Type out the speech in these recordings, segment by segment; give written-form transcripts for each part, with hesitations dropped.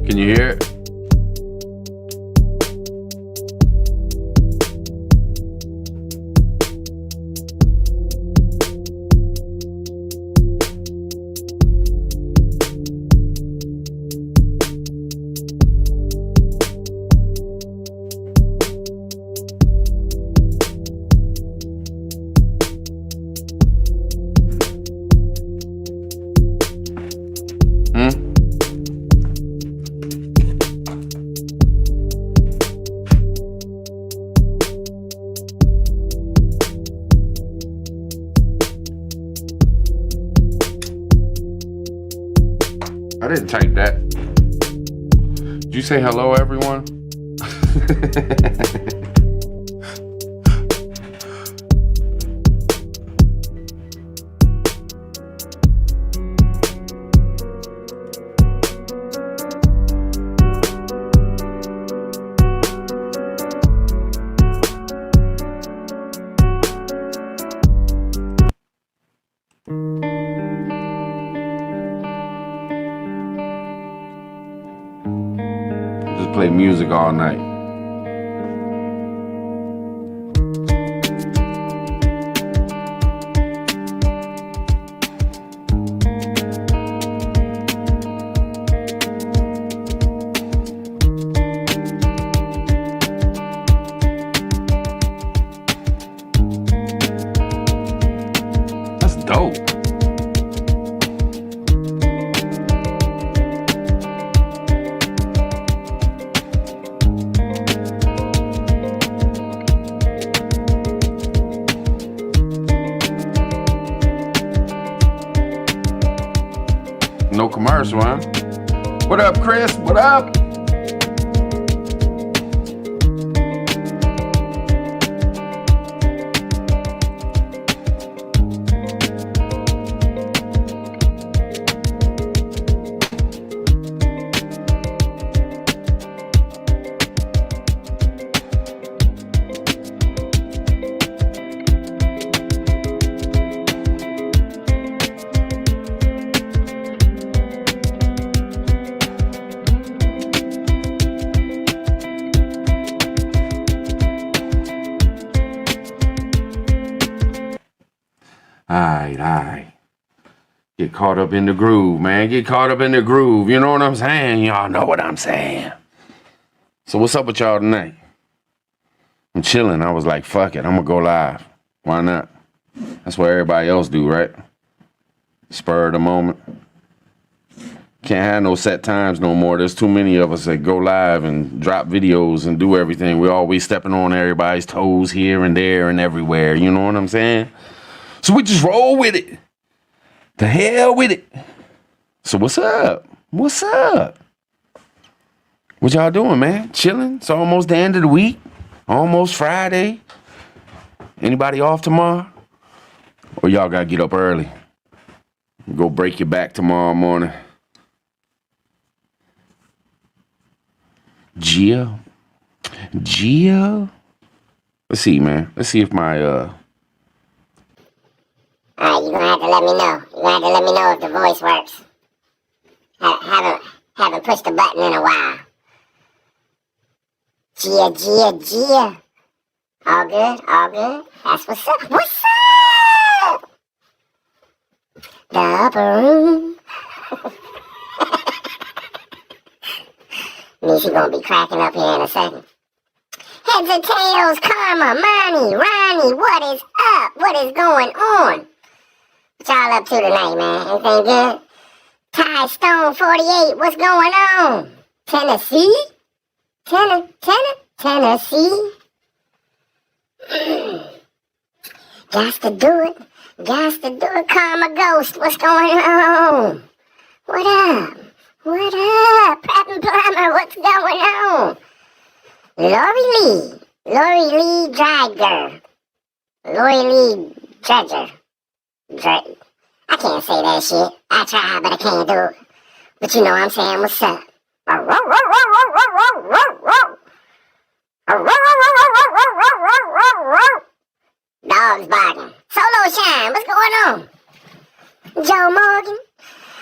Can you hear it? I didn't type that. Did you say hello, everyone? Just play music all night. That's dope. No commercial, huh? What up, Chris? What up? Alright. Get caught up in the groove, man. Get caught up in the groove. You know what I'm saying? Y'all know what I'm saying. So what's up with y'all tonight? I'm chilling. I was like, fuck it. I'm gonna go live. Why not? That's what everybody else do, right? Spur of the moment. Can't have no set times no more. There's too many of us that go live and drop videos and do everything. We're always stepping on everybody's toes here and there and everywhere. You know what I'm saying? So we just roll with it. The hell with it. So what's up? What's up? What y'all doing, man? Chilling? It's almost the end of the week. Almost Friday. Anybody off tomorrow? Or y'all gotta get up early? Go break your back tomorrow morning. Gia? Let's see, man. Let's see if my Alright, you're gonna have to let me know. You're gonna have to let me know if the voice works. Haven't pushed the button in a while. Gia. All good, all good. That's what's up. What's up? The upper room. Nisha gonna be cracking up here in a second. Heads and tails, Karma, Money, Ronnie, what is up? What is going on? What y'all up to tonight, man? Anything good? Ty Stone 48, what's going on? Tennessee? Tennessee? Gots to do it. Karma Ghost, what's going on? What up? Prep and Plumber, what's going on? Lori Lee Dreiger. I can't say that shit. I try, but I can't do it. But you know what I'm saying, what's up? Dogs barking. Solo Shine, what's going on? Joe Morgan.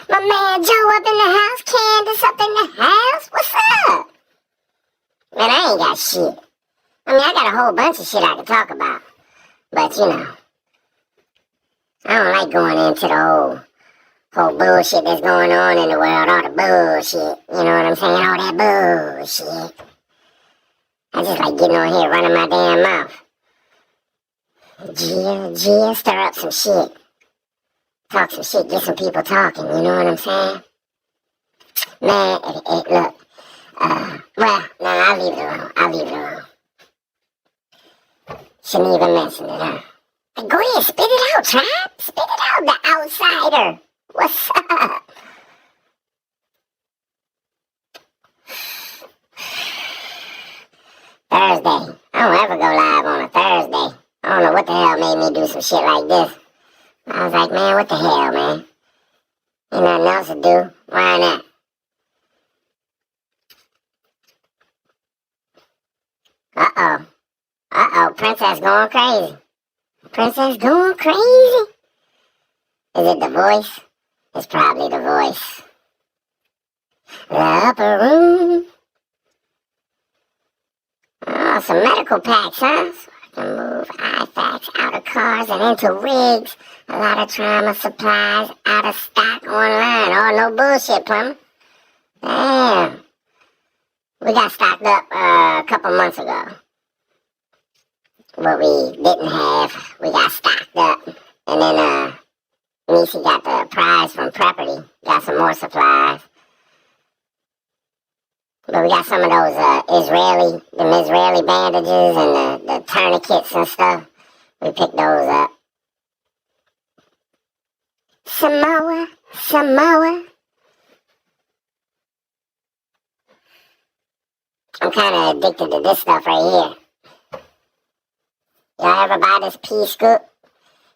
My man Joe up in the house. Candace up in the house. What's I ain't got shit. I mean, I got a whole bunch of shit I can talk about. But, you know, I don't like going into the whole bullshit that's going on in the world, all the bullshit. You know what I'm saying? All that bullshit. I just like getting on here running my damn mouth. Gia, stir up some shit. Talk some shit, get some people talking, you know what I'm saying? Man, look. Well, no, I'll leave it alone. Shouldn't even mention it, huh? Go ahead, spit it out, Tribe. Spit it out, the outsider. What's up? Thursday. I don't ever go live on a Thursday. I don't know what the hell made me do some shit like this. I was like, man, what the hell, man? Ain't nothing else to do. Why not? Uh-oh, Princess going crazy. Princess going crazy? Is it the voice? It's probably the voice. The upper room. Oh, some medical packs, huh? So I can move IFACs out of cars and into rigs. A lot of trauma supplies out of stock online. Oh, no bullshit, plumber. Damn. We got stocked up a couple months ago. What we didn't have, we got stocked up. And then, Nisi got the prize from Property. Got some more supplies. But we got some of those Israeli bandages and the tourniquets and stuff. We picked those up. Samoa. I'm kind of addicted to this stuff right here. Y'all ever buy this pea scoop?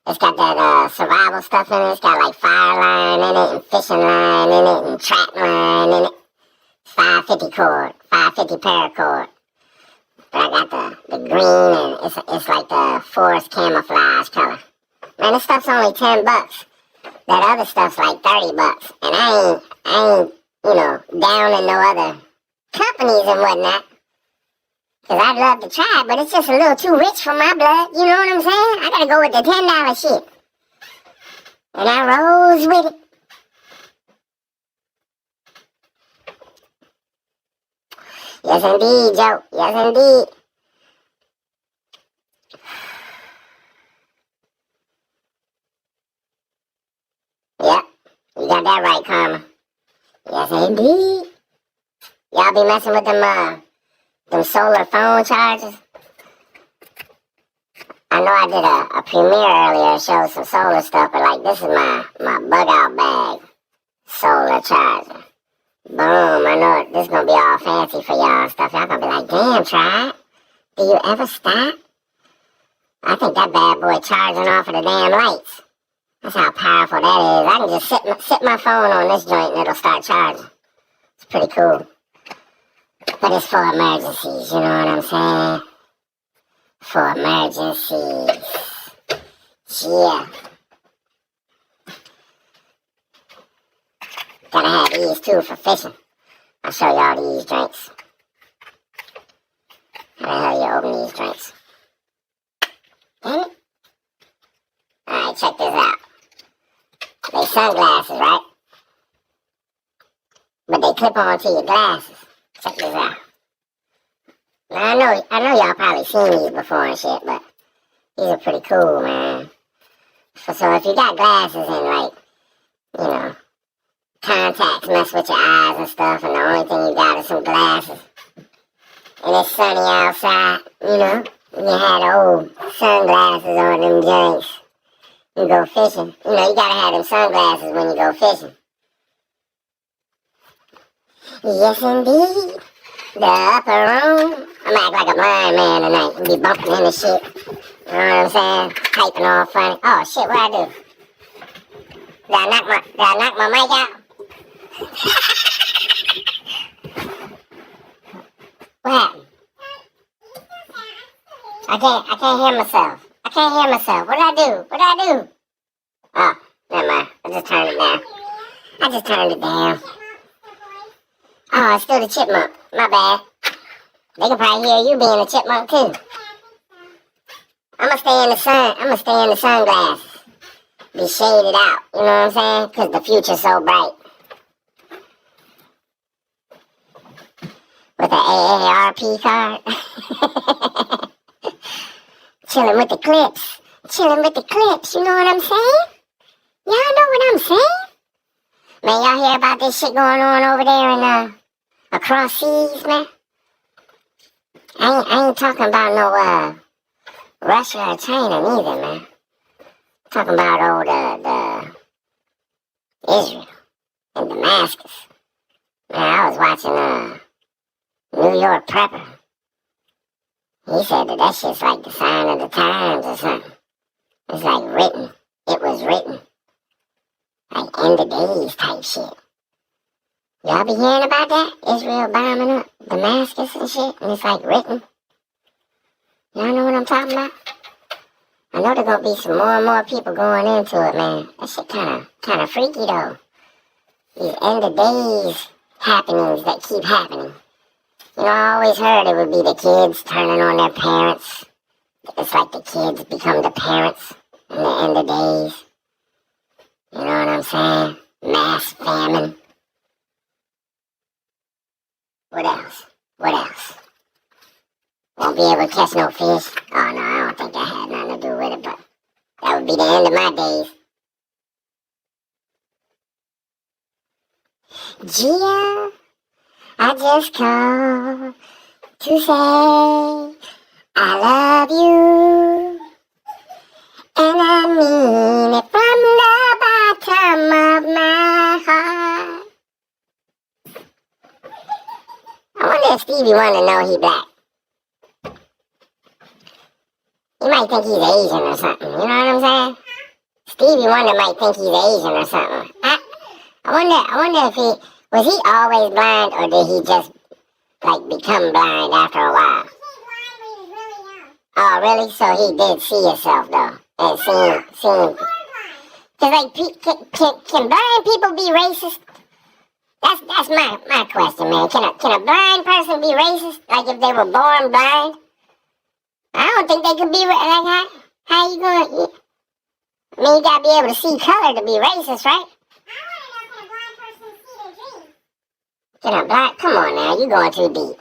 It's got that survival stuff in it. It's got like fire line in it and fishing line in it and trap line in it. 550 cord, 550 paracord. But I got the green and it's like the forest camouflage color. Man, this stuff's only $10. That other stuff's like $30. And I ain't, you know, down in no other companies and whatnot. Cause I'd love to try, but it's just a little too rich for my blood. You know what I'm saying? I gotta go with the $10 shit. And I rose with it. Yes, indeed, Joe. Yes, indeed. Yep, you got that right, Karma. Yes, indeed. Y'all be messing with them solar phone chargers? I know I did a premiere earlier, showed some solar stuff, but like this is my bug out bag solar charger. Boom, I know this is gonna be all fancy for y'all and stuff. Y'all gonna be like, damn, Tribe, do you ever stop? I think that bad boy charging off of the damn lights. That's how powerful that is. I can just sit my phone on this joint and it'll start charging. It's pretty cool. But it's for emergencies, you know what I'm saying? For emergencies. Yeah. Gotta have these too for fishing. I'll show y'all these drinks. How the hell you open these drinks? Damn it. Alright, check this out. They sunglasses, right? But they clip on to your glasses. Check this out. Now I know y'all probably seen these before and shit, but these are pretty cool, man. So if you got glasses and like, you know, contacts mess with your eyes and stuff, and the only thing you got is some glasses, and it's sunny outside, you know, you had old sunglasses on them joints, you go fishing. You know, you gotta have them sunglasses when you go fishing. Yes, indeed. The upper room. I'm act like a blind man tonight and be bumping into shit. You know what I'm saying? Typing all funny. Oh shit, what I do? Did I knock my mic out? What happened? I can't hear myself. What did I do? Oh, never mind. I just turned it down. Oh, it's still the chipmunk. My bad. They can probably hear you being a chipmunk too. I'ma stay in the sun. I'ma stay in the sunglasses. Be shaded out. You know what I'm saying? Because the future's so bright. With an AARP card. Chilling with the clips. Chilling with the clips. You know what I'm saying? Y'all know what I'm saying? Man, y'all hear about this shit going on over there in, across seas, man? I ain't talking about no, Russia or China neither, man. Talking about the Israel and Damascus. Man, I was watching, New York Prepper. He said that shit's like the sign of the times or something. It's like written. It was written. Like end of days type shit. Y'all be hearing about that? Israel bombing up Damascus and shit, and it's like written. Y'all know what I'm talking about? I know there's gonna be some more and more people going into it, man. That shit kinda freaky though. These end of days happenings that keep happening. You know, I always heard it would be the kids turning on their parents. It's like the kids become the parents in the end of days. You know what I'm saying? Mass famine. What else? What else? Won't be able to catch no fish. Oh no, I don't think that had nothing to do with it, but that would be the end of my days. Gia, I just called to say I love you. And I mean it from the bottom of my heart. I wonder if Stevie Wonder know he black. He might think he's Asian or something, you know what I'm saying? Stevie Wonder might think he's Asian or something. I wonder if was he always blind or did he just, like, become blind after a while? Oh, really? So he did see himself, though, and seen. Cause, like, can blind people be racist? That's my question, man. Can a blind person be racist? Like, if they were born blind? I don't think they could be, like, how you gonna, I mean, you gotta be able to see color to be racist, right? Can a blind, come on now, you going too deep.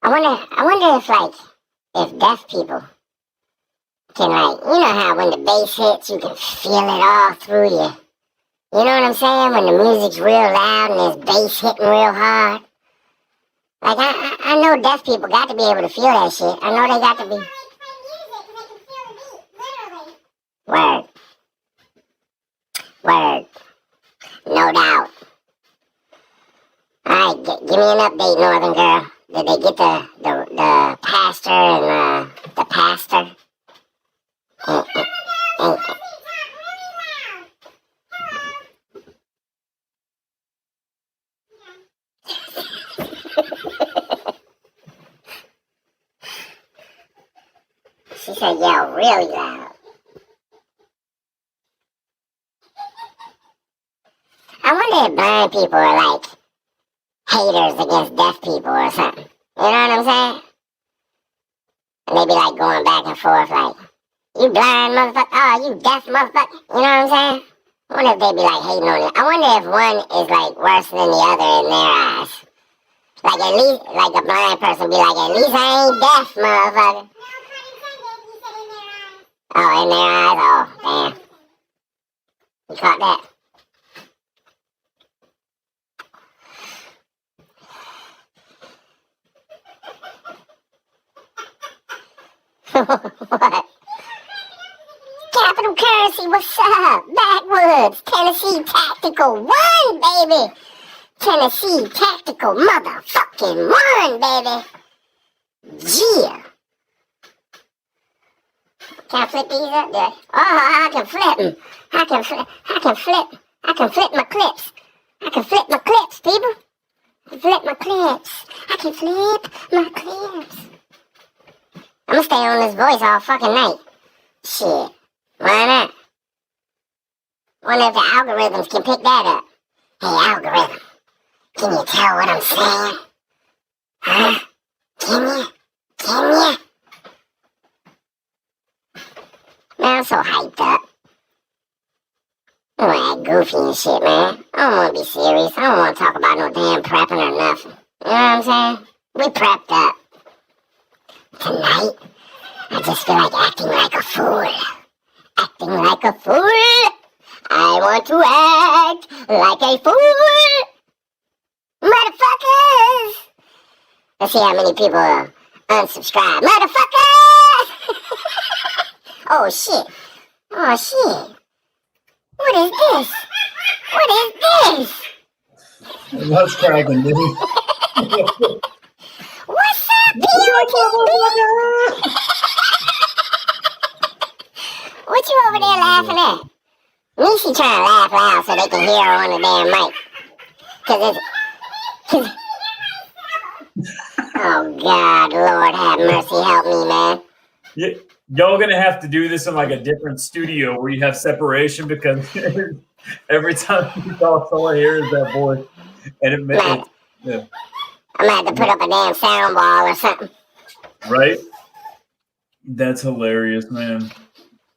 I wonder if, like, if deaf people can, like, you know how when the bass hits, you can feel it all through you. You know what I'm saying? When the music's real loud and there's bass hitting real hard. Like, I know deaf people got to be able to feel that shit. I know they got to be. Word. Word. No doubt. Alright, give me an update, Northern Girl. Did they get the pastor and the pastor? She said yell really loud. I wonder if blind people are like haters against deaf people or something. You know what I'm saying? And they be like going back and forth like, you blind motherfucker, oh, you deaf motherfucker. You know what I'm saying? I wonder if they be like hating on it. I wonder if one is like worse than the other in their eyes. Like at least, like a blind person be like, at least I ain't deaf, motherfucker. Oh, in their eyes? Oh, damn. You caught that? What? Capital Currency, what's up? Backwoods, Tennessee Tactical 1, baby! Tennessee Tactical motherfucking 1, baby! Yeah! Can I flip these up there? Oh, I can flip them. I can flip my clips. I can flip my clips, people. I can flip my clips. I can flip my clips. I'm gonna stay on this voice all fucking night. Shit. Why not? Wonder if the algorithms can pick that up. Hey, algorithm, can you tell what I'm saying? Huh? Can you? Man, I'm so hyped up. I'm like goofy and shit, man. I don't want to be serious. I don't want to talk about no damn prepping or nothing. You know what I'm saying? We prepped up. Tonight, I just feel like acting like a fool. Acting like a fool. I want to act like a fool. Motherfuckers! Let's see how many people unsubscribe. Motherfuckers! Oh shit. What is this? What's cracking, dude? What's up, POTB? What you over there laughing at? Niecy trying to laugh loud so they can hear her on the damn mic. Oh God, Lord have mercy, help me, man. Y'all gonna have to do this in like a different studio where you have separation because every time you talk, all I hear is that voice, and it makes yeah. I'm gonna have to put up a damn sound wall or something. Right? That's hilarious, man.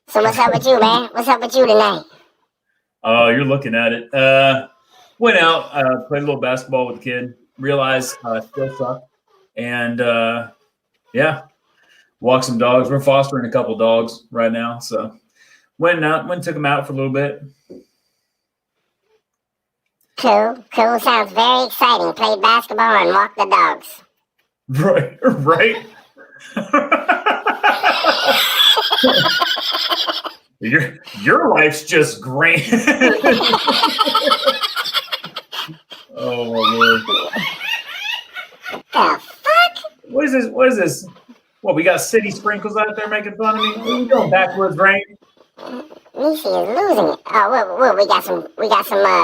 So what's up with you, man? What's up with you tonight? Oh, you're looking at it. Went out, played a little basketball with the kid. Realized I still suck, and yeah. Walk some dogs. We're fostering a couple dogs right now, so went took them out for a little bit. Cool. Sounds very exciting. Played basketball and walked the dogs. Right. Your life's just great. Oh my Lord. The fuck? What is this? What, we got city sprinkles out there making fun of me? Where you going, backwoods rain? Niecy is losing it. Oh, what, we got some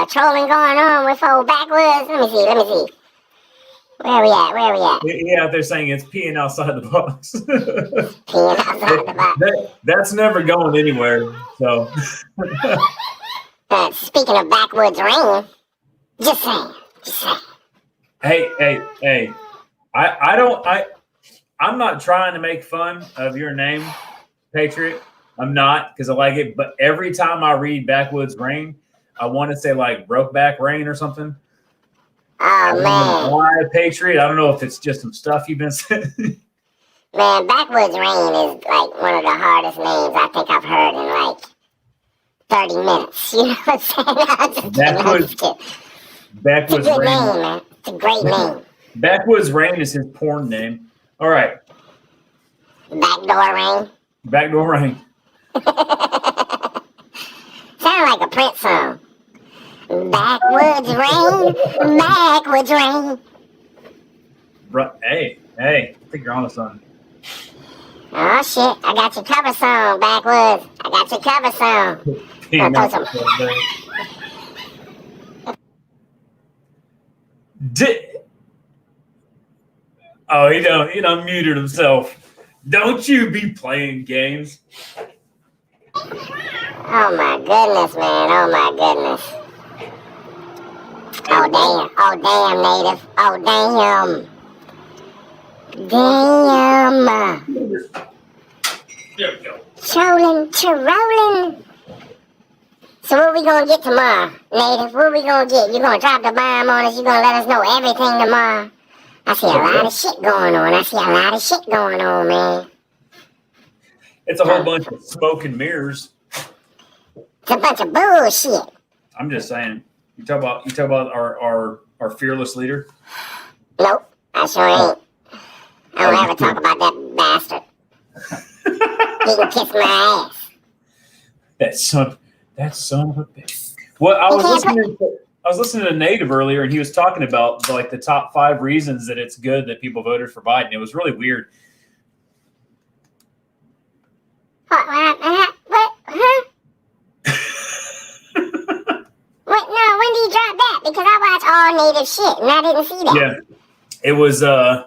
trolling going on with old backwoods. Let me see. Where we at? Yeah, they're saying it's peeing outside the box. Peeing outside the box. That's never going anywhere. So. Speaking of backwoods rain, just saying. Hey. I'm not trying to make fun of your name, Patriot. I'm not, because I like it. But every time I read Backwoods Rain, I want to say like Brokeback Rain or something. Oh, man. Why, Patriot? I don't know if it's just some stuff you've been saying. Man, Backwoods Rain is like one of the hardest names I think I've heard in like 30 minutes. You know what I'm saying? Backwoods Rain. It's a good name, man. It's a great name. Backwoods Rain is his porn name. All right. Backdoor Rain. Sound like a Prince song. Backwoods rain. Hey, I think you're on to something. Oh shit, I got your cover song, Backwoods. I got your cover song. Oh, he done muted himself. Don't you be playing games. Oh my goodness, man. Oh my goodness. Oh damn, native. Oh damn. There we go. Trolling. So what we gonna get tomorrow, native? What we gonna get? You gonna drop the bomb on us? You gonna let us know everything tomorrow? I see a lot of shit going on, man. It's a whole bunch of smoke and mirrors. It's a bunch of bullshit. I'm just saying. You talk about our fearless leader? Nope, I sure ain't. I don't ever talk about that bastard. He can kiss my ass. That son of a bitch. Well, I was listening to Native earlier, and he was talking about like the top 5 reasons that it's good that people voted for Biden. It was really weird. What? Huh? Wait, no, when did you drop that? Because I watch all native shit, and I didn't see that. Yeah, it was. I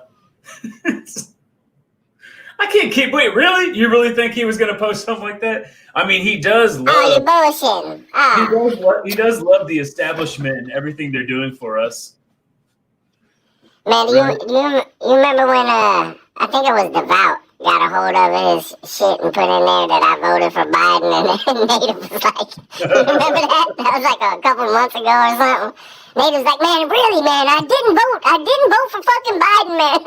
can't can't keep. Wait, really? You really think he was going to post something like that? I mean, he does love. Oh, you're bullshitting. Oh. He does love the establishment and everything they're doing for us. Man, do you remember when I think it was Devout got a hold of his shit and put in there that I voted for Biden, and Native was like, you remember that? That was like a couple months ago or something. Native was like, man, really, man, I didn't vote for fucking Biden, man.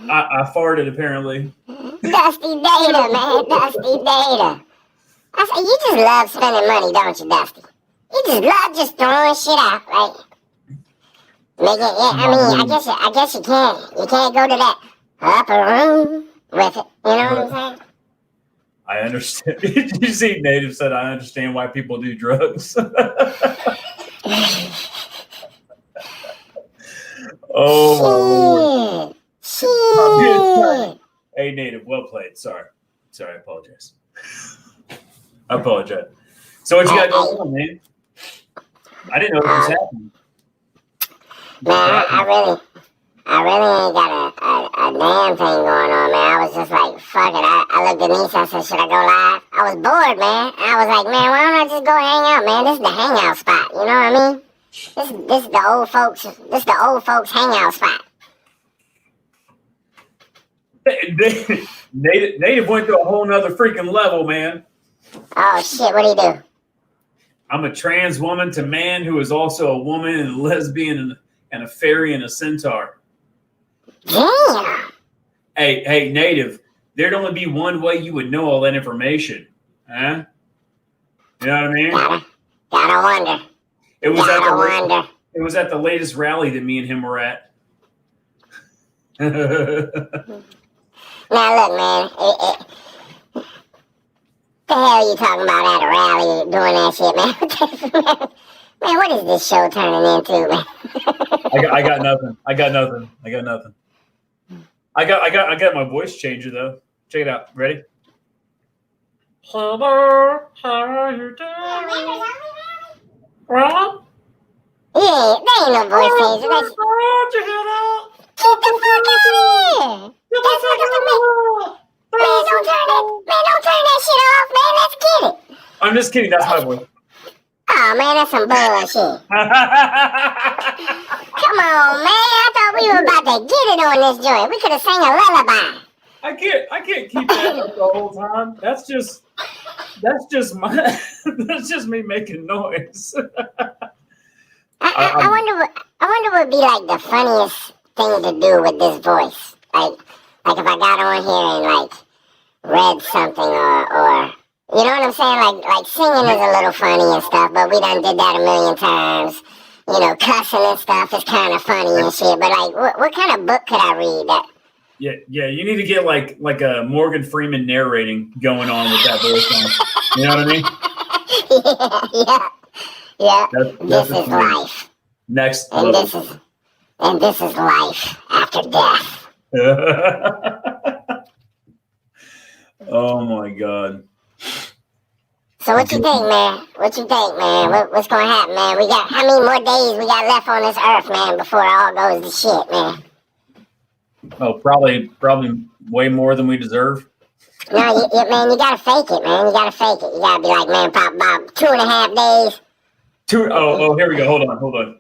I farted apparently. Dusty Data, man, Dusty Data. I said, you just love spending money, don't you, Dusty? You just love just throwing shit out, right? Make it, yeah, I guess you can't go to that upper room with it. You know what I'm saying? I understand. Did you see Native said, I understand why people do drugs. Oh, Shit. Hey, Native, well played. Sorry, I apologize. So what you got going on, man? I didn't know this was happening. Man, I really ain't got a damn thing going on, man. I was just like, fuck it. I looked at Denise, I said, should I go live? I was bored, man. I was like, man, why don't I just go hang out, man? This is the hangout spot, you know what I mean? This is the old folks hangout spot. Native went to a whole nother freaking level, man. Oh shit, what'd he do? I'm a trans woman to man who is also a woman and a lesbian and a fairy and a centaur. Damn. Hey, Native, there'd only be one way you would know all that information. Huh? You know what I mean? Gotta wonder. It was at the latest rally that me and him were at. Now look, man. What the hell are you talking about at a rally doing that shit, man? Man, what is this show turning into, man? I got nothing. I got my voice changer though. Check it out. Ready? Hello, how are you doing? Well, yeah, there ain't no voice changer. That's... Get the fuck out of here! That's like a man. Man, don't turn that shit off, man. Let's get it. I'm just kidding. That's my voice. Oh man, that's some bullshit. Come on, man. I thought we were about to get it on this joint. We could have sang a lullaby. I can't keep that up the whole time. That's just me making noise. I wonder what would be like the funniest thing to do with this voice. Like if I got on here and like read something or you know what I'm saying? Like singing is a little funny and stuff, but we done did that a million times. You know, cussing and stuff is kind of funny and shit. But like, what kind of book could I read that? Yeah. You need to get like a Morgan Freeman narrating going on with that voice on. You know what I mean? Yeah. That's this is life. Next. And this is life after death. Oh my God. So what you think, man? What's going to happen, man? We got how many more days we got left on this earth, man, before it all goes to shit, man? Oh, probably way more than we deserve. No, man, you gotta fake it, man. You gotta be like, man, about 2.5 days. Oh, here we go. Hold on.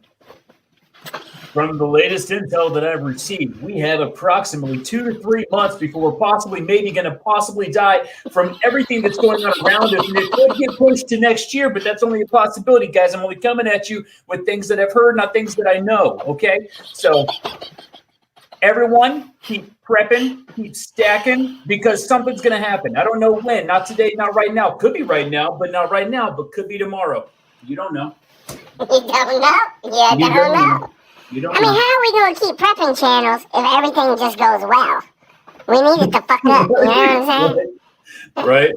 From the latest intel that I've received, we have approximately 2 to 3 months before we're maybe going to possibly die from everything that's going on around us. And it could get pushed to next year, but that's only a possibility, guys. I'm only coming at you with things that I've heard, not things that I know, okay? So everyone, keep prepping, keep stacking, because something's going to happen. I don't know when. Not today, not right now. Could be right now, but not right now, but could be tomorrow. You don't know. You don't know? Yeah, you don't know. I mean, how are we going to keep prepping channels if everything just goes well? We need it to fuck up, you know what I'm saying? Right.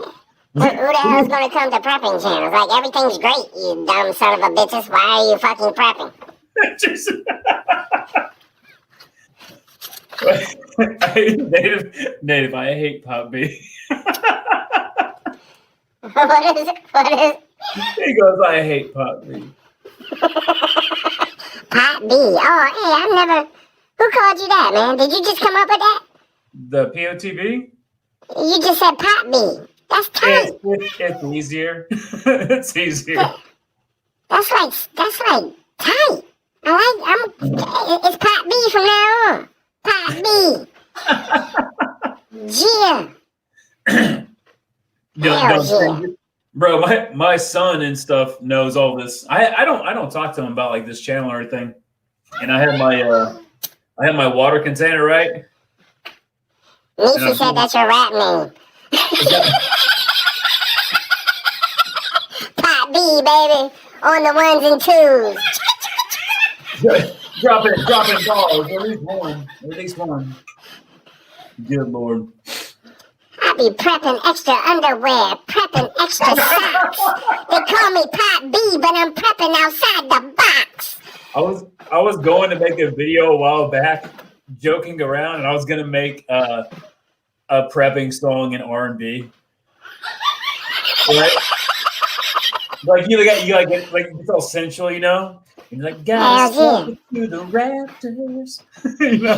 Who the hell is going to come to prepping channels? Like, everything's great, you dumb son of a bitches. Why are you fucking prepping? Native, I hate Pop B. What is it? He goes, I hate Pop B. Pot B. Oh, hey, I've never. Who Who called you that, man? Did you just come up with that? The POTB? You just said Pop B. That's tight. It's easier. It's easier. That's like tight. It's Pop B from now on. Pop B. Yeah. Bro, my son and stuff knows all this. I don't talk to him about like this channel or anything. And I have my water container, right? Niecy said that's your rap name. Pop B, baby, on the ones and twos. dropping balls. At least one. Good Lord. I be prepping extra underwear, prepping extra socks. They call me Pop B, but I'm prepping outside the box. I was going to make a video a while back, joking around, and I was gonna make a prepping song in R&B. Right? Like you like it, like it's all sensual, you know. And you're like, guys, to the rafters, you know.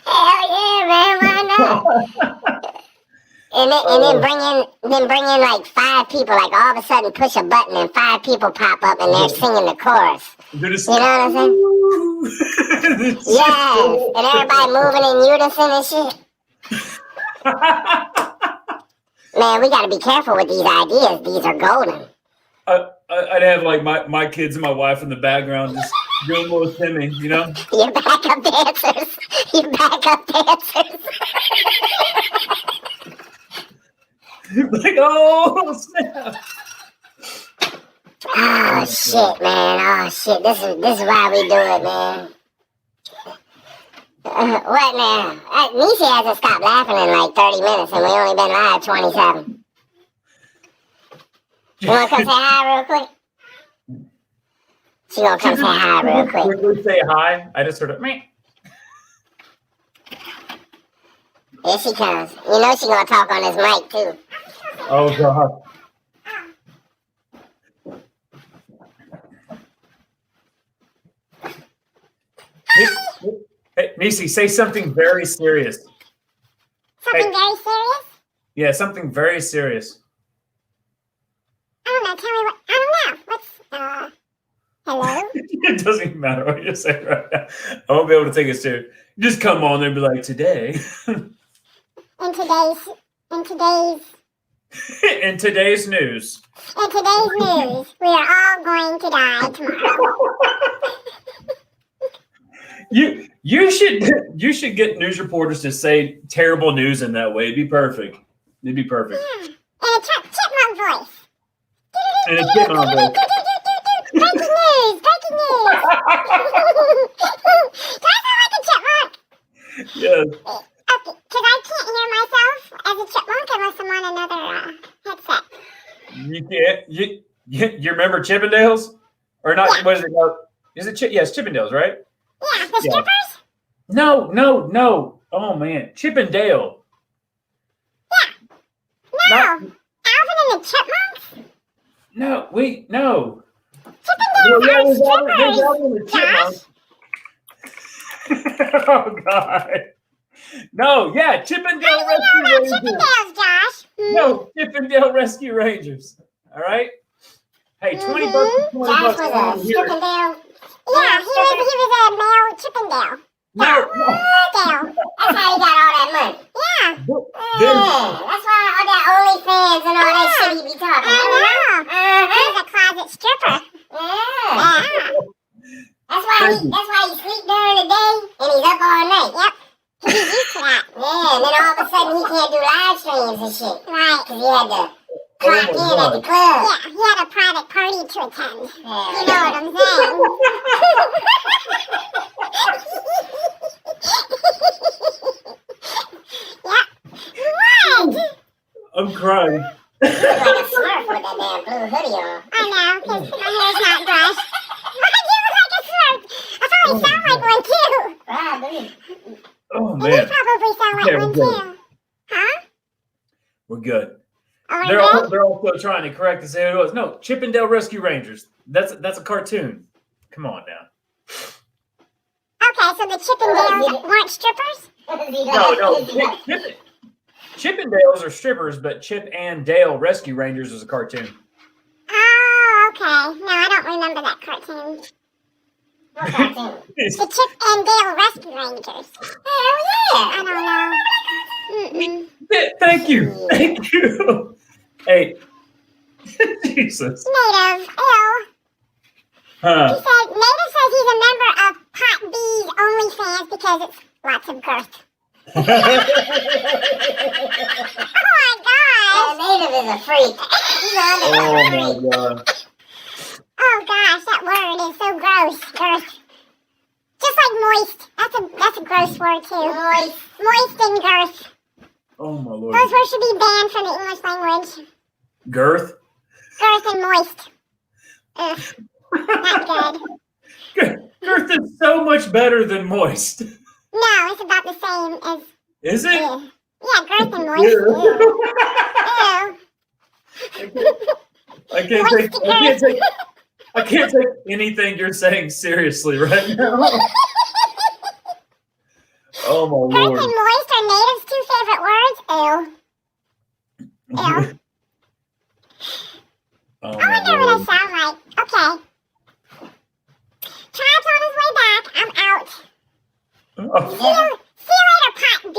Hell yeah, man! Why not? And then bring in like 5 people. Like all of a sudden, push a button and 5 people pop up and they're singing the chorus. You know what I'm saying? Yes, and everybody moving in unison and shit. Man, we gotta be careful with these ideas. These are golden. I'd have like my kids and my wife in the background just doing a little singing, you know? Your backup dancers. Like, oh, snap. Oh, shit, man. Oh, shit. This is why we do it, man. What now? Niecy hasn't stopped laughing in like 30 minutes, and we only been live 27. You want to come say hi real quick? She gonna come say hi real quick. Quickly say hi. I just heard it. Meh. Here she comes. You know she gonna talk on this mic too. Oh God. Hey, Niecy, say something very serious. Something very serious? Yeah, something very serious. I don't know. Tell me what. I don't know. What's hello? It doesn't even matter what you say right now. I won't be able to take it serious. Just come on there and be like, today. In today's In today's news. we are all going to die tomorrow. You should get news reporters to say terrible news in that way. It'd be perfect. Yeah. In a chipmunk voice. And a chipmunk voice. Breaking news. Do I sound like a chipmunk? Yes. Okay, because I can't hear myself as a chipmunk unless I'm on another headset. You can't. You remember Chippendales? Or not? Yeah. What is it called? Is it yes, Chippendales, right? Yeah, the strippers? No. Oh man, Chippendale. Yeah. No. Alvin and the Chipmunks? No. Chippendales are strippers. Oh God. No, yeah, Chippendale Rescue Rangers. Chippendales, Josh. No, Chippendale Rescue Rangers. All right. Hey, $20. Josh was a Chippendale. Yeah, he was a male Chippendale. No. That's how he got all that money. Yeah. That's why all that OnlyFans and all that shit he be talking. I know. He's a closet stripper. Yeah. That's why he sleep during the day and he's up all night. Yep. He's used to that. Yeah, and then all of a sudden he can't do live streams and shit. Right. Because he had to clock in at the club. Yeah, he had a private party to attend. Yeah. You know what I'm saying? Yeah. What? I'm crying. You're like a Smurf with that damn blue hoodie on. I know, because my hair's not brushed. Why do you look like a Smurf? I probably sound like one too. Probably. Oh man. And you probably sound like one too. Huh? We're good. Oh, They're also trying to correct us. It was no Chippendale Rescue Rangers. That's a cartoon. Come on now. Okay, so the Chippendales weren't strippers? No. Chippendales are strippers, but Chip and Dale Rescue Rangers is a cartoon. Oh, okay. No, I don't remember that cartoon. What cartoon? The Chip and Dale Rescue Rangers. Hell yeah! I don't know. Thank you. Thank you. Hey. Jesus. Native, ew. Huh. He said, Native says he's a member of Pot B's OnlyFans because it's lots of girth. Oh my gosh. Native is a freak. Oh my god. Oh gosh, that word is so gross. Girth. Just like moist. That's a gross word too. Moist and girth. Oh my lord. Those words should be banned from the English language. Girth? Girth and moist. Ugh. Not good. Girth is so much better than moist. No, it's about the same as. Is it? Yeah, girth and moist. Ew. Ew. I can't take anything you're saying seriously right now. Oh my Girth lord. and moist are Native's 2 favorite words. Ew. Oh I my wonder what I lord. sound like. Okay. Tribe's on his way back. I'm out. Oh. See you later, Pot B.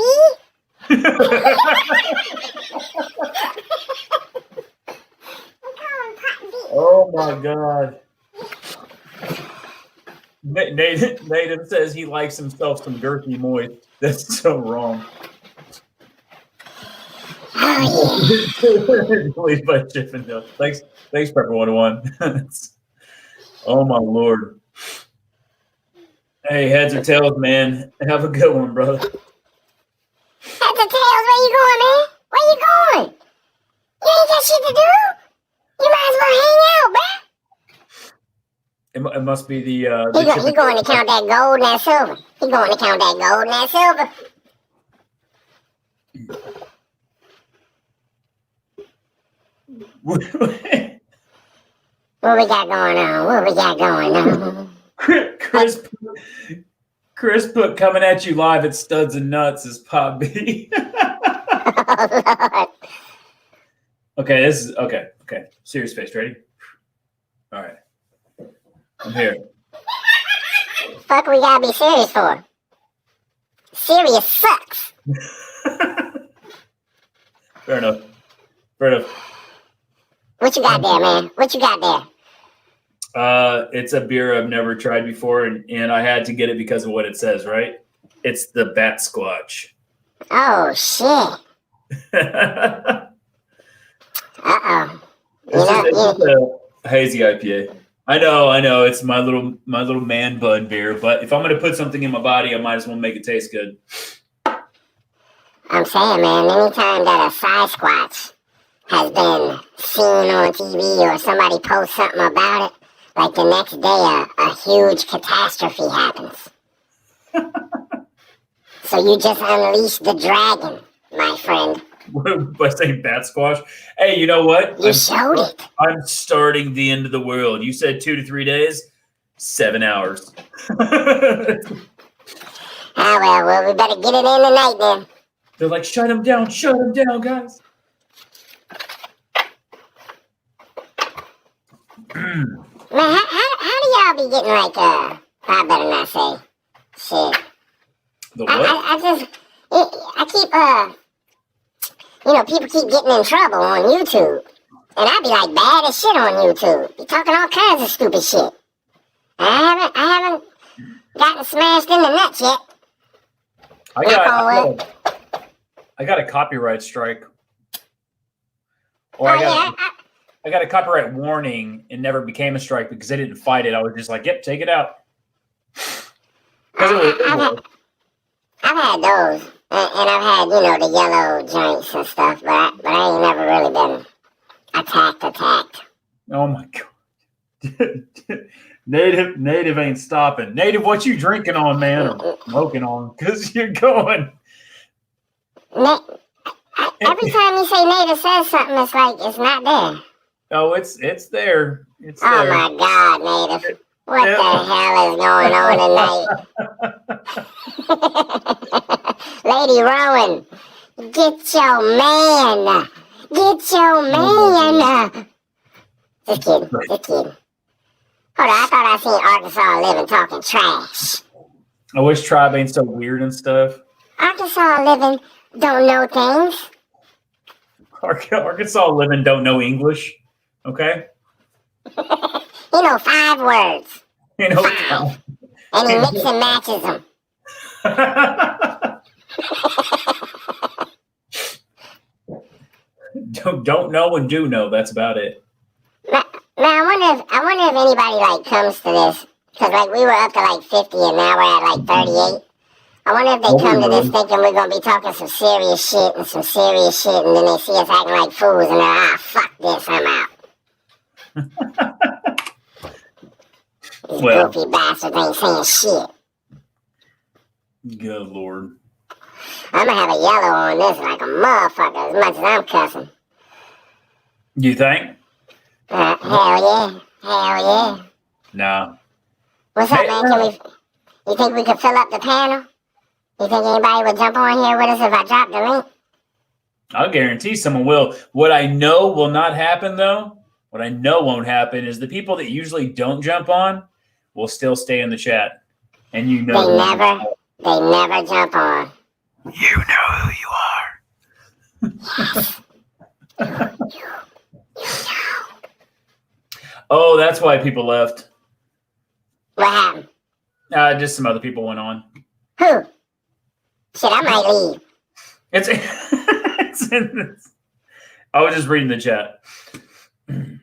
I'm calling Pot B. Oh my god. Native says he likes himself some girthy moist. That's so wrong. Believed by Chippendale. Thanks, Prepper 101. Oh my lord. Hey, heads or tails, man. Have a good one, brother. Heads or tails, where you going, man? Where you going? You ain't got shit to do? You might as well hang out, bruh. It must be the He going to count that gold and that silver. He going to count that gold and that silver. What we got going on? What we got going on? Chris put coming at you live at Studs and Nuts as Pop B. Oh, Lord. Okay, this is okay. Serious face, ready? All right. I'm here. Fuck we gotta be serious for? Serious sucks. Fair enough. What you got there, man? What you got there? It's a beer I've never tried before, and I had to get it because of what it says, right? It's the Bat Squatch. Oh, shit. Uh-oh. It's a hazy IPA. I know. It's my little man bud beer, but if I'm gonna put something in my body, I might as well make it taste good. I'm saying, man, anytime that a Sasquatch has been seen on TV or somebody posts something about it, like the next day a huge catastrophe happens. So you just unleashed the dragon, my friend. By saying Bat Squash. Hey, you know what? You showed it. I'm starting the end of the world. You said 2 to 3 days, 7 hours. Well, we better get it in tonight then. They're like, shut him down, guys. Man, how do y'all be getting like I better not say shit. The what? I keep people keep getting in trouble on YouTube. And I be like bad as shit on YouTube. Be talking all kinds of stupid shit. I haven't gotten smashed in the nuts yet. I got a copyright strike. Or I got a copyright warning and never became a strike because they didn't fight it. I was just like, yep, take it out. I've had those. And I've had, the yellow joints and stuff, but I ain't never really been attacked. Oh my God. Native ain't stopping. Native, what you drinking on, man? Or smoking on? Because you're going. Every time you say Native says something, it's like it's not there. Oh, it's there. It's oh there. My God, Native. What Yeah. the hell is going on tonight? Lady Rowan, get your man. Get your man. Just kidding. Just kidding. Hold on, I thought I seen Arkansas Living talking trash. I wish Tribe ain't so weird and stuff. Arkansas Living don't know things. Arkansas Living don't know English. Okay? He know 5 words. You know. And he mix and matches them. don't know and do know. That's about it. Now I wonder if anybody like comes to this, because like we were up to like 50 and now we're at like 38. I wonder if they come to this thinking we're gonna be talking some serious shit, and then they see us acting like fools and they're fuck this, I'm out. These goofy bastards ain't saying shit. Good Lord. I'm gonna have a yellow on this like a motherfucker as much as I'm cussing. You think? Hell yeah. Hell yeah. No. What's up, man? You think we could fill up the panel? You think anybody would jump on here with us if I drop the link? I'll guarantee someone will. What I know will not happen, though, what I know won't happen is the people that usually don't jump on will still stay in the chat. And you know they never jump on. You know who you are. Oh, that's why people left. What happened? Just some other people went on. Who? Shit, I might leave. It's I was just reading the chat. Who, man?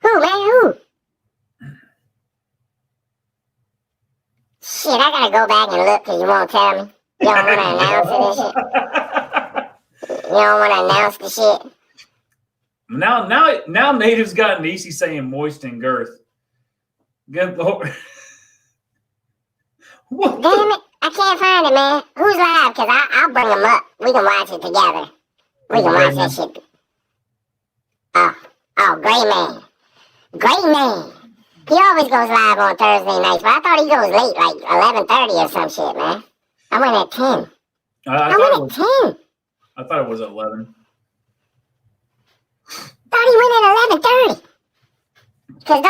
Who? Shit, I gotta go back and look because you won't tell me. You don't want to announce it and shit? You don't want to announce the shit? Now Native's gotten easy saying moist and girth. Good Lord. What? Damn it. I can't find it, man. Who's live? Because I'll bring them up. We can watch it together. We can watch that shit. Oh, Gray Man. Gray Man. He always goes live on Thursday nights, but I thought he goes late, like 11:30 or some shit, man. I went at 10. I went at 10. I thought it was 11. Thought he went at 11:30. Because I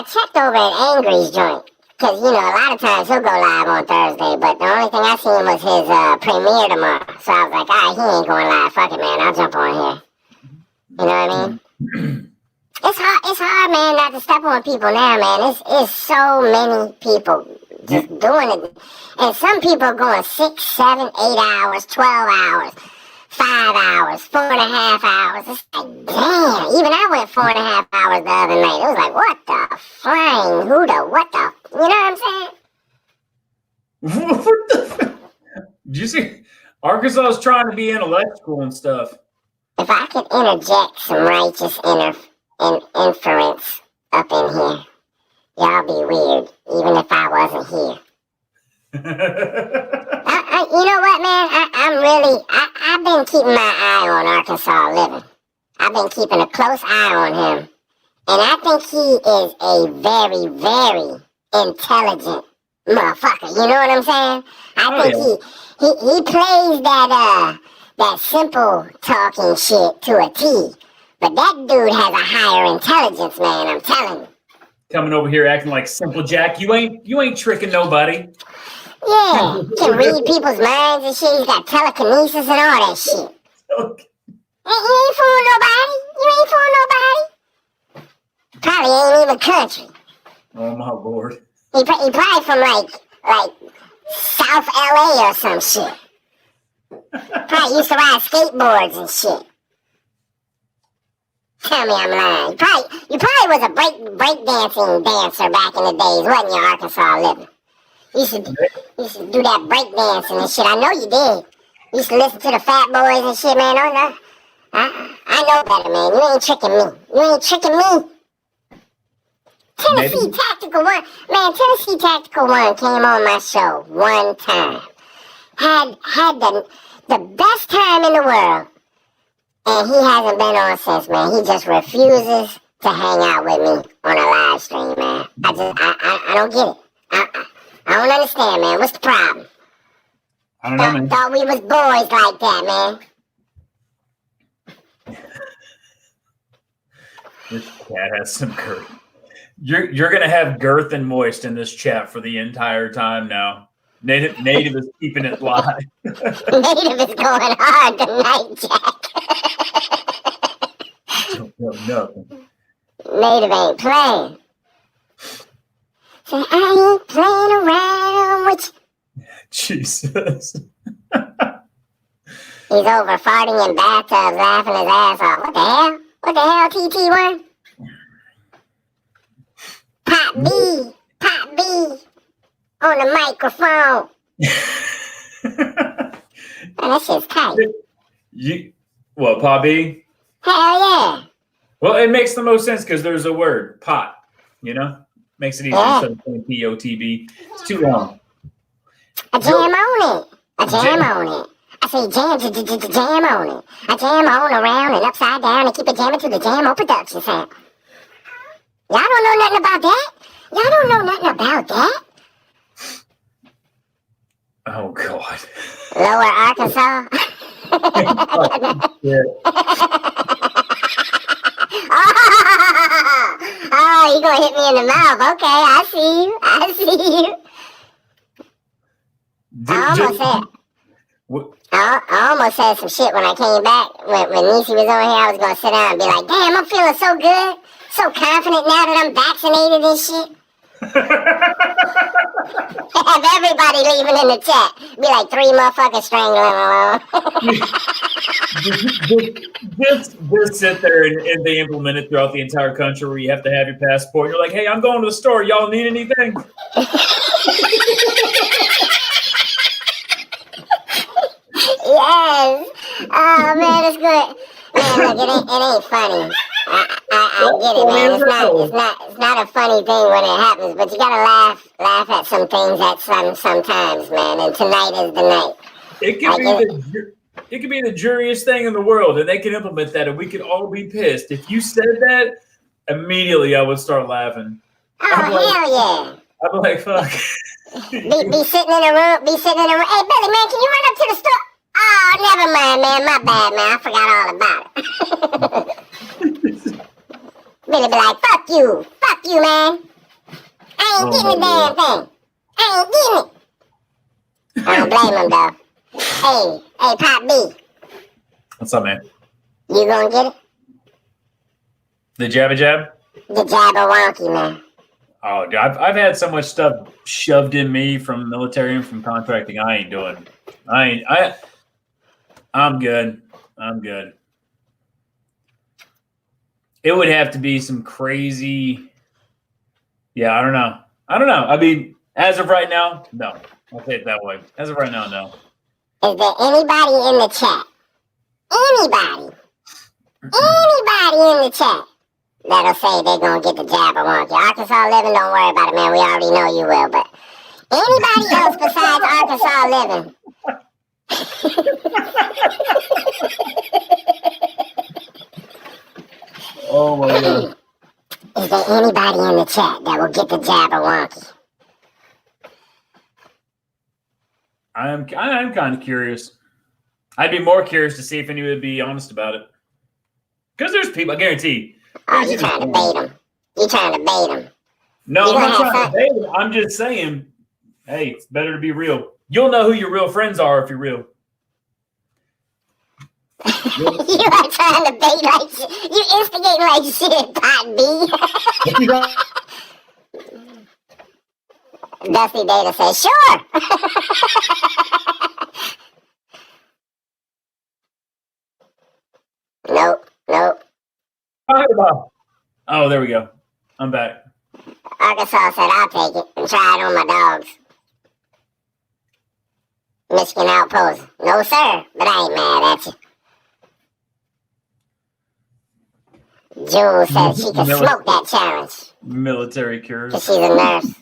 checked over at Angry's joint. Because, you know, a lot of times he'll go live on Thursday, but the only thing I seen was his premiere tomorrow. So I was like, all right, he ain't going live. Fuck it, man. I'll jump on here. You know what I mean? It's hard, man, not to step on people now, man. It's so many people just doing it. And some people going 6, 7, 8 hours, 12 hours, 5 hours, 4.5 hours. It's like, damn. Even I went 4.5 hours the other night. It was like, what the flame? Who the, what the, you know what I'm saying? What the? Did you see? Arkansas is trying to be intellectual and stuff. If I could interject some righteous inference up in here, y'all be weird, even if I wasn't here. You know what, man? I've been keeping my eye on Arkansas Living. I've been keeping a close eye on him. And I think he is a very, very intelligent motherfucker. You know what I'm saying? I think he plays that simple talking shit to a T. But that dude has a higher intelligence, man, I'm telling you. Coming over here acting like Simple Jack. You ain't tricking nobody. Yeah, he can read people's minds and shit. He's got telekinesis and all that shit. Okay. You ain't fooling nobody. You ain't fooling nobody. Probably ain't even country. Oh my Lord. He probably from like South LA or some shit. Probably used to ride skateboards and shit. Tell me I'm lying. You probably was a breakdancing dancer back in the days, wasn't you, Arkansas Living? You used to do that breakdancing and shit. I know you did. You used to listen to the Fat Boys and shit, man. Oh, no. I know better, man. You ain't tricking me. You ain't tricking me. Tennessee Tactical 1. Man, Tennessee Tactical 1 came on my show one time. Had the best time in the world. And he hasn't been on since, man. He just refuses to hang out with me on a live stream, man. I don't get it. I don't understand, man. What's the problem? I don't know, man. Thought we was boys like that, man. This cat has some girth. You're gonna have girth and moist in this chat for the entire time now. Native is keeping it live. Native is going hard tonight, Jack. Don't know nothing. Native ain't playing. So I ain't playing around with you. Jesus. He's over farting in bathtubs, laughing his ass off. What the hell? What the hell, TT1? Pop B on the microphone. Man, that shit's tight. What, Pop B? Hell yeah. Well, it makes the most sense because there's a word, pot, you know? Makes it easier instead of saying P-O-T-B. It's too long. A jam on it. A jam on it. I say jam on it. I jam on around and upside down and keep it jamming to the jam on production sound. Y'all don't know nothing about that? Y'all don't know nothing about that? Oh, God. Lower Arkansas? Yeah. Oh, you gonna hit me in the mouth. Okay, I see you. I almost said some shit when I came back. When Niecy was over here, I was gonna sit down and be like, damn, I'm feeling so good. So confident now that I'm vaccinated and shit. Have everybody leaving in the chat. Be like 3 motherfuckers strangling along. Just sit there and they implement it throughout the entire country where you have to have your passport. You're like, hey, I'm going to the store. Y'all need anything? Yes. Oh, man, it's good. Man, look, it ain't funny. I get it, man. It's not a funny thing when it happens, but you gotta laugh at some things sometimes, man. And tonight is the night. It could be the juriest thing in the world, and they can implement that, and we could all be pissed. If you said that, immediately I would start laughing. Oh, hell yeah. I'm like, fuck. Be sitting in a room. Hey, Billy, man, can you run up to the store? Oh, never mind, man. My bad, man. I forgot all about it. Billy be like, fuck you, man. I ain't getting the damn thing. I ain't getting it. I don't blame him, though. Hey, Pop B. What's up, man? You gonna get it? The jabba jab? The Jabberwocky, man. Oh, dude, I've had so much stuff shoved in me from military and from contracting. I ain't doing. I'm good. It would have to be some crazy. Yeah, I don't know. I mean, as of right now, no. I'll say it that way. As of right now, no. Is there anybody in the chat? Anybody in the chat that'll say they're gonna get the Jabberwocky? Arkansas Living, don't worry about it, man. We already know you will. But anybody else besides Arkansas Living? Oh my God. Is there anybody in the chat that will get the Jabberwocky? I am kind of curious. I'd be more curious to see if anyone would be honest about it. Because there's people, I guarantee. Oh, you trying to bait them. No, I'm not trying to bait them. I'm just saying, hey, it's better to be real. You'll know who your real friends are if you're real. You are trying to bait like shit. You instigate like shit, Pot B. Dusty Data says, sure. Nope. Oh, there we go. I'm back. Arkansas said, I'll take it and try it on my dogs. Michigan Outpost. No, sir, but I ain't mad at you. Jules said she can smoke that challenge. Military cures. Because she's a nurse.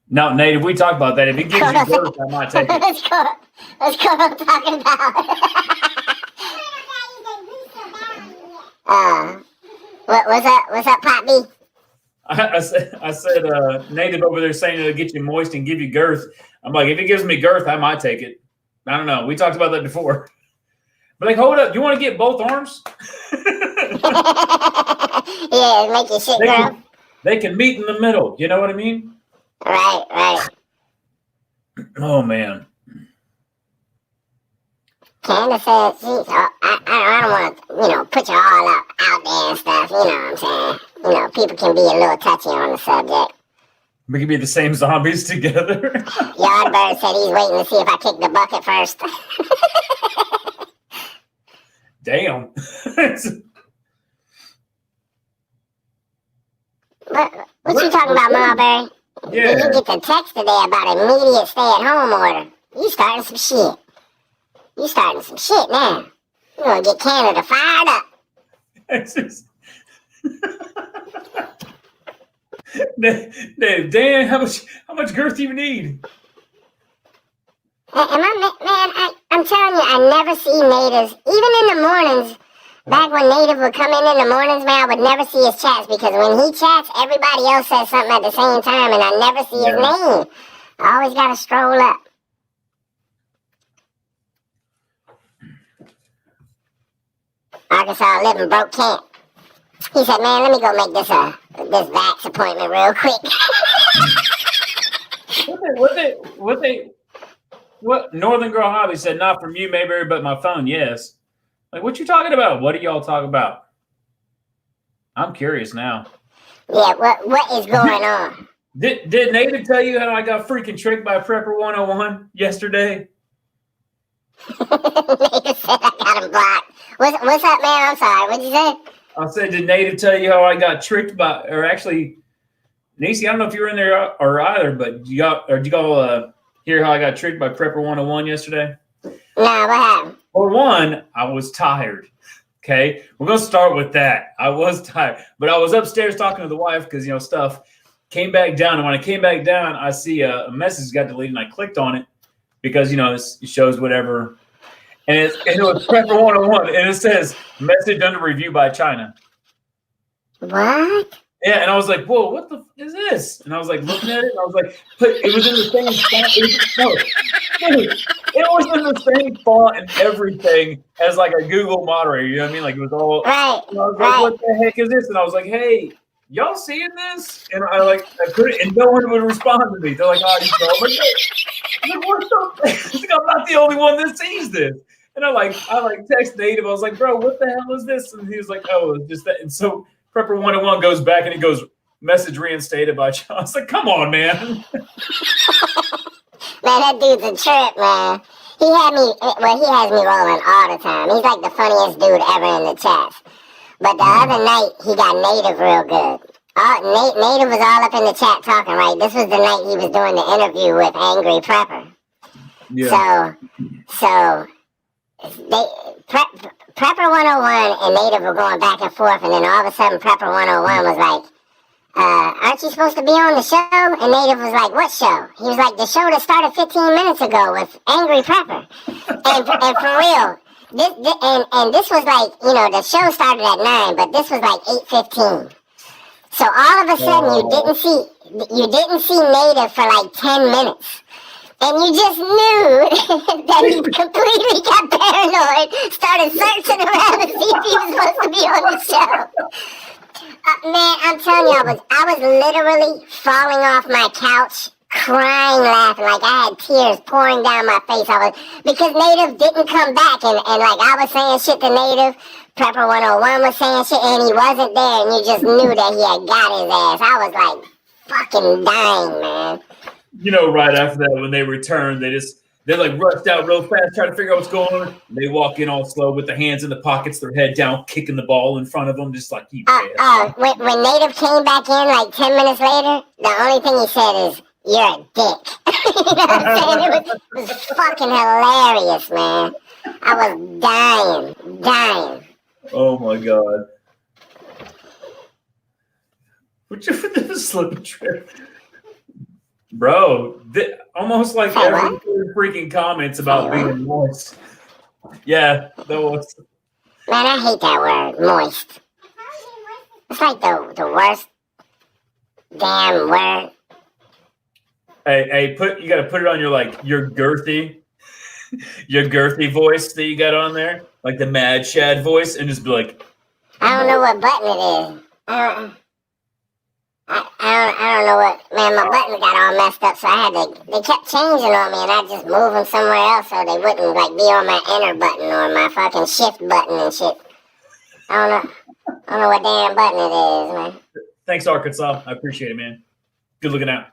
No, Native, we talked about that. If it gives you birth, I might take it. Let's go talking about. What's up, Pop B? I said, native over there saying it'll get you moist and give you girth. I'm like, if it gives me girth, I might take it. I don't know. We talked about that before. But like, hold up, you want to get both arms? Yeah, make your shit grow. They can meet in the middle. You know what I mean? Right. Oh man. Candace said, I don't want to, put you all out there and stuff. You know what I'm saying? People can be a little touchy on the subject. We could be the same zombies together. Yardbird said he's waiting to see if I kick the bucket first. Damn. What you talking about, Marbury? Yeah. Did you get the text today about immediate stay-at-home order? You starting some shit. Now. You gonna get Canada fired up. It's just... Dave, Dan, how much girth do you need? I'm telling you, I never see natives, even in the mornings. Back when Native would come in the mornings, man, I would never see his chats because when he chats, everybody else says something at the same time, and I never see his name. I always gotta stroll up. Arkansas living broke can't. He said, man, let me go make this vax appointment real quick. What Northern Girl Hobby said, not from you, maybe, but my phone, yes. Like, what you talking about? What do y'all talk about? I'm curious now. Yeah, what is going on? Did Native tell you how I got freaking tricked by Prepper 101 yesterday? Native said I got him blocked. What's up, man? I'm sorry. What'd you say? I said, did Native tell you how I got tricked by, or actually, Nisi, I don't know if you were in there or either, but did you all hear how I got tricked by Prepper 101 yesterday? No, what happened? For one, I was tired. Okay, we're gonna start with that. I was tired, but I was upstairs talking to the wife because stuff. Came back down, and when I came back down, I see a message got deleted, and I clicked on it because it shows whatever, and it was Prepper 101, and it says message under review by China. What? Yeah, and I was like, whoa, what the is this? And I was like looking at it, and I was like, but it was in the same font. It was in the same font and everything as like a Google moderator. You know what I mean? Like it was all. Right. And I was like, what the heck is this? And I was like, hey, y'all seeing this? And I couldn't, and no one would respond to me. They're like, oh, you know, like, what the? I'm not the only one that sees this. And I text Native. I was like, bro, what the hell is this? And he was like, oh, it's just that. And so Prepper 101 goes back and he goes, message reinstated by John. I was like, come on, man. Man, that dude's a trip, man. He has me rolling all the time. He's like the funniest dude ever in the chats. But the other night, he got Native real good. Native was all up in the chat talking, right? This was the night he was doing the interview with Angry Prepper. Yeah. So Prepper 101 and Native were going back and forth, and then all of a sudden Prepper 101 was like, aren't you supposed to be on the show? And Native was like, what show? He was like, the show that started 15 minutes ago with Angry Prepper. And for real, this was like, the show started at 9, but this was like 8:15. So all of a sudden you didn't see Native for like 10 minutes. And you just knew that he completely got paranoid, started searching around to see if he was supposed to be on the show. Man, I'm telling you, I was literally falling off my couch, crying, laughing, like I had tears pouring down my face. Because Native didn't come back, and like I was saying shit to Native, Prepper 101 was saying shit, and he wasn't there, and you just knew that he had got his ass. I was like fucking dying, man. Right after that, when they returned, they're like rushed out real fast, trying to figure out what's going on. They walk in all slow with their hands in the pockets, their head down, kicking the ball in front of them, just like you. When Native came back in like 10 minutes later, the only thing he said is, "You're a dick." You know what I'm saying? It was fucking hilarious, man. I was dying. Oh my god. Would you slip and trip? Bro, almost like every freaking comments about being moist. Yeah, that was. Man, I hate that word, moist. It's like the worst damn word. Hey, you gotta put it on your girthy voice that you got on there, like the Mad Shad voice, and just be like, I don't know what button it is. I don't know what, man, my buttons got all messed up, so they kept changing on me, and I just moved them somewhere else so they wouldn't, like, be on my enter button or my fucking shift button and shit. I don't know what damn button it is, man. Thanks, Arkansas. I appreciate it, man. Good looking out.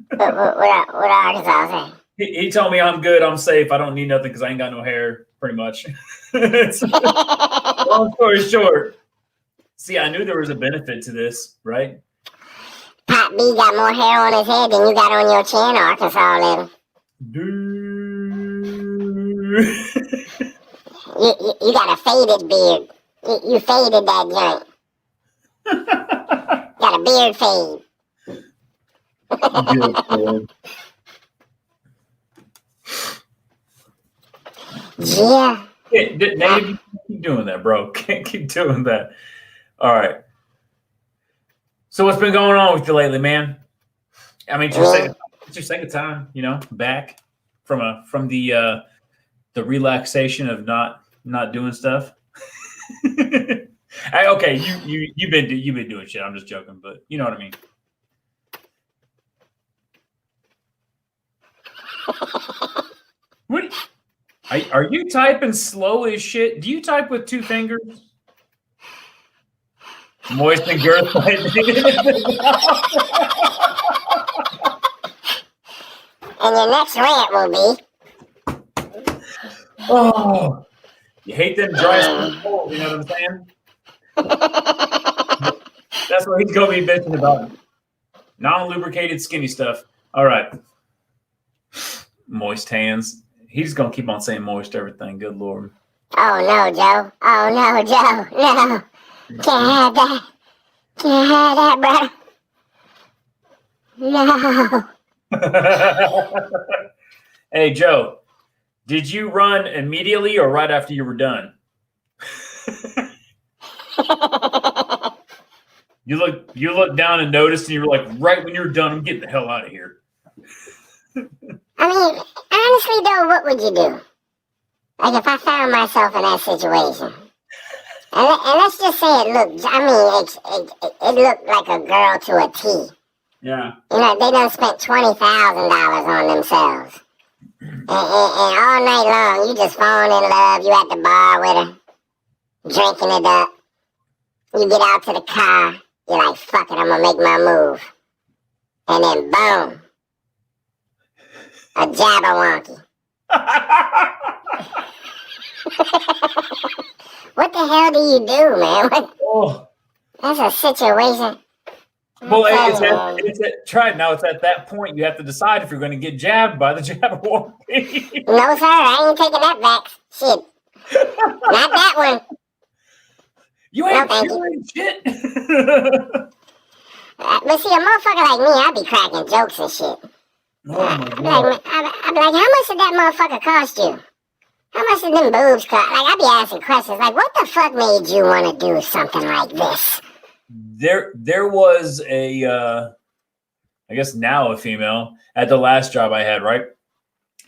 What Arkansas say? He told me I'm good, I'm safe, I don't need nothing because I ain't got no hair, pretty much. Long story short. See, I knew there was a benefit to this, right? Pop B got more hair on his head than you got on your chin, Arkansas little. You got a faded beard. You faded that joint. Got a beard fade. Yeah. Native, you can't keep doing that, bro. Can't keep doing that. All right. So what's been going on with you lately, man? I mean, it's your second time, back from the relaxation of not doing stuff. Okay, you've been doing shit. I'm just joking, but you know what I mean. What? Are you typing slow as shit? Do you type with two fingers? Moist and girth. And your next rant will be. Oh, you hate them dry holes, you know what I'm saying? That's what he's gonna be bitching about. Non-lubricated skinny stuff. All right. Moist hands. He's gonna keep on saying moist everything. Good Lord. Oh no, Joe. Oh no, Joe. No. Can't have that. Can't have that, brother. No. Hey, Joe. Did you run immediately or right after you were done? You looked down and noticed, and you were like, right when you're done, I'm getting the hell out of here. I mean, honestly, though, what would you do? Like, if I found myself in that situation. And let's just say it looked like a girl to a T. Yeah. They done spent $20,000 on themselves. And all night long, you just falling in love. You at the bar with her, drinking it up. You get out to the car. You're like, fuck it, I'm going to make my move. And then, boom. A Jabberwocky. What the hell do you do, man? That's a situation. Well, it's at that point you have to decide if you're going to get jabbed by the Jabberwocky. No, sir, I ain't taking that back. Shit. Not that one. You ain't doing shit. But see, a motherfucker like me, I be cracking jokes and shit. Oh my God. I'd be like, how much did that motherfucker cost you? How much did them boobs cost? Like, I'd be asking questions like, what the fuck made you want to do something like this? There was I guess now a female at the last job I had, right?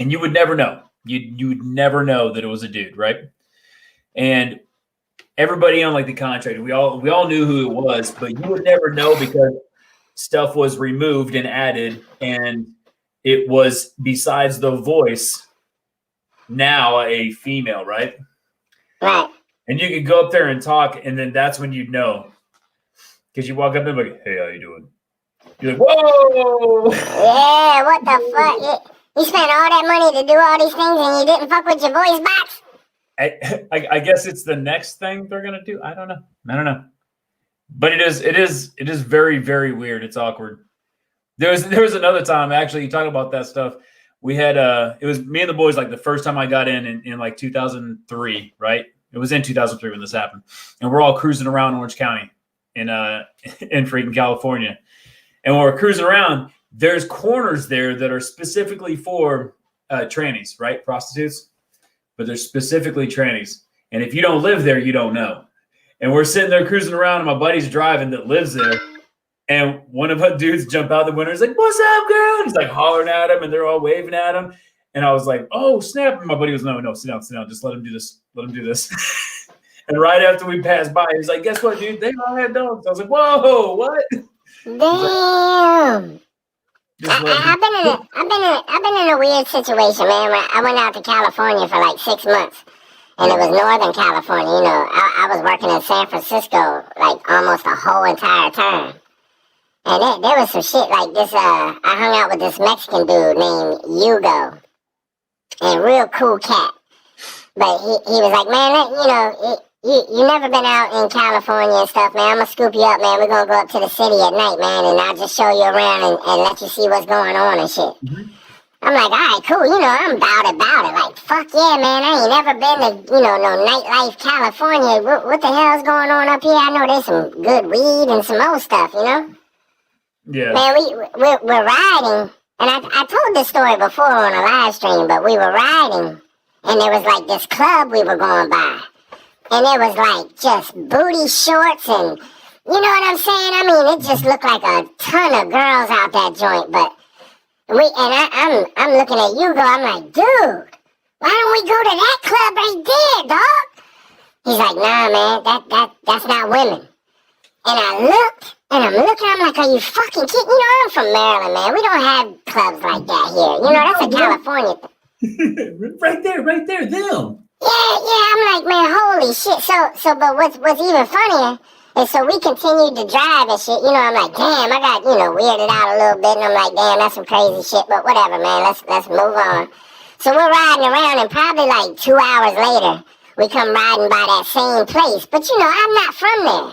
And you would never know. You would never know that it was a dude, right? And everybody on like the contract, we all knew who it was, but you would never know because stuff was removed and added, and it was, besides the voice, now a female, right? Right. And you could go up there and talk, and then that's when you'd know. Because you walk up and like, hey, how you doing? You're like, whoa! Yeah, what the fuck? You spent all that money to do all these things and you didn't fuck with your voice box? I guess it's the next thing they're gonna do. I don't know. But it is very, very weird. It's awkward. There was another time, actually, you talk about that stuff. We had it was me and the boys, like the first time I got in like 2003, right? It was in 2003 when this happened. And we're all cruising around Orange County in freaking California. And when we're cruising around, there's corners there that are specifically for trannies, right? Prostitutes. But they're specifically trannies. And if you don't live there, you don't know. And we're sitting there cruising around, and my buddy's driving that lives there. And one of our dudes jump out the window. He's like, "What's up, girl?" And he's like hollering at him, and they're all waving at him. And I was like, "Oh, snap." And my buddy was, no, sit down. Just let him do this. Let him do this. And right after we passed by, he's like, "Guess what, dude? They all had dogs." I was like, "Whoa, what?" Damn. I've been in a weird situation, man. I went out to California for like 6 months, and it was Northern California. You know, I was working in San Francisco like almost the whole entire time, and there was some shit like this. I hung out with this Mexican dude named Hugo, and real cool cat. But he was like, "Man, you never been out in California and stuff, man. I'm gonna scoop you up, man. We're gonna go up to the city at night, man, and I'll just show you around and let you see what's going on and shit." Mm-hmm. I'm like, "All right, cool. You know, I'm about it. Like, fuck yeah, man. I ain't never been to, no nightlife California. What the hell's going on up here? I know there's some good weed and some old stuff, you know?" Yeah. Man, we're riding, and I told this story before on a live stream, but we were riding, and there was like this club we were going by. And it was like just booty shorts and, you know what I'm saying? I mean, it just looked like a ton of girls out that joint. But I'm looking at Hugo. I'm like, "Dude, why don't we go to that club right there, dog?" He's like, "Nah, man, that's not women." And I looked, and I'm like, "Are you fucking kidding?" You know, I'm from Maryland, man. We don't have clubs like that here. You know, that's a California thing. Right there, them. Yeah, I'm like, "Man, holy shit." But what's even funnier is so we continued to drive and shit, you know, I'm like, "Damn, I got, weirded out a little bit," and I'm like, "Damn, that's some crazy shit," but whatever, man, let's move on. So we're riding around, and probably like 2 hours later, we come riding by that same place, but I'm not from there.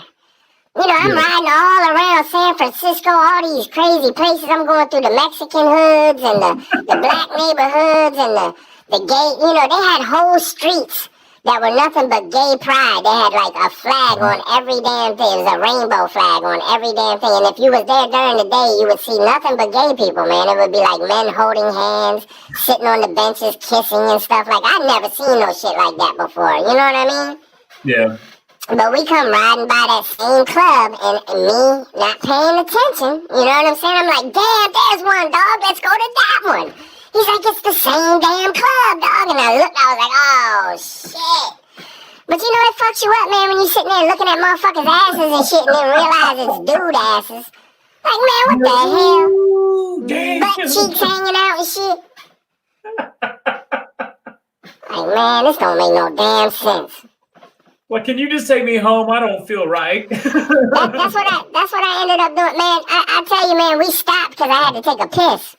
I'm riding all around San Francisco, all these crazy places. I'm going through the Mexican hoods and the black neighborhoods and the gay, they had whole streets that were nothing but gay pride. They had like a flag on every damn thing. It was a rainbow flag on every damn thing. And if you was there during the day, you would see nothing but gay people, man. It would be like men holding hands, sitting on the benches, kissing and stuff. Like, I'd never seen no shit like that before. You know what I mean? Yeah. But we come riding by that same club, and me not paying attention. You know what I'm saying? I'm like, "Damn, there's one, dog. Let's go to that one." He's like, "It's the same damn club, dog." And I looked, I was like, "Oh, shit." But it fucks you up, man, when you're sitting there looking at motherfuckers' asses and shit and then realize it's dude asses. Like, man, what the hell? Damn. Butt cheeks hanging out and shit. Like, man, this don't make no damn sense. Well, can you just take me home? I don't feel right. That's what I ended up doing, man. I tell you, man, we stopped because I had to take a piss.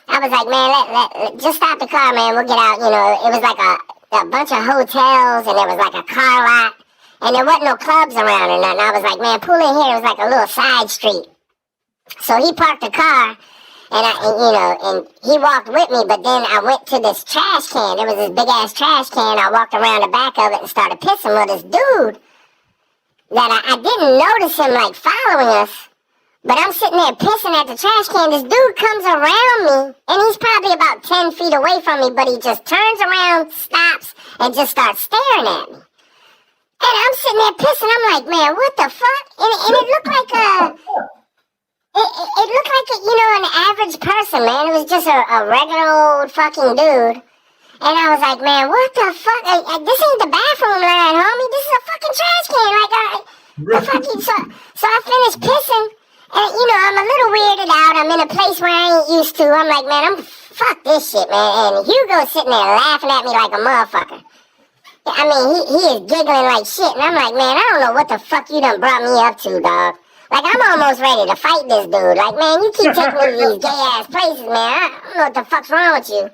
I was like, "Man, let just stop the car, man. We'll get out." It was like a bunch of hotels, and there was like a car lot, and there wasn't no clubs around or nothing. I was like, "Man, pull in here." It was like a little side street. So he parked the car, and he walked with me, but then I went to this trash can. There was this big ass trash can. I walked around the back of it and started pissing with this dude that I didn't notice him like following us. But I'm sitting there pissing at the trash can. This dude comes around me, and he's probably about 10 feet away from me, but he just turns around, stops, and just starts staring at me. And I'm sitting there pissing. I'm like, "Man, what the fuck?" And it looked like it looked like an average person, man. It was just a regular old fucking dude. And I was like, "Man, what the fuck? This ain't the bathroom line, homie. This is a fucking trash can." So I finished pissing. And, I'm a little weirded out. I'm in a place where I ain't used to. I'm like, "Man, fuck this shit, man." And Hugo's sitting there laughing at me like a motherfucker. I mean, he is giggling like shit. And I'm like, "Man, I don't know what the fuck you done brought me up to, dog. Like, I'm almost ready to fight this dude. Like, man, you keep taking me to these gay-ass places, man. I don't know what the fuck's wrong with you."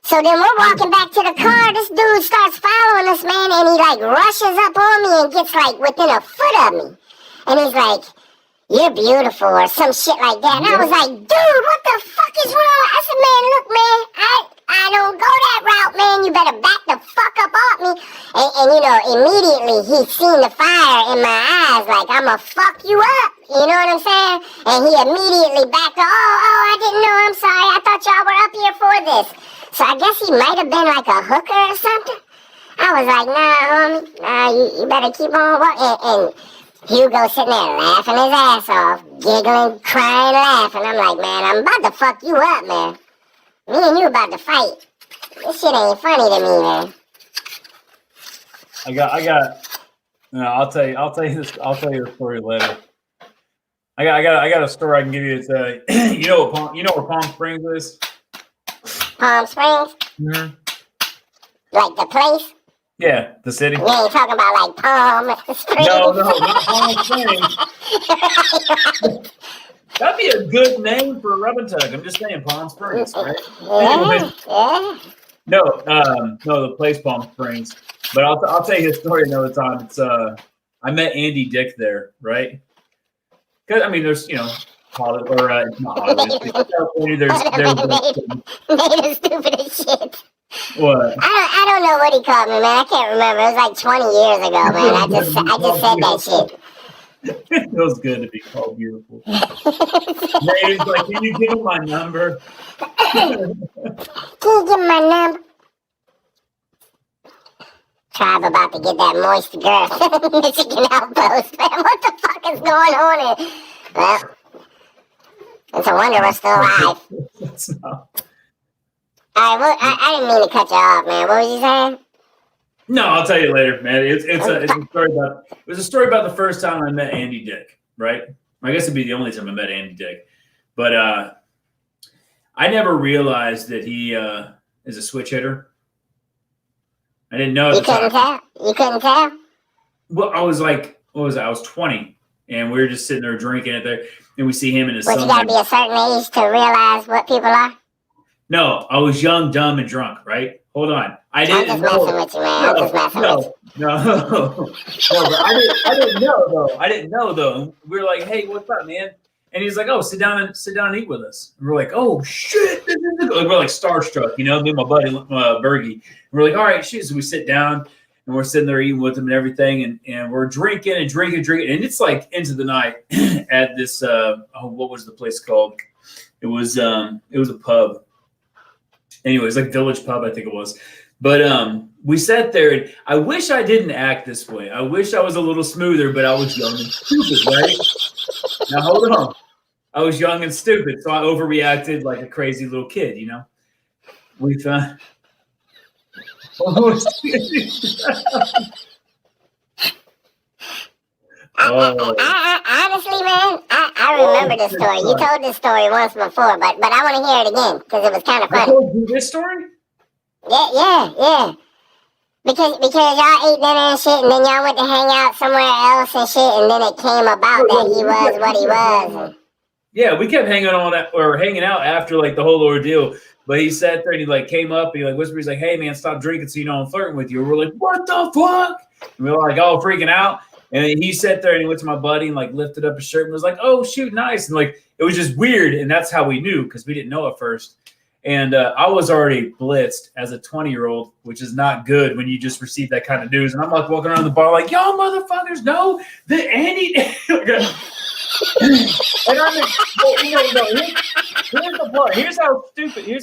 So then we're walking back to the car. This dude starts following us, man. And he, like, rushes up on me and gets, like, within a foot of me. And he's like, "You're beautiful," or some shit like that. And I was like, "Dude, what the fuck is wrong?" I said, "Man, look, man, I don't go that route, man. You better back the fuck up off me." And immediately he seen the fire in my eyes, like, "I'ma fuck you up." You know what I'm saying? And he immediately backed up. Oh, I didn't know. I'm sorry. I thought y'all were up here for this. So I guess he might have been like a hooker or something. I I was like, nah, homie, nah, you better keep on walking. And Hugo sitting there laughing his ass off, giggling, crying, laughing. I'm like, man, I'm about to fuck you up, man. Me and you about to fight. This shit ain't funny to me, man. I got. No, I'll tell you this. I'll tell you the story later. I got a story I can give you. It's you know where Palm Springs is? Palm Springs? Mm-hmm. Like the place? Yeah, the city. You ain't talking about like Palm Springs. No, not Palm Springs. That'd be a good name for a rub and tug. I'm just saying, Palm Springs, right? Yeah, yeah. No, the place Palm Springs. But I'll tell you his story another time. It's I met Andy Dick there, right? Because I mean, there's Hollywood or not Hollywood. There's made him stupid as shit. What? I don't know what he called me, man. I can't remember. It was like 20 years ago, man. I just said that shit. It feels good to be called beautiful. He's like, can you give him my number? Can you give me my number? Tribe about to get that moist girl. Michigan Outpost, man. What the fuck is going on here? Well, it's a wonder we're still alive. All right, I didn't mean to cut you off, man. What was you saying? No, I'll tell you later, man. It's a story about the first time I met Andy Dick, right? I guess it'd be the only time I met Andy Dick. But I never realized that he is a switch hitter. I didn't know. You couldn't tell? You couldn't tell? Well, I was like, what was I? I was 20, and we were just sitting there drinking it there, and we see him and his son. You got to be a certain age to realize what people are? No, I was young, dumb, and drunk, right? Hold on. I'm just messing with you, man. I'm just messing with you. No, but I didn't know, though. I didn't know, though. We were like, hey, what's up, man? And he's like, oh, sit down and eat with us. And we're like, oh, shit. We're like starstruck, me and my buddy, Bergie. And we're like, all right, shit. So we sit down, and we're sitting there eating with him and everything. And we're drinking. And it's like into the night at this, what was the place called? It was a pub. Anyways, like Village Pub, I think it was. But we sat there, and I wish I didn't act this way. I wish I was a little smoother, but I was young and stupid, right? Now, hold on. I was young and stupid, so I overreacted like a crazy little kid, We found... Honestly, man, I remember this story. You told this story once before, but I want to hear it again because it was kind of funny. I told you this story? Yeah. Because y'all ate dinner and shit, and then y'all went to hang out somewhere else and shit, and then it came about that he was what he was. Yeah, we kept hanging out after like the whole ordeal. But he sat there and he like came up and he like whispered, he's like, hey man, stop drinking so you know I'm flirting with you. And we're like, what the fuck? And we were like all freaking out. And he sat there and he went to my buddy and like lifted up his shirt and was like, oh shoot, nice. And like it was just weird. And that's how we knew because we didn't know at first. And I was already blitzed as a 20-year-old, which is not good when you just receive that kind of news. And I'm like walking around the bar like, y'all motherfuckers know that Andy. And I'm like, here's the part. Here's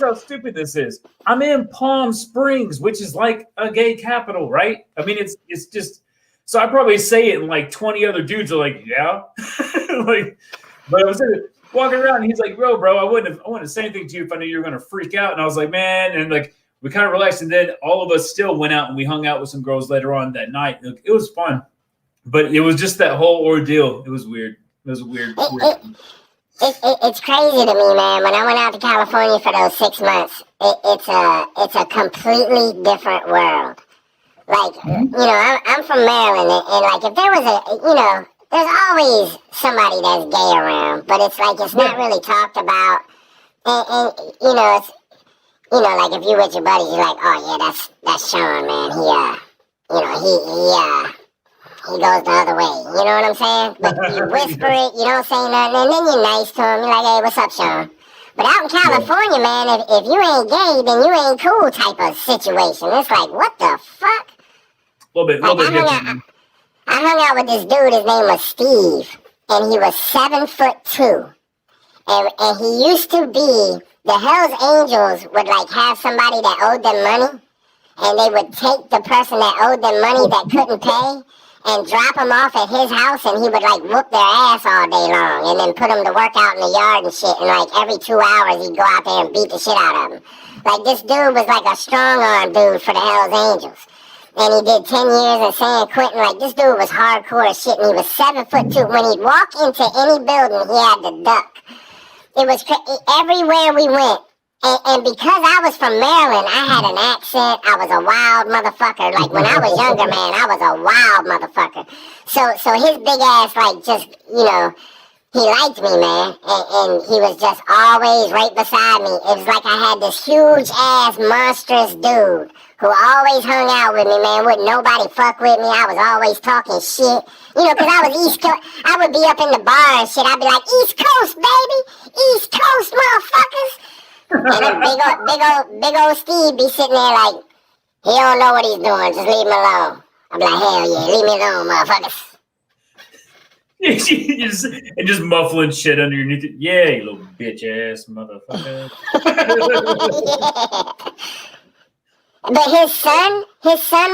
how stupid this is. I'm in Palm Springs, which is like a gay capital, right? I mean, it's just. So I probably say it, and like 20 other dudes are like, yeah, But I was walking around, and he's like, bro, I wouldn't say anything to you if I knew you were gonna freak out. And I was like, man, and like we kind of relaxed, and then all of us still went out and we hung out with some girls later on that night. It was fun, but it was just that whole ordeal. It was weird. It was weird. It's crazy to me, man. When I went out to California for those 6 months, it's a completely different world. Like, I'm from Maryland, and like if there was there's always somebody that's gay around, but it's like it's not really talked about. And it's like if you with your buddies, you're like, oh yeah, that's Sean, man. He goes the other way. You know what I'm saying? But you whisper it, you don't say nothing, and then you're nice to him. You're like, hey, what's up, Sean? But out in California, man, if you ain't gay, then you ain't cool type of situation. It's like, what the fuck? A little bit different. I hung out with this dude, his name was Steve, and he was 7'2". And he used to be, the Hells Angels would like have somebody that owed them money, and they would take the person that owed them money that couldn't pay and drop them off at his house, and he would like whoop their ass all day long and then put them to work out in the yard and shit, and like every 2 hours he'd go out there and beat the shit out of them. Like this dude was like a strong arm dude for the Hells Angels. And he did 10 years in San Quentin. Like this dude was hardcore as shit, and he was 7'2". When he'd walk into any building, he had to duck. It was everywhere we went. And because I was from Maryland, I had an accent. I was a wild motherfucker. Like when I was younger, man, I was a wild motherfucker. So his big ass, like just, you know, he liked me, man. And he was just always right beside me. It was like I had this huge ass monstrous dude who always hung out with me, man. Wouldn't nobody fuck with me. I was always talking shit. You know, because I was East Coast. I would be up in the bar and shit. I'd be like, East Coast, baby. East Coast, motherfuckers. And then big old Steve be sitting there like, he don't know what he's doing, just leave him alone. I'm like, hell yeah, leave me alone, motherfuckers. and just muffling shit underneath it. Yeah, you little bitch ass motherfucker. Yeah. But his son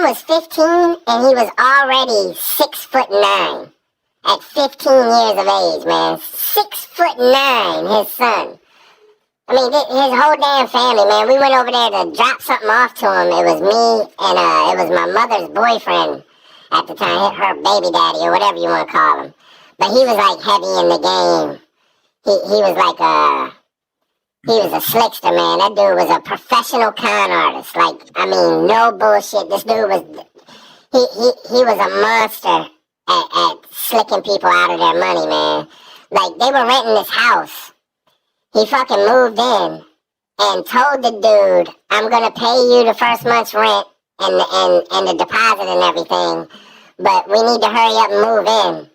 was 15 and he was already 6'9" at 15 years of age, man. 6'9", his son. I mean, his whole damn family, man. We went over there to drop something off to him. It was me and it was my mother's boyfriend at the time, her baby daddy or whatever you want to call him. But he was like heavy in the game. He was like he was a slickster, man. That dude was a professional con artist. Like, I mean, no bullshit. This dude was he was a monster at slicking people out of their money, man. Like they were renting this house. He fucking moved in and told the dude, I'm going to pay you the first month's rent and the deposit and everything, but we need to hurry up and move in.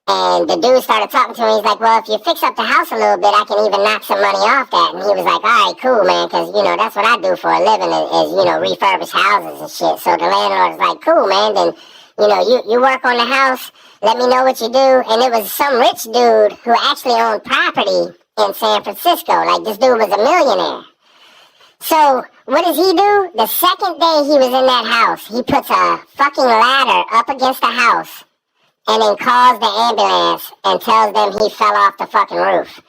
And the dude started talking to him. He's like, well, if you fix up the house a little bit, I can even knock some money off that. And he was like, all right, cool, man, because, you know, that's what I do for a living is, you know, refurbish houses and shit. So the landlord was like, cool, man, then, you know, you work on the house, let me know what you do. And it was some rich dude who actually owned property in San Francisco. Like, this dude was a millionaire. So, what does he do? The second day he was in that house, he puts a fucking ladder up against the house and then calls the ambulance and tells them he fell off the fucking roof.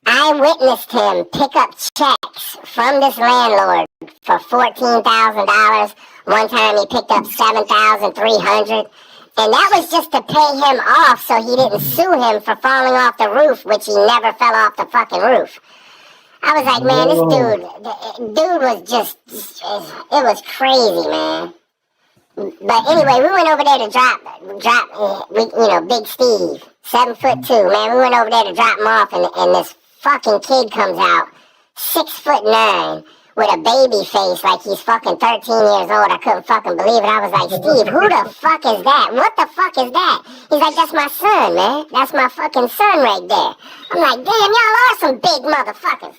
I witnessed him pick up checks from this landlord for $14,000. One time he picked up $7,300. And that was just to pay him off so he didn't sue him for falling off the roof, which he never fell off the fucking roof. I was like, man, this dude was just, it was crazy, man. But anyway, we went over there to drop, you know, Big Steve, 7'2", man. We went over there to drop him off, and this fucking kid comes out, 6'9", with a baby face like he's fucking 13 years old. I couldn't fucking believe it. I was like, Steve, who the fuck is that? What the fuck is that? He's like, that's my son, man. That's my fucking son right there. I'm like, damn, y'all are some big motherfuckers.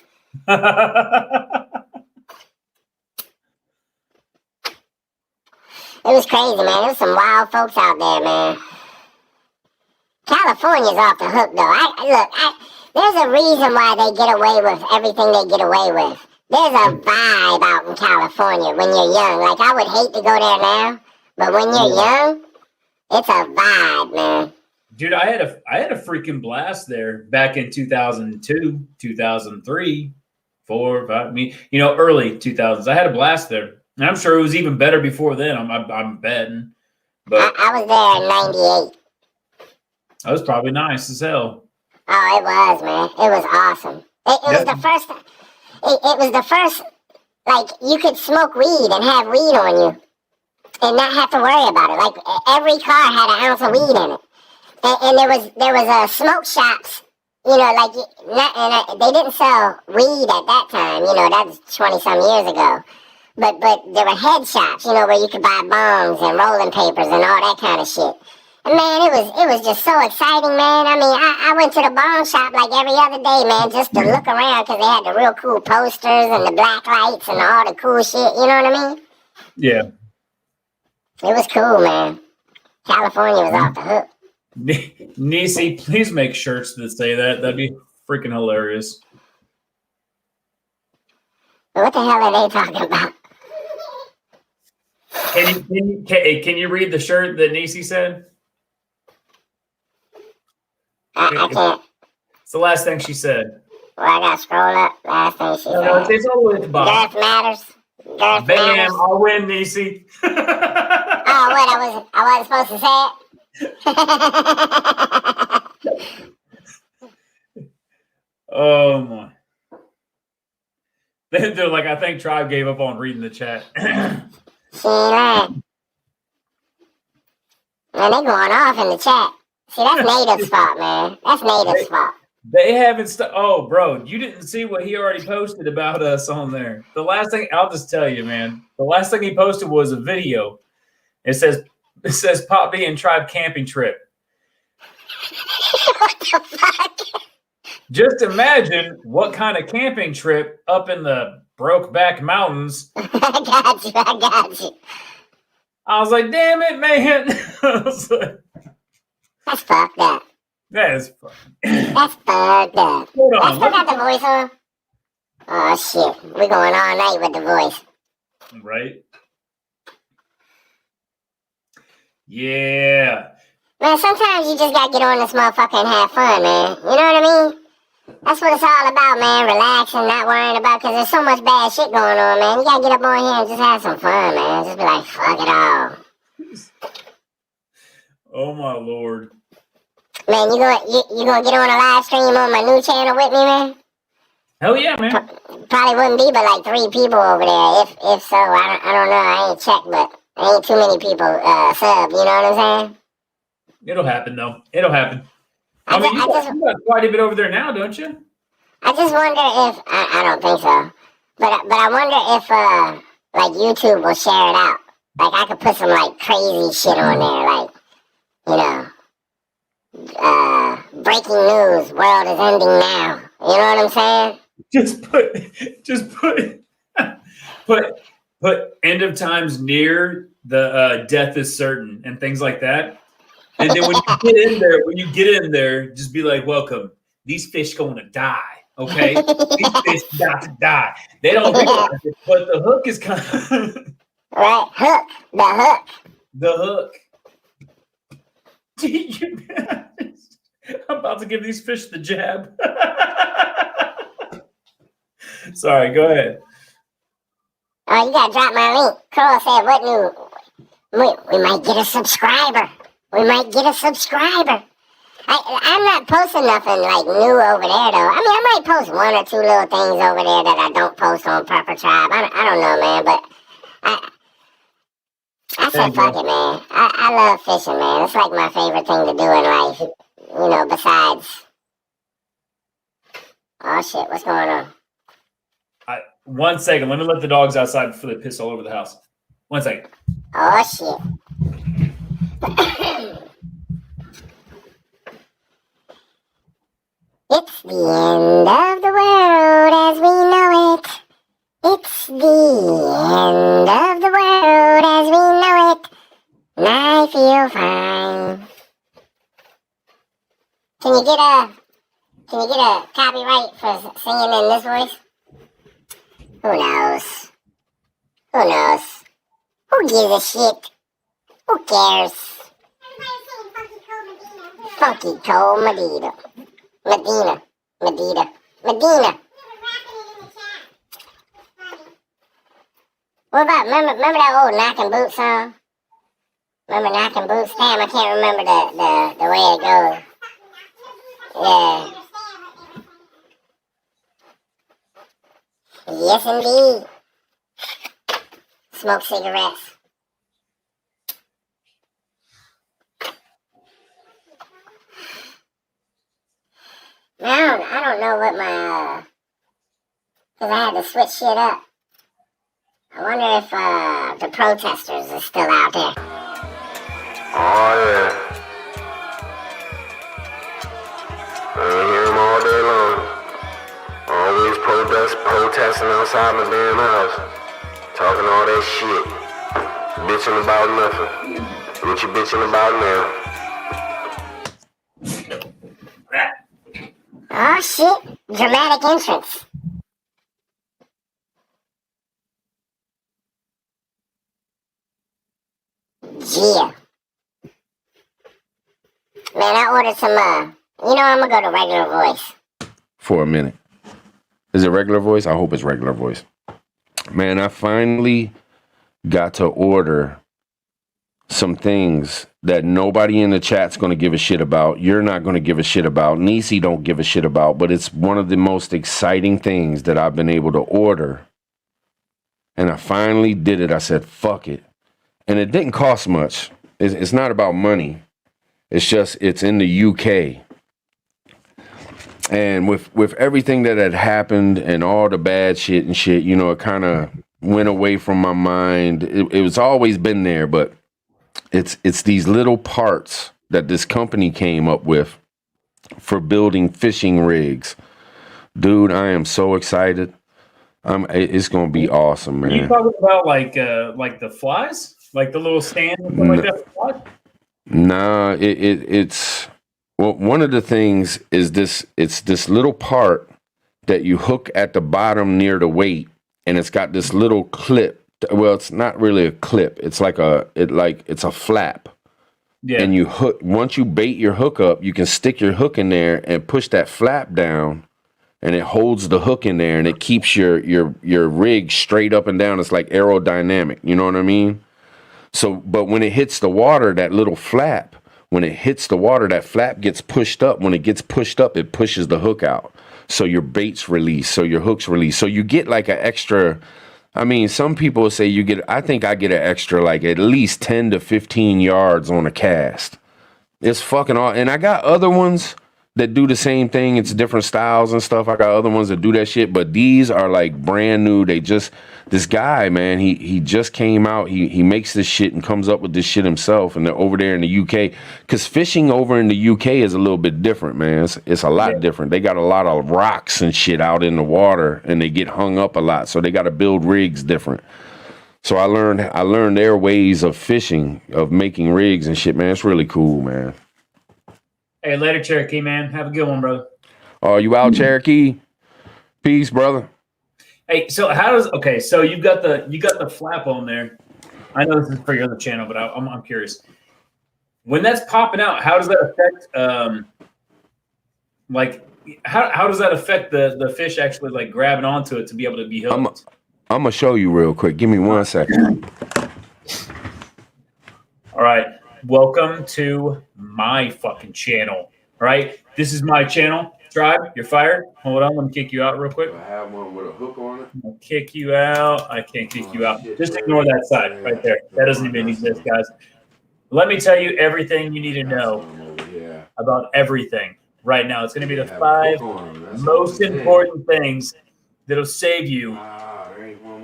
It was crazy, man. There was some wild folks out there, man. California's off the hook, though. There's a reason why they get away with everything they get away with. There's a vibe out in California when you're young. Like, I would hate to go there now, but when you're young, it's a vibe, man. Dude, I had a freaking blast there back in 2002, 2003, 4, 5, you know, early 2000s. I had a blast there. And I'm sure it was even better before then. I'm betting. But I was there in 98. That was probably nice as hell. Oh, it was, man. It was awesome. It was the first. It was the first. Like, you could smoke weed and have weed on you, and not have to worry about it. Like, every car had an ounce of weed in it, and there was smoke shops. You know, like, they didn't sell weed at that time. You know, that was 20-some years ago. But there were head shops, you know, where you could buy bongs and rolling papers and all that kind of shit. And man, it was just so exciting, man. I mean, I went to the bong shop like every other day, man, just to look around because they had the real cool posters and the black lights and all the cool shit. You know what I mean? Yeah. It was cool, man. California was off the hook. Nisi, please make shirts that say that. That'd be freaking hilarious. What the hell are they talking about? Can you read the shirt that Niecy said? I can't. It's the last thing she said. Well, I gotta scroll up. Last thing she said. No, it's all the way at the bottom. Girth matters. Girth Bam! matters. I win, Niecy. Oh, what? I wasn't supposed to say it. Oh my! They're like, I think Tribe gave up on reading the chat. She ain't lying. Man, they going off in the chat. See, that's Native's fault, man. That's Native's fault. They haven't oh, bro, you didn't see what he already posted about us on there. The last thing, I'll just tell you, man. The last thing he posted was a video. It says Pop B and Tribe camping trip. What the fuck? Just imagine what kind of camping trip up in the Brokeback Mountains. I got you. I was like, damn it, man. I was like, That's fucked up. that is fucking. That's fucked up. Hold on. I still got the voice on. Oh, shit. We're going all night with the voice. Right? Yeah. Man, sometimes you just gotta get on this motherfucker and have fun, man. You know what I mean? That's what it's all about, man. Relaxing, not worrying about, because there's so much bad shit going on, man. You gotta get up on here and just have some fun, man. Just be like, fuck it all. Oh, my Lord. Man, you gonna get on a live stream on my new channel with me, man? Hell yeah, man. Probably wouldn't be but like 3 people over there. If so, I don't know. I ain't checked, but there ain't too many people sub. You know what I'm saying? It'll happen, though. It'll happen. I mean, you got quite a bit over there now, don't you? I just wonder if I don't think so, but I wonder if like YouTube will share it out. Like I could put some like crazy shit on there, like breaking news: world is ending now. You know what I'm saying? Put end of times near the death is certain and things like that. And then when you get in there, just be like, welcome. These fish going to die, okay? These fish got to die. They don't realize it, but the hook is kind of... Right, hook. The hook. I'm about to give these fish the jab. Sorry, go ahead. Oh, you gotta drop my link. Carl said, what new? We might get a subscriber. I'm not posting nothing like new over there, though. I mean, I might post 1 or 2 little things over there that I don't post on preppertribe. I don't know, man, but I said fuck it, man. I love fishing, man. It's like my favorite thing to do in life. You know, besides... Oh, shit, what's going on? 1 second. Let me let the dogs outside before they piss all over the house. 1 second. Oh, shit. It's the end of the world as we know it. It's the end of the world as we know it. And I feel fine. Can you get a copyright for singing in this voice? Who knows? Who gives a shit? Who cares? Funky Cold Medina. Medina. What about, remember that old Knockin' Boots song? Remember Knockin' Boots? Damn, I can't remember the way it goes. Yeah. Yes, indeed. Smoke cigarettes. I don't know what my, because I had to switch shit up. I wonder if the protesters are still out there. Oh, yeah. I hear them all day long. Always protesting outside my damn house. Talking all that shit. Bitching about nothing. What you bitching about now? Oh shit, dramatic entrance. Yeah. Man, I ordered some, I'm gonna go to regular voice. For a minute. Is it regular voice? I hope it's regular voice. Man, I finally got to order some things that nobody in the chat's going to give a shit about. You're not going to give a shit about. Nisi don't give a shit about. But it's one of the most exciting things that I've been able to order. And I finally did it. I said, fuck it. And it didn't cost much. It's not about money. It's just, it's in the UK. And with everything that had happened and all the bad shit and shit, you know, it kind of went away from my mind. It was always been there, but it's these little parts that this company came up with for building fishing rigs. Dude, I am so excited. It's gonna be awesome, man. Are you talking about like the flies, like the little stand and stuff like that? Nah, it's well. One of the things is this. It's this little part that you hook at the bottom near the weight, and it's got this little clip. Well, it's not really a clip. It's like it's a flap. Yeah. And you hook, once you bait your hook up, you can stick your hook in there and push that flap down, and it holds the hook in there, and it keeps your rig straight up and down. It's like aerodynamic. You know what I mean? So, but when it hits the water, that little flap, when it hits the water, that flap gets pushed up. When it gets pushed up, it pushes the hook out. So your bait's released. So your hook's released. So you get like an extra. I mean, some people say I think I get an extra like at least 10 to 15 yards on a cast. It's fucking all. And I got other ones that do the same thing. It's different styles and stuff. I got other ones that do that shit, but these are like brand new. This guy, man, he just came out. He makes this shit and comes up with this shit himself. And they're over there in the UK. Because fishing over in the UK is a little bit different, man. It's a lot different. They got a lot of rocks and shit out in the water, and they get hung up a lot. So they got to build rigs different. So I learned their ways of fishing, of making rigs and shit, man. It's really cool, man. Hey, later, Cherokee, man. Have a good one, brother. Oh, you out, Cherokee? Peace, brother. Hey, so so you got the flap on there. I know this is for your other channel, but I'm curious. When that's popping out, how does that affect how does that affect the fish actually like grabbing onto it to be able to be hooked? I'm gonna show you real quick. Give me 1 second. All right. Welcome to my fucking channel. All right. This is my channel. Tribe, you're fired. Hold on. Let me kick you out real quick. I have one with a hook on it. I'll kick you out. I can't kick you out. Just ignore that side right there. That doesn't even exist, guys. Let me tell you everything you need to know about everything right now. It's going to be the 5 most important things that'll save you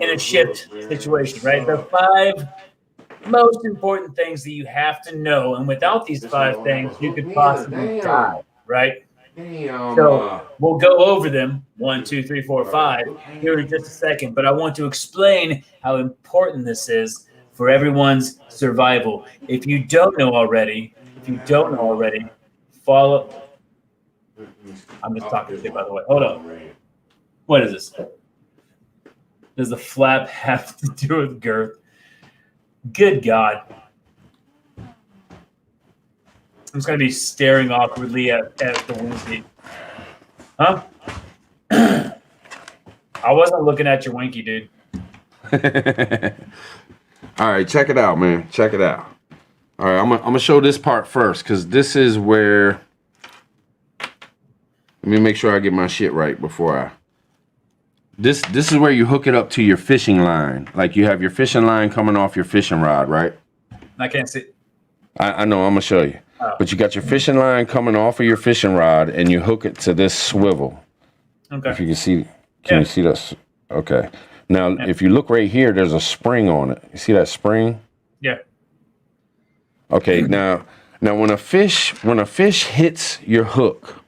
in a shift situation, right? The 5 most important things that you have to know. And without these 5 things, you could possibly die, right? So we'll go over them 1, 2, 3, 4, 5 here in just a second. But I want to explain how important this is for everyone's survival. If you don't know already, follow. I'm just talking to you, by the way. Hold on. What is this? Does the flap have to do with girth? Good God. I'm just going to be staring awkwardly at the winky. Huh? I wasn't looking at your winky, dude. All right, check it out, man. Check it out. All right, I'm gonna show this part first because this is where. Let me make sure I get my shit right before I. This is where you hook it up to your fishing line. Like you have your fishing line coming off your fishing rod, right? I can't see. I know. I'm gonna show you. Oh. But you got your fishing line coming off of your fishing rod, and you hook it to this swivel. Okay. If you can see, you see this? Okay. Now, if you look right here, there's a spring on it. You see that spring? Yeah. Okay. Now when a fish hits your hook,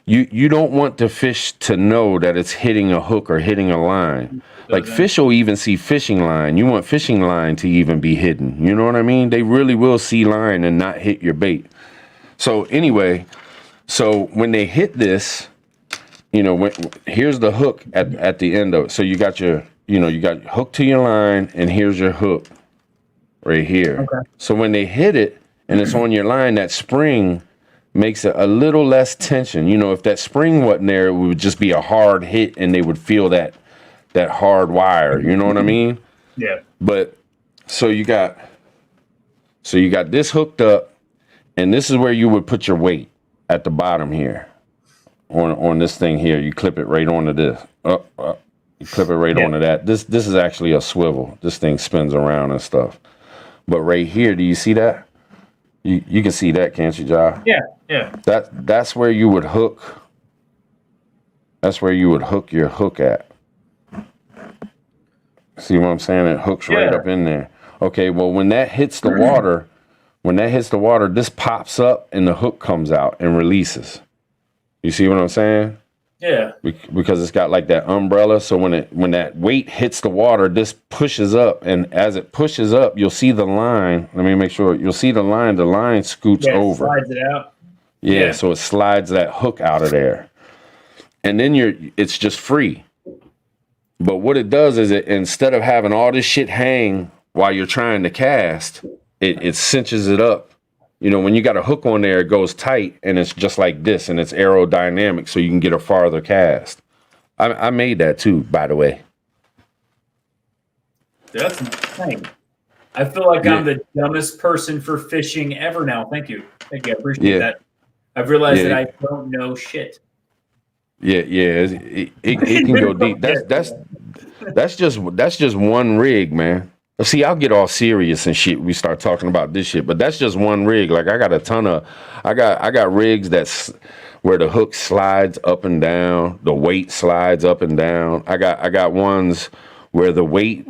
you don't want the fish to know that it's hitting a hook or hitting a line. Like fish will even see fishing line. You want fishing line to even be hidden. You know what I mean? They really will see line and not hit your bait. So anyway, when they hit this, here's the hook at the end of it. So you got you got hook to your line, and here's your hook. right here. Okay. So when they hit it and it's on your line, that spring makes it a little less tension. You know, if that spring wasn't there, it would just be a hard hit and they would feel that hard wire. You know what I mean? Yeah. But so you got this hooked up, and this is where you would put your weight at the bottom here on this thing here. You clip it right onto this. You clip it right onto that. This is actually a swivel. This thing spins around and stuff. But right here, do you see that? You can see that, can't you, Josh? Yeah. Yeah. That's where you would hook. That's where you would hook your hook at. See what I'm saying? It hooks right up in there. Okay, well, when that hits the water, this pops up and the hook comes out and releases. You see what I'm saying? Yeah. Because it's got like that umbrella. So when that weight hits the water, this pushes up, and as it pushes up, you'll see the line. Let me make sure. You'll see the line. The line scoots over. Slides it out. Yeah, so it slides that hook out of there, and then it's just free. But what it does is instead of having all this shit hang while you're trying to cast, it cinches it up. You know, when you got a hook on there, it goes tight, and it's just like this, and it's aerodynamic, so you can get a farther cast. I made that too, by the way. That's insane. I feel like I'm the dumbest person for fishing ever now. Thank you. I appreciate that. I've realized that I don't know shit. Yeah, it can go deep. That's just one rig, man. See, I'll get all serious and shit. We start talking about this shit, but that's just one rig. Like I got rigs that's where the hook slides up and down, the weight slides up and down. I got ones where the weight,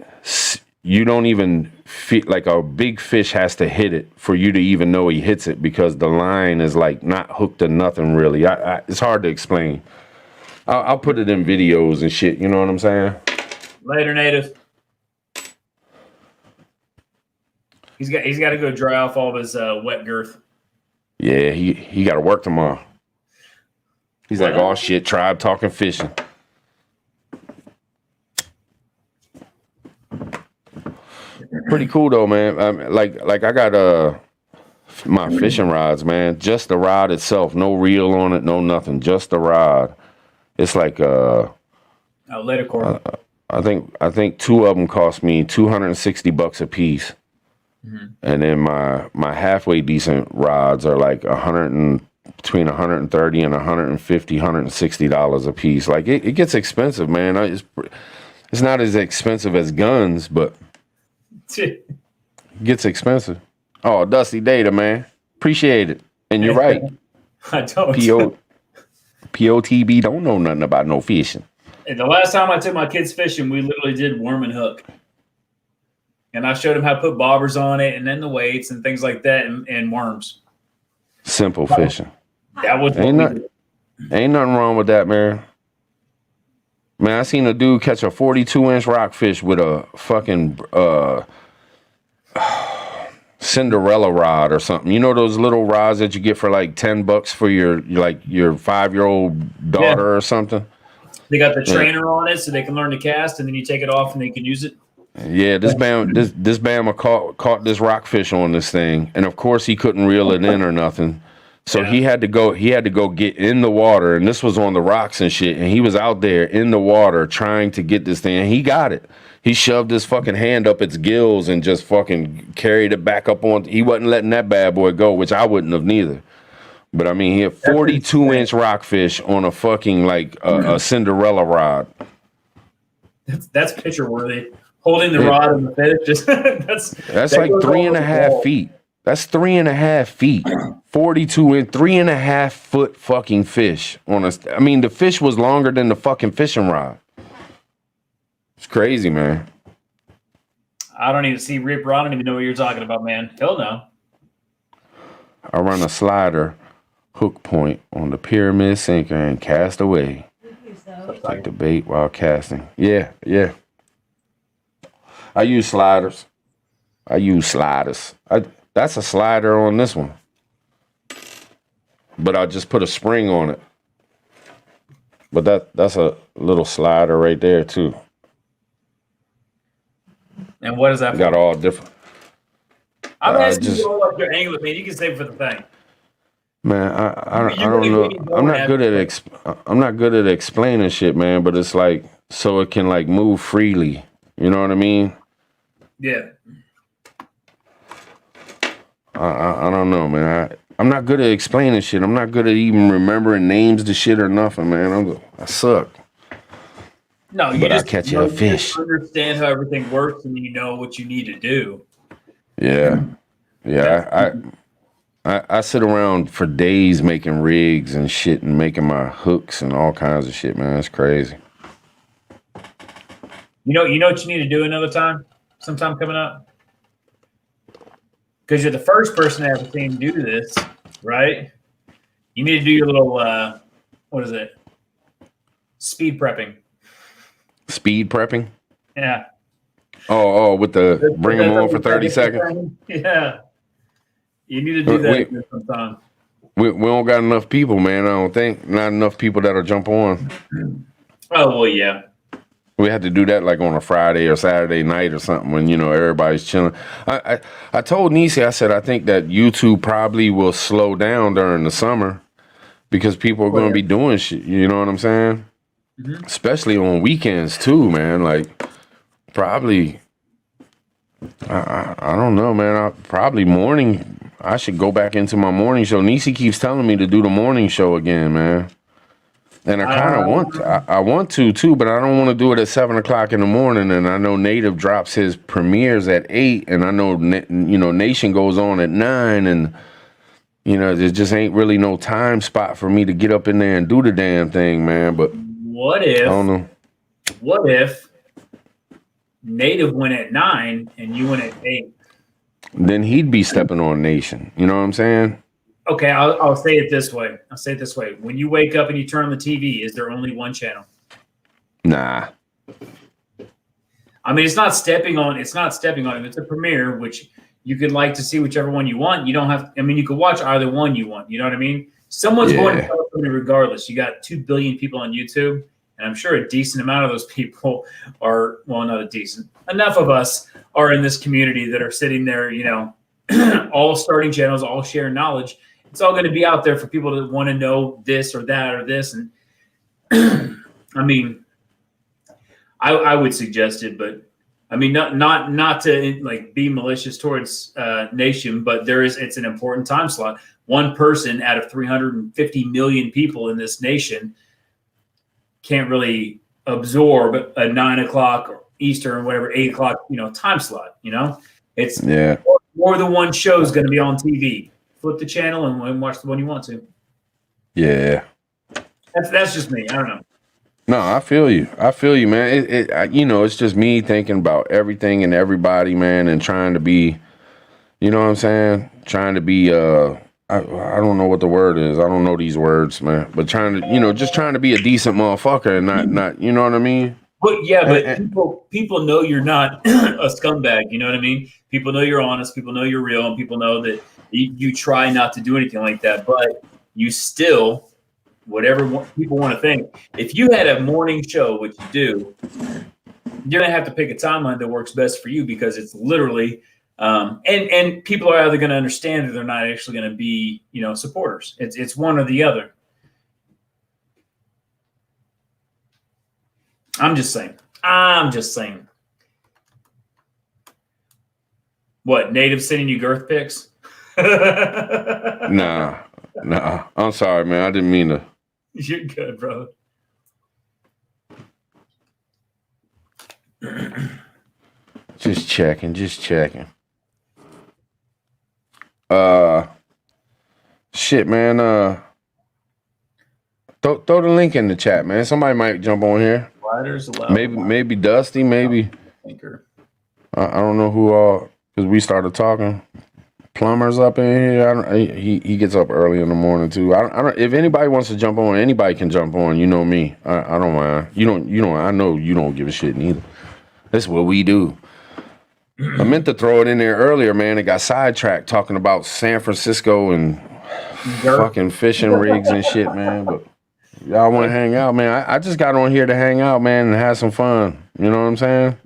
you don't even feel like a big fish has to hit it for you to even know he hits it, because the line is like not hooked to nothing really. It's hard to explain. I'll put it in videos and shit. You know what I'm saying? Later, native. He's got to go dry off all of his wet girth. Yeah, he got to work tomorrow. He's like, oh shit, tribe talking fishing. Pretty cool though, man. Like I got my fishing rods, man. Just the rod itself, no reel on it, no nothing. Just the rod. It's like later, Corey. I think two of them cost me $260 a piece. Mm-hmm. And then my halfway decent rods are like between $130 and $150, $160 a piece. Like it gets expensive, man. It's not as expensive as guns, but it gets expensive. Oh, Dusty Data, man. Appreciate it. And you're right. I don't. POTB don't know nothing about no fishing. And the last time I took my kids fishing, we literally did worm and hook. And I showed them how to put bobbers on it, and then the weights and things like that, and worms. Simple fishing. That was ain't nothing wrong with that, man. Man, I seen a dude catch a 42-inch rockfish with a fucking Cinderella rod or something. You know those little rods that you get for like $10 for your 5-year-old daughter or something? They got the trainer on it so they can learn to cast, and then you take it off and they can use it. Yeah, this Bama caught this rockfish on this thing, and of course he couldn't reel it in or nothing. So he had to go get in the water, and this was on the rocks and shit, and he was out there in the water trying to get this thing, and he got it. He shoved his fucking hand up its gills and just fucking carried it back up on. He wasn't letting that bad boy go, which I wouldn't have neither. But I mean, he had 42-inch rockfish on a fucking like a Cinderella rod. That's picture worthy. Holding the rod and the fish, just that's like 3.5 feet. That's 3.5 feet. 42 and 3.5 foot fucking fish on a. I mean, the fish was longer than the fucking fishing rod. It's crazy, man. I don't even see Ripper. I don't even know what you're talking about, man. Hell no. I run a slider hook point on the pyramid sinker and cast away. Take the bait while casting. Yeah. I use sliders. That's a slider on this one. But I just put a spring on it. But that's a little slider right there too. And what is that? Got all different. I'm asking you just all like your angler, man. You can save for the thing. man, I You're don't gonna know. get me I'm going not good at after I'm not good at explaining shit, man. But it's like so it can like move freely. You know what I mean? Yeah. I don't know, man. I'm not good at explaining shit. I'm not good at even remembering names to shit or nothing, man. I suck. No, you But I just catch you know, a you just fish. understand how everything works, and you know what you need to do. Yeah, That's yeah. I sit around for days making rigs and shit and making my hooks and all kinds of shit, man. It's crazy. you know what you need to do another time, sometime coming up, because you're the first person I ever seen do this, right? You need to do your little what is it? Speed prepping. Speed prepping. Yeah. With the bring them on for 30 seconds. Yeah. You need to do that We, again sometime. we don't got enough people, man. I don't think not enough people that'll jump on. Oh well, yeah. We had to do that like on a Friday or Saturday night or something when everybody's chilling. I told Nisi, I said I think that YouTube probably will slow down during the summer because people are going to be doing shit. You know what I'm saying? Mm-hmm. Especially on weekends too, man. Like probably. I don't know, man. Probably morning. I should go back into my morning show. Nisi keeps telling me to do the morning show again, man. And I kind of I want to too, but I don't want to do it at 7:00 in the morning. And I know Native drops his premieres at 8, and I know Nation goes on at 9, and there just ain't really no time spot for me to get up in there and do the damn thing, man. But what if? I don't know. What if Native went at 9 and you went at 8? Then he'd be stepping on Nation. You know what I'm saying? Okay, I'll say it this way. When you wake up and you turn on the TV, is there only one channel? Nah. I mean, it's not stepping on. It's a premiere, which you could like to see whichever one you want. You don't have. I mean, you could watch either one you want. You know what I mean? Someone's going to tell something regardless. You got 2 billion people on YouTube, and I'm sure a decent amount of those people are not a decent. Enough of us are in this community that are sitting there. All starting channels, all sharing knowledge. It's all going to be out there for people to want to know this or that or this. And I mean, I would suggest it, but I mean, not to like be malicious towards Nation, but it's an important time slot. One person out of 350 million people in this nation can't really absorb a 9:00 Eastern, whatever, 8:00, time slot. It's more than one show is going to be on TV. Flip the channel and watch the one you want to. Yeah. That's just me. I don't know. No, I feel you, man. It's just me thinking about everything and everybody, man, and trying to be, you know what I'm saying? Trying to be, I don't know what the word is. I don't know these words, man. But trying to, just trying to be a decent motherfucker and not, you know what I mean? But yeah, but people know you're not a scumbag. You know what I mean? People know you're honest. People know you're real, and people know that you try not to do anything like that. But you still, whatever people want to think, if you had a morning show, which you do, you're gonna have to pick a timeline that works best for you because it's literally, and people are either gonna understand or they're not actually gonna be, supporters. It's one or the other. I'm just saying. What, Native sending you girth pics? Nah. I'm sorry, man. I didn't mean to. You're good, bro. Just checking. Shit, man. Throw the link in the chat, man. Somebody might jump on here. Maybe Dusty, maybe. I don't know who all, because we started talking. Plumber's up in here. He gets up early in the morning too. I don't. If anybody wants to jump on, anybody can jump on. You know me. I don't mind. You don't. I know you don't give a shit neither. That's what we do. I meant to throw it in there earlier, man. It got sidetracked talking about San Francisco and fucking fishing rigs and shit, man. But y'all want to hang out, man? I just got on here to hang out, man, and have some fun. You know what I'm saying?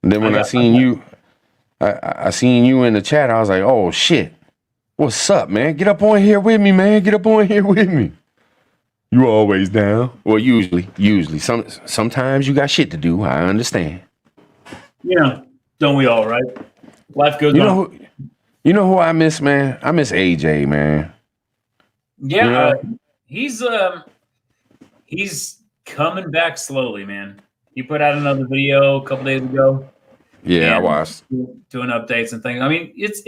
And then when I seen you I seen you in the chat. I was like, oh shit, what's up, man? Get up on here with me, man. Get up on here with me. You always down? Well, usually. Sometimes you got shit to do. I understand. Yeah, don't we all, right? Life goes You know on. who I miss, man? I miss AJ, man. Yeah, You know? he's coming back slowly, man. He put out another video a couple days ago. Yeah, I and watched. doing updates and things. I mean, it's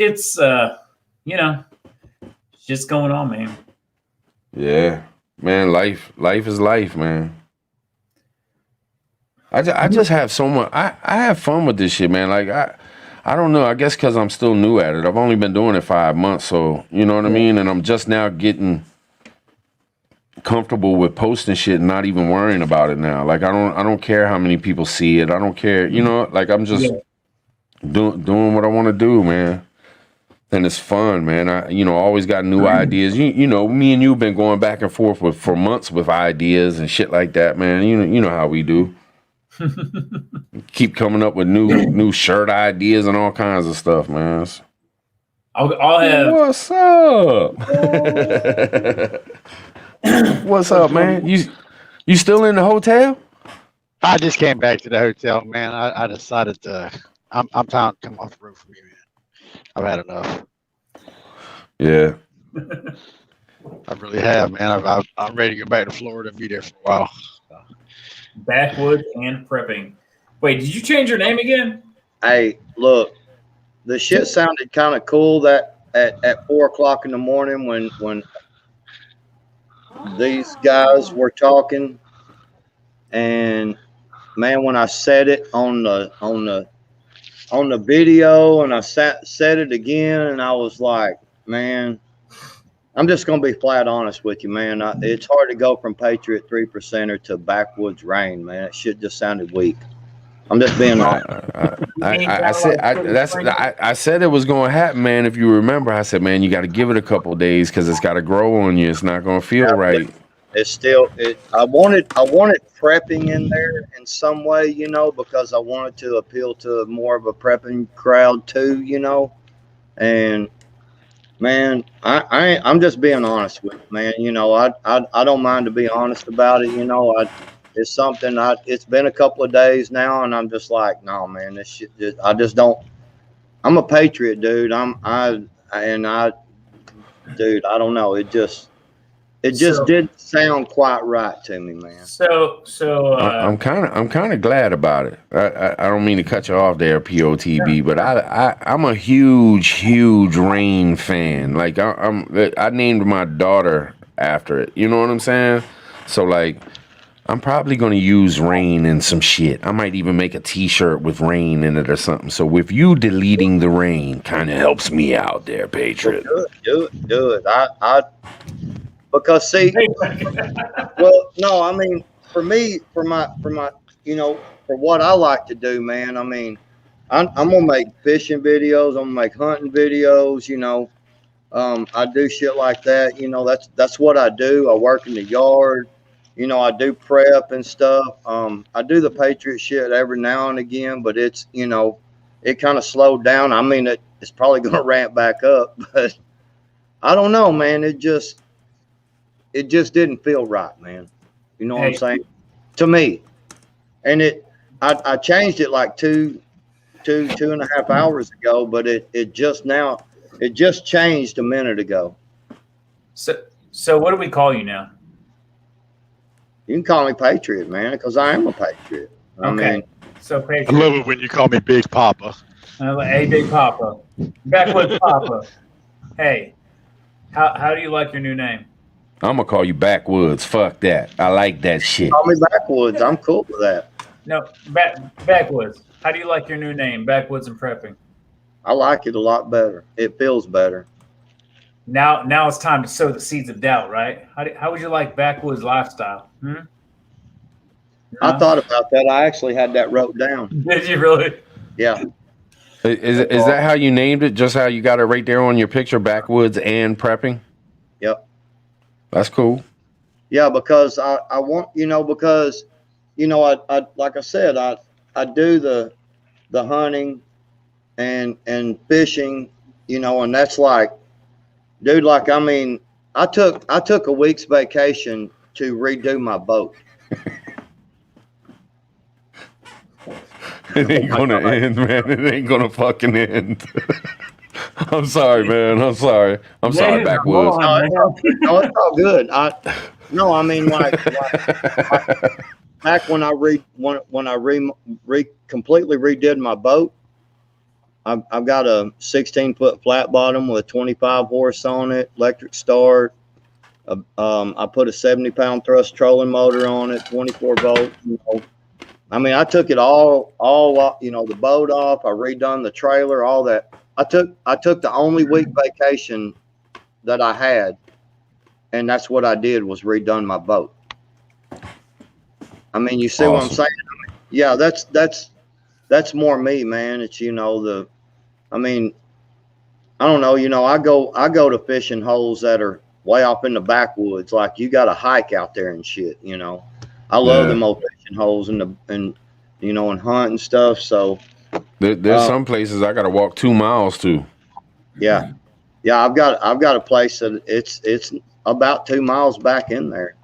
you know, it's just going on, man. Yeah, man. Life is life, man. I just have so much. I have fun with this shit, man. Like I don't know. I guess because I'm still new at it. I've only been doing it 5 months, so you know what I mean. And I'm just now getting comfortable with posting shit and not even worrying about it now. Like I don't care how many people see it. I don't care. You know, like I'm just doing what I want to do, man. And it's fun, man. I always got new ideas. You know, me and you've been going back and forth for months with ideas and shit like that, man. You know how we do. Keep coming up with new shirt ideas and all kinds of stuff, man. I'll have. What's up? What's up, man? You still in the hotel? I just came back to the hotel, man. I decided I'm time to come off the road for me, man. I've had enough. Yeah. I really have, man. I'm ready to go back to Florida and be there for a while. Backwoods and prepping. Wait, did you change your name again? Hey, look, the shit sounded kind of cool that at 4 o'clock in the morning when these guys were talking, and man, when I said it on the video and I said it again, and I was like, man, I'm just gonna be flat honest with you, man. It's hard to go from Patriot 3%er to Backwoods Rain, man. That shit just sounded weak. I'm just being honest. I said it was going to happen, man. If you remember, I said, man, you got to give it a couple of days because it's got to grow on you. It's not going to feel right. It's still I wanted prepping in there in some way, you know, because I wanted to appeal to more of a prepping crowd too, you know. And man, I'm just being honest with you, man. You know, I don't mind to be honest about it, you know. It's something it's been a couple of days now, and I'm just like, no, man, this shit I just don't. I'm a patriot, dude. Dude, I don't know. It just didn't sound quite right to me, man. I'm kind of glad about it. I don't mean to cut you off there, POTB, but I'm a huge Rain fan. Like I named my daughter after it. You know what I'm saying? So like, I'm probably going to use Rain in some shit. I might even make a t-shirt with Rain in it or something. So with you deleting the Rain kind of helps me out there, Patriot. Do it. Because see, well, no, I mean, for me, for my, you know, for what I like to do, man, I mean, I'm going to make fishing videos. I'm going to make hunting videos, you know. I do shit like that. You know, that's what I do. I work in the yard. You know, I do prep and stuff. I do the Patriot shit every now and again, but it's, you know, it kind of slowed down. I mean, it's probably going to ramp back up, but I don't know, man. It just didn't feel right, man. You know what I'm saying? To me. And I changed it like two and a half hours ago, but it just changed a minute ago. So what do we call you now? You can call me Patriot, man, because I am a Patriot. I mean, so Patriot. I love it when you call me Big Papa. Hey, Big Papa. Backwoods Papa. Hey, how do you like your new name? I'm going to call you Backwoods. Fuck that. I like that shit. Call me Backwoods. I'm cool with that. No, Backwoods. How do you like your new name, Backwoods and Prepping? I like it a lot better. It feels better. Now it's time to sow the seeds of doubt, right? How would you like Backwoods Lifestyle? I thought about that. I actually had that wrote down. Did you really? Yeah. Is that how you named it? Just how you got it right there on your picture, Backwoods and Prepping? Yep. That's cool. Yeah, because I want, you know, because, you know, I like I said, I do the hunting and fishing, and that's like, dude, like, I mean, I took a week's vacation to redo my boat. It ain't gonna end, man. It ain't gonna fucking end. I'm sorry, man. I'm sorry. I'm sorry, Man, Backwoods. come on, man. No, it's all good. I mean, like back when I completely redid my boat. I've got a 16-foot flat bottom with a 25 horse on it, electric start. I put a 70-pound thrust trolling motor on it, 24 volt. I mean, I took it all, the boat off. I redone the trailer, all that. I took the only week vacation that I had, and that's what I did, was redone my boat. I mean, you see what I'm saying? Yeah, that's more me, man. It's, I mean, I don't know, I go to fishing holes that are way off in the backwoods. Like, you got to hike out there and shit, I love them old fishing holes and hunt and stuff. So there's some places I got to walk 2 miles to. Yeah. I've got a place that it's about 2 miles back in there.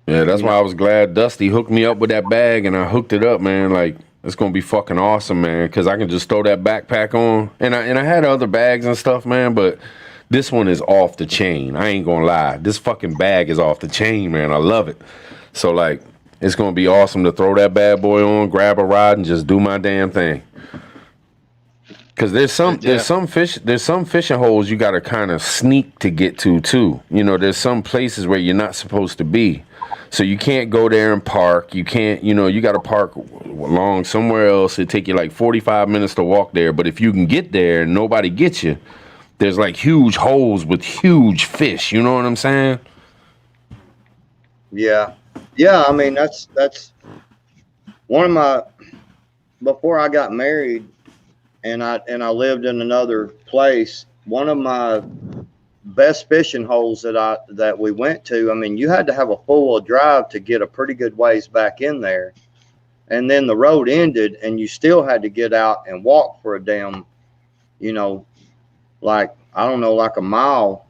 Yeah, that's why I was glad Dusty hooked me up with that bag, and I hooked it up, man. Like, it's gonna be fucking awesome, man, because I can just throw that backpack on. And I had other bags and stuff, man, but this one is off the chain. I ain't gonna lie. This fucking bag is off the chain, man. I love it. So, like, it's gonna be awesome to throw that bad boy on, grab a rod, and just do my damn thing. Cause there's some fishing holes you gotta kind of sneak to get to too. There's some places where you're not supposed to be. So you can't go there and park. You can't, you got to park along somewhere else. It'd take you like 45 minutes to walk there. But if you can get there and nobody gets you, there's like huge holes with huge fish. You know what I'm saying? Yeah. I mean, that's one of my, before I got married and I lived in another place, one of my best fishing holes that we went to, I mean, you had to have a four-wheel drive to get a pretty good ways back in there, and then the road ended and you still had to get out and walk for a damn, like, I don't know, like a mile.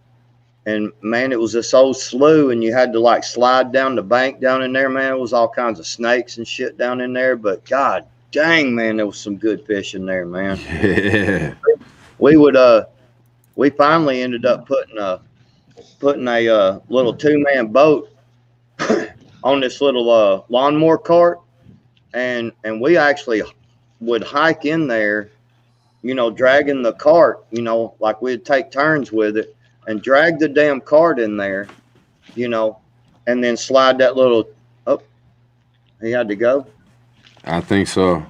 And man, it was this old slough, and you had to like slide down the bank down in there, man. It was all kinds of snakes and shit down in there, but god dang, man, there was some good fish in there, man. Yeah. We finally ended up putting a little 2-man boat on this little lawnmower cart, and we actually would hike in there, dragging the cart, like we'd take turns with it and drag the damn cart in there, and then slide that little. Oh, he had to go. I think so.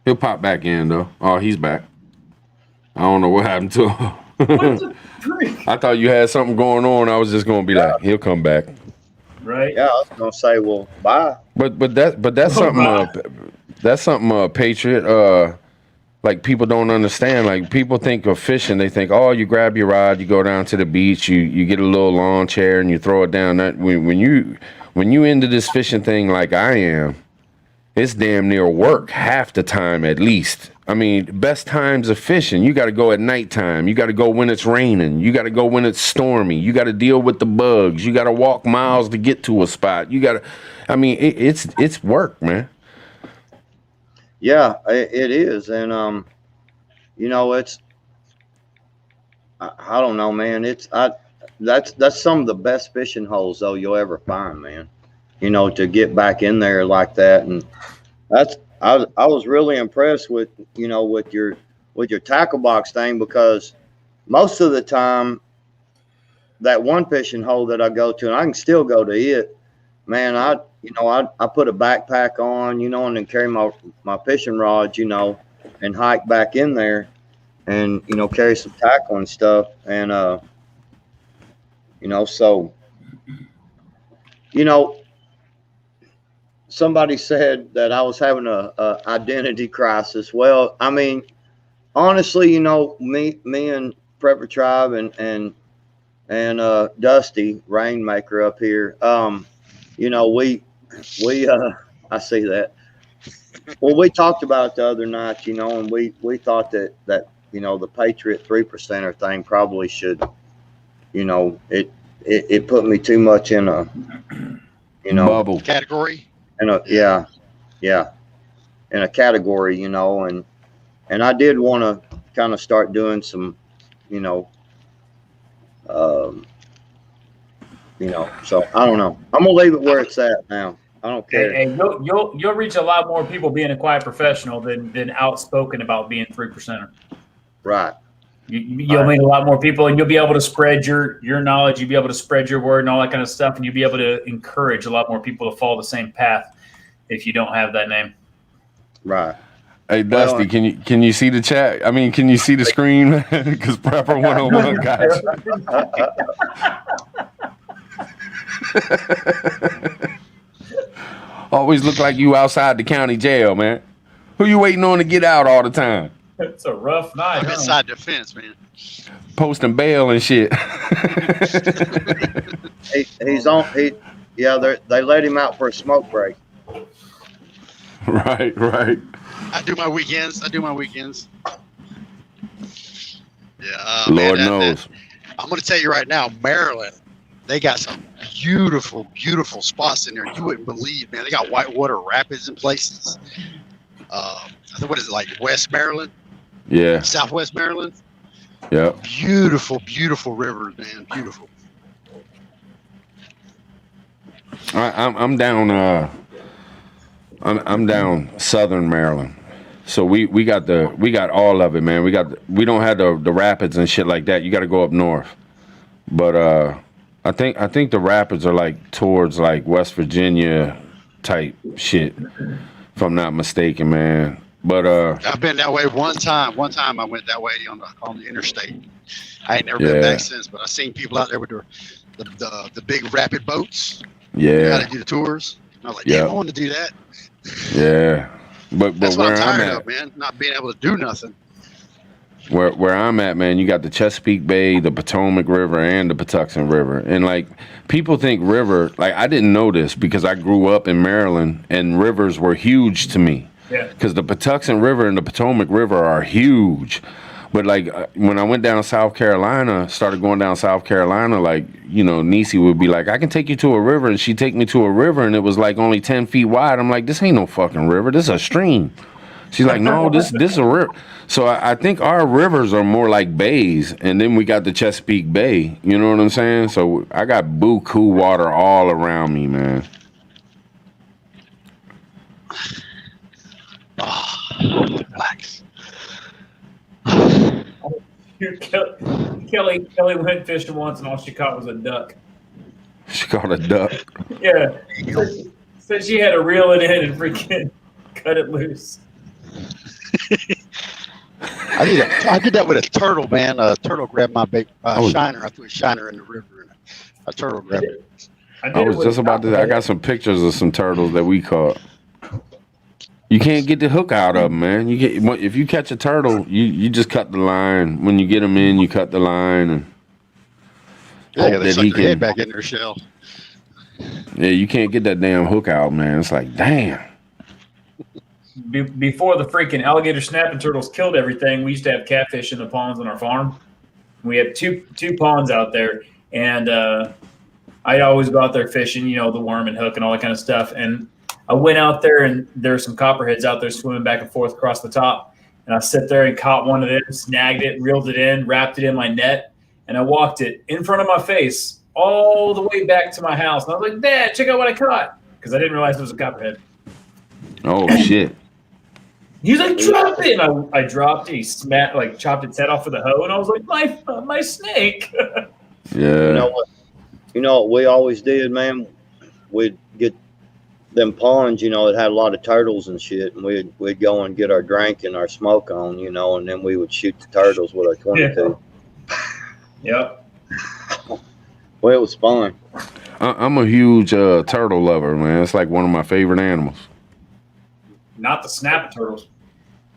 He'll pop back in though. Oh, he's back. I don't know what happened to him. I thought you had something going on. I was just gonna be like, he'll come back. Right. Yeah, I was gonna say, well, bye. But that's something. That's something. Patriot. Like, people don't understand. Like, people think of fishing. They think, oh, you grab your rod, you go down to the beach, you get a little lawn chair and you throw it down. That when you into this fishing thing like I am, it's damn near work half the time at least. I mean, best times of fishing, you got to go at nighttime. You got to go when it's raining. You got to go when it's stormy. You got to deal with the bugs. You got to walk miles to get to a spot. You got to, I mean, it's work, man. Yeah, it is. And, it's, I don't know, man. That's some of the best fishing holes though you'll ever find, man, to get back in there like that. And I was really impressed with, with your tackle box thing, because most of the time that one fishing hole that I go to, and I can still go to it, man, I put a backpack on, and then carry my fishing rods, and hike back in there and, carry some tackle and stuff. And, so, somebody said that I was having a identity crisis. Well, I mean, honestly, me and Prepper Tribe and Dusty Rainmaker up here, we I see that. Well, we talked about it the other night, and we thought that the Patriot 3%er thing probably should, it put me too much in a, Bubble. Category. in a yeah, in a category, and I did want to kind of start doing some, so I don't know. I'm gonna leave it where it's at now. I don't care. Hey, you'll reach a lot more people being a quiet professional than outspoken about being 3%er. Right. You'll meet a lot more people, and you'll be able to spread your knowledge. You'll be able to spread your word and all that kind of stuff, and you'll be able to encourage a lot more people to follow the same path if you don't have that name. Right. Hey Dusty, can you see the chat? I mean, can you see the screen? Because Prepper 101 got you. Always look like you outside the county jail, man. Who you waiting on to get out all the time? It's a rough night. I'm inside the fence, man. Posting bail and shit. He's on. They let him out for a smoke break. Right. I do my weekends. Yeah, Lord knows. I'm going to tell you right now, Maryland, they got some beautiful, beautiful spots in there. You wouldn't believe, man. They got whitewater rapids in places. I think, what is it, like West Maryland? Yeah. Southwest Maryland? Yeah. Beautiful, beautiful rivers, man. Beautiful. I'm down. I'm down Southern Maryland. So we got all of it, man. We don't have the rapids and shit like that. You got to go up north. But I think the rapids are like towards like West Virginia type shit, if I'm not mistaken, man. But I've been that way one time. One time I went that way on the interstate. I ain't never been back since, but I've seen people out there with the big rapid boats. Yeah. Got to do the tours. And I was like, damn, I want to do that. Yeah. But That's where what I'm tired at, of, man. Not being able to do nothing. Where I'm at, man, you got the Chesapeake Bay, the Potomac River, and the Patuxent River. And like people think river, like I didn't know this because I grew up in Maryland and rivers were huge to me. Yeah. Because the Patuxent River and the Potomac River are huge. But like when I went down South Carolina, started going down South Carolina, like, Niecy would be like, I can take you to a river. And she'd take me to a river and it was like only 10 feet wide. I'm like, this ain't no fucking river. This is a stream. She's like, no, this is a river. So I think our rivers are more like bays. And then we got the Chesapeake Bay. You know what I'm saying? So I got buku water all around me, man. Relax. Kelly went fishing once and all she caught was a duck. She caught a duck. Yeah. Said she had to reel it in and freaking cut it loose. I did that with a turtle, man. A turtle grabbed my big shiner. I threw a shiner in the river, and a turtle grabbed it. I was just about to. I got some pictures of some turtles that we caught. You can't get the hook out of them, man. If you catch a turtle, you just cut the line. When you get them in, you cut the line, and they suck their head back in their shell. Yeah, you can't get that damn hook out, man. It's like, damn. Before the freaking alligator snapping turtles killed everything, we used to have catfish in the ponds on our farm. We had two ponds out there, and I'd always go out there fishing, the worm and hook and all that kind of stuff. And I went out there, and there were some copperheads out there swimming back and forth across the top. And I sit there and caught one of them, snagged it, reeled it in, wrapped it in my net, and I walked it in front of my face all the way back to my house. And I was like, Dad, check out what I caught. Because I didn't realize it was a copperhead. Oh, shit. He's like, drop it. And I dropped it. He chopped its head off with a hoe. And I was like, my snake. Yeah. You know what we always did, man? We'd get them ponds, it had a lot of turtles and shit. And we'd go and get our drink and our smoke on, and then we would shoot the turtles with our 22. Yep. Well, it was fun. I'm a huge turtle lover, man. It's like one of my favorite animals. Not the snapping turtles.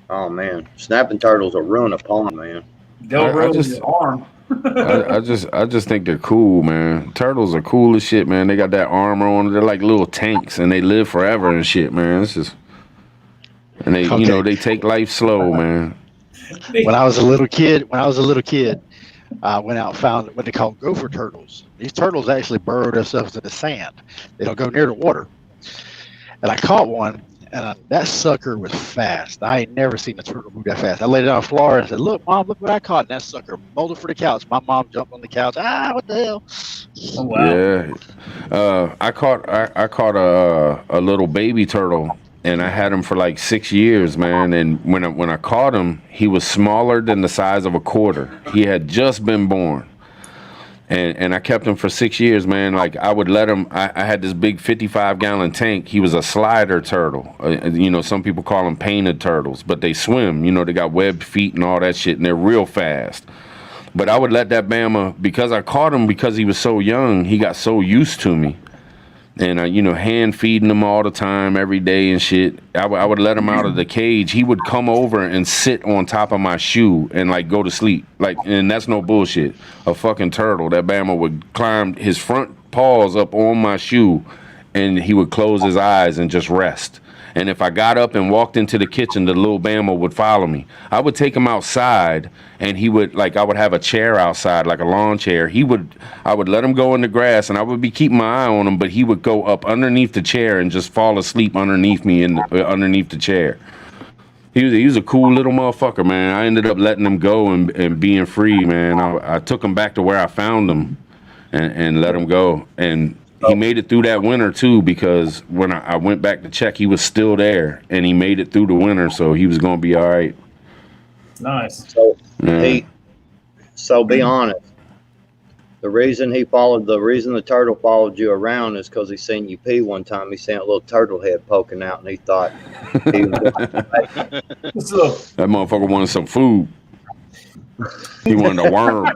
Oh, man. Snapping turtles will ruin a pond, man. They'll ruin your arm. I just think they're cool, man. Turtles are cool as shit, man. They got that armor on. They're like little tanks, and they live forever and shit, man. It's just And they, Okay. they take life slow, man. When I was a little kid, I went out and found what they call gopher turtles. These turtles actually burrow themselves in the sand. They don't go near the water. And I caught one, and that sucker was fast. I ain't never seen a turtle move that fast. I laid it on the floor and said, "Look, Mom, look what I caught." And that sucker molded for the couch. My mom jumped on the couch. What the hell? Oh, wow. Yeah. I caught a little baby turtle, and I had him for like 6 years, man. And when I caught him, he was smaller than the size of a quarter. He had just been born. And I kept him for 6 years, man. Like, I would let him. I had this big 55-gallon tank. He was a slider turtle. Some people call them painted turtles, but they swim. They got webbed feet and all that shit, and they're real fast. But I would let that Bama, because I caught him because he was so young, he got so used to me. And hand feeding him all the time, every day and shit. I would let him out of the cage. He would come over and sit on top of my shoe and like go to sleep. And that's no bullshit. A fucking turtle. That Bama would climb his front paws up on my shoe, and he would close his eyes and just rest. And if I got up and walked into the kitchen, the little Bama would follow me. I would take him outside, and he would, I would have a chair outside, like a lawn chair. I would let him go in the grass, and I would be keeping my eye on him, but he would go up underneath the chair and just fall asleep underneath me, underneath the chair. He was a cool little motherfucker, man. I ended up letting him go and being free, man. I took him back to where I found him and let him go. And he made it through that winter too, because when I went back to check, he was still there, and he made it through the winter, so he was gonna be all right. Nice. So Yeah. be honest. The reason the turtle followed you around is because he seen you pee one time. He seen a little turtle head poking out, and he thought he was That motherfucker wanted some food. He wanted a worm.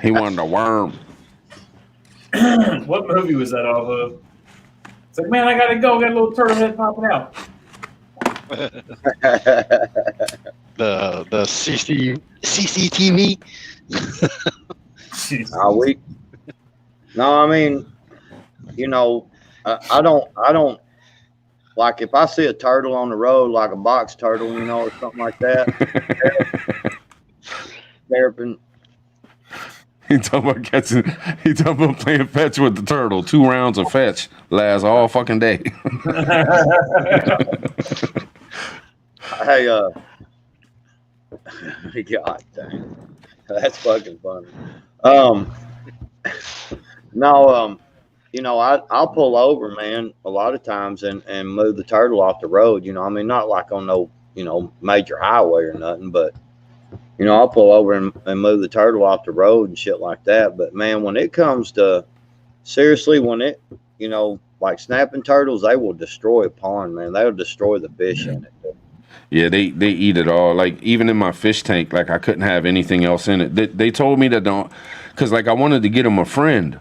He wanted a worm. What movie was that off of? It's like, man, I gotta go. Got a little turtle head popping out. The CCTV. Jeez. I mean, I don't like if I see a turtle on the road, like a box turtle, or something like that. Theraping. He talking about playing fetch with the turtle. 2 rounds of fetch lasts all fucking day. Hey, God dang, that's fucking funny. I'll pull over, man, a lot of times and move the turtle off the road. Not like on no, major highway or nothing, but I'll pull over and move the turtle off the road and shit like that. But man, when it comes to seriously, like snapping turtles, they will destroy a pond, man. They'll destroy the fish in it. Yeah, they eat it all. Like, even in my fish tank, like, I couldn't have anything else in it. They told me that because I wanted to get him a friend.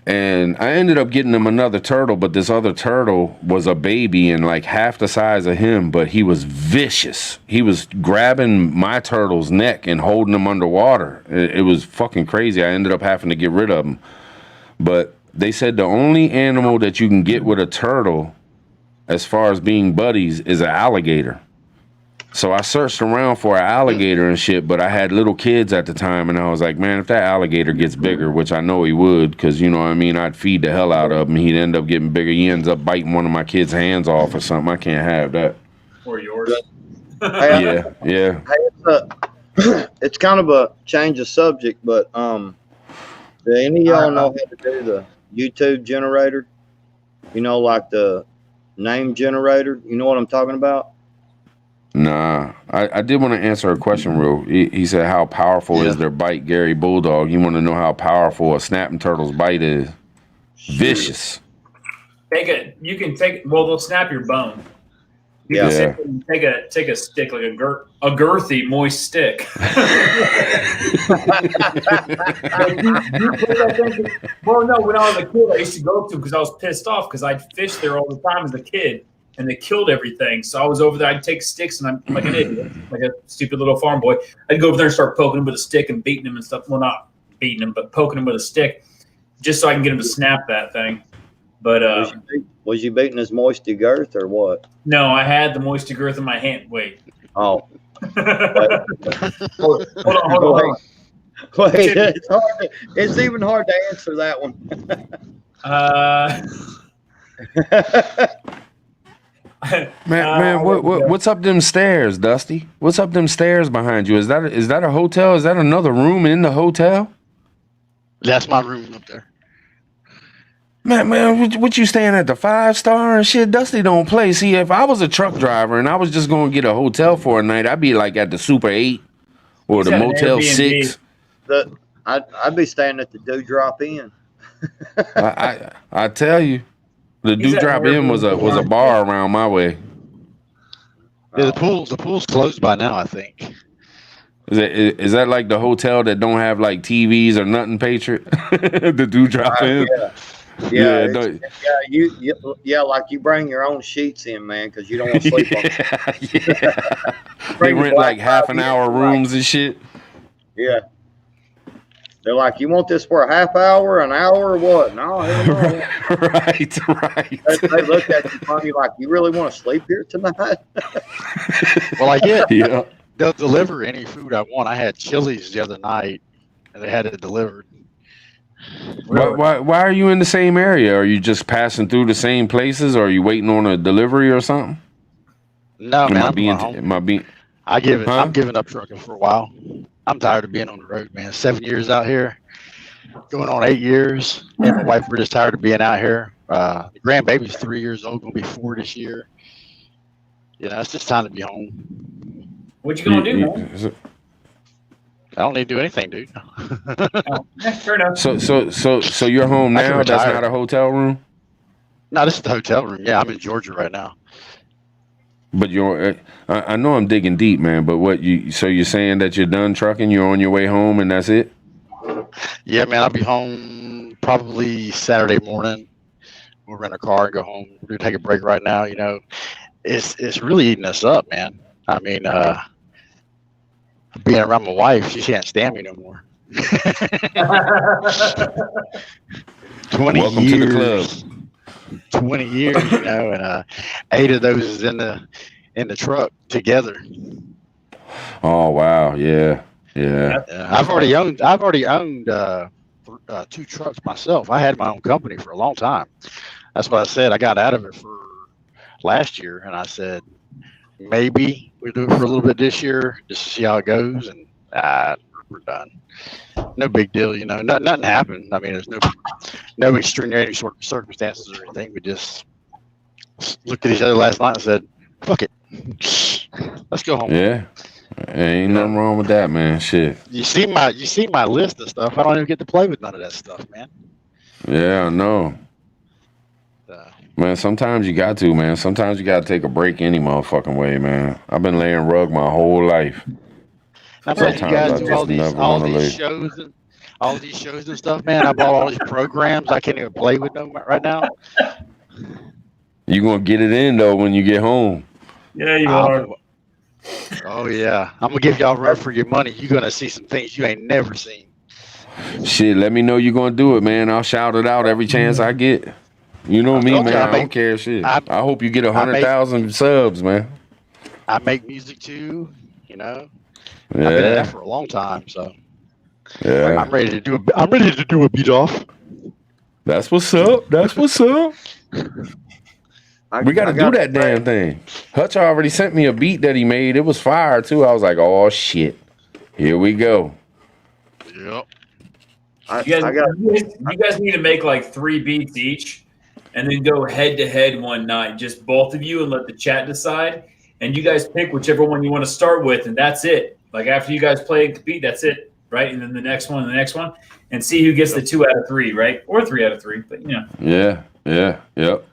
And I ended up getting him another turtle, but this other turtle was a baby and like half the size of him, but he was vicious. He was grabbing my turtle's neck and holding him underwater. It was fucking crazy. I ended up having to get rid of him. But they said the only animal that you can get with a turtle, as far as being buddies, is an alligator. So I searched around for an alligator and shit, but I had little kids at the time, and I was like, man, if that alligator gets bigger, which I know he would, because, I'd feed the hell out of him. He'd end up getting bigger. He ends up biting one of my kids' hands off or something. I can't have that. Or yours. Yeah. Hey, it's kind of a change of subject, but do any of y'all know how to do the YouTube generator? Like the name generator? You know what I'm talking about? Nah, I did want to answer a question real. He said, how powerful is their bite, Gary Bulldog? You want to know how powerful a snapping turtle's bite is? Vicious. You can take, they'll snap your bone. You can take a stick, like a girthy, moist stick. Well, no, when I was a kid, I used to go up to them because I was pissed off because I'd fish there all the time as a kid. And they killed everything. So I was over there. I'd take sticks, and I'm like an idiot, like a stupid little farm boy. I'd go over there and start poking him with a stick and beating him and stuff. Well, not beating him, but poking him with a stick, just so I can get him to snap that thing. But Was you beating his moisty girth or what? no, I had the moisture girth in my hand. Wait. Oh, hold on. wait, it's even hard to answer that one. Man, what's up them stairs, Dusty? What's up them stairs behind you? Is that a hotel? Is that another room in the hotel? That's my room up there. Man, what you staying at the 5-star and shit? Dusty don't play. See, if I was a truck driver and I was just gonna get a hotel for a night, I'd be like at the Super 8 or the Motel 6. I'd be staying at the Dewdrop Inn. I tell you, the Dewdrop Inn was a bar around my way. Yeah, the pool's closed by now, I think. Is that like the hotel that don't have like TVs or nothing, Patriot? The Dewdrop Inn. Yeah, like you bring your own sheets in, man, because you don't want to sleep on them. They rent like half an hour rooms and shit. Yeah. They're like, you want this for a half hour, an hour, or what? No, hell no. Right. They look at you funny like, you really want to sleep here tonight? Well, I get. Yeah. They'll deliver any food I want. I had Chili's the other night, and they had it delivered. Why are you in the same area? Are you just passing through the same places, or are you waiting on a delivery or something? No, man. I'm giving up trucking for a while. I'm tired of being on the road, man. 7 years out here, going on 8 years. And my wife, we're just tired of being out here. The grandbaby's 3 years old, gonna be 4 this year. It's just time to be home. What you gonna do, man? I don't need to do anything, dude. Fair enough. So you're home now? That's not a hotel room? No, this is the hotel room. Yeah, I'm in Georgia right now. But I know I'm digging deep, man. But so you're saying that you're done trucking? You're on your way home, and that's it? Yeah, man. I'll be home probably Saturday morning. We'll rent a car and go home. We're gonna take a break right now. It's really eating us up, man. I mean, being around my wife, she can't stand me no more. 20 Welcome years. to the club. 20 years, and 8 of those is in the truck together. Oh wow, yeah. I've already owned 2 trucks myself. I had my own company for a long time. That's what I said. I got out of it for last year, and I said maybe we'll do it for a little bit this year just to see how it goes, and we're done. No big deal, nothing happened. I mean, there's no extraordinary circumstances or anything. We just looked at each other last night and said, fuck it, let's go home. Yeah, ain't nothing wrong with that, man. Shit. You see my list of stuff. I don't even get to play with none of that stuff, man. Yeah, I know. Man, sometimes you got to, man. Sometimes you got to take a break any motherfucking way, man. I've been laying rug my whole life. Sometimes you guys do all these shows and stuff, man. I bought all these programs I can't even play with them right now. You gonna get it in though when you get home. Yeah, you are. Oh yeah, I'm gonna give y'all a run for your money. You're gonna see some things you ain't never seen. Shit, let me know you're gonna do it, man. I'll shout it out every chance I get. You know me, man. I don't care shit. I hope you get 100,000 subs, man. I make music too, Yeah. I've been in that for a long time, so yeah. I'm ready to do a beat off. That's what's up. We got to do that damn thing. Hutch already sent me a beat that he made. It was fire too. I was like, oh shit, here we go. Yep. You guys need to make like 3 beats each, and then go head to head one night, just both of you, and let the chat decide. And you guys pick whichever one you want to start with, and that's it. Like after you guys play a beat, that's it, right? And then the next one, and see who gets the 2 out of 3, right? Or 3 out of 3, but Yeah. Yep.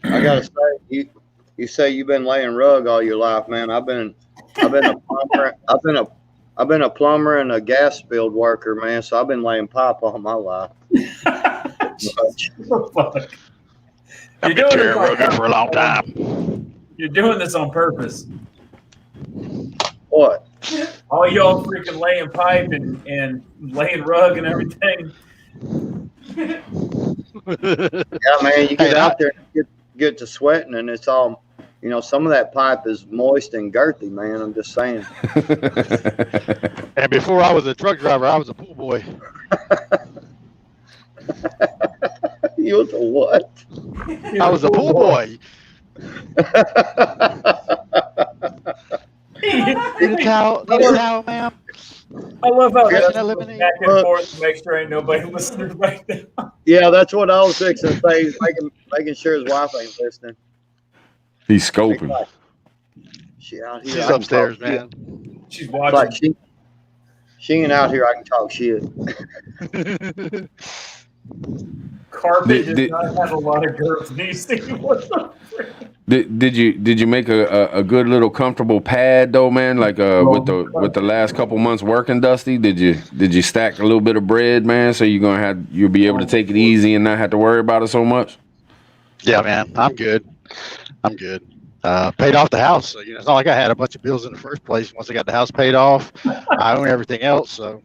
I gotta say, you say you've been laying rug all your life, man. I've been a plumber. I've been a plumber and a gas field worker, man. So I've been laying pipe all my life. I've been tearing rug up for a long time. You're doing this on purpose. What? All y'all freaking laying pipe and laying rug and everything. Yeah, man, you get out there and get to sweating, and it's all, some of that pipe is moist and girthy, man. I'm just saying. And before I was a truck driver, I was a pool boy. You was a what? I was a pool boy. Need a towel, ma'am. I love how Yes, that's lemonade. back and forth to make sure ain't nobody listening right now. Yeah, that's what I was fixing to say. Making sure his wife ain't listening. He's scoping. She out here. She's I can upstairs, talk shit. man. She's It's watching. like she ain't out here. I can talk shit. Carpet does Did- not have a lot of girth these things. What the frick? Did you make a good little comfortable pad though, man? Like with the last couple months working, Dusty? Did you stack a little bit of bread, man? So you'll be able to take it easy and not have to worry about it so much? Yeah, man. I'm good. Paid off the house. So, it's not like I had a bunch of bills in the first place. Once I got the house paid off, I own everything else. So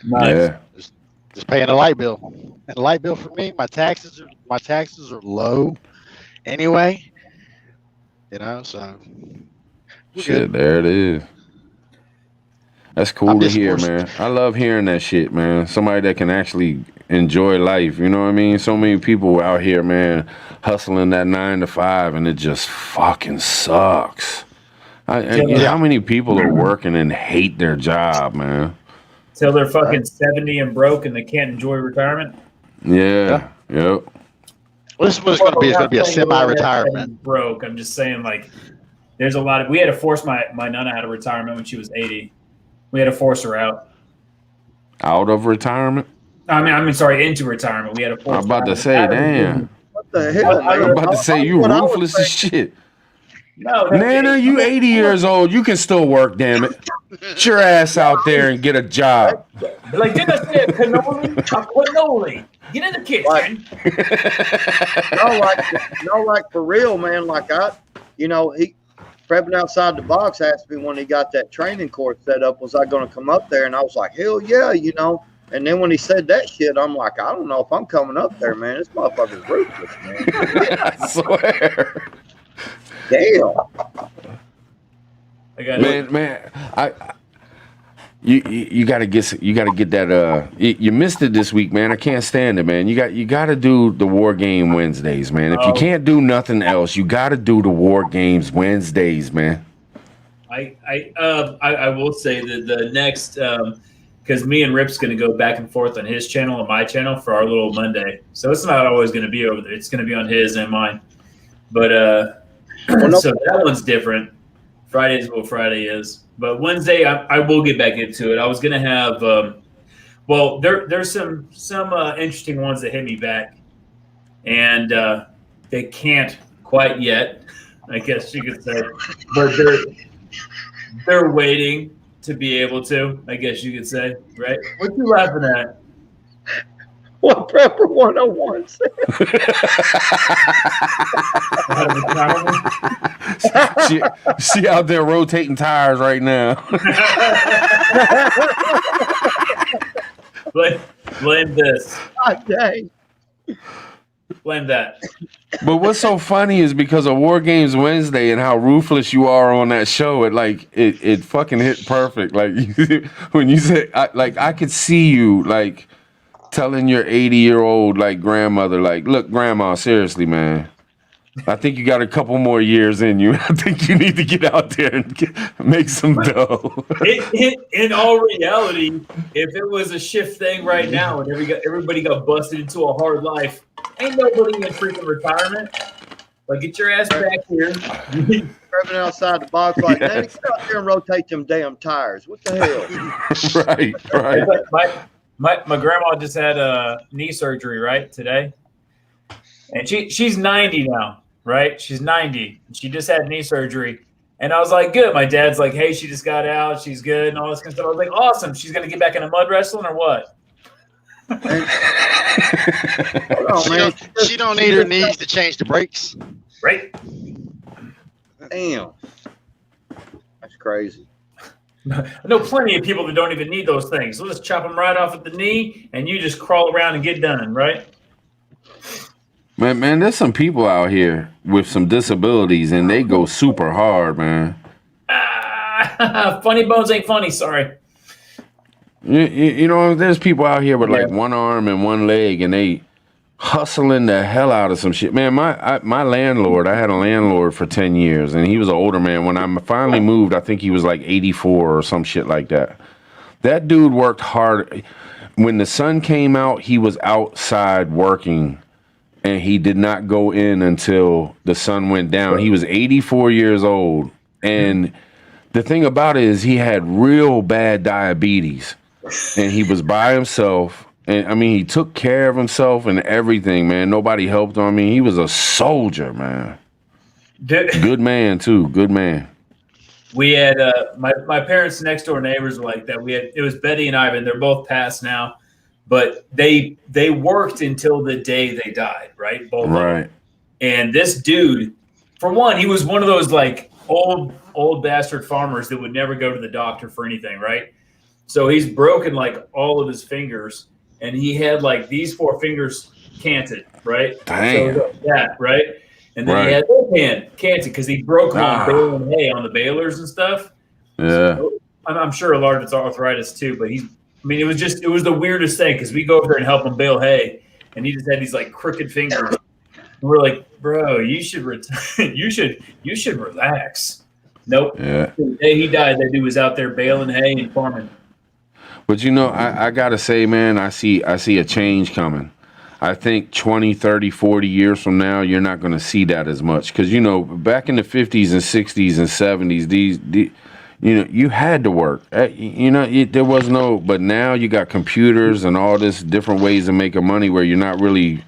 Yeah. just paying a light bill. And the light bill for me, my taxes are low anyway. So we're Shit, good. there it is. That's cool I'm to just hear, forced- man. I love hearing that shit, man. Somebody that can actually enjoy life. You know what I mean? So many people out here, man, hustling that 9 to 5, and it just fucking sucks. How many people are working and hate their job, man? Till they're fucking 70 and broke and they can't enjoy retirement. Yeah. Yep. Well, this was going to be a semi-retirement. Broke. I'm just saying, like, there's a lot of. We had to force my nana out of retirement when she was 80. We had to force her out. Out of retirement? I mean, sorry, into retirement. We had to force. I'm about to say, damn. What the hell, man? I'm about to say you What I was ruthless as saying- shit. No, Nana, you 80 years old. You can still work, damn it. Get your ass out there and get a job. Like, did I say cannoli? A cannoli. Get in the kitchen. Like for real, man. Like he prepping outside the box asked me when he got that training course set up, was I going to come up there? And I was like, hell yeah, And then when he said that shit, I'm like, I don't know if I'm coming up there, man. This motherfucker's ruthless, man. I swear. Damn. I got Man, you gotta get that. You missed it this week, man. I can't stand it, man. You gotta do the War Game Wednesdays, man. If you can't do nothing else, you gotta do the War Games Wednesdays, man. I will say that the next because me and Rip's going to go back and forth on his channel and my channel for our little Monday, so it's not always going to be over there. It's going to be on his and mine, but so that one's different. Friday is what Friday is, but Wednesday I will get back into it. I was going to have there's some interesting ones that hit me back, and they can't quite yet, I guess you could say, but they're waiting to be able to, I guess you could say, right? What you laughing at? What Prepper 101 said. she out there rotating tires right now. Blame this. God dang. Blame that. But what's so funny is because of War Games Wednesday and how ruthless you are on that show, it fucking hit perfect. Like when you said, I could see you like telling your 80-year-old like grandmother, like, look, grandma, seriously, man, I think you got a couple more years in you. I think you need to get out there and make some dough. In all reality, if it was a shift thing right now and everybody got busted into a hard life, ain't nobody in freaking retirement. Like, get your ass back here. Prepping outside the box like, Daddy, get out there and rotate them damn tires. What the hell? Right. My grandma just had knee surgery, right, today. And she's 90 now, right? She's 90. She just had knee surgery. And I was like, good. My dad's like, hey, she just got out. She's good and all this kind of stuff. I was like, awesome. She's going to get back into mud wrestling or what? She don't need her knees to change the brakes. Right? Damn. That's crazy. I know plenty of people that don't even need those things. We'll just chop them right off at the knee, and you just crawl around and get done, right? Man, there's some people out here with some disabilities, and they go super hard, man. Funny bones ain't funny. Sorry. You know, there's people out here with Yeah. like one arm and one leg, and they hustling the hell out of some shit. Man, my landlord, I had a landlord for 10 years, and he was an older man. When I finally moved, I think he was like 84 or some shit like that. That dude worked hard. When the sun came out, he was outside working, and he did not go in until the sun went down. He was 84 years old, and the thing about it is he had real bad diabetes, and he was by himself. And I mean, he took care of himself and everything, man. Nobody helped him. I mean, he was a soldier, man. Good man too. Good man. We had my parents' next door neighbors were like that. It was Betty and Ivan. They're both passed now, but they worked until the day they died, right? Both of them. Right. And this dude, for one, he was one of those like old bastard farmers that would never go to the doctor for anything, right? So he's broken like all of his fingers, and he had like these 4 fingers canted, right? Damn. So that, right? And then Right. he had this hand canted because he broke them on baling hay on the balers and stuff. Yeah. So I'm sure a lot of it's arthritis too, but it was the weirdest thing because we go over there and help him bale hay, and he just had these like crooked fingers. And we're like, bro, you should you should relax. Nope. Yeah. The day he died, that dude was out there baling hay and farming. But you know, I gotta say, man, I see a change coming. I think 20, 30, 40 years from now, you're not going to see that as much. Because, you know, back in the 50s and 60s and 70s, you know, you had to work. You know, there was no, but now you got computers and all this different ways of making money where you're not really,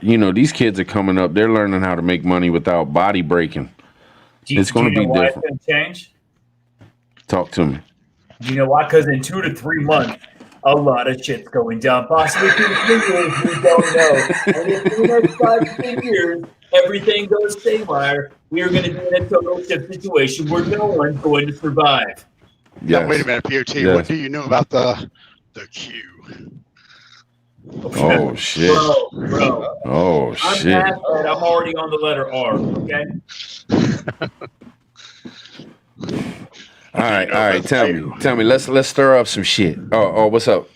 you know, these kids are coming up, they're learning how to make money without body breaking. It's going to be different. It's going to change? Talk to me. You know why? Because in 2 to 3 months, a lot of shit's going down. Possibly 2 to 3 years, we don't know. And in the next 5 to 10 years, everything goes haywire. We are going to be in a total ship situation where no one's going to survive. Now, wait a minute, POT. Yes. What do you know about the Q? Okay. Oh, shit. Bro. Oh, I'm shit. past that. I'm already on the letter R, okay? All right. Tell me. Let's stir up some shit. Oh, what's up?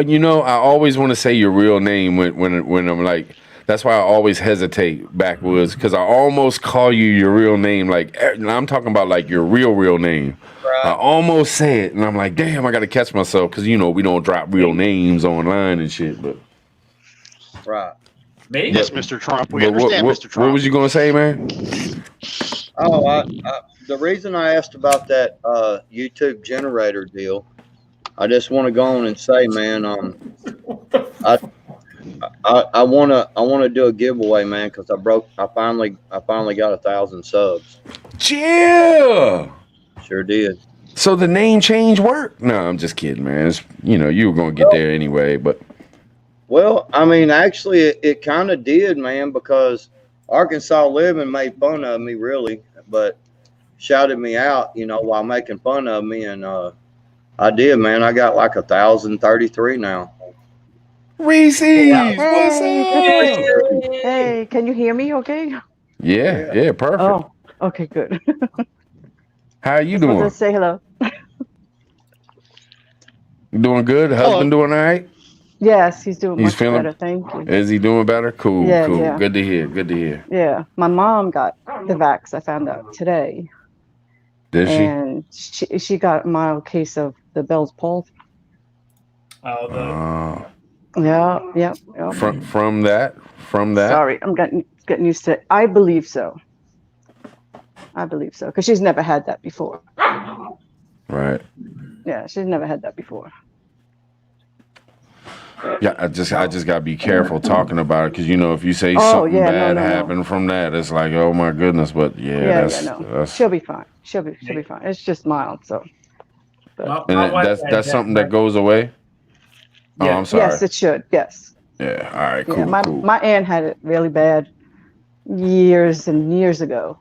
You know, I always want to say your real name when I'm like. That's why I always hesitate backwards because I almost call you your real name. Like I'm talking about like your real name. Right. I almost say it, and I'm like, damn, I got to catch myself because you know we don't drop real names online and shit. But Right. Me? Yes, Mr. Trump. We understand, Mr. Trump. What was you gonna say, man? Oh, the reason I asked about that YouTube generator deal, I just want to go on and say, man, I wanna do a giveaway, man, because I finally got 1,000 subs. Yeah. Sure did. So the name change worked? No, I'm just kidding, man. It's, you know, you were gonna get there anyway, but. Well, I mean, actually, it kind of did, man, because Arkansas Living made fun of me, really, but shouted me out, you know, while making fun of me, and I did, man. I got like 1,033 now. Reese, Hey, what's up? hey, can you hear me okay? Yeah, perfect. Oh, okay, good. How you Just wanted doing? to say hello. You doing good? Husband doing all right? Yes, he's doing He's much feeling- better, thank you. Is he doing better? Cool, Yeah, cool. yeah. Good to hear. Yeah, my mom got the vax, I found out today. Did she? And she got a mild case of the Bell's palsy. Yeah. From that? Sorry, I'm getting used to it. I believe so. Because she's never had that before. Right. Yeah, she's never had that before. Yeah, I just gotta be careful talking about it because you know if you say Oh, something yeah, bad no. happened from that, it's like oh my goodness. But that's She'll be fine. She'll be fine. It's just mild, so. and that's something that goes away. Oh, Yeah. I'm sorry. Yes, it should. Yes. Yeah. All right. Cool. Yeah, cool. my aunt had it really bad years and years ago,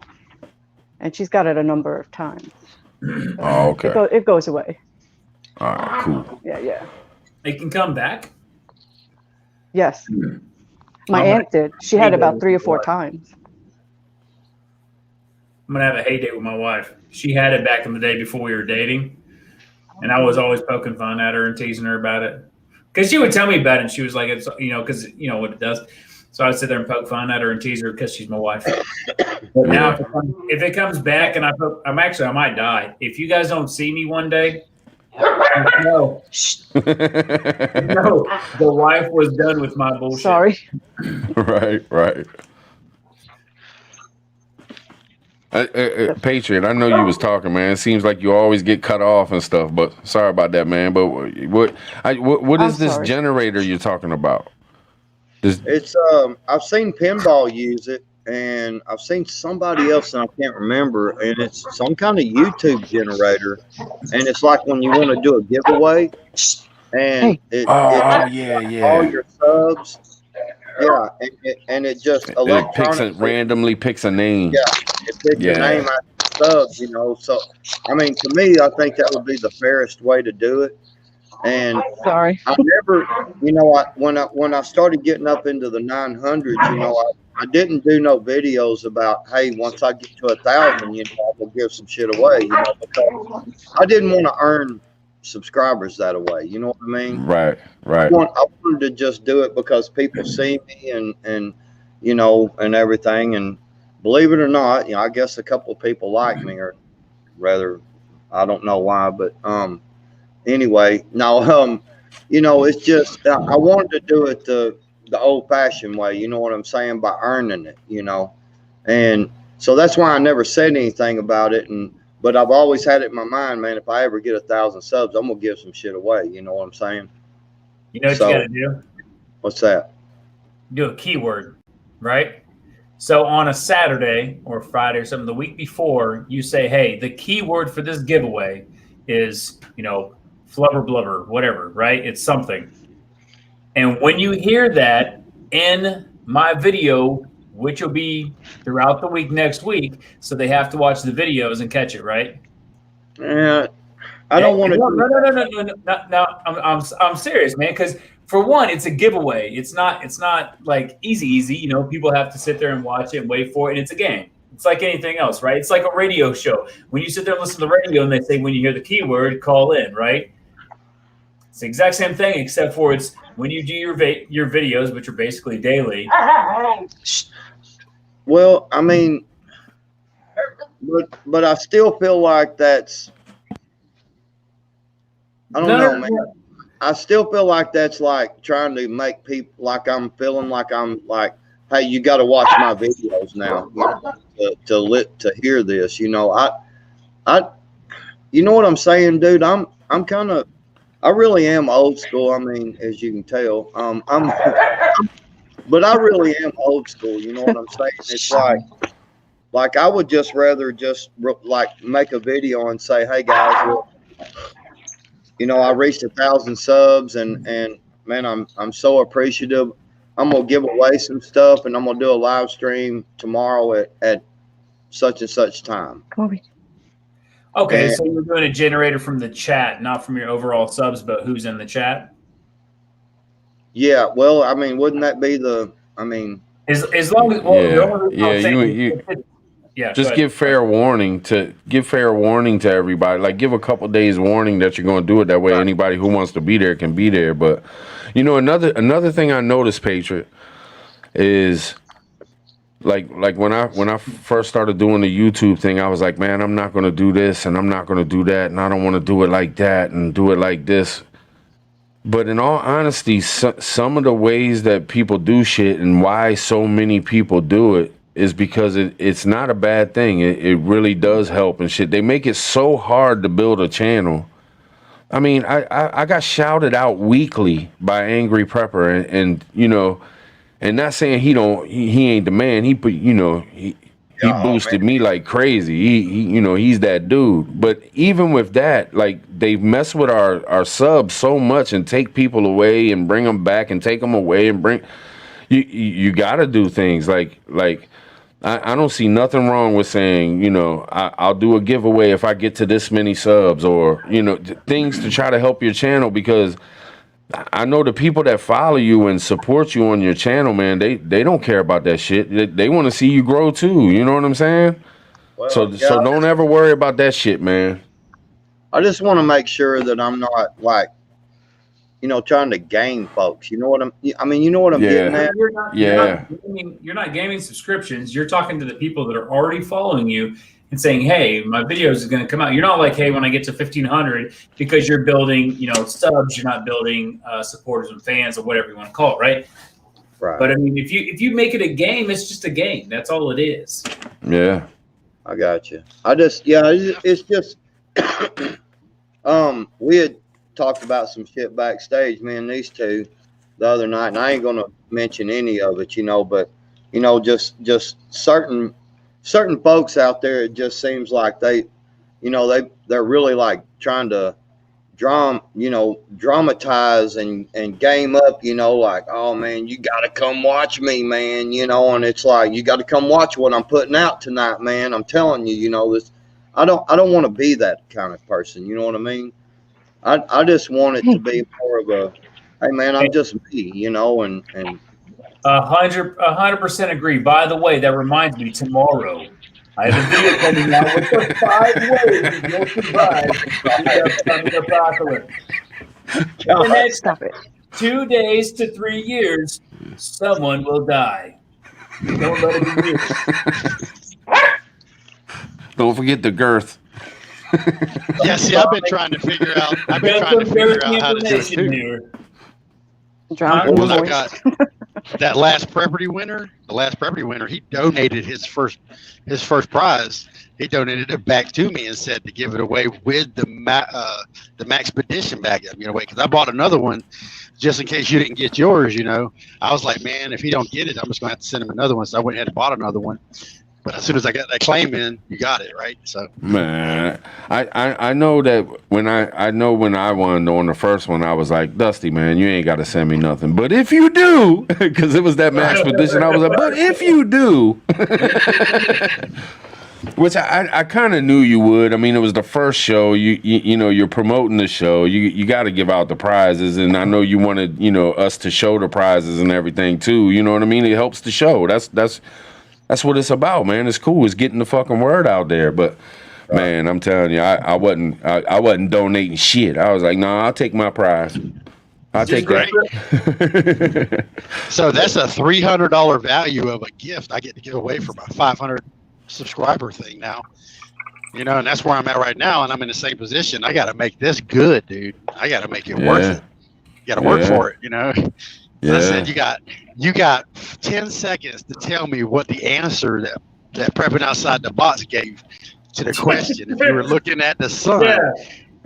and she's got it a number of times. Oh, okay. It goes away. All right. Cool. Yeah. It can come back. Yes. My aunt did. She had about 3 or 4 times. I'm gonna have a heyday with my wife. She had it back in the day before we were dating, and I was always poking fun at her and teasing her about it because she would tell me about it. And she was like, "It's because you know what it does." So I would sit there and poke fun at her and tease her because she's my wife. But now, if it comes back and I might die. If you guys don't see me one day, no, the wife was done with my bullshit. Sorry. Right. Patriot, I know you was talking, man. It seems like you always get cut off and stuff, but sorry about that, man. But what is this generator you're talking about? It's I've seen Pinball use it, and I've seen somebody else, and I can't remember. And it's some kind of YouTube generator, and it's like when you want to do a giveaway, and it all your subs. Yeah, and it just randomly picks a name. Yeah, it picks a name out of subs, So, I mean, to me, I think that would be the fairest way to do it. And sorry, I never, when I started getting up into the 900s, I didn't do no videos about, hey, once I get to 1,000, I will give some shit away, because I didn't want to earn subscribers that way. You know what I mean? Right. I wanted to just do it because people see me and and everything. And believe it or not, I guess a couple of people like me, or rather, I don't know why, but anyway, no, it's just I wanted to do it the old-fashioned way. You know what I'm saying? By earning it, and so that's why I never said anything about it. But I've always had it in my mind, man, if I ever get 1,000 subs, I'm going to give some shit away. You know what I'm saying? You know what you got to do? What's that? Do a keyword, right? So on a Saturday or Friday or something, the week before, you say, hey, the keyword for this giveaway is, flubber blubber, whatever, right? It's something. And when you hear that in my video, which will be throughout the week next week, so they have to watch the videos and catch it, right? Yeah, I don't want to. No. I'm serious, man. Because for one, it's a giveaway. It's not like easy. People have to sit there and watch it and wait for it. And it's a game. It's like anything else, right? It's like a radio show. When you sit there and listen to the radio, and they say when you hear the keyword, call in, right? It's the exact same thing, except for it's when you do your videos, which are basically daily. Well, I mean, but I still feel like that's, I don't know, man. I still feel like that's like trying to make people like I'm feeling like I'm like, hey, you got to watch my videos now to hear this. You know what I'm saying, dude? I'm kind of, I really am old school. I mean, as you can tell, but I really am old school. You know what I'm saying? It's like I would just rather just like make a video and say, hey guys, well, I reached 1,000 subs and man, I'm so appreciative. I'm gonna give away some stuff and I'm gonna do a live stream tomorrow at such and such time. Okay, so you're doing a generator from the chat, not from your overall subs, but who's in the chat? Yeah, well, I mean, wouldn't that be the? I mean, as long as just give fair warning to everybody. Like, give a couple days warning that you're going to do it. That way, anybody who wants to be there can be there. But another thing I noticed, Patriot, is like when I first started doing the YouTube thing, I was like, man, I'm not going to do this and I'm not going to do that, and I don't want to do it like that and do it like this. But in all honesty, some of the ways that people do shit and why so many people do it is because it's not a bad thing. It really does help and shit. They make it so hard to build a channel. I mean, I got shouted out weekly by Angry Prepper and and not saying he ain't the man. He boosted me like crazy. He's that dude. But even with that, like, they mess with our subs so much and take people away and bring them back and take them away and bring. You got to do things like I don't see nothing wrong with saying, I'll do a giveaway if I get to this many subs, or things to try to help your channel, because I know the people that follow you and support you on your channel, man, they don't care about that shit. They want to see you grow too. You know what I'm saying? Well, So don't ever worry about that shit, man. I just want to make sure that I'm not like, trying to game folks. You know what you know what I'm getting Yeah. at? You're not gaming subscriptions. You're talking to the people that are already following you and saying, "Hey, my videos is going to come out." You're not like, "Hey, when I get to 1,500," because you're building, subs. You're not building supporters and fans or whatever you want to call it, right? Right. But I mean, if you make it a game, it's just a game. That's all it is. Yeah. I got you. It's just, we had talked about some shit backstage, me and these two, the other night, and I ain't gonna mention any of it, but just certain folks out there, it just seems like they're really like trying to dramatize and game up, like, oh man, you gotta come watch me, man, and it's like, you gotta come watch what I'm putting out tonight, man. I'm telling you, this, I don't want to be that kind of person. You know what I mean? I just want it to be more of a, hey man, I'm just me, and 100% agree. By the way, that reminds me, tomorrow I have a video coming out with the 5 ways you'll survive the apocalypse. In the next Stop it. 2 days to 3 years, someone will die. Don't let it be you. Don't forget the girth. Yeah, see, I've been trying to figure out how to do it too. Here. Drown Well, I voice. got that last Prepperty winner. The last Prepperty winner, he donated his first prize. He donated it back to me and said to give it away with the Maxpedition bag I'm giving away, because I bought another one just in case you didn't get yours. I was like, man, if he don't get it, I'm just gonna have to send him another one. So I went ahead and bought another one. But as soon as I got that claim in, you got it, right? So Man, I know that when I won on the first one, I was like, Dusty, man, you ain't got to send me nothing. But if you do, because it was that Maxpedition, I was like, but if you do, which I kind of knew you would. I mean, it was the first show. You're promoting the show. You got to give out the prizes, and I know you wanted us to show the prizes and everything too. You know what I mean? It helps the show. That's what it's about, man. It's cool. It's getting the fucking word out there. But man, I'm telling you, I wasn't donating shit. I was like, nah, I'll take my prize. I'll take that. So that's a $300 value of a gift I get to give away for my 500 subscriber thing now. And that's where I'm at right now, and I'm in the same position. I got to make this good, dude. I got to make it worth it. You got to work for it, So I said, you got 10 seconds to tell me what the answer that Prepping Outside the Box gave to the question. If you were looking at the sun.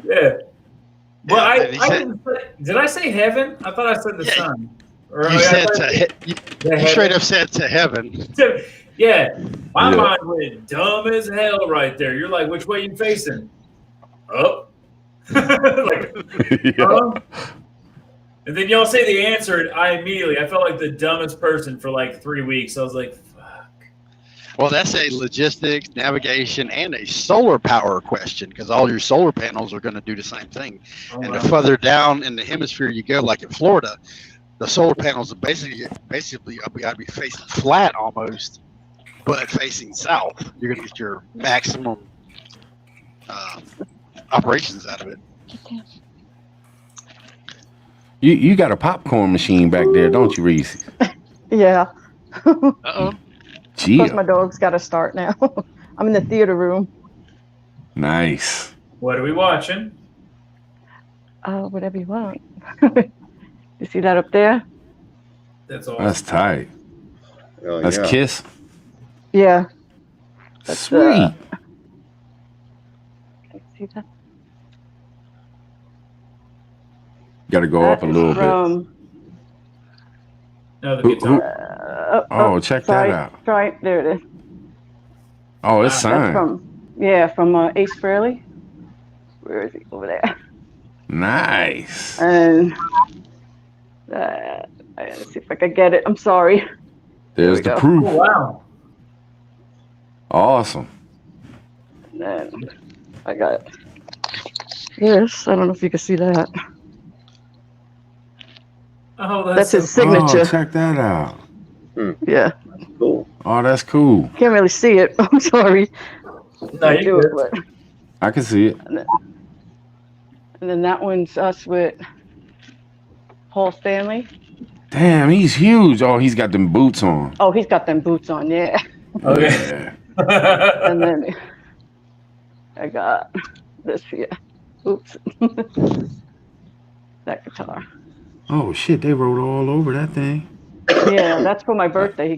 Yeah. Well, did I say heaven? I thought I said the sun. You straight up said to heaven. Yeah. My mind went dumb as hell right there. You're like, which way you facing? Up. And then y'all say the answer, and I felt like the dumbest person for like 3 weeks. I was like, fuck. Well, that's a logistics, navigation, and a solar power question, because all your solar panels are going to do the same thing. And the further down in the hemisphere you go, like in Florida, the solar panels are basically got to be facing flat almost, but facing south. You're going to get your maximum operations out of it. You got a popcorn machine back there, don't you, Reese? Yeah. Uh-oh. Gee. Plus my dog's got to start now. I'm in the theater room. Nice. What are we watching? Whatever you want. You see that up there? That's awesome. That's tight. That's Kiss. Yeah. That's sweet. Can you see that? Got to go up a little bit. No, the guitar. Check sorry, that out. Right, there it is. Oh, it's signed. From Ace Frehley. Where is he? Over there. Nice. And let's see if I can get it. I'm sorry. There's the proof. Oh, wow. Awesome. And then I got this. I don't know if you can see that. Oh, That's his so Oh, signature. check that out. Yeah. Cool. Oh, that's cool. Can't really see it. I'm sorry. No, Can't do you're it, good. but I can see it. and then that one's us with Paul Stanley. Damn, he's huge. Oh, he's got them boots on. Oh, he's got them boots on, yeah. Okay. Yeah. And then I got this here. Oops. That guitar. Oh shit, they wrote all over that thing. Yeah, that's for my birthday.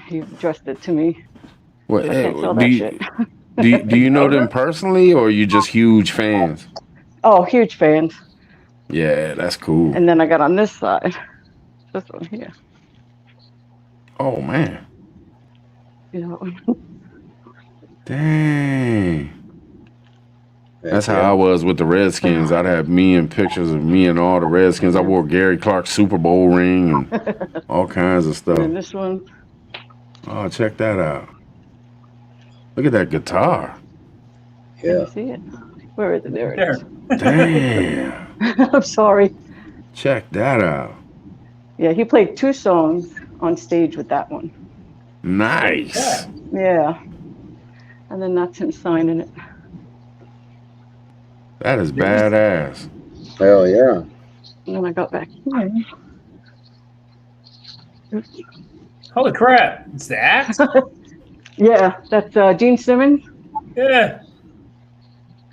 He addressed it to me. What? I can't tell Do that shit. do you know them personally, or are you just huge fans? Oh, huge fans. Yeah, that's cool. And then I got on this side. This one here. Oh man, You know. dang. That's how Yeah. I was with the Redskins. I'd have me and pictures of me and all the Redskins. I wore Gary Clark's Super Bowl ring and all kinds of And stuff. then this one. Oh, check that out. Look at that guitar. Can Yeah. you see it? Where is it? There it There. is. Damn. I'm sorry. Check that out. Yeah, he played 2 songs on stage with that one. Nice. Yeah. And then that's him signing it. That is badass. Hell yeah. And then I got back here. Oops. Holy crap! It's that? Yeah, that's Gene Simmons. Yeah.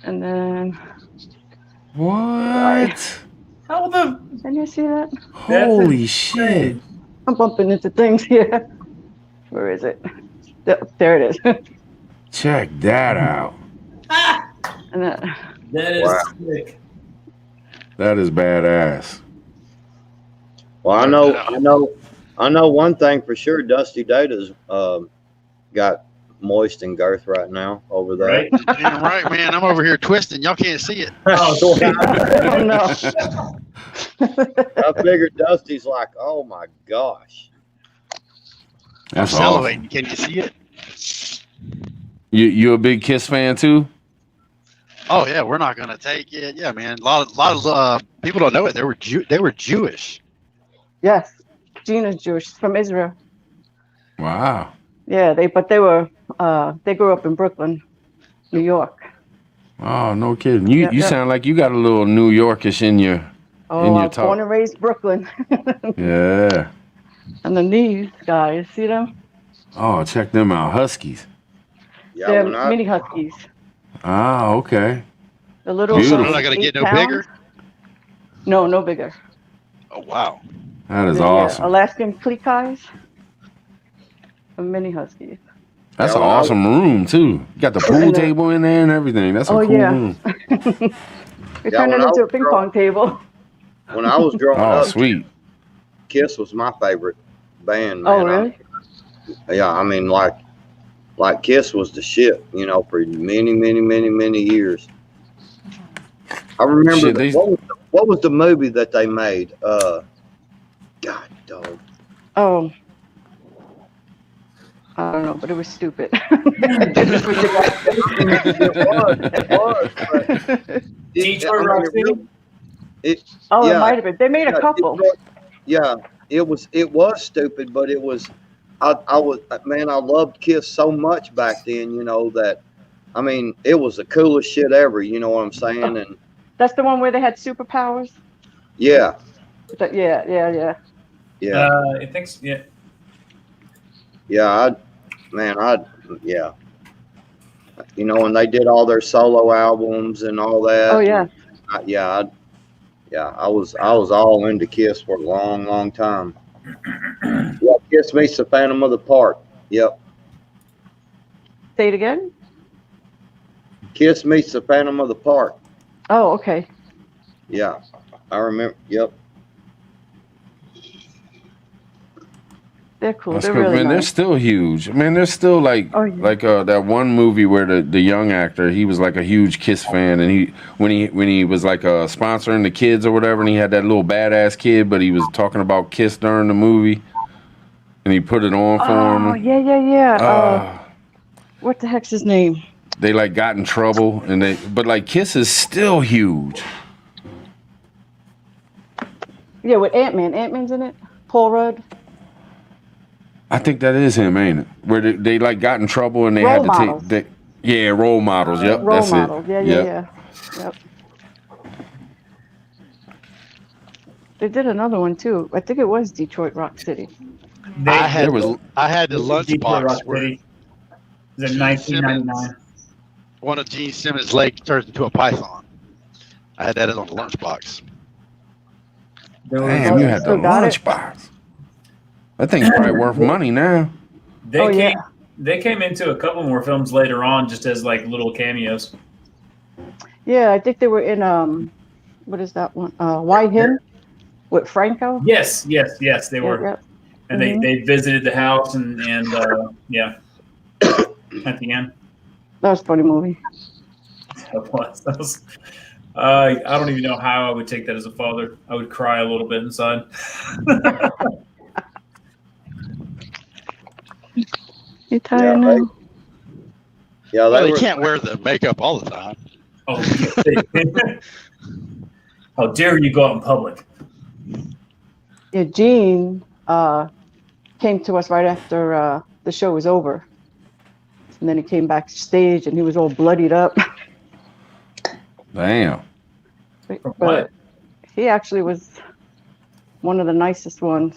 And then, What? How the? can you see that? Holy shit. I'm bumping into things here. Where is it? There it is. Check that out. And then, That is Wow. sick. That is badass. Well, I know one thing for sure. Dusty Data's got moist and girth right now over there. Right? Damn right, man. I'm over here twisting. Y'all can't see it. Oh, shit. oh no. I figured Dusty's like, oh my gosh. That's I'm awesome. salivating. Can you see it? You a big Kiss fan too? Oh yeah, we're not gonna take it. Yeah, man. A lot of people don't know it. They were Jewish. Yes, Gina's Jewish, she's from Israel. Wow. Yeah, they grew up in Brooklyn, New York. Oh, no kidding. You Yeah, you yeah. sound like you got a little New Yorkish in your Oh, your I was born and raised Brooklyn. Yeah. And then these guys, see them? Oh, check them out. Huskies. Yeah, They're when I, mini huskies. Ah, okay. The little. Beautiful. They're not gonna get no 8 pounds. bigger. No, no bigger. Oh wow. That is Yeah, awesome. Alaskan Klikais. A mini huskies. That's Yeah, an when I awesome room too. You got the pool And the- table in there and everything. That's a Oh, cool yeah. room. We Yeah, turned when it I into a was ping growing- pong table. when I was growing Oh, up, sweet. Kiss was my favorite band, man. Oh, really? Yeah, I mean, like Kiss was the shit, you know, for many years. I remember Shit, they- what was the movie that they made? God dog. Oh. I don't know, but it was stupid. It was, but Detroit Rock City? Oh, Yeah. it might have been. They made a yeah, couple. it was stupid, but it was. I loved Kiss so much back then, you know, that I mean, it was the coolest shit ever. You know what I'm saying? And That's the one where they had superpowers. yeah, Yeah. I think so, yeah. yeah, you know, and they did all their solo albums and all that. Oh yeah. I was all into Kiss for a long time. Yeah, Kiss meets the Phantom of the Park. Yep, Say it again. Kiss meets the Phantom of the Park. Oh, okay. Yeah, I remember. Yep. They're cool. That's They're cool. really Man, they're nice. still huge. Man, they're still like Oh, yeah. that one movie where the young actor, he was like a huge Kiss fan, and when he was like sponsoring the kids or whatever, and he had that little badass kid, but he was talking about Kiss during the movie, and he put it on for Oh, him. yeah. What the heck's his name? They like got in trouble, but like Kiss is still huge. Yeah, with Ant-Man. Ant-Man's in it. Paul Rudd. I think that is him, ain't it? Where they like got in trouble and they Role had to models. yeah, role models. Yep, Role that's models. it. Yeah, Yep. yeah. Yep. They did another one too. I think it was Detroit Rock City. They, There was I had the Detroit Rock lunchbox where City. Is it Gene 1999? Simmons, one of Gene Simmons' legs turns into a python. I had that on the lunchbox. There was, damn, you had the Still got it? lunchbox. That thing's probably worth money now. they Oh, came. yeah. They came into a couple more films later on, just as like little cameos. Yeah, I think they were in what is that one? Why Him with Franco. Yes, they were. Yeah. And they visited the house and yeah, at the end. That was a funny movie. That was I don't even know how I would take that as a father. I would cry a little bit inside. You tired now? Yeah, Well, they they were. can't wear the makeup all the time. Oh, how dare you go out in public? Yeah, Gene came to us right after the show was over. And then he came backstage and he was all bloodied up. Damn. But he actually was one of the nicest ones.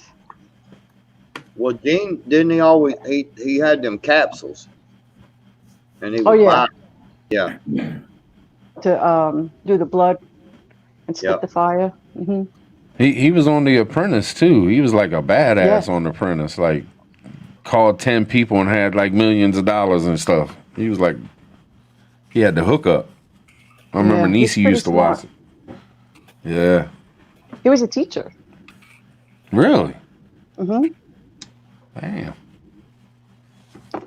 Well, Gene didn't he always he had them capsules, and he Oh, was yeah. yeah. To do the blood and spit Yep. the fire. Hmm. He was on The Apprentice too. He was like a badass Yeah. on The Apprentice. Like called 10 people and had like millions of dollars and stuff. He was like he had the hookup. I remember Yeah, he's Niecy used to pretty watch it. Yeah. He was a teacher. Really? Hmm. Damn.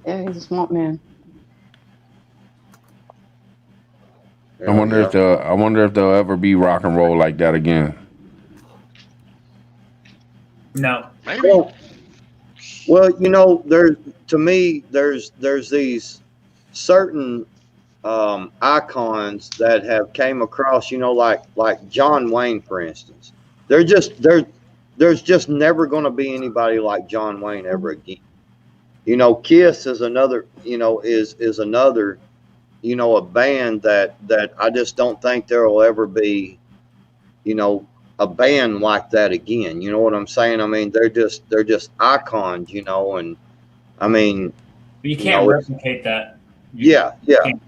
Yeah, he's a smart man. I wonder if they'll ever be rock and roll like that again. No. Maybe. Well, you know, there's these certain icons that have came across, you know, like John Wayne, for instance. There's just never going to be anybody like John Wayne ever again. You know, Kiss is another, you know, is another, you know, a band that I just don't think there will ever be, you know, a band like that again. You know what I'm saying? I mean, they're just icons, you know, and I mean, But you can't No, replicate that. yeah. can't.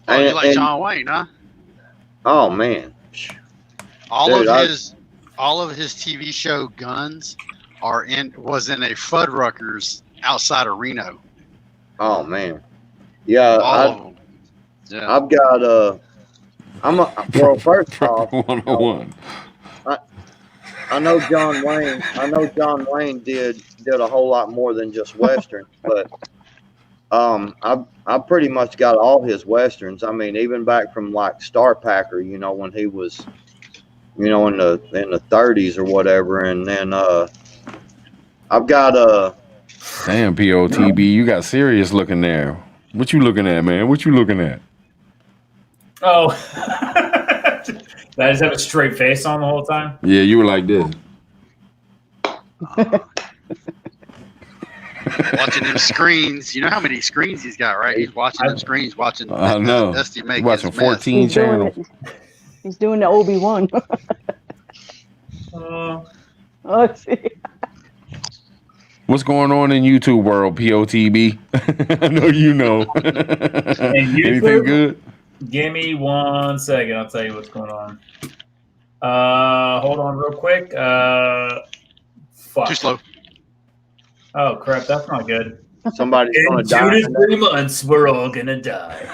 Oh, you And- like and- John Wayne, huh? Oh man. All Dude, of his TV show Guns was in a Fuddruckers outside of Reno. Oh man. Yeah, All of them. Yeah. I've got well, first off, 101. I know John Wayne. I know John Wayne did a whole lot more than just westerns, but I pretty much got all his westerns. I mean, even back from like Star Packer, you know, when he was, you know, in the 30s or whatever, and then I've got Damn, POTB, you got serious looking there. What you looking at, man? What you looking at? Oh. Did I just have a straight face on the whole time? Yeah, you were like this. Watching them screens. You know how many screens he's got, right? He's watching them screens, watching I know. Dusty make Watching his mess. 14 He's doing channels. it. He's doing the Obi-Wan. Let's see. What's going on in YouTube world, POTB? I know you know. YouTube? Anything good? Give me 1 second. I'll tell you what's going on. Hold on real quick. Fuck. Too slow. Oh, crap. That's not good. somebody's going In to die. 2 to 3 months, we're all going to die.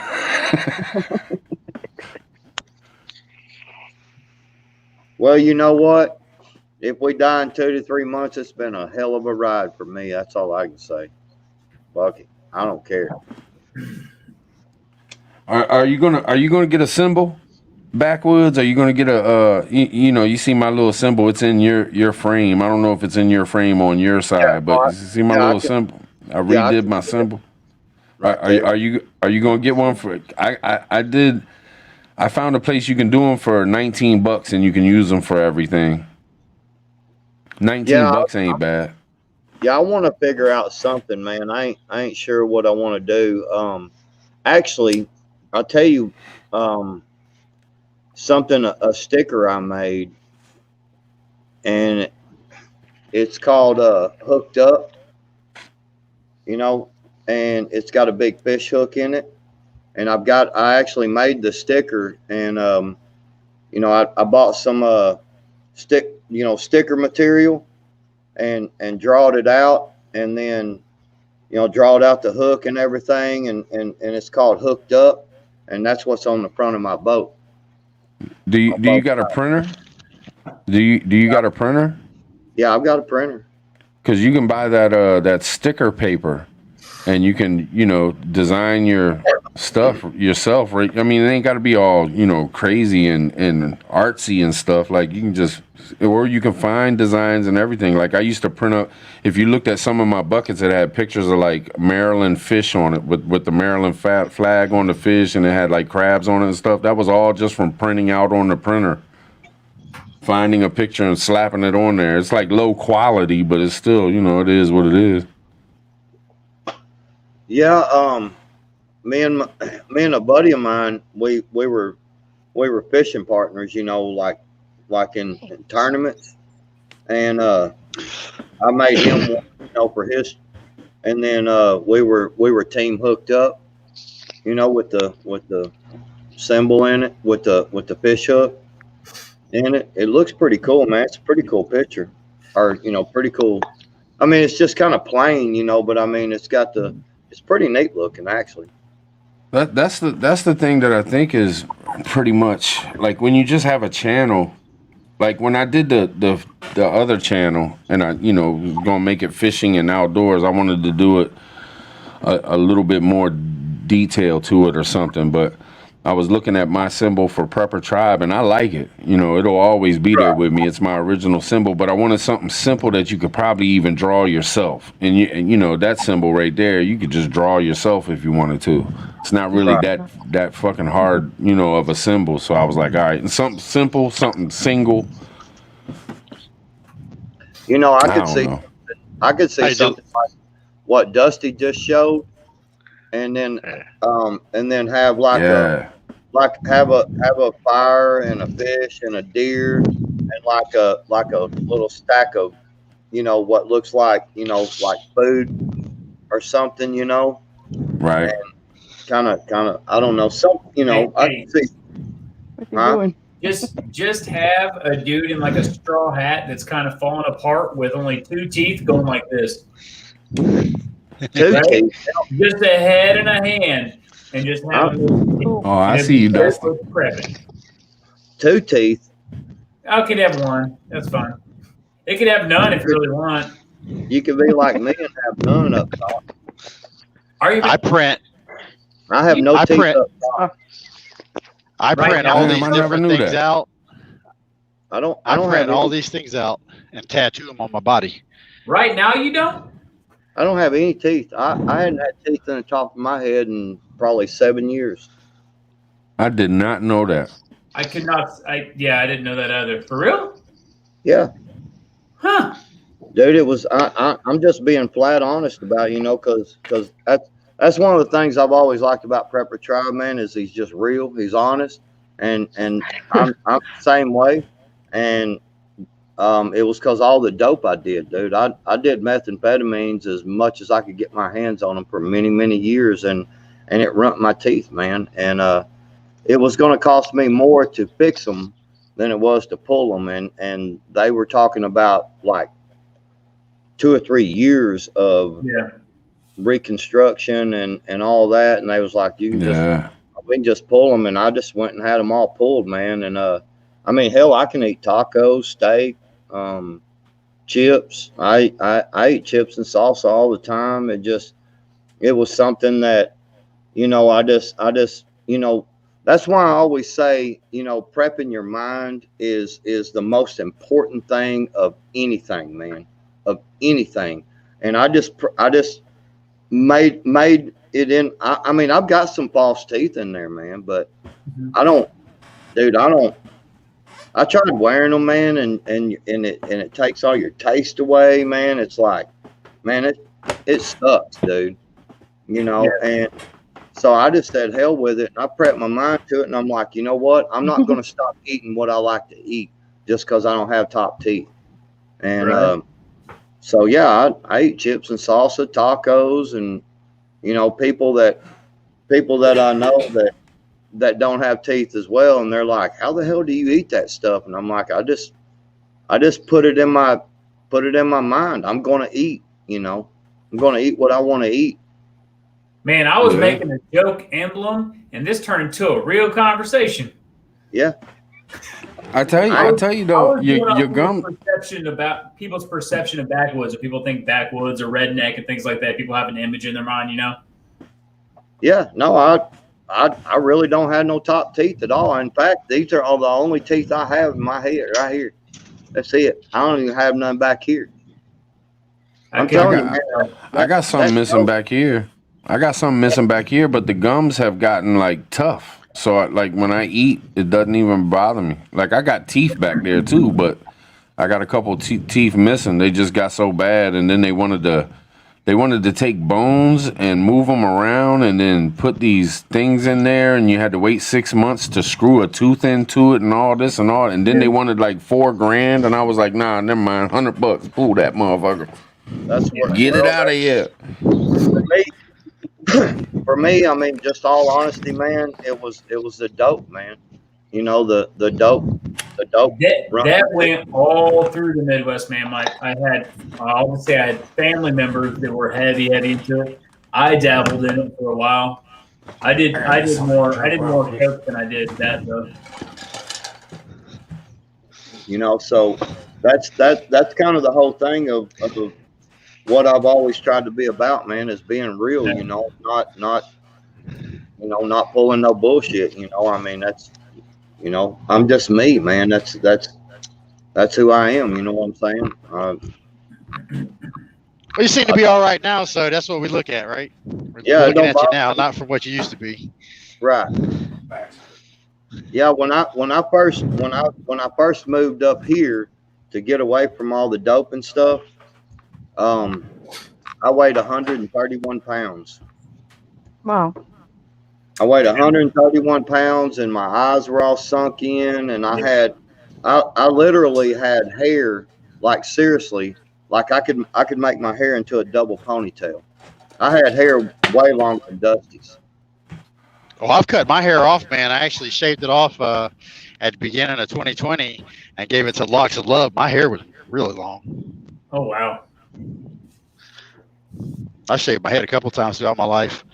Well, you know what? If we die in 2 to 3 months, it's been a hell of a ride for me. That's all I can say. Fuck it. I don't care. Are you gonna get a symbol backwoods? Are you gonna get a you know, you see my little symbol? It's in your frame. I don't know if it's in your frame on your side, but you see my little symbol. I redid my symbol. Right Are you gonna get one for? I did I found a place you can do them for $19 and you can use them for everything. 19 Yeah, bucks ain't bad. yeah, I want to figure out something, man. I ain't sure what I want to do. Actually, I'll tell you, something a sticker I made, and it's called Hooked Up, you know, and it's got a big fish hook in it. And I actually made the sticker, and you know, I bought some sticker material and drawed it out, and then drawed out the hook and everything, and it's called Hooked Up, and that's what's on the front of my boat. Do you got a printer? Do you got a printer? Yeah, I've got a printer. Because you can buy that sticker paper, and you can design your stuff yourself. Right? I mean, it ain't got to be all crazy and artsy and stuff. Like you can just, or you can find designs and everything. Like I used to print up. If you looked at some of my buckets, it had pictures of like Maryland fish on it with the Maryland flag on the fish, and it had like crabs on it and stuff. That was all just from printing out on the printer. Finding a picture and slapping it on there. It's like low quality, but it's still, it is what it is. Yeah, me and a buddy of mine, we were fishing partners, like in tournaments, and I made him one, for his, and then we were team hooked up, with the symbol in it, with the fish hook in it. It looks pretty cool, man. It's a pretty cool picture, or pretty cool. I mean, it's just kind of plain, but I mean, it's pretty neat looking, actually. That's the thing that I think is pretty much like when you just have a channel. Like when I did the other channel, and I was gonna make it fishing and outdoors. I wanted to do it a little bit more detail to it or something, but I was looking at my symbol for Prepper Tribe, and I like it. It'll always be there with me. It's my original symbol, but I wanted something simple that you could probably even draw yourself. And that symbol right there, you could just draw yourself if you wanted to. It's not really that fucking hard, of a symbol. So I was like, all right, and something simple, something single. I could see something like what Dusty just showed, and then have have a fire and a fish and a deer and like a little stack of what looks like like food or something, Right. and kind of I don't know, I can see. What you doing? Just have a dude in like a straw hat that's kind of falling apart with only 2 teeth going like this. Two teeth. Just a head and a hand, and just have. Oh, I see you, Dusty. Prepping. 2 teeth. I could have 1. That's fine. It could have none if you really want. You could be like me and have none up top. Are you? I print. I have no teeth print. up top. I print all these different things that. out. I don't print have all these things out and tattoo them on my body. Right now, you don't. I don't have any teeth. I hadn't had teeth in the top of my head in probably 7 years. I did not know that. I could not. I didn't know that either. For real? Yeah. Huh. Dude, it was. I'm just being flat honest about because that's one of the things I've always liked about Prepper Tribe, man. Is he's just real. He's honest, and I'm the same way. And it was because all the dope I did, dude. I did methamphetamines as much as I could get my hands on them for many years, and it ruined my teeth, man. And it was going to cost me more to fix them than it was to pull them, and they were talking about like 2 or 3 years of reconstruction and all that, and they was like, we can just pull them, and I just went and had them all pulled, man. And I mean, hell, I can eat tacos, steak, chips. I eat chips and salsa all the time. It was something that I just that's why I always say, prepping your mind is the most important thing of anything, man, of anything. And I just made it in. I mean, I've got some false teeth in there, man, but I don't dude, I tried wearing them, man, and it takes all your taste away, man. It's like, man, it sucks, dude. You know, and so I just said hell with it, and I prepped my mind to it, and I'm like, you know what? I'm not going to stop eating what I like to eat just because I don't have top teeth. And so yeah, I eat chips and salsa, tacos, and you know, people that I know that don't have teeth as well, and they're like, how the hell do you eat that stuff? And I'm like, I just put it in my mind. I'm going to eat, you know, I'm going to eat what I want to eat. Man, I was making a joke emblem, and this turned into a real conversation. Yeah. I tell you though, your gum. People's perception of backwoods, or people think backwoods or redneck and things like that. People have an image in their mind, you know. Yeah, no, I really don't have no top teeth at all. In fact, these are all the only teeth I have in my head right here. That's it. I don't even have none back here. I'm telling you, man, I got something missing back here. I got something missing back here, but the gums have gotten like tough. So like when I eat, it doesn't even bother me. Like I got teeth back there too, but I got a couple teeth missing. They just got so bad, and then they wanted to take bones and move them around, and then put these things in there, and you had to wait 6 months to screw a tooth into it, and all this and all. And then they wanted like $4,000, and I was like, nah, never mind, $100. Pull that motherfucker. That's what. Get it out of here. For me, I mean, just all honesty, man, it was the dope, man. You know, the dope. That went all through the Midwest, man. I had family members that were heavy into it. I dabbled in it for a while. I did more coke than I did that though. You know, so that's kind of the whole thing of what I've always tried to be about, man, is being real. You know, not pulling no bullshit. You know, I mean, that's, you know, I'm just me, man. That's who I am. You know what I'm saying? Well, you seem to be all right now, so that's what we look at, right? We're looking at you now, not from what you used to be. Right. Yeah. When I first moved up here to get away from all the dope and stuff, I weighed 131 pounds. Wow. I weighed 131 pounds, and my eyes were all sunk in, and I literally had hair, like seriously, like I could make my hair into a double ponytail. I had hair way longer than Dusty's. Well, I've cut my hair off, man. I actually shaved it off at the beginning of 2020 and gave it to Locks of Love. My hair was really long. Oh wow. I shaved my head a couple times throughout my life.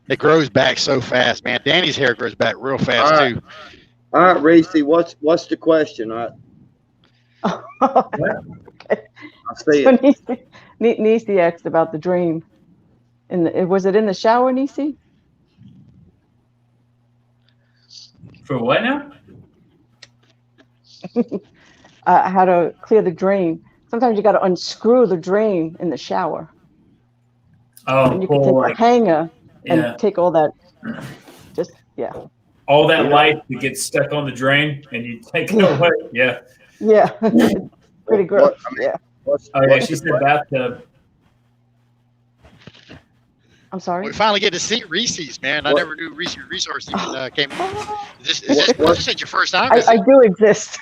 It grows back so fast, man. Danny's hair grows back real fast too. All right, Reese, what's the question? Okay. I see So it. Nisi asked about the dream. Was it in the shower, Nisi? For what now? How to clear the drain. Sometimes you got to unscrew the drain in the shower. Oh, and you can take a hanger and take all that. All that light that gets stuck on the drain, and you take it away. Yeah. Yeah. Pretty gross. She said bathtub. I'm sorry. We finally get to see Reese's, man. I never knew Reese's Resource even came. Is this your first time? I do exist.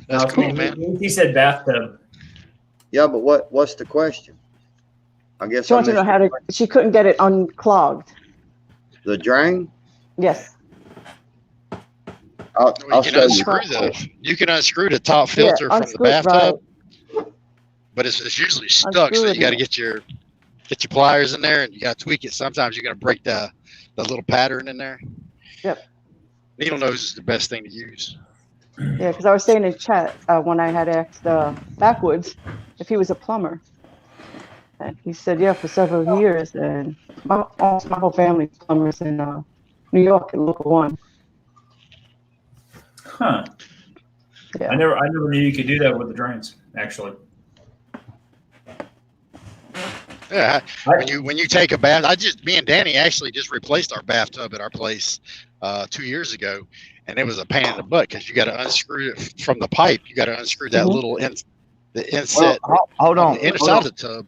That's cool, man. He said bathtub. Yeah, but what's the question? I guess she wants to know how to. She couldn't get it unclogged. The drain? Yes. I'll show you. You can unscrew the top filter from the bathtub, but it's usually stuck. So you got to get your pliers in there, and you got to tweak it. Sometimes you're gonna break the little pattern in there. Yep. Needle nose is the best thing to use. Yeah, because I was saying in chat when I had asked Backwoods if he was a plumber, and he said yeah for several years, and almost my whole family's plumbers in New York at Local 1. Huh. Yeah. I never knew you could do that with the drains, actually. Yeah, when you take a bath, me and Danny actually just replaced our bathtub at our place 2 years ago, and it was a pain in the butt because you got to unscrew it from the pipe. You got to unscrew that little the inset hold on. the inside of the tub.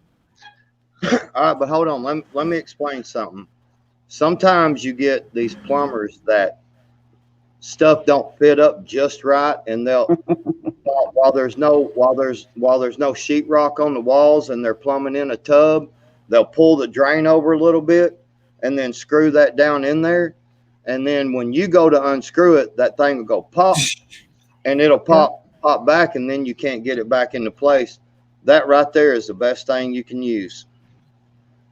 All right, but hold on. Let me explain something. Sometimes you get these plumbers that stuff don't fit up just right, and they'll while there's no sheetrock on the walls and they're plumbing in a tub, they'll pull the drain over a little bit and then screw that down in there. And then when you go to unscrew it, that thing will go pop, and it'll pop back, and then you can't get it back into place. That right there is the best thing you can use.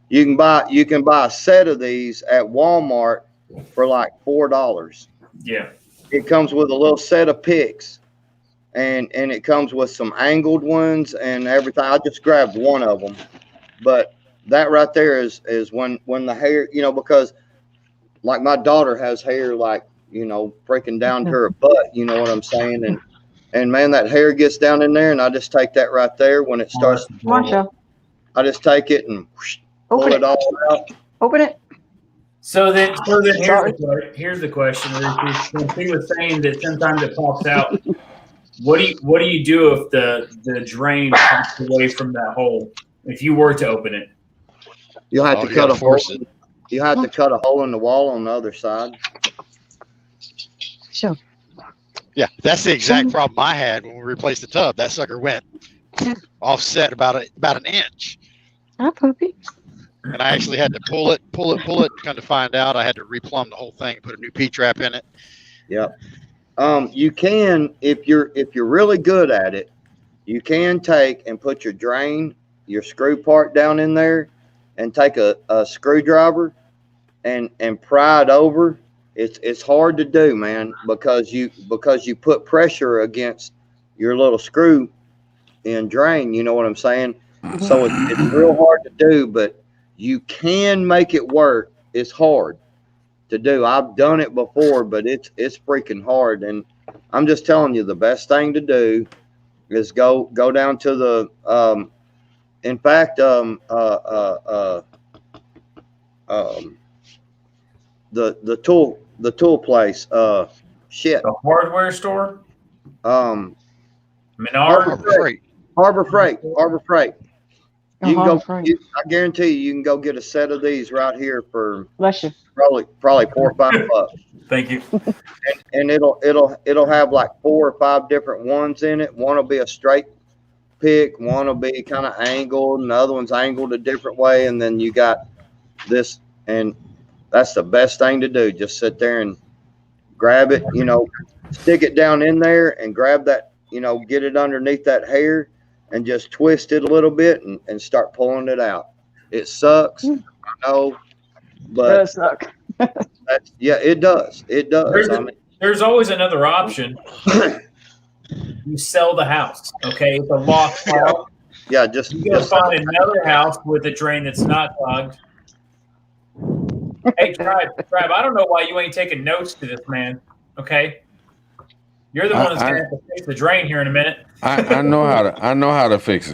You can buy a set of these at Walmart for like $4. Yeah. It comes with a little set of picks, and it comes with some angled ones and everything. I just grabbed one of them, but that right there is when the hair, because like my daughter has hair like, freaking down to her butt, you know what I'm saying? And man, that hair gets down in there, and I just take that right there when it starts. Marsha, I just take it and pull it all out. Open it. So then here's the question. Since he was saying that sometimes it pops out, what do you do if the drain pops away from that hole? If you were to open it, You'll have to cut a hole. You have to cut a hole in the wall on the other side. Sure. Yeah, that's the exact problem I had when we replaced the tub. That sucker went offset about an inch. Hi, puppy. And I actually had to pull it. Come to find out, I had to replumb the whole thing, put a new P-trap in it. Yep. You can, if you're really good at it, you can take and put your screw part down in there, and take a screwdriver and pry it over. It's hard to do, man, because you put pressure against your little screw and drain. You know what I'm saying? So it's real hard to do, but you can make it work. It's hard to do. I've done it before, but it's freaking hard. And I'm just telling you, the best thing to do is go down to the in fact the tool place, shit. the hardware store, Harbor Menard. Freight. You can go. Frank. I guarantee you can go get a set of these right here for Bless you. probably $4 or $5. Thank you. And it'll have like 4 or 5 different ones in it. One will be a straight pick, one will be kind of angled, and the other one's angled a different way. And then you got this, and that's the best thing to do. Just sit there and grab it, stick it down in there and grab that, get it underneath that hair and just twist it a little bit and start pulling it out. It sucks, I know, It but does suck. it does. It does. There's always another option. You sell the house, okay? It's a lost house. Yeah, You go find another house with a drain that's not clogged. Hey, Tribe, I don't know why you ain't taking notes to this, man. Okay, you're the one that's gonna have to fix the drain here in a minute. I know how to fix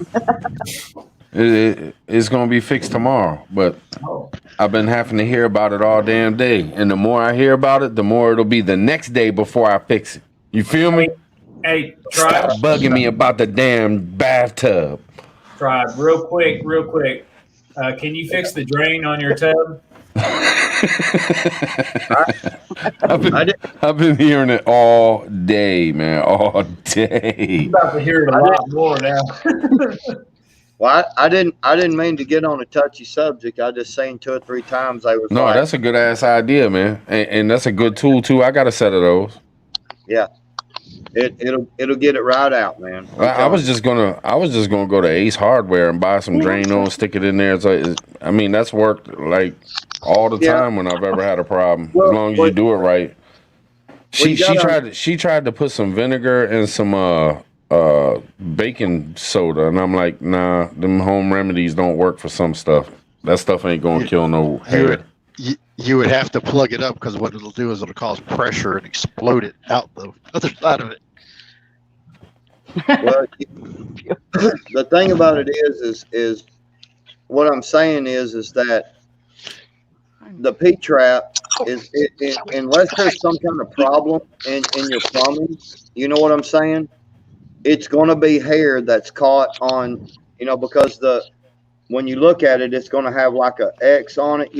it. It's gonna be fixed tomorrow, but I've been having to hear about it all damn day, and the more I hear about it, the more it'll be the next day before I fix it. You feel me? Hey, Tribe, Stop bugging me about the damn bathtub. Tribe, real quick. Can you fix the drain on your tub? I I've been hearing it all day, man. All day. I'm about to hear it a lot more now. Well, I didn't mean to get on a touchy subject. I just saying 2 or 3 times I was No, like, that's a good ass idea, man, and that's a good tool too. I got a set of those. yeah, it'll get it right out, man. I was just gonna go to Ace Hardware and buy some drain on, stick it in there. I mean, that's worked like all the time when I've ever had a problem. As long as you do it right. She tried to put some vinegar and some baking soda, and I'm like, nah, them home remedies don't work for some stuff. That stuff ain't gonna kill no hair. You would have to plug it up, because what it'll do is it'll cause pressure and explode it out the other side of it. Well, the thing about it is what I'm saying is that the P trap is unless there's some kind of problem in your plumbing, you know what I'm saying? It's going to be hair that's caught on, because when you look at it, it's going to have like a X on it,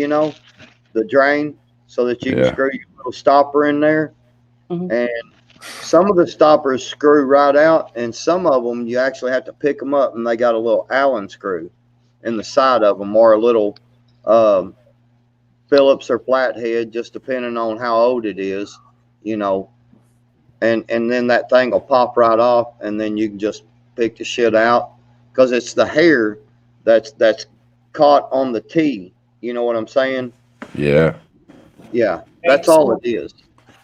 the drain, so that you can Yeah. screw your little stopper in there. Mhm. And some of the stoppers screw right out, and some of them you actually have to pick them up, and they got a little Allen screw in the side of them, or a little Phillips or flathead, just depending on how old it is, and then that thing will pop right off, and then you can just pick the shit out because it's the hair that's caught on the T. You know what I'm saying? Yeah. Yeah, that's all it is.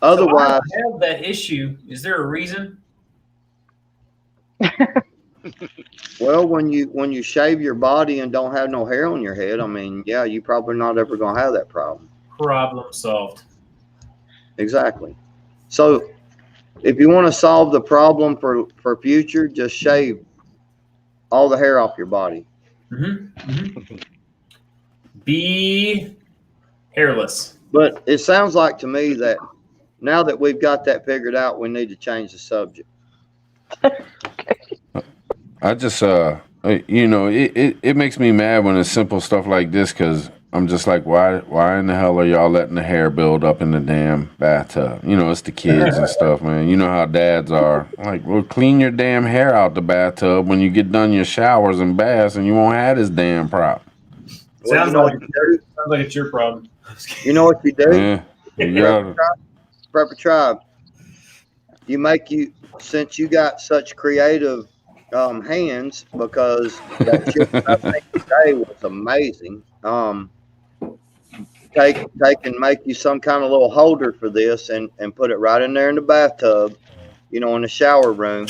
Otherwise, so I have that issue. Is there a reason? well, when you shave your body and don't have no hair on your head, I mean, yeah, you probably not ever gonna have that problem. Problem solved. Exactly. So if you want to solve the problem for future, just shave all the hair off your body. Be hairless. But it sounds like to me that now that we've got that figured out, we need to change the subject. I just it makes me mad when it's simple stuff like this, because I'm just like, why in the hell are y'all letting the hair build up in the damn bathtub? It's the kids and stuff, man. You know how dads are. Like, well, clean your damn hair out the bathtub when you get done your showers and baths, and you won't have this damn problem. Well, Sounds like it's your problem. You know what you do? Yeah, you gotta, Prepper Tribe. Since you got such creative hands, because that shit I think today was amazing. Take and make you some kind of little holder for this, and put it right in there in the bathtub, in the shower room,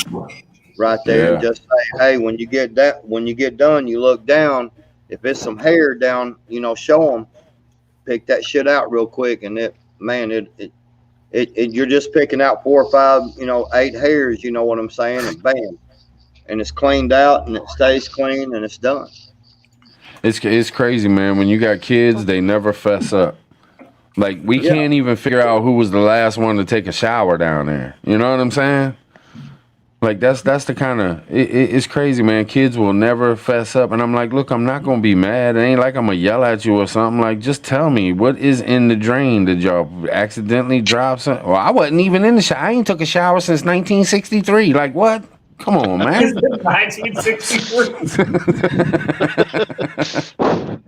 right there, Yeah. and just say, hey, when you get done, you look down. If it's some hair down, show them. Pick that shit out real quick, and you're just picking out 4 or 5, 8 hairs. You know what I'm saying? And bam, and it's cleaned out, and it stays clean, and it's done. it's crazy, man. When you got kids, they never fess up. Like, we can't even figure out who was the last one to take a shower down there. You know what I'm saying? Like, that's the kind of it's crazy, man. Kids will never fess up, and I'm like, look, I'm not gonna be mad. It ain't like I'm gonna yell at you or something. Like, just tell me what is in the drain. Did y'all accidentally drop something? Well, I wasn't even in the shower. I ain't took a shower since 1963. Like, what? Come on, man. 1963.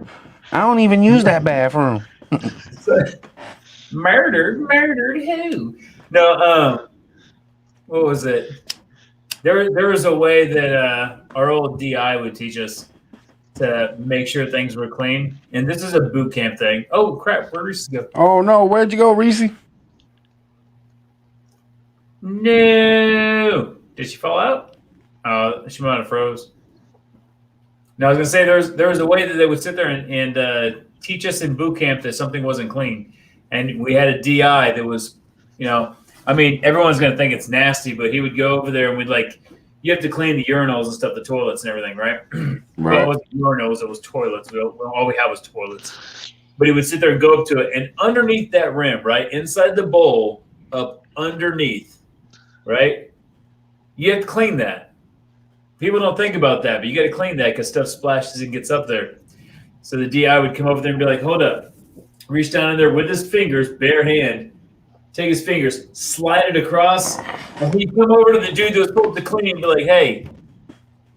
I don't even use that bathroom. Murdered who? No, what was it? There was a way that our old DI would teach us to make sure things were clean, and this is a boot camp thing. Oh crap, where'd Reese go? Oh no, where'd you go, Reese? No, did she fall out? She might have froze. No, I was gonna say there was a way that they would sit there and teach us in boot camp that something wasn't clean, and we had a DI that was, I mean, everyone's gonna think it's nasty, but he would go over there and we'd you have to clean the urinals and stuff, the toilets and everything, right? Well, it wasn't urinals, it was toilets. All we had was toilets. But he would sit there and go up to it, and underneath that rim, right, inside the bowl, up underneath, right, you have to clean that. People don't think about that, but you got to clean that because stuff splashes and gets up there. So the DI would come over there and be like, hold up, reach down in there with his fingers, bare hand, take his fingers, slide it across, and he'd come over to the dude that was supposed to clean and be like, hey,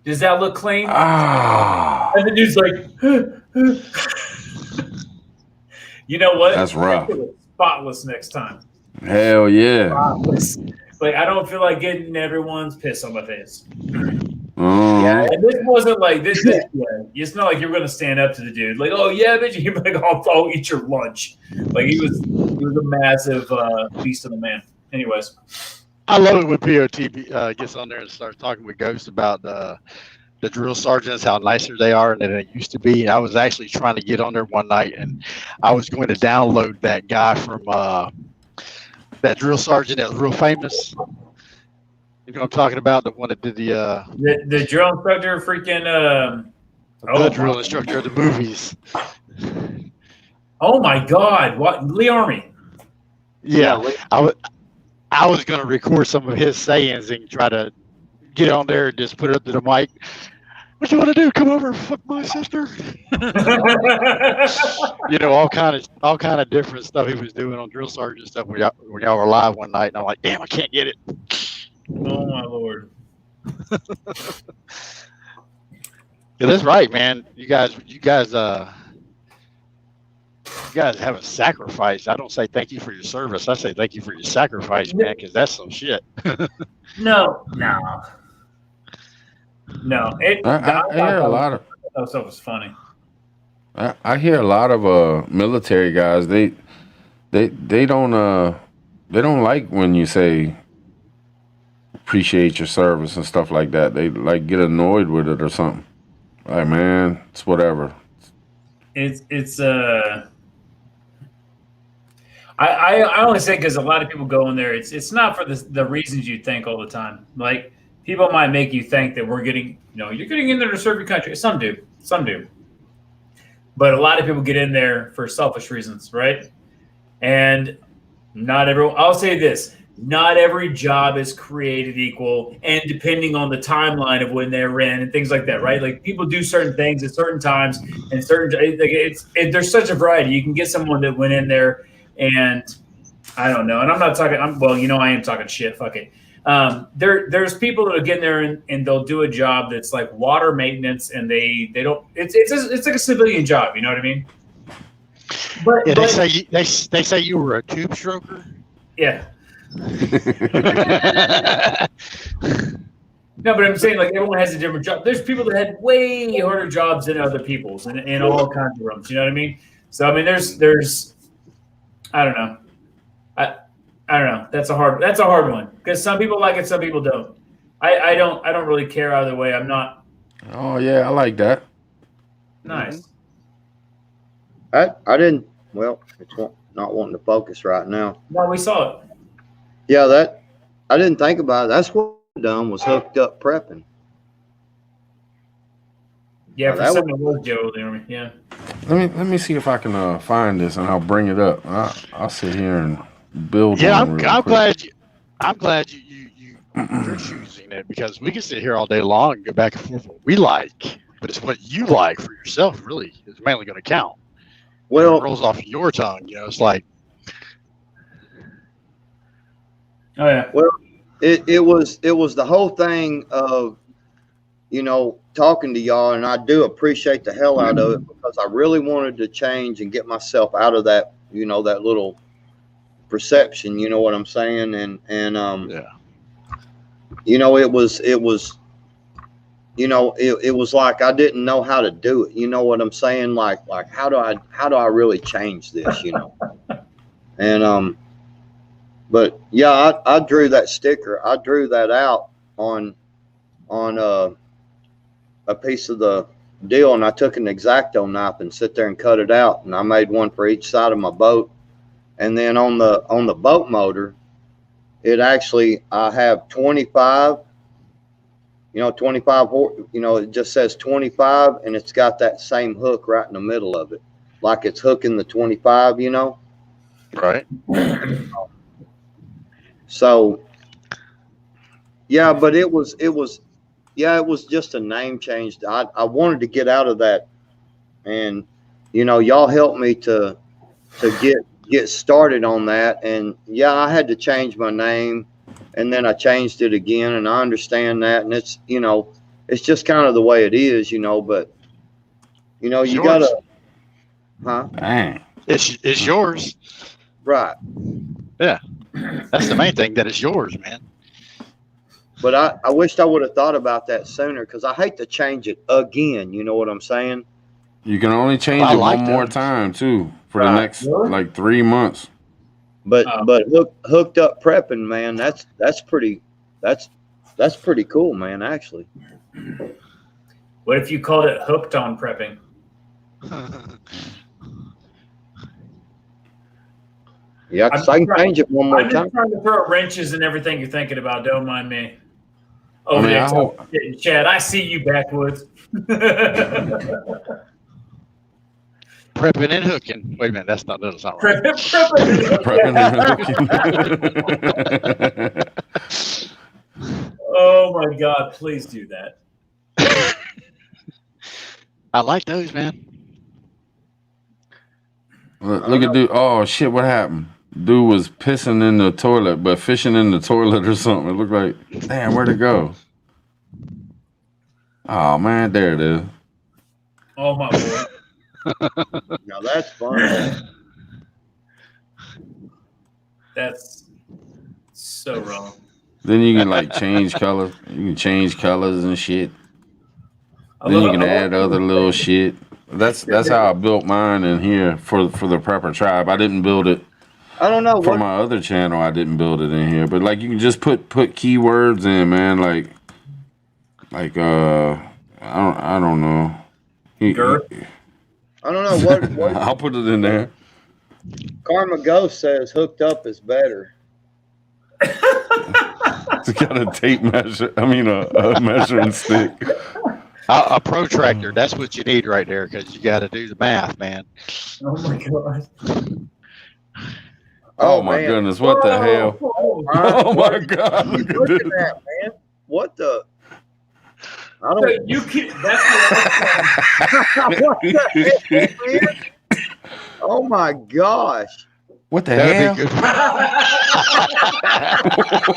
does that look clean? Ah, And the dude's like, you know what? That's rough. Spotless next time. Hell yeah. Spotless. Like, I don't feel like getting everyone's piss on my face. Mhm. And this wasn't like this. It's not like you were going to stand up to the dude like, "Oh yeah, bitch," you're like, "I'll eat your lunch." Like he was a massive beast of a man. Anyways, I love it when POT gets on there and starts talking with Ghost about the drill sergeants, how nicer they are than it used to be. I was actually trying to get on there one night, and I was going to download that guy from that drill sergeant that was real famous. You know what I'm talking about? The one that did the drill instructor, freaking the drill instructor of the movies. Oh my God! What Lee Army? Yeah, I was going to record some of his sayings and try to get on there and just put it up to the mic. What you want to do? Come over and fuck my sister? All kind of different stuff he was doing on drill sergeant stuff when y'all were live one night, and I'm like, damn, I can't get it. Oh my Lord! Yeah, that's right, man. You guys have a sacrifice. I don't say thank you for your service. I say thank you for your sacrifice, man, because that's some shit. No. I hear a lot of. That stuff was funny. I hear a lot of military guys. They don't like when you say appreciate your service and stuff like that. They like get annoyed with it or something. Like, man, it's whatever. It's I only say because a lot of people go in there. It's not for the reasons you think all the time. Like, people might make you think that we're getting, you're getting in there to serve your country. Some do. But a lot of people get in there for selfish reasons, right? And not everyone, I'll say this, not every job is created equal, and depending on the timeline of when they're in and things like that, right? Like, people do certain things at certain times and there's such a variety. You can get someone that went in there and I don't know. And I'm not talking, I am talking shit. Fuck it. There's people that will get in there and they'll do a job that's like water maintenance, and they don't. It's like a civilian job. You know what I mean? But they say you were a tube stroker. Yeah. No, but I'm saying, like, everyone has a different job. There's people that had way harder jobs than other people's in all kinds of rooms. You know what I mean? So I mean, there's I don't know. I don't know. That's a hard one because some people like it, some people don't. I don't really care either way. I'm not. Oh yeah, I like that. Nice. I didn't. Well, it's not wanting to focus right now. No, we saw it. Yeah, I didn't think about it. That's what I done was hooked up prepping. Yeah, Oh, for some of those Joe there. Yeah. Let me see if I can find this and I'll bring it up. I'll sit here and build. Yeah, on it real I'm quick. glad you're choosing it, because we can sit here all day long and go back and forth what we like, but it's what you like for yourself really is mainly going to count. Well, it rolls off your tongue, it's like. Oh yeah. Well, it was the whole thing of, talking to y'all, and I do appreciate the hell out of it, because I really wanted to change and get myself out of that, that little perception, you know what I'm saying? And Yeah. it was like I didn't know how to do it. You know what I'm saying? Like how do I really change this, And but yeah, I drew that sticker. I drew that out on a piece of the deal, and I took an X-Acto knife and sit there and cut it out, and I made one for each side of my boat. And then on the boat motor, it actually, I have 25, 25, it just says 25, and it's got that same hook right in the middle of it, like it's hooking the 25, Right. So, yeah, but it was just a name change. I wanted to get out of that, and y'all helped me to get started on that. And yeah, I had to change my name, and then I changed it again, and I understand that, and it's it's just kind of the way it is, but you gotta, huh? Dang. It's yours. Right. Yeah. That's the main thing, that it's yours, man. But I wished I would have thought about that sooner, because I hate to change it again. You know what I'm saying? You can only change I it like one that. more time too for the Right. next like 3 months. But hooked up prepping, man, that's pretty cool, man. Actually, What if you called it hooked on prepping? yeah, 'cause I can change it one more I'm just time. trying to throw wrenches in everything you're thinking about. Don't mind me. Over mean, there, I hope. Chad. I see you, backwoods. Prepping and hooking. Wait a minute, that's not right. Prepping and hooking. Oh my God! Please do that. I like those, man. Look at dude. Oh shit! What happened? Dude was pissing in the toilet, but fishing in the toilet or something. It looked like, damn, where'd it go? Oh man, there it is. Oh my boy. Now that's fun. That's so wrong. Then you can like change colors. You can change colors and shit. I Then love- you can I love- add other little shit. That's how I built mine in here for the Prepper Tribe. I didn't build it I don't know for what. my other channel. I didn't build it in here, but like you can just put keywords in, man. Like I don't know. Girth? I don't know what I'll put it in there. Karma Ghost says. Hooked up is better. It's got a tape measure. I mean, a measuring stick. A protractor. That's what you need right there because you got to do the math, man. Oh my God. Oh my man. goodness! What the hell? Oh my God! Look at this. That, man. What the? I So don't. you can. That's what What the heck, man? Oh my gosh! What the That'd hell? be good.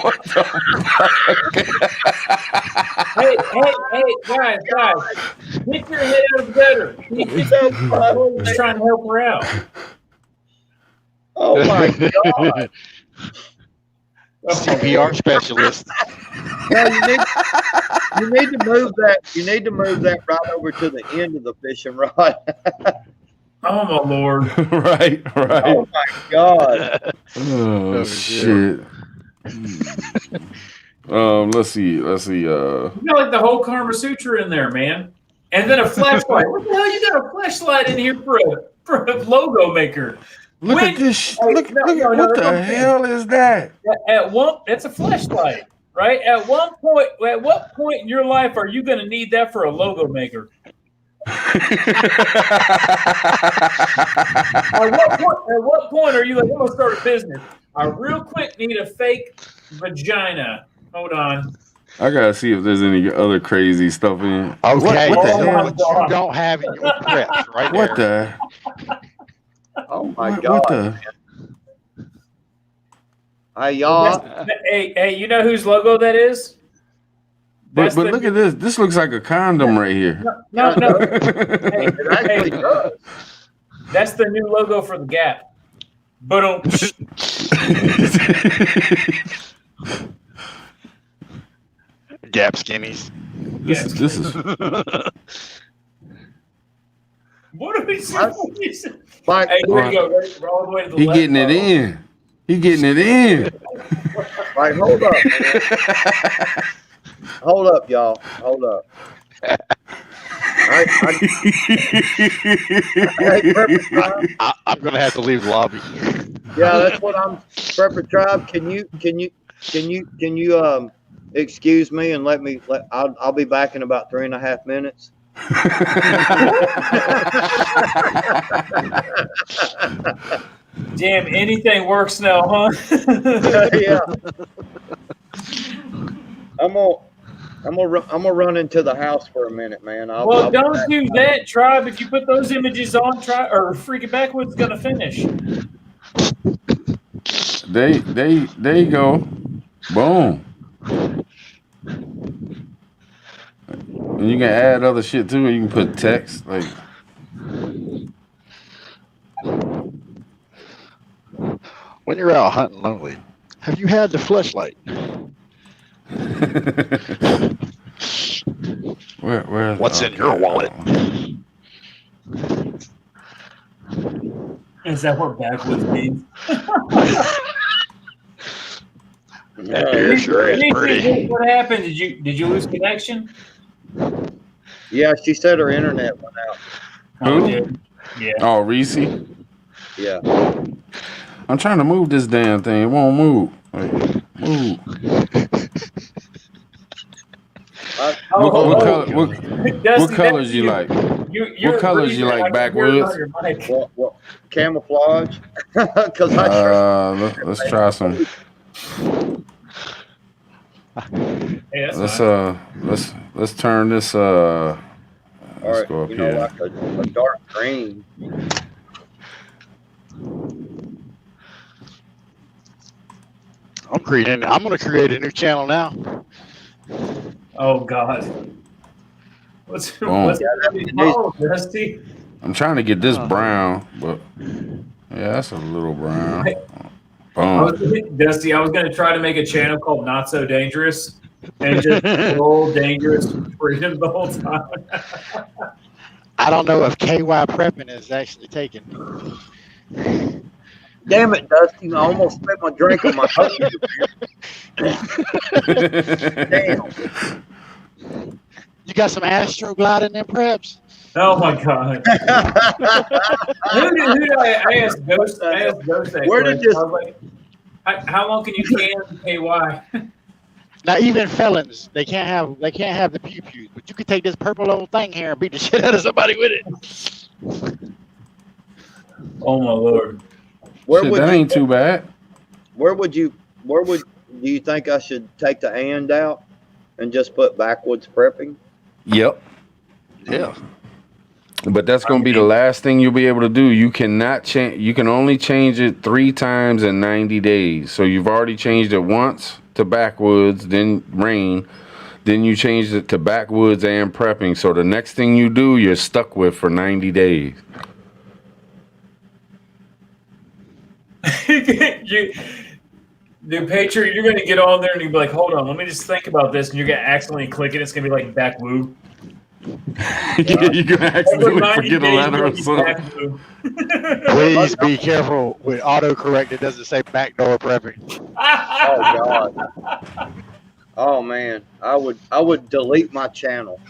What the hey, guys, get your head out of the gutter. He's trying to help her out. Oh my god! CPR specialist. No, you need to move that. You need to move that right over to the end of the fishing rod. Oh my Lord. Right. Oh my god! Oh shit. Let's see. You got like the whole Karma Sutra in there, man. And then a flashlight. What the hell you got a flashlight in here for a logo maker? Look When- at this. Hey, Look, no, look no, at no, what no, the no. hell is that? It's a flashlight, right? At what point in your life are you going to need that for a logo maker? At what point are you like, I'm going to start a business? I real quick need a fake vagina. Hold on. I gotta see if there's any other crazy stuff in. Okay, What the Oh, hell? what you don't have in your preps right What there. the? Oh my What god! the? Hey y'all! Hey, you know whose logo that is? But the look at this. This looks like a condom right here. No. It actually does. That's the new logo for the Gap. But Gap skinnies. This is what are we saying? Like, Hey, here we go. We're all the way to the he left. getting it in. He getting it in. like, hold up, man. Hold up, y'all. Hold up. Hey, Prepper Tribe. I'm going to have to leave the lobby. Yeah, that's what I'm. Prepper Tribe, can you excuse me and I'll be back in about 3.5 minutes. Damn, anything works now, huh? Yeah. I'm gonna run into the house for a minute, man. Well, don't do that, Tribe. If you put those images on, or Freaking Backwoods gonna finish. There you go. Boom. And you can add other shit too. You can put text like. When you're out hunting lonely, have you had the fleshlight? Where? What's in your wallet? Is that what Backwoods means? It sure is pretty. What happened? Did you lose connection? Yeah, she said her internet went out. Oh, Who? dude. Yeah. Oh, Reese. Yeah. I'm trying to move this damn thing. It won't move. Like, move. Dusty, colors you like? You're What colors you breathing. like, I can hear it on backwoods? your mic. What camouflage? Because I sure. Let's try some. Hey, that's Let's fine. let's turn this All let's right, go up you know, here. like a dark green. I'm going to create a new channel now. Oh God. What's it called, Dusty? I'm trying to get this brown, but yeah, that's a little brown. Dusty, I was gonna try to make a channel called Not So Dangerous and just roll dangerous freedom the whole time. I don't know if KY prepping is actually taken. Damn it, Dusty! I almost spit my drink on my hoodie. Damn. You got some Astroglide in them preps? Oh my God. Who did I asked Ghost that Where did question. this- I was like, how long can you can KY? Now even felons, they can't have the pew pews, but you could take this purple old thing here and beat the shit out of somebody with it. Oh my Lord. That ain't too bad. Where would do you think I should take the and out and just put backwoods prepping? Yep. Yeah. But that's gonna be the last thing you'll be able to do. You cannot change. You can only change it 3 times in 90 days. So you've already changed it once to backwoods, then rain, then you changed it to backwoods and prepping. So the next thing you do, you're stuck with for 90 days. The Patriot, you're gonna get on there and you'll be like, hold on, let me just think about this, and you're gonna accidentally click it. It's gonna be like backwoo. You're gonna accidentally forget a letter or something. Please be careful with autocorrect. It doesn't say backdoor prepping. Oh God. Oh man, I would delete my channel.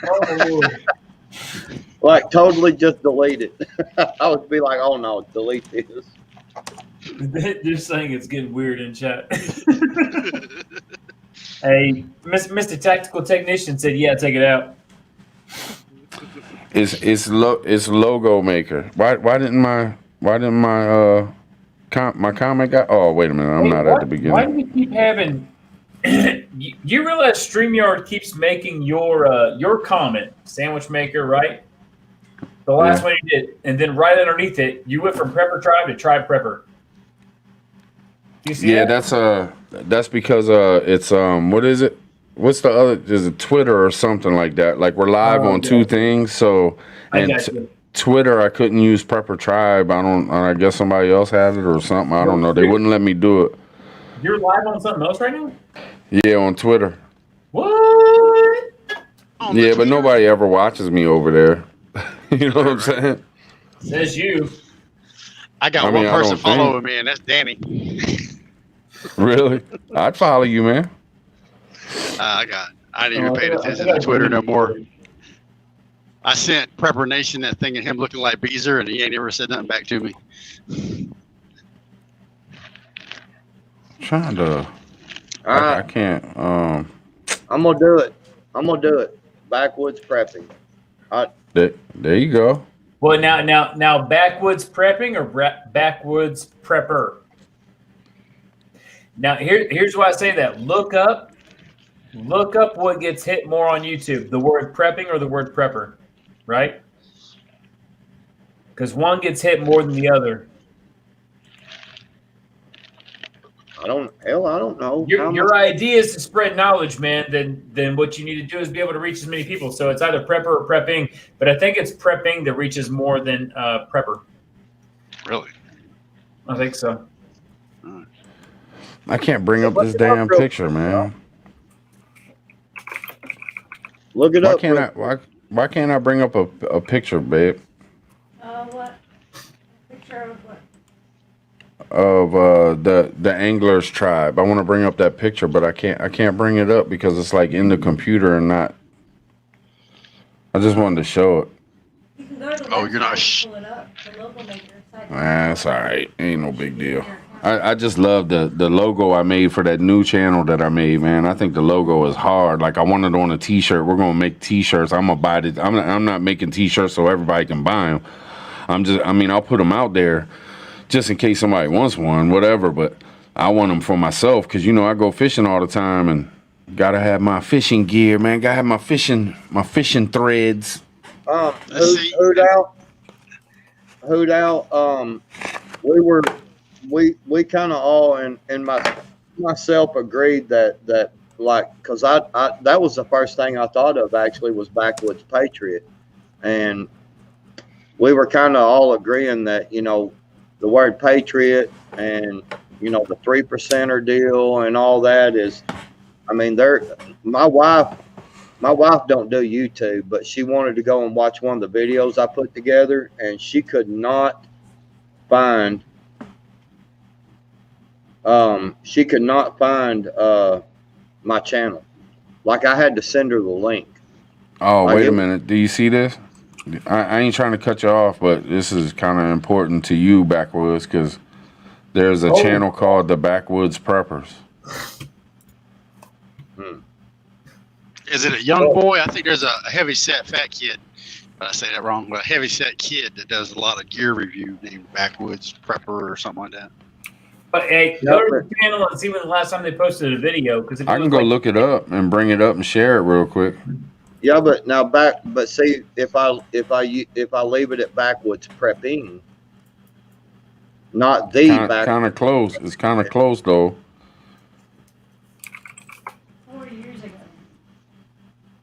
Oh, Like totally just delete it. I would be like, oh no, delete this. they're saying it's getting weird in chat. Hey, Mr. Tactical Technician said, yeah, take it out. It's logo maker. Why didn't my comment got? Oh wait a minute, I'm not at the beginning. Why do we keep having? You realize StreamYard keeps making your comment, Sandwich Maker, right? The last one you did, and then right underneath it, you went from Prepper Tribe to Tribe Prepper. You see that? That's because it's what is it? What's the other? Is it Twitter or something like that? Like we're live on 2 things, so Twitter I couldn't use Prepper Tribe. I guess somebody else had it or something. I don't know. They wouldn't let me do it. You're live on something else right now? Yeah, on Twitter. What? Yeah, but nobody ever watches me over there. You know what I'm saying? Says you. I got one person following me, and that's Danny. Really? I'd follow you, man. I didn't even pay attention to Twitter no more. I sent Prepper Nation that thing of him looking like Beezer, and he ain't ever said nothing back to me. Trying to. I can't. I'm gonna do it. Backwoods prepping. There you go. Well, now, backwoods prepping or backwoods prepper. Now, here's why I say that. Look up what gets hit more on YouTube: the word prepping or the word prepper, right? Because one gets hit more than the other. I don't know. Your idea is to spread knowledge, man. Then what you need to do is be able to reach as many people. So it's either prepper or prepping, but I think it's prepping that reaches more than prepper. Really? I think so. I can't bring up this damn picture, man. Look it up. Why can't I bring up a picture, babe? What? Picture of what? Of the Anglers tribe. I want to bring up that picture, but I can't bring it up because it's like in the computer and not. I just wanted to show it. You can go to the Oh, you're not website and pull it up. The logo maker site. That's all right. Ain't no big deal. I just love the logo I made for that new channel that I made, man. I think the logo is hard. Like, I want it on a T-shirt. We're gonna make T-shirts. I'm gonna buy it. I'm not making T-shirts so everybody can buy them. I'll put them out there just in case somebody wants one, whatever. But I want them for myself because I go fishing all the time and gotta have my fishing gear, man. Gotta have my fishing threads. Hoot out. We kind of all and myself agreed that like, because I that was the first thing I thought of actually was Backwoods Patriot, and we were kind of all agreeing that the word patriot and the 3%er deal and all that is, I mean, my wife don't do YouTube, but she wanted to go and watch one of the videos I put together, and she could not find my channel. Like, I had to send her the link. Oh, wait a minute. Do you see this? I ain't trying to cut you off, but this is kind of important to you, Backwoods, because there's a channel called the Backwoods Preppers. Is it a young boy? I think there's a heavy set fat kid. I say that wrong, but a heavy set kid that does a lot of gear review named Backwoods Prepper or something like that. But hey, go to the channel and see when the last time they posted a video. Because I can go look it up and bring it up and share it real quick. Yeah, but see, if I leave it at Backwoods Prepping, not the kind of close. It's kind of close though. 4 years ago.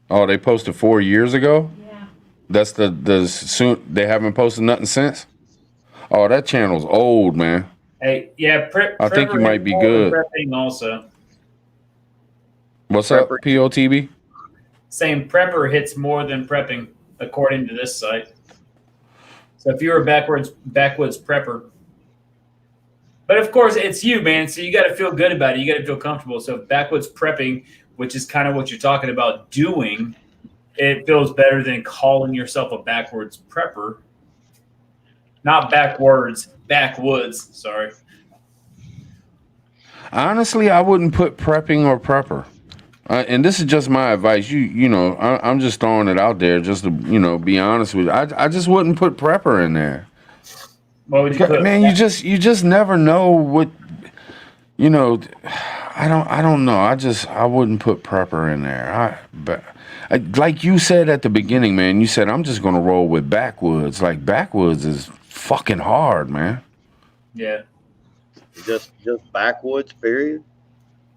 Oh, they posted 4 years ago? Yeah. That's they haven't posted nothing since? Oh, that channel's old, man. Hey, yeah, I think you might be good. Prepping also. What's up, POTB? Same, prepper hits more than prepping, according to this site. So if you're a backwoods prepper, but of course it's you, man. So you got to feel good about it. You got to feel comfortable. So backwoods prepping, which is kind of what you're talking about doing, it feels better than calling yourself a backwoods prepper. Not backwoods. Sorry. Honestly, I wouldn't put prepping or prepper. And this is just my advice. I'm just throwing it out there just to, be honest with you. I just wouldn't put prepper in there. What would you put? Man, you just never know what, I don't know. I wouldn't put prepper in there. Like you said at the beginning, man, you said, I'm just going to roll with Backwoods. Like, Backwoods is fucking hard, man. Yeah. Just Backwoods, period.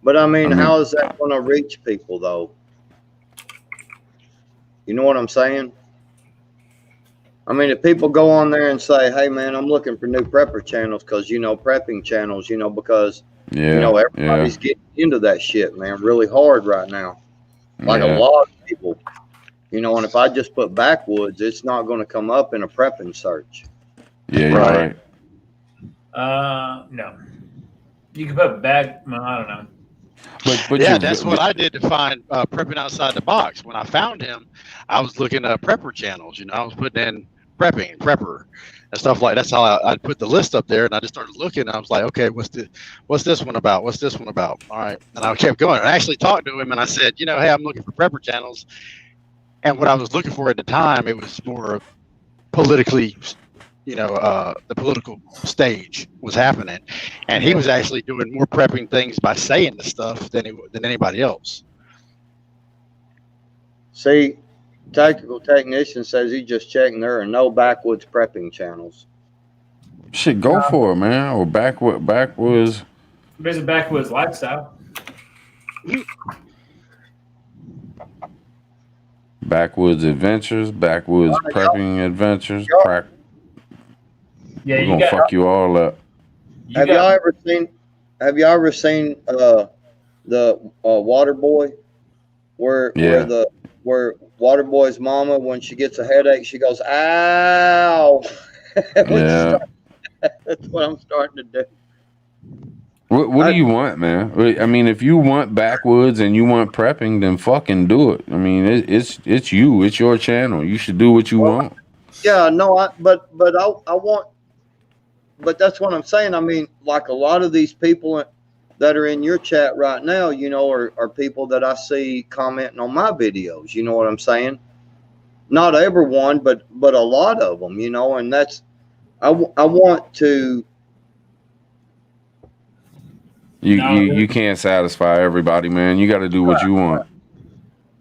But I mean, how is that going to reach people, though? You know what I'm saying? I mean, if people go on there and say, "Hey, man, I'm looking for new prepper channels," because prepping channels, because everybody's getting into that shit, man, really hard right now. Like a lot of people, and if I just put Backwoods, it's not going to come up in a prepping search. Yeah, you're right. No. You can put I don't know. But yeah, that's what I did to find prepping outside the box. When I found him, I was looking at prepper channels. I was putting in prepper, and stuff like that. That's how I put the list up there, and I just started looking. And I was like, okay, what's this one about? What's this one about? All right, and I kept going. I actually talked to him, and I said, hey, I'm looking for prepper channels. And what I was looking for at the time, it was more politically. The political stage was happening, and he was actually doing more prepping things by saying the stuff than anybody else. See, Tactical Technician says he's just checking there are no Backwoods prepping channels. Shit, go for it, man. Or Backwoods. There's a Backwoods lifestyle. Backwoods Adventures, Backwoods Prepping Adventers. Yeah, we're gonna fuck you all up. Have y'all ever seen the Water Boy, where Water Boy's mama, when she gets a headache, she goes, "Ow!" Yeah, that's what I'm starting to do. What do you want, man? I mean, if you want Backwoods and you want prepping, then fucking do it. I mean, it's you. It's your channel. You should do what you want. Yeah, no, but I want. but that's what I'm saying. I mean, like a lot of these people that are in your chat right now, you know, are people that I see commenting on my videos. You know what I'm saying? Not everyone, but a lot of them, you know, and that's, I want to. You can't satisfy everybody, man. You got to do what you want.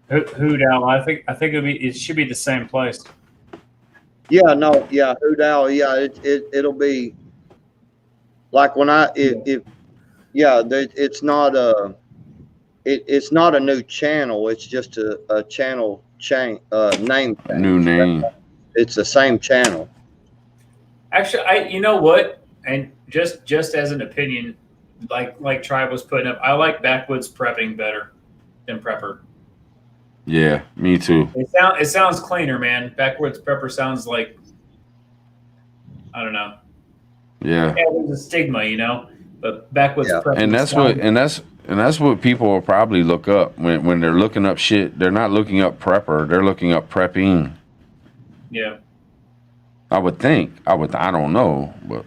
Who now? I think it should be the same place. Yeah, no, yeah, Hoot Owl, yeah, it'll be like when it's not it's not a new channel. It's just a channel name change. New name. It's the same channel. Actually, you know what? And just as an opinion, like Tribe was putting up, I like Backwoods Prepping better than Prepper. Yeah, me too. It sounds cleaner, man. Backwoods Prepper sounds like, I don't know. Yeah. There's a stigma, you know. But Backwoods Prepper. And that's what people will probably look up when they're looking up shit. They're not looking up Prepper. They're looking up prepping. Yeah. I would think. I don't know, but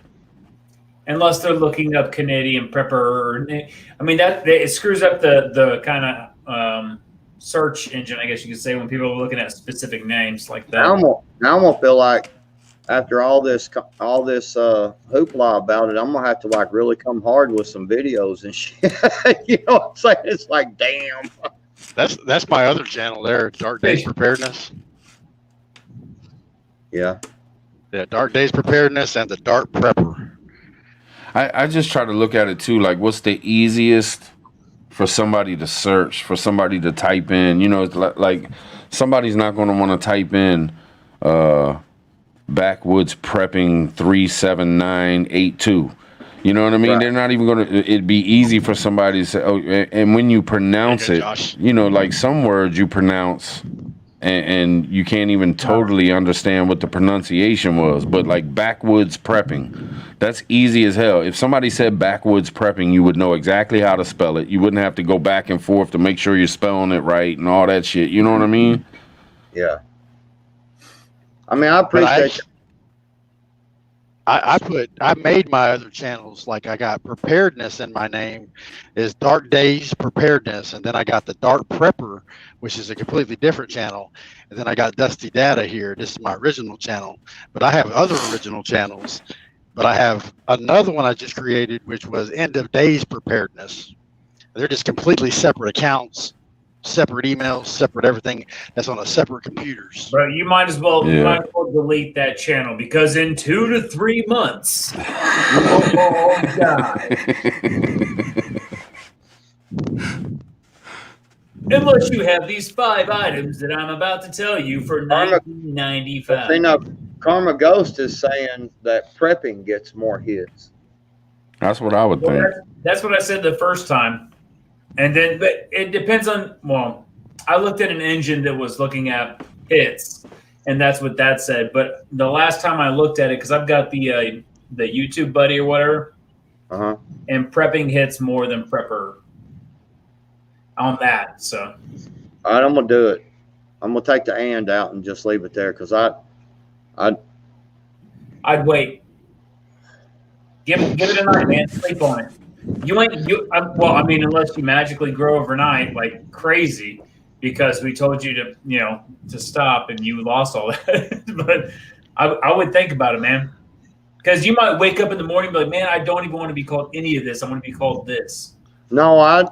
unless they're looking up Canadian Prepper, I mean it screws up the kind of search engine, I guess you could say, when people are looking at specific names like that. Now I'm gonna feel like after all this hoopla about it, I'm gonna have to like really come hard with some videos and shit. You know what I'm saying? It's like, damn. That's my other channel there, Dark Days Preparedness. Yeah. Yeah, Dark Days Preparedness and the Dark Prepper. I just try to look at it too, like what's the easiest for somebody to search, for somebody to type in. You know, it's like somebody's not going to want to type in Backwoods Prepping 37982. You know what I mean? Right. They're not even going to, it'd be easy for somebody to say, oh, and when you pronounce it, Josh, you know, like some words you pronounce and you can't even totally understand what the pronunciation was, but like Backwoods Prepping, that's easy as hell. If somebody said Backwoods Prepping, you would know exactly how to spell it. You wouldn't have to go back and forth to make sure you're spelling it right and all that shit. You know what I mean? Yeah. I mean, I appreciate I made my other channels, like I got Preparedness in my name is Dark Days Preparedness, and then I got the Dark Prepper, which is a completely different channel, and then I got Dusty Data here. This is my original channel, but I have other original channels, but I have another one I just created, which was End of Days Preparedness. They're just completely separate accounts, separate emails, separate everything. That's on a separate computers. Bro, you might as well delete that channel, because in 2 to 3 months you will all die. Unless you have these 5 items that I'm about to tell you for $19.95. You know, Karma Ghost is saying that prepping gets more hits. That's what I would think. That's what I said the first time. And then, but it depends on, well, I looked at an engine that was looking at hits, and that's what that said. But the last time I looked at it, because I've got the YouTube buddy or whatever, and prepping hits more than prepper on that. So, all right, I'm gonna do it. I'm gonna take the and out and just leave it there, because I'd wait. Give it a night, man. Sleep on it. Well, I mean, unless you magically grow overnight like crazy, because we told you to stop and you lost all that. But I would think about it, man, because you might wake up in the morning and be like, man, I don't even want to be called any of this. I want to be called this. No, I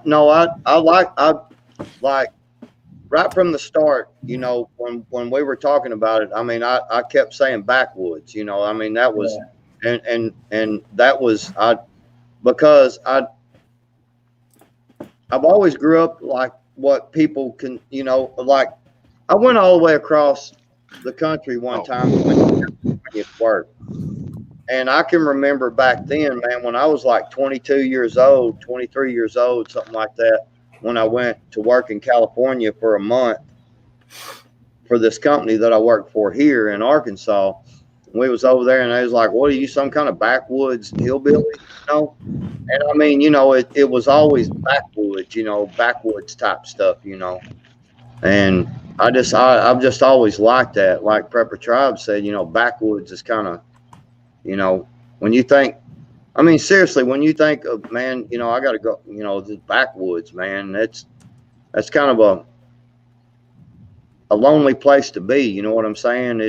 like right from the start, you know, when we were talking about it, I mean, I kept saying Backwoods, you know, I mean, that was, and that was, because I've always grew up like what people can, you know, like I went all the way across the country one time when it worked. And I can remember back then, man, when I was like 22 years old, 23 years old, something like that, when I went to work in California for a month for this company that I worked for here in Arkansas. We was over there and they was like, what are you, some kind of backwoods hillbilly, you know? And I mean, you know, it was always backwoods, you know, backwoods type stuff, you know. And I've just always liked that. Like Prepper Tribe said, you know, backwoods is kind of, you know, when you think, I mean, seriously, when you think of, man, you know, I got to go, you know, the backwoods, man, that's kind of a lonely place to be. You know what I'm saying?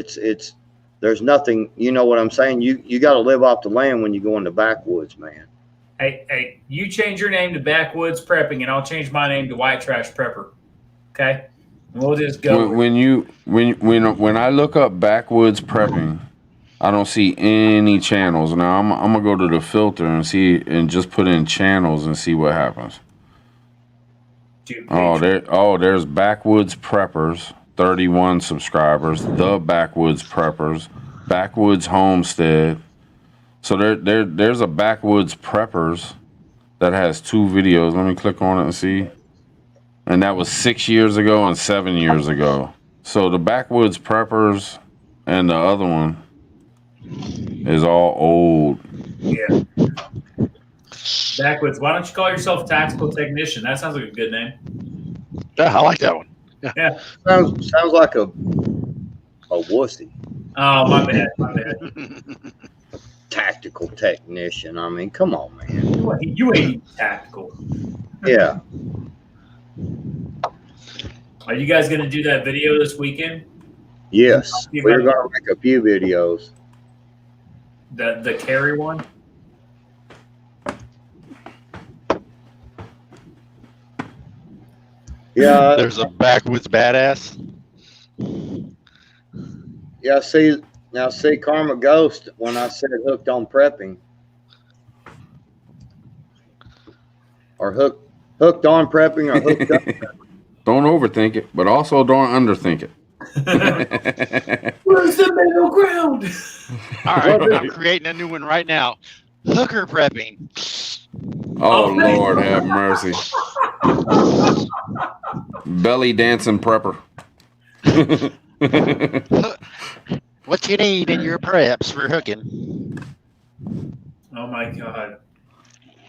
There's nothing, you know what I'm saying? You got to live off the land when you go in the backwoods, man. Hey, you change your name to Backwoods Prepping, and I'll change my name to White Trash Prepper. Okay, and we'll just go. When I look up backwoods prepping, I don't see any channels. Now I'm gonna go to the filter and see and just put in channels and see what happens. There's Backwoods Preppers, 31 subscribers. The Backwoods Preppers, Backwoods Homestead. So there's a Backwoods Preppers that has 2 videos. Let me click on it and see. And that was 6 years ago and 7 years ago. So the Backwoods Preppers and the other one is all old. Yeah. Backwoods. Why don't you call yourself Tactical Technician? That sounds like a good name. Yeah, I like that one. Yeah. Sounds like a wussy. Oh, my bad. Tactical Technician. I mean, come on, man. You ain't tactical. Yeah. Are you guys going to do that video this weekend? Yes. We're going to make a few videos. The carry one? Yeah. There's a backwoods badass. Yeah, see Karma Ghost when I said hooked on prepping. Or hooked on prepping or hooked up prepping. Don't overthink it, but also don't underthink it. Where's the middle ground? All right, I'm creating a new one right now. Hooker prepping. Oh, Lord have mercy. Belly dancing prepper. What you need in your preps for hooking? Oh my God.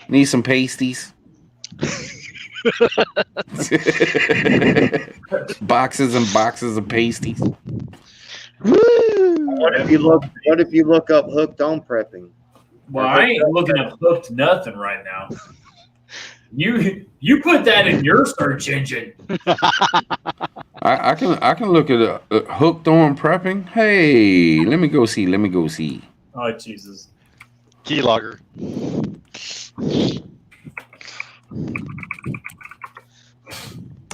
Need some pasties. Boxes and boxes of pasties. Woo! What if you look up hooked on prepping? Well, I ain't looking up hooked nothing right now. You put that in your search engine. I can look at hooked on prepping. Hey, let me go see. Oh Jesus. Keylogger.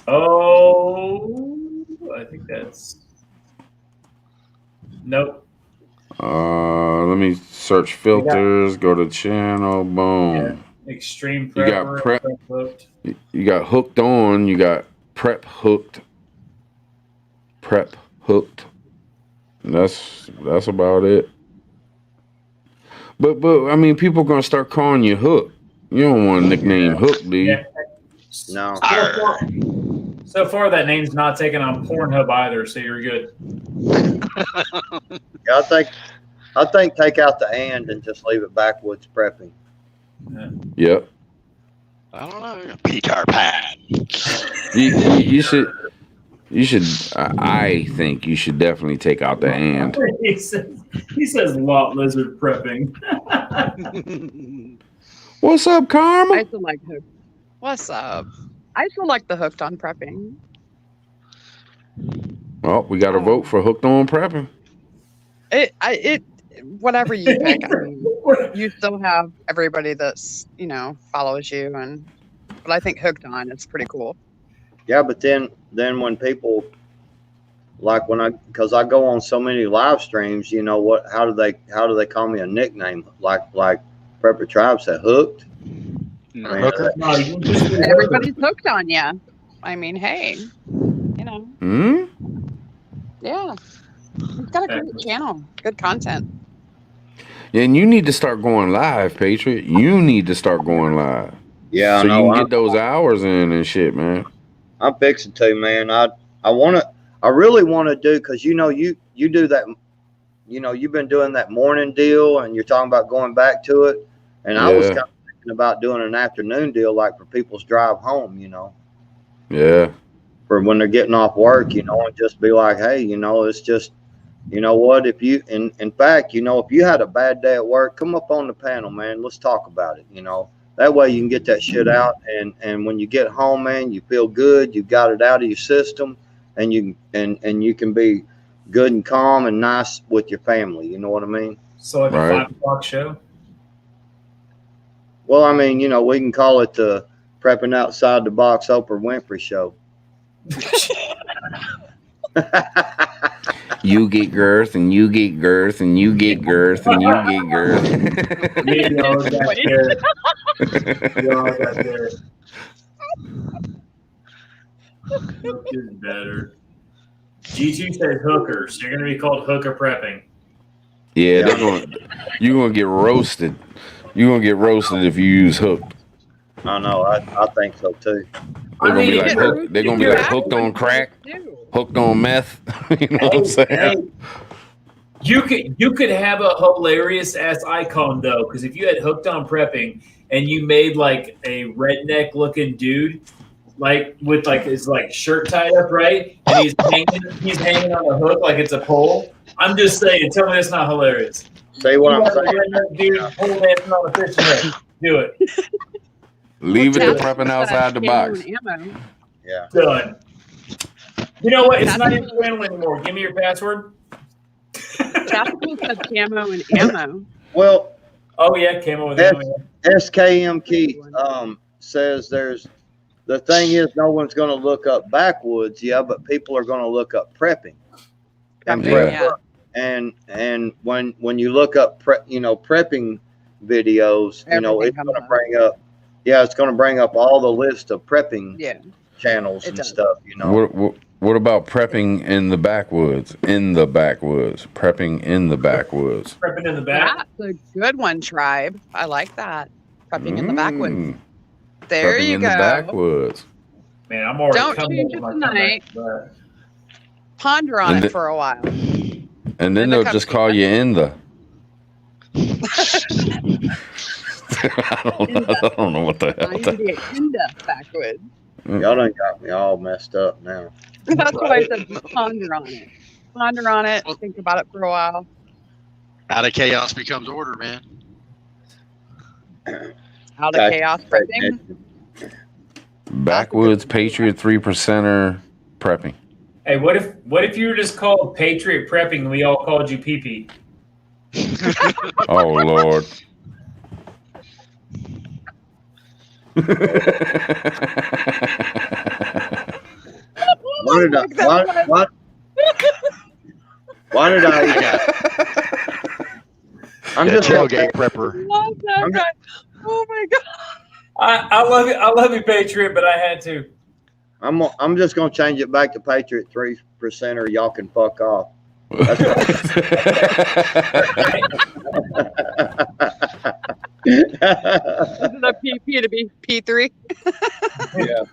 Oh, I think that's nope. Let me search filters. Go to channel. Boom. Yeah. Extreme prepper. You got prep hooked. You got hooked on. You got prep hooked. Prep hooked. That's about it. But I mean, people are gonna start calling you Hook. You don't want a nickname Hook, do you? Yeah. No. So far, that name's not taken on Pornhub either, so you're good. Yeah, I think take out the and just leave it backwoods prepping. Yep. I don't know. Peter Pan. You should. I think you should definitely take out the and. He says lot lizard prepping. What's up, Karma? I still like hooked. What's up? I still like the hooked on prepping. Well, we got to vote for hooked on prepping. Whatever you pick. I mean, you still have everybody that's follows you, but I think hooked on it's pretty cool. Yeah, but then when people like because I go on so many live streams, you know what? How do they call me a nickname like Prepper Tribe said, Hooked? Hooker. Everybody's hooked on you. I mean, hey, yeah, it's got a great channel, good content. And you need to start going live, Patriot. You need to start going live. Yeah, so I know. You can get those hours in and shit, man. I'm fixing to, man. I really want to do, because you do that, you've been doing that morning deal and you're talking about going back to it. And I was kind of thinking about doing an afternoon deal, like for people's drive home, Yeah. For when they're getting off work, and just be like, hey, it's just you know what? If you, in fact, you know, if you had a bad day at work, come up on the panel, man. Let's talk about it. You know, that way you can get that shit out, and when you get home, man, you feel good. You got it out of your system, and you you can be good and calm and nice with your family. You know what I mean? So like a Right. 5 o'clock show. Well, I mean, you know, we can call it the Prepping Outside the Box Oprah Winfrey Show. You get girth, and you get girth, and you get girth, and you get girth. We all got there. We all got there. Hook is better. G2 said hookers. You're gonna be called hooker prepping. Yeah, you're gonna get roasted. You're gonna get roasted if you use hooked. I know. I think so too. They're gonna be like if hooked. They're gonna be you're like hooked on crack, hooked on meth. You know what I'm saying? Hey, you could have a hilarious ass icon though, because if you had hooked on prepping and you made like a redneck looking dude, like with like his like shirt tied up, right, and he's hanging on a hook like it's a pole. I'm just saying, tell me that's not hilarious. See what I'm You got a saying? redneck dude pole dancing on a fishing hook. Do it. Leave it to Tactical prepping said outside the camo box. and ammo. Yeah. Done. You know what? It's not even Tactical- channel anymore. Give me your password. Tactical said camo and ammo. Well, Oh yeah, camo with Yes. ammo. SKM Keith says the thing is no one's going to look up backwoods, yeah, but people are going to look up prepping and Prepping, prep. And when you look up prepping videos, you know, Everything it's comes going to up. bring up it's going to bring up all the list of prepping Yeah. channels It and does. stuff, you know. What about prepping in the backwoods? In the backwoods, prepping in the backwoods. Prepping in the back. That's a good one, Tribe. I like that. Prepping in the backwoods. Mm, There prepping you in go. the backwoods. Man, I'm already Don't coming change up it with my tonight. comeback, but Ponder on And it the- for a while. And then Then it they'll comes just to call you. you in the. I don't know what the I hell need that. to get into backwoods. Y'all done got me all messed up now. That's why I said ponder on it. Ponder on it. Think about it for a while. Out of chaos becomes order, man. Out of chaos prepping. Backwoods Patriot 3%er prepping. hey, what if you were just called Patriot Prepping and we all called you PP? Oh Lord. Why did I? Why did I? I'm Yeah, just gonna tailgate prepper. Love that guy. Oh my god. I love you. I love you, Patriot, but I had to. I'm just gonna change it back to Patriot 3%er. Y'all can fuck off. That's Is it a PP to be P3? yeah.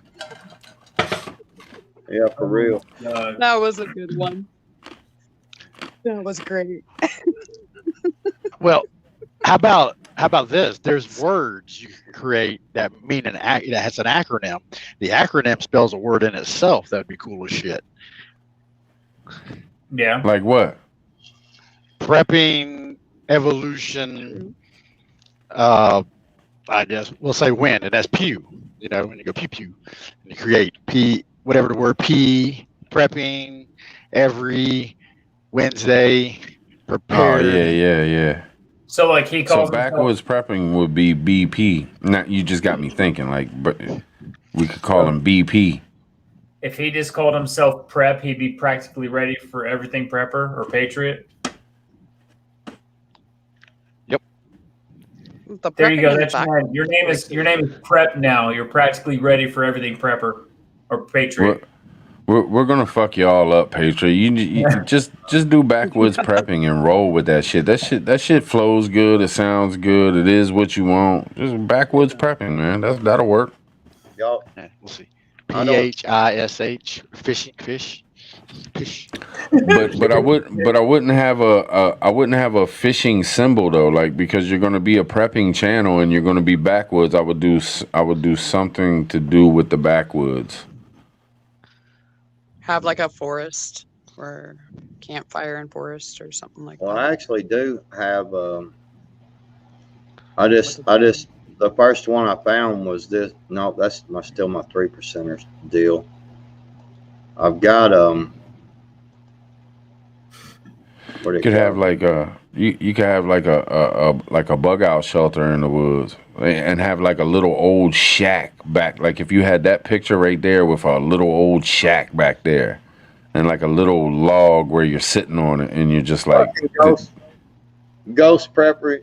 Yeah, for real. That was a good one. That was great. Well, how about this? There's words you can create that mean that has an acronym. The acronym spells a word in itself. That'd be cool as shit. Yeah. Like what? Prepping, evolution. I guess we'll say win, and that's pew. You know, when you go pew pew, and you create P, whatever the word P, prepping, every Wednesday, Oh prepare. yeah. So like he So calls backwoods prepping would be BP. Now you just got me thinking. Like, but we could call him BP. if he just called himself Prep, he'd be practically ready for everything Prepper or Patriot. The There you go. prepping That's back- fine. Your name is Prep now. You're practically ready for everything Prepper or Patriot. We're gonna fuck you all up, Patriot. You just do backwoods prepping and roll with that shit. That shit flows good. It sounds good. It is what you want. Just backwoods prepping, man. That'll work. Y'all, Yeah, we'll see. I don't- PHISH, fishing, fish. But I wouldn't have a fishing symbol though, like because you're gonna be a prepping channel and you're gonna be backwoods. I would do something to do with the backwoods. Have like a forest or campfire in forest or something like Well, that. I actually do have. The first one I found was this. No, that's still my 3% deal. I've got What do You could call have it? like you could have like a bug out shelter in the woods and have like a little old shack back. Like if you had that picture right there with a little old shack back there and like a little log where you're sitting on it and you're just like Ghost prepper.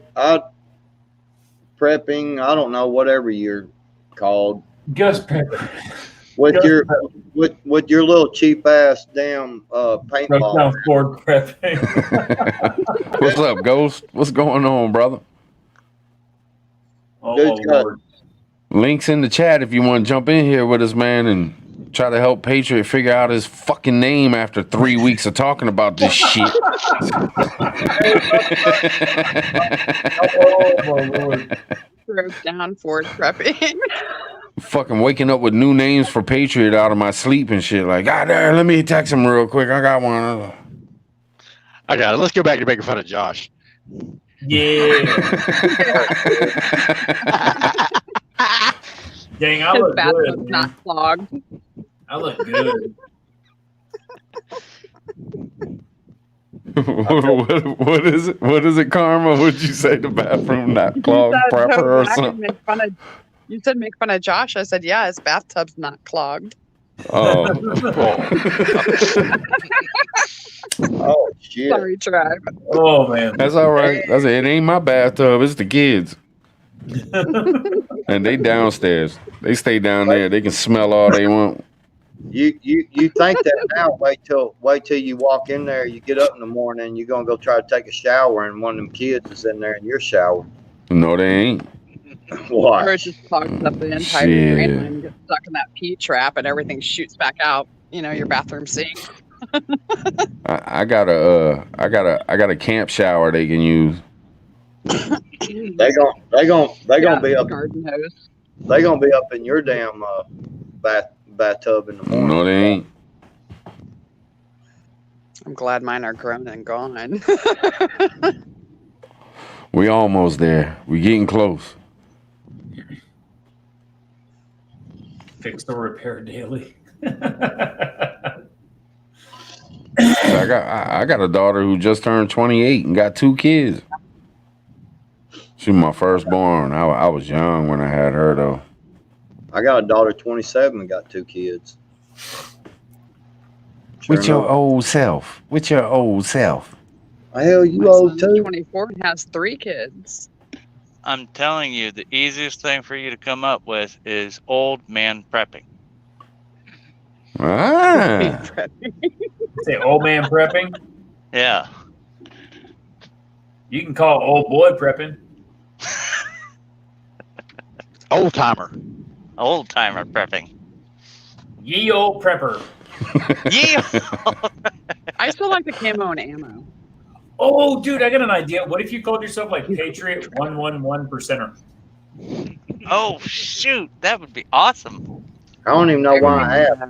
Prepping. I don't know, whatever you're called. Ghost pepper. With Ghost your pepper. with your little cheap ass damn paintball. Down Ford prepping. What's up, Ghost? What's going on, brother? Dude's got- Lord. Links in the chat if you want to jump in here with us, man, and try to help Patriot figure out his fucking name after 3 weeks of talking about this shit. Oh, my Lord. Broke down Ford prepping. Fucking waking up with new names for Patriot out of my sleep and shit. Like, God damn, let me text him real quick. I got one. I got it. Let's go back to making fun of Josh. Yeah. Dang, I His look good. bathtub's Man. not clogged. I look good. What is it? What is it, Karma? Would you say the bathroom not clogged You said proper go or back and something? make fun of- You said make fun of Josh. I said, yeah, his bathtub's not clogged. Oh. Oh shit! Sorry, tribe. Oh, man. That's all right. That's it. It ain't my bathtub. It's the kids. And they downstairs. They stay down there. They can smell all they want. You think that now? Wait till you walk in there. You get up in the morning. You're gonna go try to take a shower, and one of them kids is in there in your shower. No, they ain't. Or it Watch. just clogs up the entire Shit. drain line and gets stuck in that pee trap and everything shoots back out, your bathroom sink. I got a camp shower they can use. They gonna be up. Garden hose. They gonna be up in your damn bathtub in the morning. No, they ain't. I'm glad mine are grown and gone. We almost there. We getting close. Fix or repair daily. I got a daughter who just turned 28 and got 2 kids. She my firstborn. I was young when I had her though. I got a daughter, 27, and got 2 kids. With your enough. old self. With your old self. Hell, you My old son's too. 24 and has 3 kids. I'm telling you, the easiest thing for you to come up with is old man prepping. Ah. Say old man prepping. Yeah. You can call it old boy prepping. Old timer. Old timer prepping. Ye old prepper. Yeah. I still like the camo and ammo. Oh, dude, I got an idea. What if you called yourself like Patriot 111%er? Oh shoot, that would be awesome. I don't even know why I asked.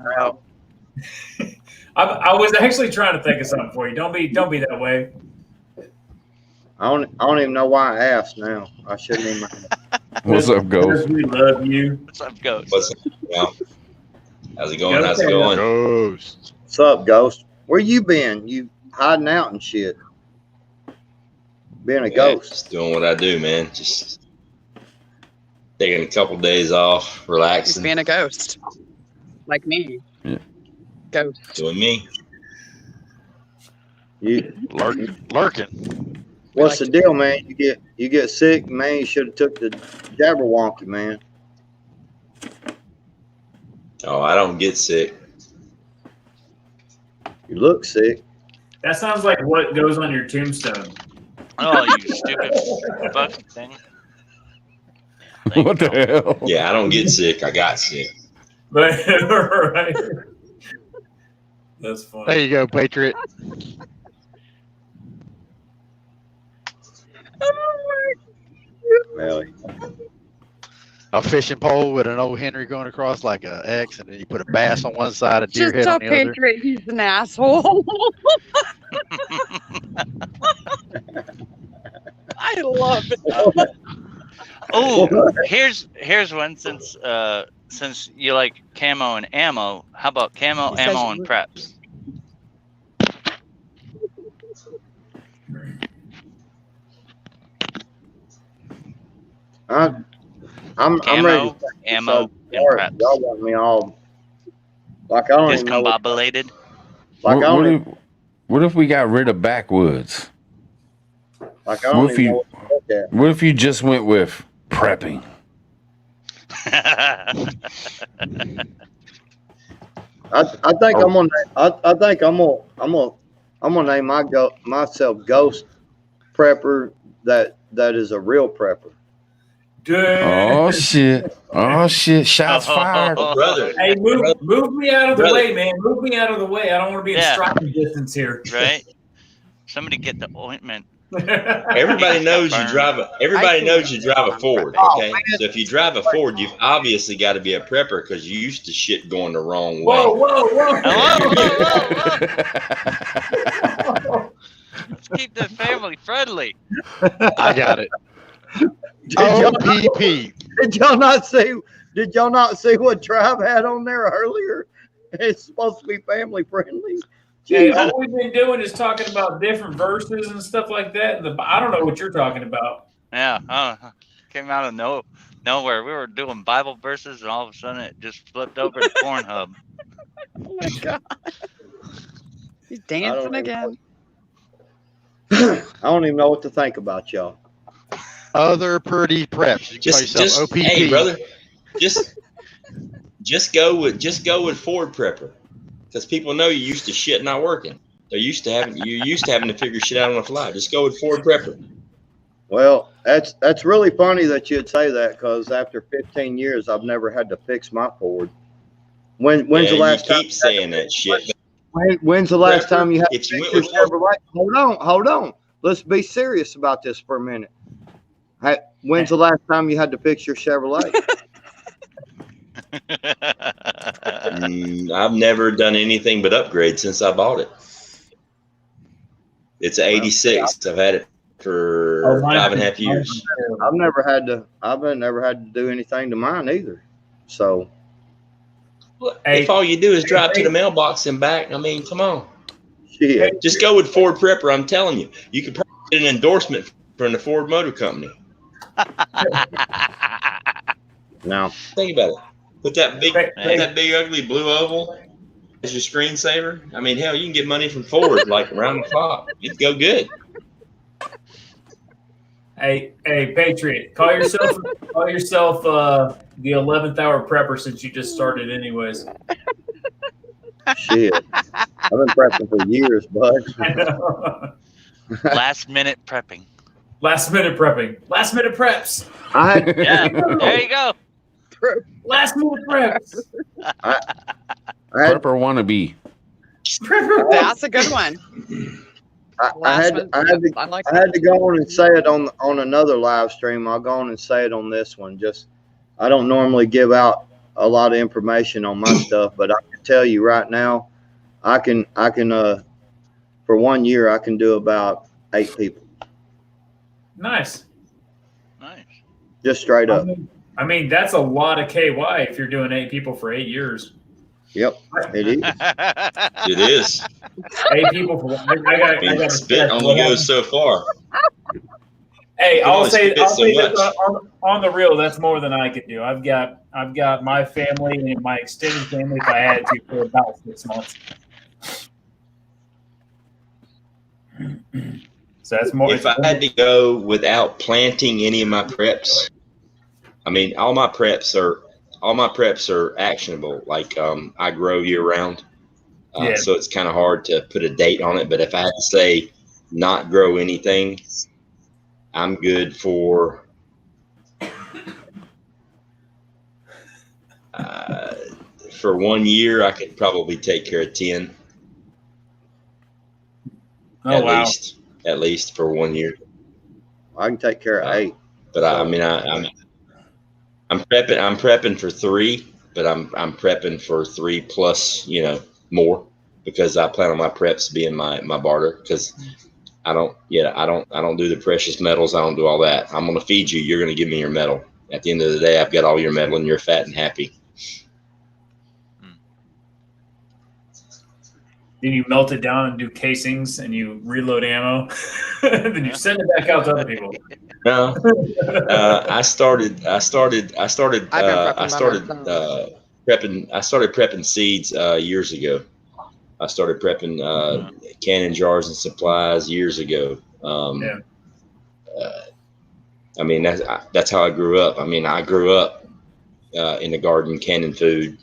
I was actually trying to think of something for you. Don't be that way. I don't even know why I asked now. I shouldn't even. What's up, Ghost? We love you. What's up, Ghost? What's up? Well, how's it going? How's it going? Ghost. What's up, Ghost? Where you been? You hiding out and shit. Being a Yeah, ghost. just doing what I do, man. Just taking a couple days off, He's relaxing, being a ghost. Like me. Yeah. Ghost. doing me. You. Lurking. What's the deal, man? You get sick, man. You should have took the Jabberwocky, man. Oh, I don't get sick. You look sick. That sounds like what goes on your tombstone. Oh, you stupid fucking thing. What the hell? Yeah, I don't get sick. I got sick. But right. That's funny. There you go, Patriot. Well, a fishing pole with an old Henry going across like a X, and then you put a bass on one side, a deer Just head tell on the other. Patriot he's an asshole. I love it. Oh, here's one since you like camo and ammo. How about camo, He says ammo, and preps? I'm ready. Camo, To take this ammo, up. and preps. Y'all want me all like I don't even know. Discombobulated. Like I don't. What if we got rid of backwoods? Like I don't even know what to look at. What if you just went with prepping? I think I'm gonna. I think I'm gonna name myself Ghost Prepper. That is a real prepper. Oh shit! Oh shit! Shots fired, brother. Hey, move me out of the way, man. Move me out of the way. I don't want to be in striking distance here. Right? Somebody get the ointment. Everybody knows you drive a Ford. Okay, so if you drive a Ford, you've obviously got to be a prepper because you used to shit going the wrong way. Whoa. Let's keep this family friendly. I got it. OPP. Did y'all not see what Tribe had on there earlier? It's supposed to be family friendly. Hey, all we've been doing is talking about different verses and stuff like that. I don't know what you're talking about. Yeah, came out of nowhere. We were doing Bible verses, and all of a sudden it just flipped over to Pornhub. Oh my god, he's dancing again. I don't even know what to think about y'all. Other pretty preps. You can call yourself OPP. Hey, brother, just go with Ford prepper. Because people know you used to shit not working. You're used to having to figure shit out on the fly. Just go with Ford prepper. Well, that's really funny that you'd say that because after 15 years, I've never had to fix my Ford. When's the last time? You keep saying that shit. When's the last time you had to If you fix went your with Chevrolet? Hold on. Let's be serious about this for a minute. When's the last time you had to fix your Chevrolet? I've never done anything but upgrade since I bought it. It's an 86. I've had it for 5.5 years. I've never had to do anything to mine either. So if all you do is drive to the mailbox and back, I mean, come on. Shit. Just go with Ford prepper. I'm telling you, you could probably get an endorsement from the Ford Motor Company. Now think about it. Put that big ugly blue oval as your screensaver. I mean, hell, you can get money from Ford like around the clock. It'd go good. Hey, Patriot, call yourself the 11th hour prepper since you just started, anyways. Shit, I've been prepping for years, bud. I know. Last minute prepping. Last minute preps. There you go. Last minute preps. Prepper wannabe. That's a good one. I had to go on and say it on another live stream. I'll go on and say it on this one. I don't normally give out a lot of information on my stuff, but I can tell you right now, I can for 1 year I can do about 8 people. Nice. Just straight up. I mean, that's a lot of KY if you're doing 8 people for 8 years. Yep, it is. It is. 8 people for I got spit only goes so far. Hey, I'll say so this on the real. That's more than I could do. I've got my family and my extended family if I had to for about 6 months. So that's more. If I had to go without planting any of my preps, I mean, all my preps are actionable. Like I grow year round, so it's kind of hard to put a date on it. But if I had to say not grow anything, I'm good for 1 year. I could probably take care of 10. At least for 1 year. I can take care of 8. But I'm prepping for 3, but I'm prepping for 3 plus, more, because I plan on my preps being my barter, because I don't do the precious metals. I don't do all that. I'm going to feed you. You're going to give me your metal. At the end of the day, I've got all your metal and you're fat and happy. Then you melt it down and do casings, and you reload ammo. Then you send it back out to other people. No, I started prepping seeds years ago. I started prepping canning jars and supplies years ago. I mean, that's how I grew up. I mean, I grew up in the garden canning food,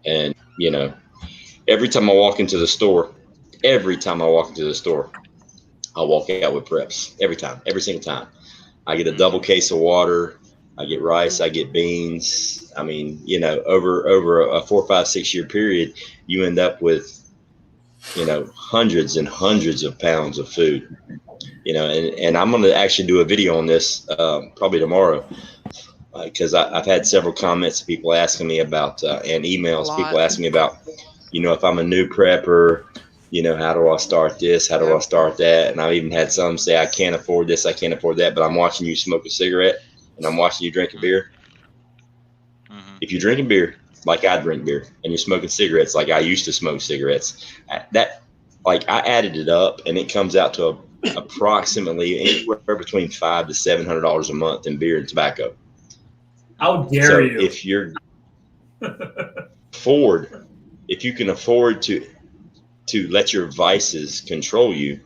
and every time I walk into the store, I walk out with preps. Every single time. I get a double case of water. I get rice. I get beans. I mean, over a 4, 5, 6 year period, you end up with, hundreds and hundreds of pounds of food. And I'm going to actually do a video on this probably tomorrow, because I've had several comments of people asking me about and emails. People asking me about, if I'm a new prepper, how do I start this? How do I start that? And I've even had some say, I can't afford this, I can't afford that, but I'm watching you smoke a cigarette and I'm watching you drink a beer. If you're drinking beer like I drink beer, and you're smoking cigarettes like I used to smoke cigarettes, that, like, I added it up and it comes out to approximately anywhere between $500 to $700 a month in beer and tobacco. How dare you? If you're if you can afford to let your vices control you,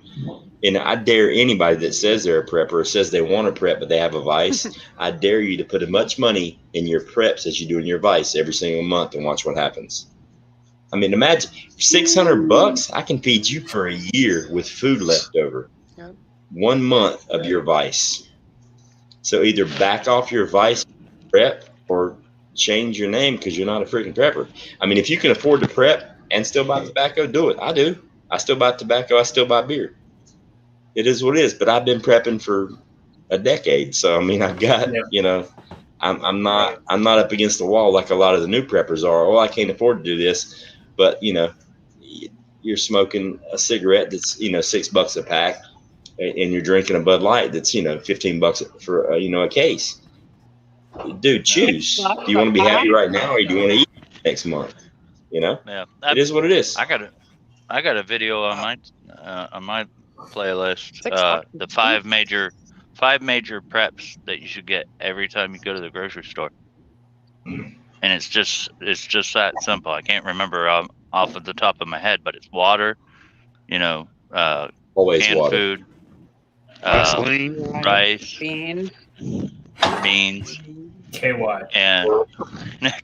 and I dare anybody that says they're a prepper or says they want to prep but they have a vice, I dare you to put as much money in your preps as you do in your vice every single month and watch what happens. I mean, imagine $600. I can feed you for a year with food left over. 1 month of your vice. So either back off your vice prep or change your name, because you're not a freaking prepper. I mean, if you can afford to prep and still buy tobacco, do it. I do. I still buy tobacco. I still buy beer. It is what it is. But I've been prepping for a decade, so I mean, I've got I'm not up against the wall like a lot of the new preppers are. Oh, I can't afford to do this, but you're smoking a cigarette that's $6 a pack, and you're drinking a Bud Light that's $15 for a case. Dude, choose. Do you want to be happy right now, or do you want to eat next month? Yeah, it is what it is. I got a video on my playlist. The five major preps that you should get every time you go to the grocery store, and it's just that simple. I can't remember off of the top of my head, but it's water, always canned water, food, rice, beans, KY, and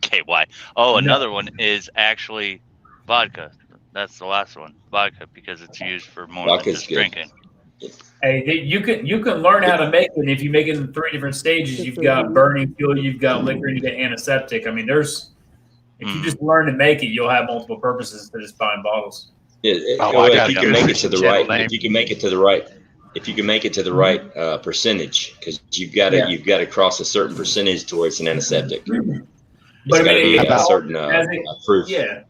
KY. Oh, another one is actually vodka. That's the last one, vodka, because it's used for more than just drinking. Hey, you can learn how to make it. And if you make it in 3 different stages, you've got burning fuel, you've got liquor, and you get antiseptic. I mean, if you just learn to make it, you'll have multiple purposes instead of just buying bottles. If you can make it to the right, if you can make it to the right percentage, because you've got to cross a certain percentage to where it's an antiseptic. It's got to be a certain proof. Yeah.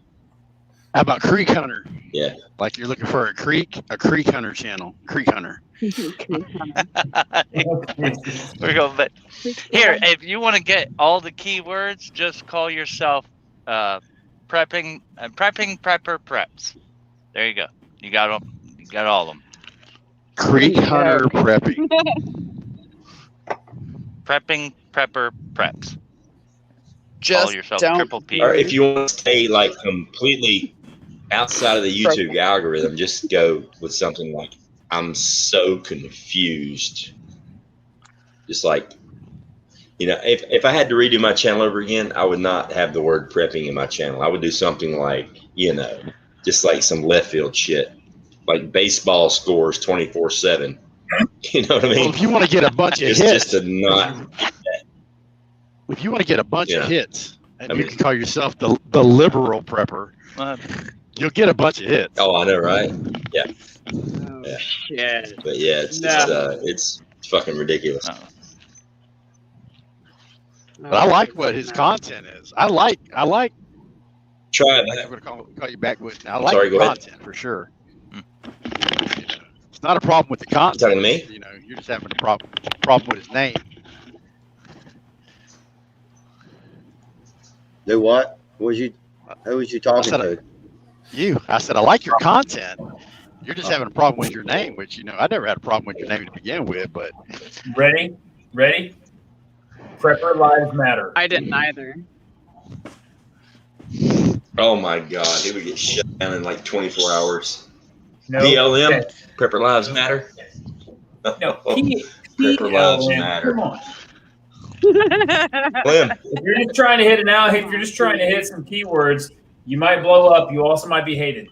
How about Creek Hunter? Yeah. Like you're looking for a Creek Hunter channel. Creek Hunter. We're going, but here, if you want to get all the keywords, just call yourself prepping prepper preps. There you go. You got them. You got all of them. Creek Hunter prepping. Prepping prepper preps. Just call yourself don't. Triple P. Or if you want to stay like completely outside of the YouTube algorithm, just go with something like, I'm so confused. Just like, if I had to redo my channel over again, I would not have the word prepping in my channel. I would do something like, just like some left field shit, like baseball scores 24/7. You know what I mean? Well, if you want to get a bunch of hits, just to not. If you want to get a bunch of hits, and you can call yourself the liberal prepper, you'll get a bunch of hits. Oh, I know, right? Yeah. Oh, shit. But yeah, it's fucking ridiculous. But I like what his content is. I like. Try I'm that. going to call you back with. I like Sorry, the go ahead. content for sure. It's not a problem with the content. talking to me? You know, you're just having a problem with his name. Do what? Who was you talking to? You. I said I like your content. You're just having a problem with your name, which I never had a problem with your name to begin with. But Ready? Prepper lives matter. I didn't either. Oh my God, he would get shut down in like 24 hours. No. PLM, Okay. Prepper Lives Matter. No. Prepper Lives PLM. Matter. Come on. Clem, If you're just trying to hit it now, if you're just trying to hit some keywords, you might blow up. You also might be hated.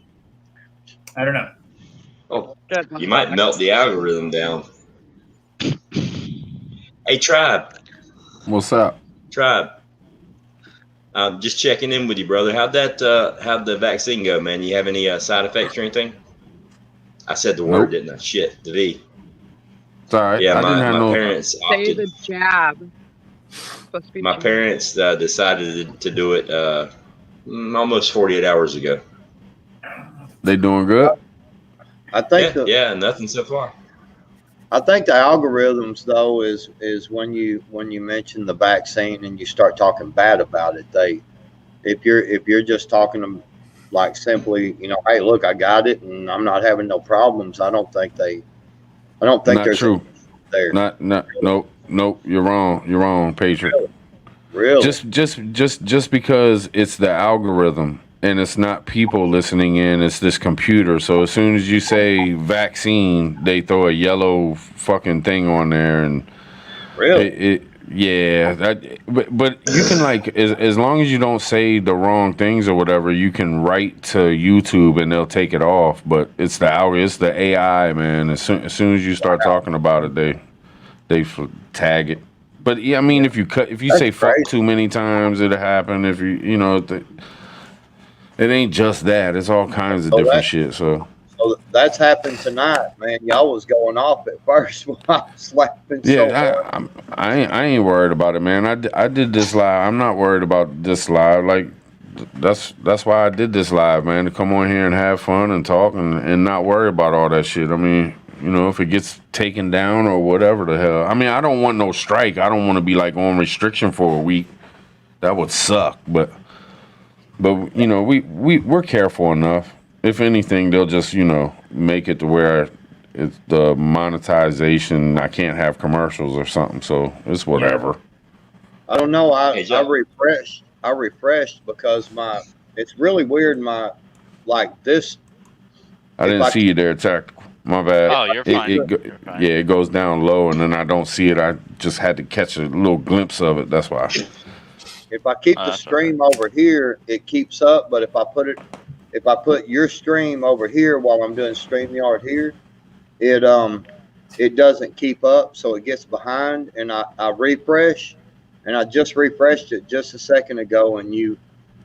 I don't know. oh, you might melt the algorithm down. Hey, Tribe. What's up? Tribe. Just checking in with you, brother. How'd the vaccine go, man? You have any side effects or anything? I said the word, didn't I? Shit, the V. It's all right. Yeah, I didn't have my parents Say opted. the jab. Supposed to be My jab. parents decided to do it almost 48 hours ago. They doing good? I think Yeah, nothing so far. I think the algorithms though is when you mention the vaccine and you start talking bad about it, if you're just talking like simply, hey, look, I got it and I'm not having no problems. I don't think Not there's true. there. Nope. You're wrong, Patriot. Really? Just because it's the algorithm and it's not people listening in, it's this computer. So as soon as you say vaccine, they throw a yellow fucking thing on there, and really, but you can as long as you don't say the wrong things or whatever, you can write to YouTube and they'll take it off. But it's the AI, man. As soon as you start talking about it, they tag it. But yeah, I mean, if you say fuck too many times, it'll happen. If it ain't just that. It's all kinds of different shit. So that's happened tonight, man. Y'all was going off at first when I was laughing. yeah, I ain't worried about it, man. I did this live. I'm not worried about this live. Like that's why I did this live, man. To come on here and have fun and talk and not worry about all that shit. I mean, if it gets taken down or whatever the hell. I mean, I don't want no strike. I don't want to be like on restriction for a week. That would suck. But we're careful enough. If anything, they'll just make it to where it's the monetization. I can't have commercials or something. So it's whatever. I don't know. I refreshed because it's really weird. This. I didn't see you there, Tactical. My bad. Oh, you're fine. You're fine. Yeah, it goes down low, and then I don't see it. I just had to catch a little glimpse of it. That's why. If I keep the stream over here, it keeps up. But if I put your stream over here while I'm doing StreamYard here, it doesn't keep up, so it gets behind. And I refresh, and I just refreshed it just a second ago, and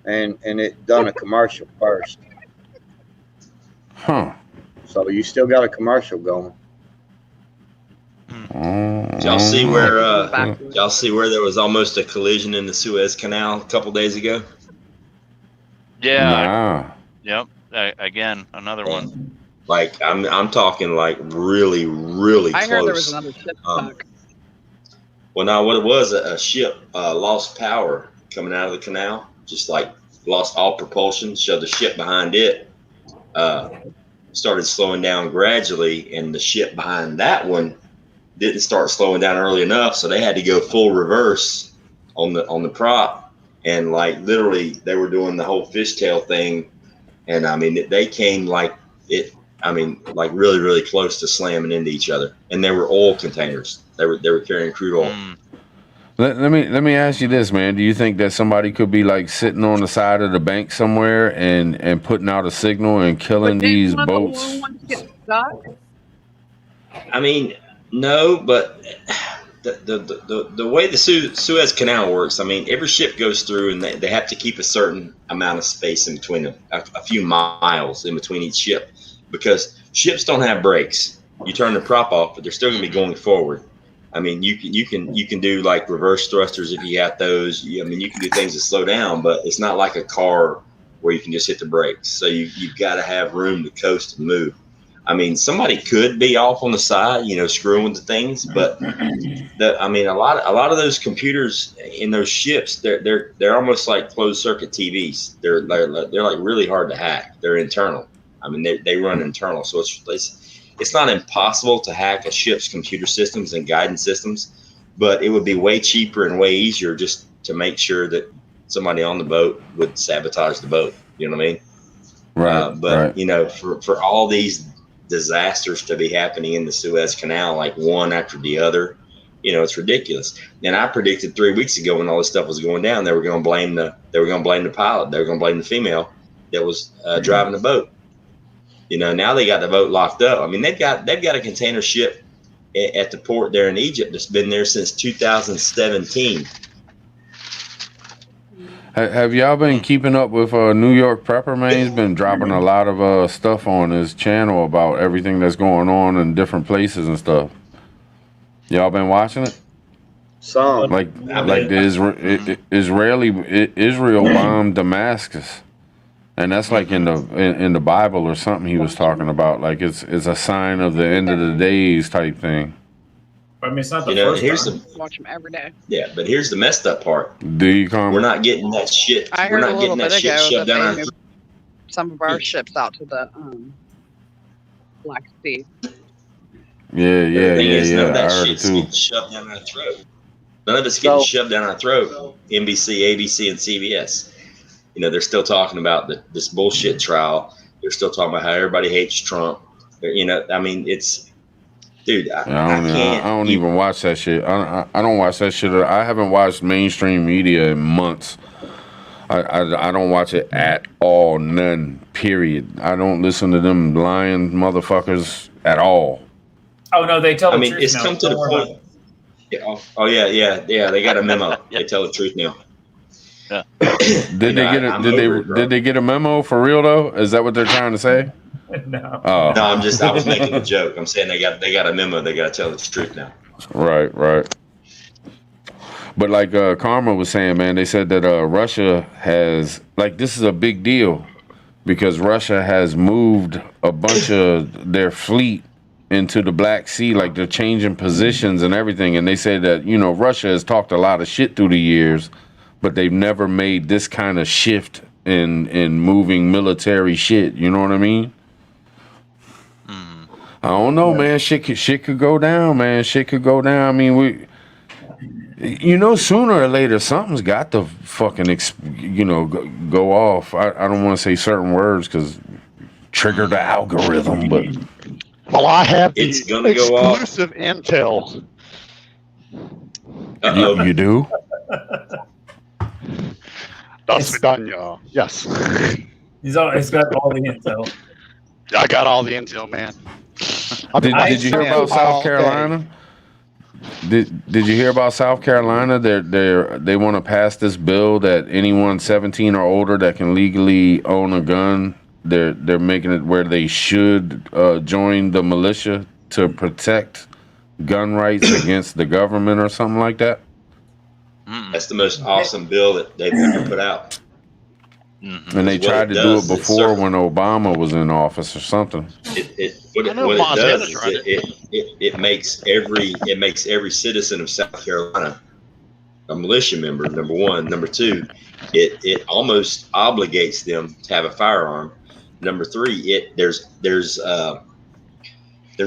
it done a commercial first. Huh. So you still got a commercial going. Did y'all see where there was almost a collision in the Suez Canal a couple days ago? Yeah. Yep. Again, another one. Like I'm talking like really, really close. I heard there was another ship stuck. Well, now what it was, a ship lost power coming out of the canal, just like lost all propulsion, shoved the ship behind it. Started slowing down gradually, and the ship behind that one didn't start slowing down early enough, so they had to go full reverse on the prop, and like literally they were doing the whole fishtail thing, and I mean they came like really, really close to slamming into each other, and they were oil containers. They were carrying crude oil. Let me ask you this, man. Do you think that somebody could be like sitting on the side of the bank somewhere and putting out a signal and killing these boats? I mean, no, but the way the Suez Canal works, I mean, every ship goes through and they have to keep a certain amount of space in between them, a few miles in between each ship, because ships don't have brakes. You turn the prop off, but they're still going to be going forward. I mean, you can do like reverse thrusters if you have those. I mean, you can do things to slow down, but it's not like a car where you can just hit the brakes. So you've got to have room to coast and move. I mean, somebody could be off on the side, screwing with the things, but I mean, a lot of those computers in those ships, they're almost like closed circuit TVs. They're like really hard to hack. They're internal. I mean, they run internal, so it's not impossible to hack a ship's computer systems and guidance systems, but it would be way cheaper and way easier just to make sure that somebody on the boat would sabotage the boat. You know what I mean? Right. But right. For all these disasters to be happening in the Suez Canal, like one after the other, it's ridiculous. And I predicted 3 weeks ago when all this stuff was going down, they were going to blame the pilot. They were going to blame the female that was driving the boat. Now they got the boat locked up. I mean, they've got a container ship at the port there in Egypt that's been there since 2017. Have y'all been keeping up with New York Prepper, man? He's been dropping a lot of stuff on his channel about everything that's going on in different places and stuff. Y'all been watching it? Some. Like the Israel bombed Damascus. And that's like in the Bible or something he was talking about. Like it's a sign of the end of the days type thing. I mean, it's not the first time. Watch them every day. Yeah, but here's the messed up part. Do you come? We're not getting that shit. I We're heard a not little getting that bit shit ago shoved that down they our moved some of our ships out to the Black Sea. Yeah. None of that I heard it shit's too. getting shoved down our throat. None of it's getting shoved down our throat. NBC, ABC, and CBS. They're still talking about this bullshit trial. They're still talking about how everybody hates Trump. I mean, it's, dude, I can't. I don't even watch that shit. I don't watch that shit. I haven't watched mainstream media in months. I don't watch it at all, none, period. I don't listen to them lying motherfuckers at all. Oh, no, they tell the truth. I mean, it's come to the point. Yeah, they got a memo. They tell the truth now. Yeah. Did they get a memo for real though? Is that what they're trying to say? No. Oh. No, I was making a joke. I'm saying they got a memo. They got to tell the truth now. Right. But like Karma was saying, man, they said that Russia has, like, this is a big deal because Russia has moved a bunch of their fleet into the Black Sea, like they're changing positions and everything. And they say that, Russia has talked a lot of shit through the years, but they've never made this kind of shift in moving military shit. You know what I mean? I don't know, man. Shit could go down, man. Shit could go down. I mean, sooner or later, something's got to fucking, go off. I don't want to say certain words because trigger the algorithm, but. Well, I have the It's gonna go off. exclusive intel. You do? Das vidanya. Yes. He's got all the intel. I got all the intel, man. Did you hear about South Carolina? Did you hear about South Carolina? They want to pass this bill that anyone 17 or older that can legally own a gun, they're making it where they should join the militia to protect gun rights against the government or something like that. That's the most awesome bill that they've ever put out. And they tried to do it before when Obama was in office or something. It makes every citizen of South Carolina a militia member. Number one. Number two, it almost obligates them to have a firearm. Number three, there's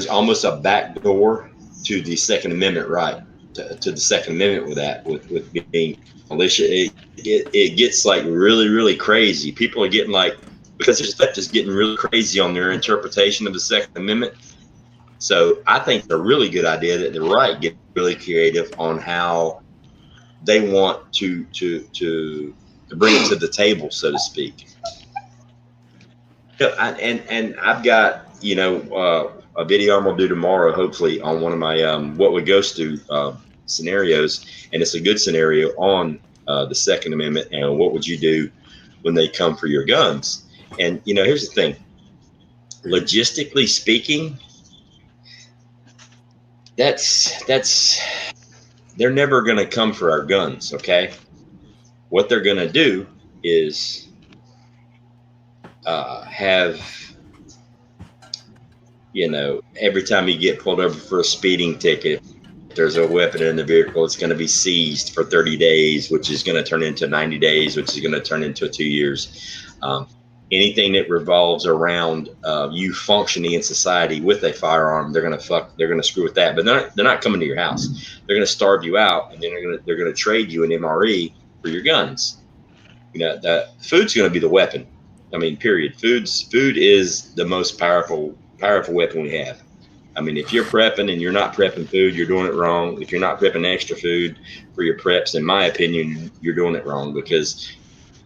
almost a back door to the Second Amendment right. To the Second Amendment with being militia, it gets like really, really crazy. People are getting like, because there's stuff just getting really crazy on their interpretation of the Second Amendment. So I think it's a really good idea that the right get really creative on how they want to bring it to the table, so to speak. And I've got a video I'm gonna do tomorrow, hopefully, on one of my what would ghosts do scenarios, and it's a good scenario on the Second Amendment and what would you do when they come for your guns. And here's the thing: logistically speaking, they're never going to come for our guns. Okay. What they're going to do is have, every time you get pulled over for a speeding ticket, if there's a weapon in the vehicle, it's going to be seized for 30 days, which is going to turn into 90 days, which is going to turn into 2 years. Anything that revolves around you functioning in society with a firearm, they're going to screw with that. But they're not coming to your house. They're going to starve you out, and then they're going to trade you an MRE for your guns. The food's going to be the weapon. I mean, period. Food is the most powerful weapon we have. I mean, if you're prepping and you're not prepping food, you're doing it wrong. If you're not prepping extra food for your preps, in my opinion, you're doing it wrong, because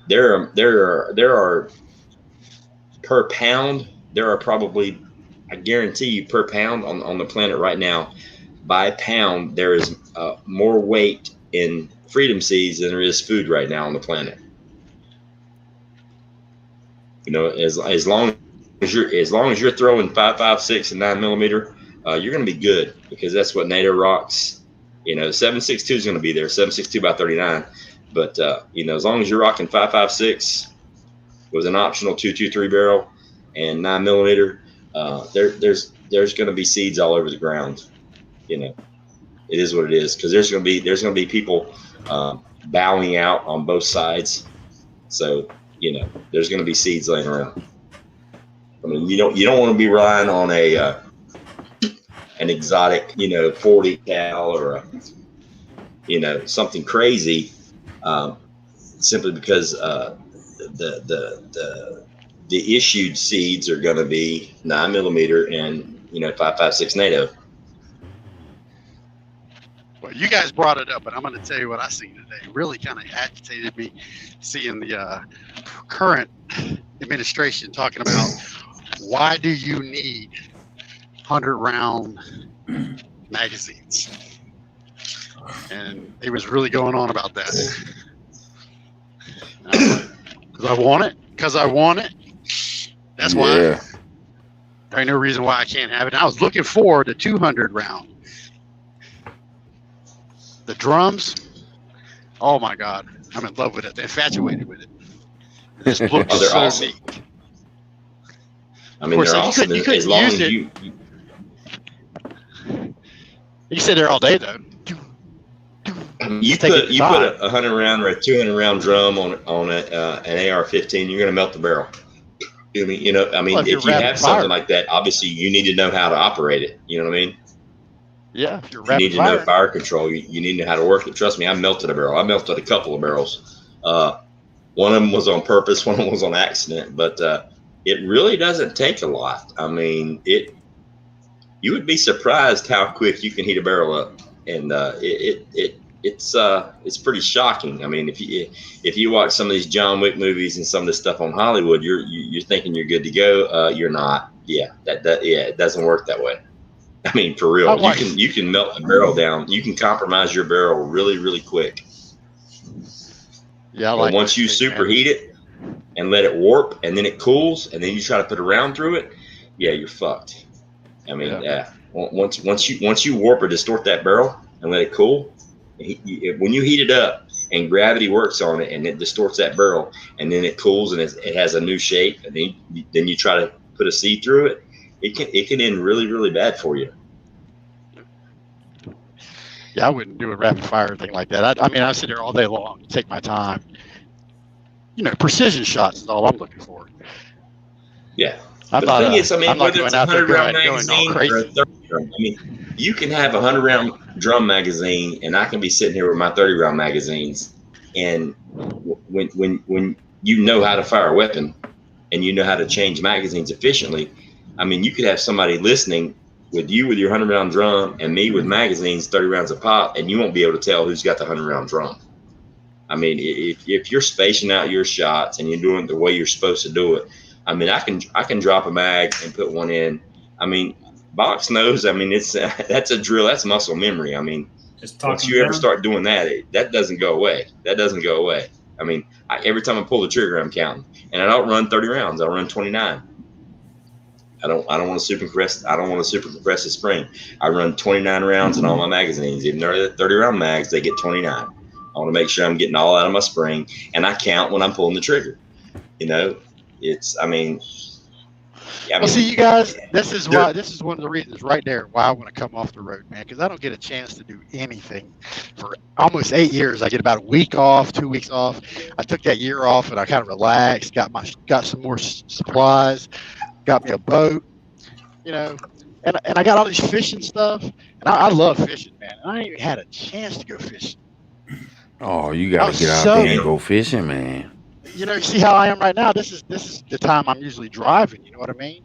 there are per pound, there are probably, I guarantee you, per pound on the planet right now, by pound, there is more weight in freedom seeds than there is food right now on the planet. As long as you're throwing 5.56 and 9mm, you're going to be good, because that's what NATO rocks. 7.62 is going to be there, 7.62 by 39. But as long as you're rocking 5.56 with an optional 223 barrel and 9mm, there's going to be seeds all over the ground. It is what it is, because there's going to be people bowing out on both sides. So there's going to be seeds laying around. I mean, you don't want to be relying on an exotic 40 cal or something crazy, simply because the issued seeds are going to be 9mm and 5.56 NATO. Well, you guys brought it up, but I'm going to tell you what I seen today. Really kind of agitated me, seeing the current administration talking about, why do you need 100-round magazines? And he was really going on about that. Because I want it. That's why. Yeah. There ain't no reason why I can't have it. And I was looking forward to 200-round. The drums, oh my God, I'm in love with it. They're infatuated with it. This looks they're so awesome. neat. I mean, they're awesome as long as you. You sit there all day though. You put a 100-round or a 200-round drum on an AR-15, you're going to melt the barrel. Well, if you have something like that, obviously you need to know how to operate it. You know what I mean? Yeah, you need to know fire control. You need to know how to work it. Trust me, I melted a barrel. I melted a couple of barrels. One of them was on purpose. One of them was on accident. But it really doesn't take a lot. I mean, you would be surprised how quick you can heat a barrel up, and it's pretty shocking. I mean, if you watch some of these John Wick movies and some of this stuff on Hollywood, you're thinking you're good to go. You're not. Yeah, it doesn't work that way. I mean, for real, you can melt a barrel down. You can compromise your barrel really, really quick. Yeah, once you superheat it and let it warp, and then it cools, and then you try to put a round through it, yeah, you're fucked. I mean, once you warp or distort that barrel and let it cool, when you heat it up and gravity works on it and it distorts that barrel, and then it cools and it has a new shape, and then you try to put a seed through it, it can end really, really bad for you. Yeah, I wouldn't do a rapid fire thing like that. I sit there all day long, take my time. Precision shots is all I'm looking for. Yeah. But the thing is, whether it's a 100-round magazine or a 30-round, you can have a 100-round drum magazine, and I can be sitting here with my 30-round magazines. And when you know how to fire a weapon and you know how to change magazines efficiently, you could have somebody listening with you with your 100-round drum and me with magazines, 30 rounds a pop, and you won't be able to tell who's got the 100-round drum. If you're spacing out your shots and you're doing it the way you're supposed to do it, I can drop a mag and put one in. Box knows. That's a drill. That's muscle memory. Once you ever start doing that, that doesn't go away. Every time I pull the trigger, I'm counting, and I don't run 30 rounds. I run 29. I don't want to super compress. I don't want to super compress the spring. I run 29 rounds in all my magazines. Even though they're 30 round mags, they get 29. I want to make sure I'm getting all out of my spring, and I count when I'm pulling the trigger. You know, Well, see, you guys, this is one of the reasons right there why I want to come off the road, man, because I don't get a chance to do anything for almost 8 years. I get about a week off, 2 weeks off. I took that year off and I kind of relaxed, got some more supplies, got me a boat, you know, and I got all these fishing stuff, and I love fishing, man. And I ain't even had a chance to go fishing. Oh, you gotta get out there and go fishing, man. You know, you see how I am right now. This is the time I'm usually driving. You know what I mean?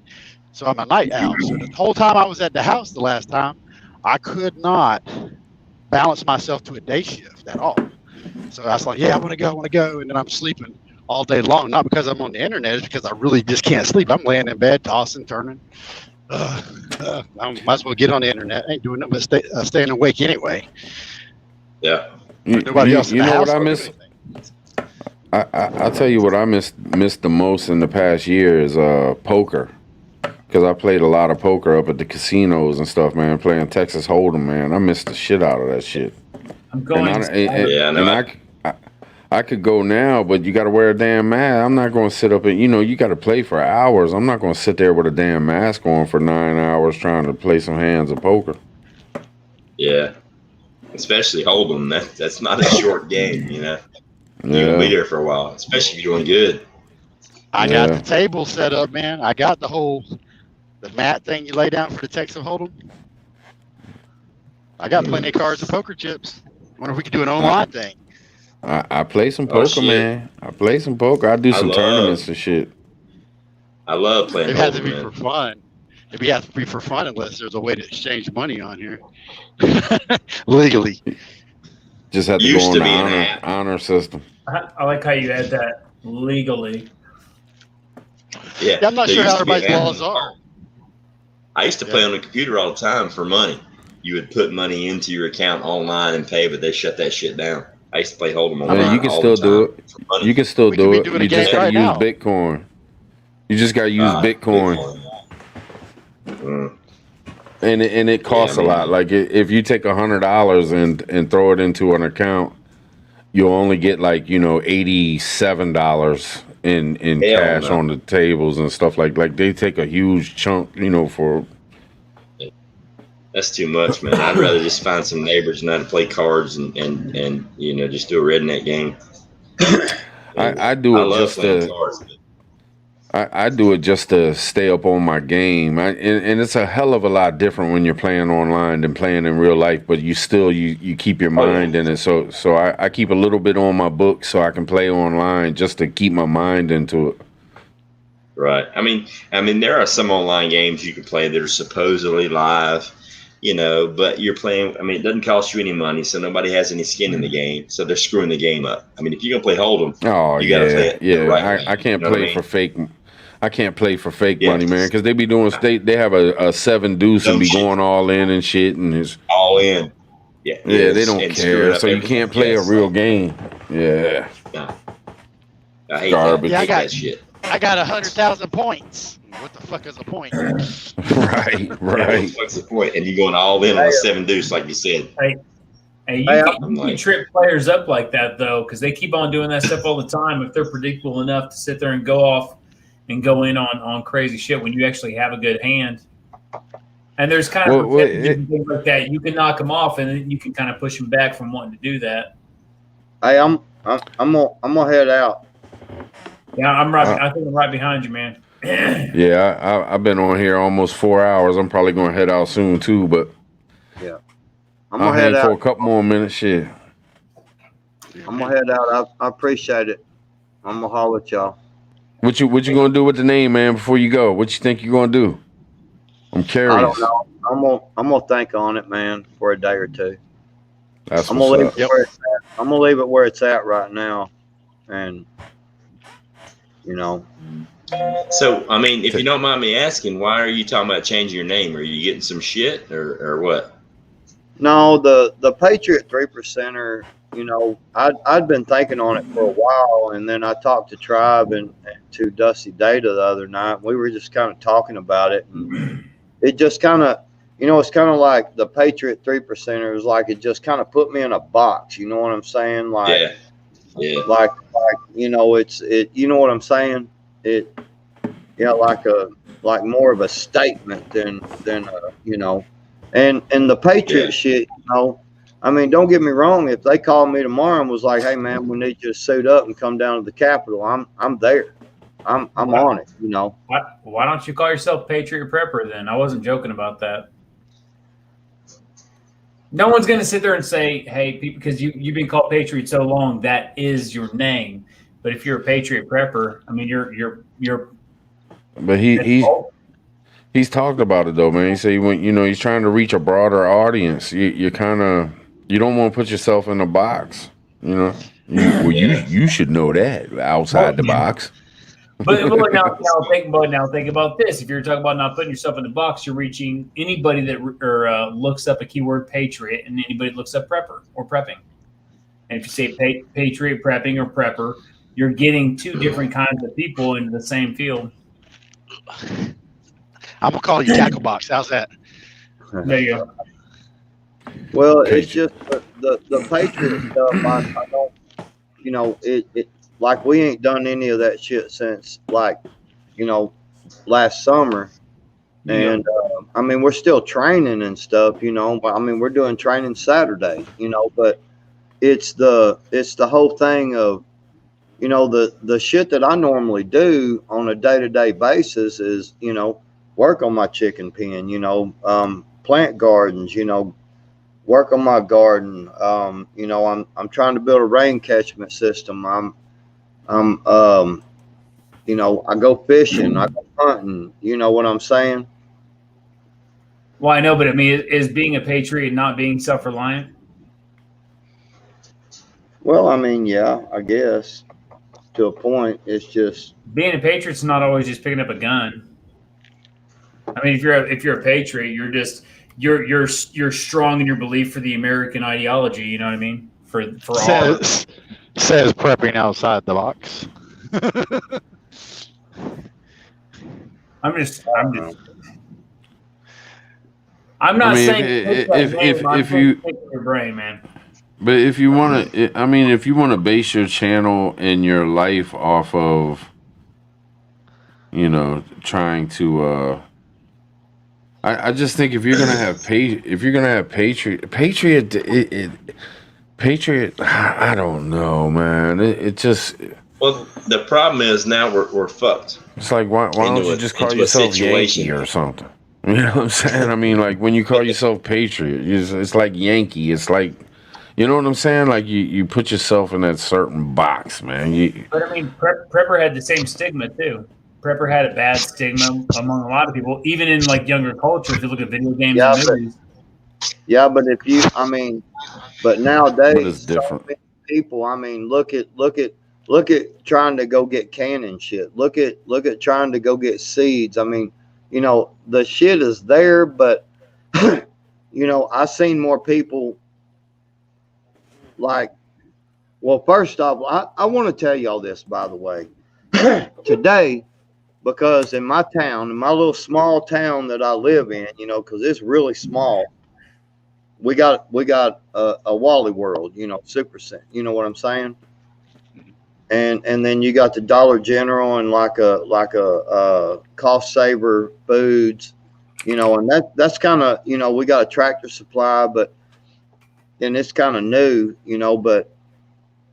So I'm a night owl. So the whole time I was at the house the last time, I could not balance myself to a day shift at all. So I was like, yeah, I want to go. And then I'm sleeping all day long. Not because I'm on the internet, it's because I really just can't sleep. I'm laying in bed, tossing, turning. I might as well get on the internet. I ain't doing nothing but staying awake anyway. Yeah. Nobody else in the know house what I miss? I'll tell you what I missed the most in the past year is poker. Because I played a lot of poker up at the casinos and stuff, man, playing Texas Hold'em, man. I missed the shit out of that shit. I'm going. I could go now, but you got to wear a damn mask. I'm not going to sit up and, you got to play for hours. I'm not going to sit there with a damn mask on for 9 hours trying to play some hands of poker. Yeah. Especially Hold'em. That's not a short game, you know. You're going to be there for a while, especially if you're doing good. I got the table set up, man. I got the mat thing you lay down for the Texas Hold'em. I got plenty of cards and poker chips. Wonder if we could do an online thing. I play some poker, man. I play some poker. I do some tournaments and shit. I love playing. It has to be for fun. It has to be for fun unless there's a way to exchange money on here legally. Just have to go on the honor system. I like how you add that legally. Yeah, I'm not sure how everybody's laws are. I used to play on the computer all the time for money. You would put money into your account online and pay, but they shut that shit down. I used to play Hold'em online. Yeah, you can still do it. You can still do it. You just got to use Bitcoin. You just got to use Bitcoin. And it costs a lot. Like if you take $100 and throw it into an account, you'll only get like $87 in cash on the tables and stuff like they take a huge chunk, for. That's too much, man. I'd rather just find some neighbors and not play cards and just do a redneck game. I do it just to. I do it just to stay up on my game. And it's a hell of a lot different when you're playing online than playing in real life, but you still you keep your mind in it. So I keep a little bit on my book so I can play online just to keep my mind into it. Right. I mean there are some online games you can play that are supposedly live, but you're playing, it doesn't cost you any money, so nobody has any skin in the game, so they're screwing the game up. If you're going to play Hold'em, you got to play it the right way. I can't play for fake. I can't play for fake money, man, because they be doing they have a 7 deuce and be going all in and shit, and it's all in. Yeah, they don't care, so you can't play a real game. Yeah, I hate garbage. that shit. I got 100,000 points. What the fuck is the point? Right. What's the point? And you're going all in on a 7 deuce, like you said. Hey, you can trip players up like that though, because they keep on doing that stuff all the time. If they're predictable enough to sit there and go off and go in on crazy shit when you actually have a good hand. And there's kind of things like that. You can knock them off, and then you can kind of push them back from wanting to do that. Hey, I'm gonna head out. Yeah, I'm right. I think I'm right behind you, man. Yeah, I've been on here almost 4 hours. I'm probably gonna head out soon too, but yeah, I'm gonna head out for a couple more minutes. Shit, I'm gonna head out. I appreciate it. I'm gonna holler at y'all. What you gonna do with the name, man? Before you go, what you think you're gonna do? I'm curious. I don't know. I'm gonna think on it, man, for a day or two. That's I'm gonna leave it where it's at. I'm gonna leave it where it's at right now, and So, if you don't mind me asking, why are you talking about changing your name? Are you getting some shit or what? No, the Patriot 3%er, you know, I'd been thinking on it for a while, and then I talked to Tribe and to Dusty Data the other night. We were just kind of talking about it, and it just kind of, you know, it's kind of like the Patriot 3%er is like it just kind of put me in a box. You know what I'm saying? Like, like you know, you know what I'm saying? It, yeah, like more of a statement than you know. And the Patriot shit, you know, I mean, don't get me wrong. If they called me tomorrow and was like, "Hey, man, we need you to suit up and come down to the Capitol," I'm there. I'm on it. You know. Why don't you call yourself Patriot Prepper then? I wasn't joking about that. No one's going to sit there and say, "Hey, because you've been called Patriot so long, that is your name." But if you're a Patriot Prepper, I mean, you're. But he's talked about it though, man. He said when you know he's trying to reach a broader audience. You kind of you don't want to put yourself in a box. You know, you should know that outside the box. But now think about this. If you're talking about not putting yourself in the box, you're reaching anybody that looks up a keyword Patriot and anybody that looks up prepper or prepping. And if you say Patriot prepping or prepper, you're getting two different kinds of people into the same field. I'm gonna call you Tackle Box. How's that? There you go. Well, it's just the Patriot stuff. I don't, you know, it like we ain't done any of that shit since like, you know, last summer, and I mean we're still training and stuff, you know. But I mean we're doing training Saturday, you know. But it's the whole thing of, you know, the shit that I normally do on a day-to-day basis is, you know, work on my chicken pen, you know, plant gardens, you know, work on my garden. You know, I'm trying to build a rain catchment system. I'm you know, I go fishing, I go hunting, you know what I'm saying? Well, I know, but I mean, is being a Patriot not being self-reliant? Well, I mean, yeah, I guess to a point. It's just being a Patriot's not always just picking up a gun. I mean, if you're a Patriot, you're just you're strong in your belief for the American ideology. You know what I mean? For says prepping outside the box. I'm not saying if you your brain, man. But if you want to, I mean, if you want to base your channel and your life off of, you know, trying to, I just think if you're gonna have Patriot, I don't know, man. It just. Well, the problem is now we're fucked. It's like why don't you just call yourself Yankee or something? You know what I'm saying? I mean, like when you call yourself Patriot, it's like Yankee. It's like. You know what I'm saying? Like you put yourself in that certain box, man. But I mean, Prepper had the same stigma too. Prepper had a bad stigma among a lot of people, even in like younger culture. If you look at video games and movies. But if you, I mean, but nowadays, but it's different. So many people. I mean, look at trying to go get cannon shit. Look at trying to go get seeds. I mean, you know, the shit is there, but you know, I seen more people. Like, well, first off, I want to tell y'all this, by the way, today, because in my town, in my little small town that I live in, you know, because it's really small, we got a Wally World, you know, Super Cent, you know what I'm saying? And then you got the Dollar General and like a Cost Saver Foods, you know, and that's kind of, you know, we got a Tractor Supply, and it's kind of new, you know, but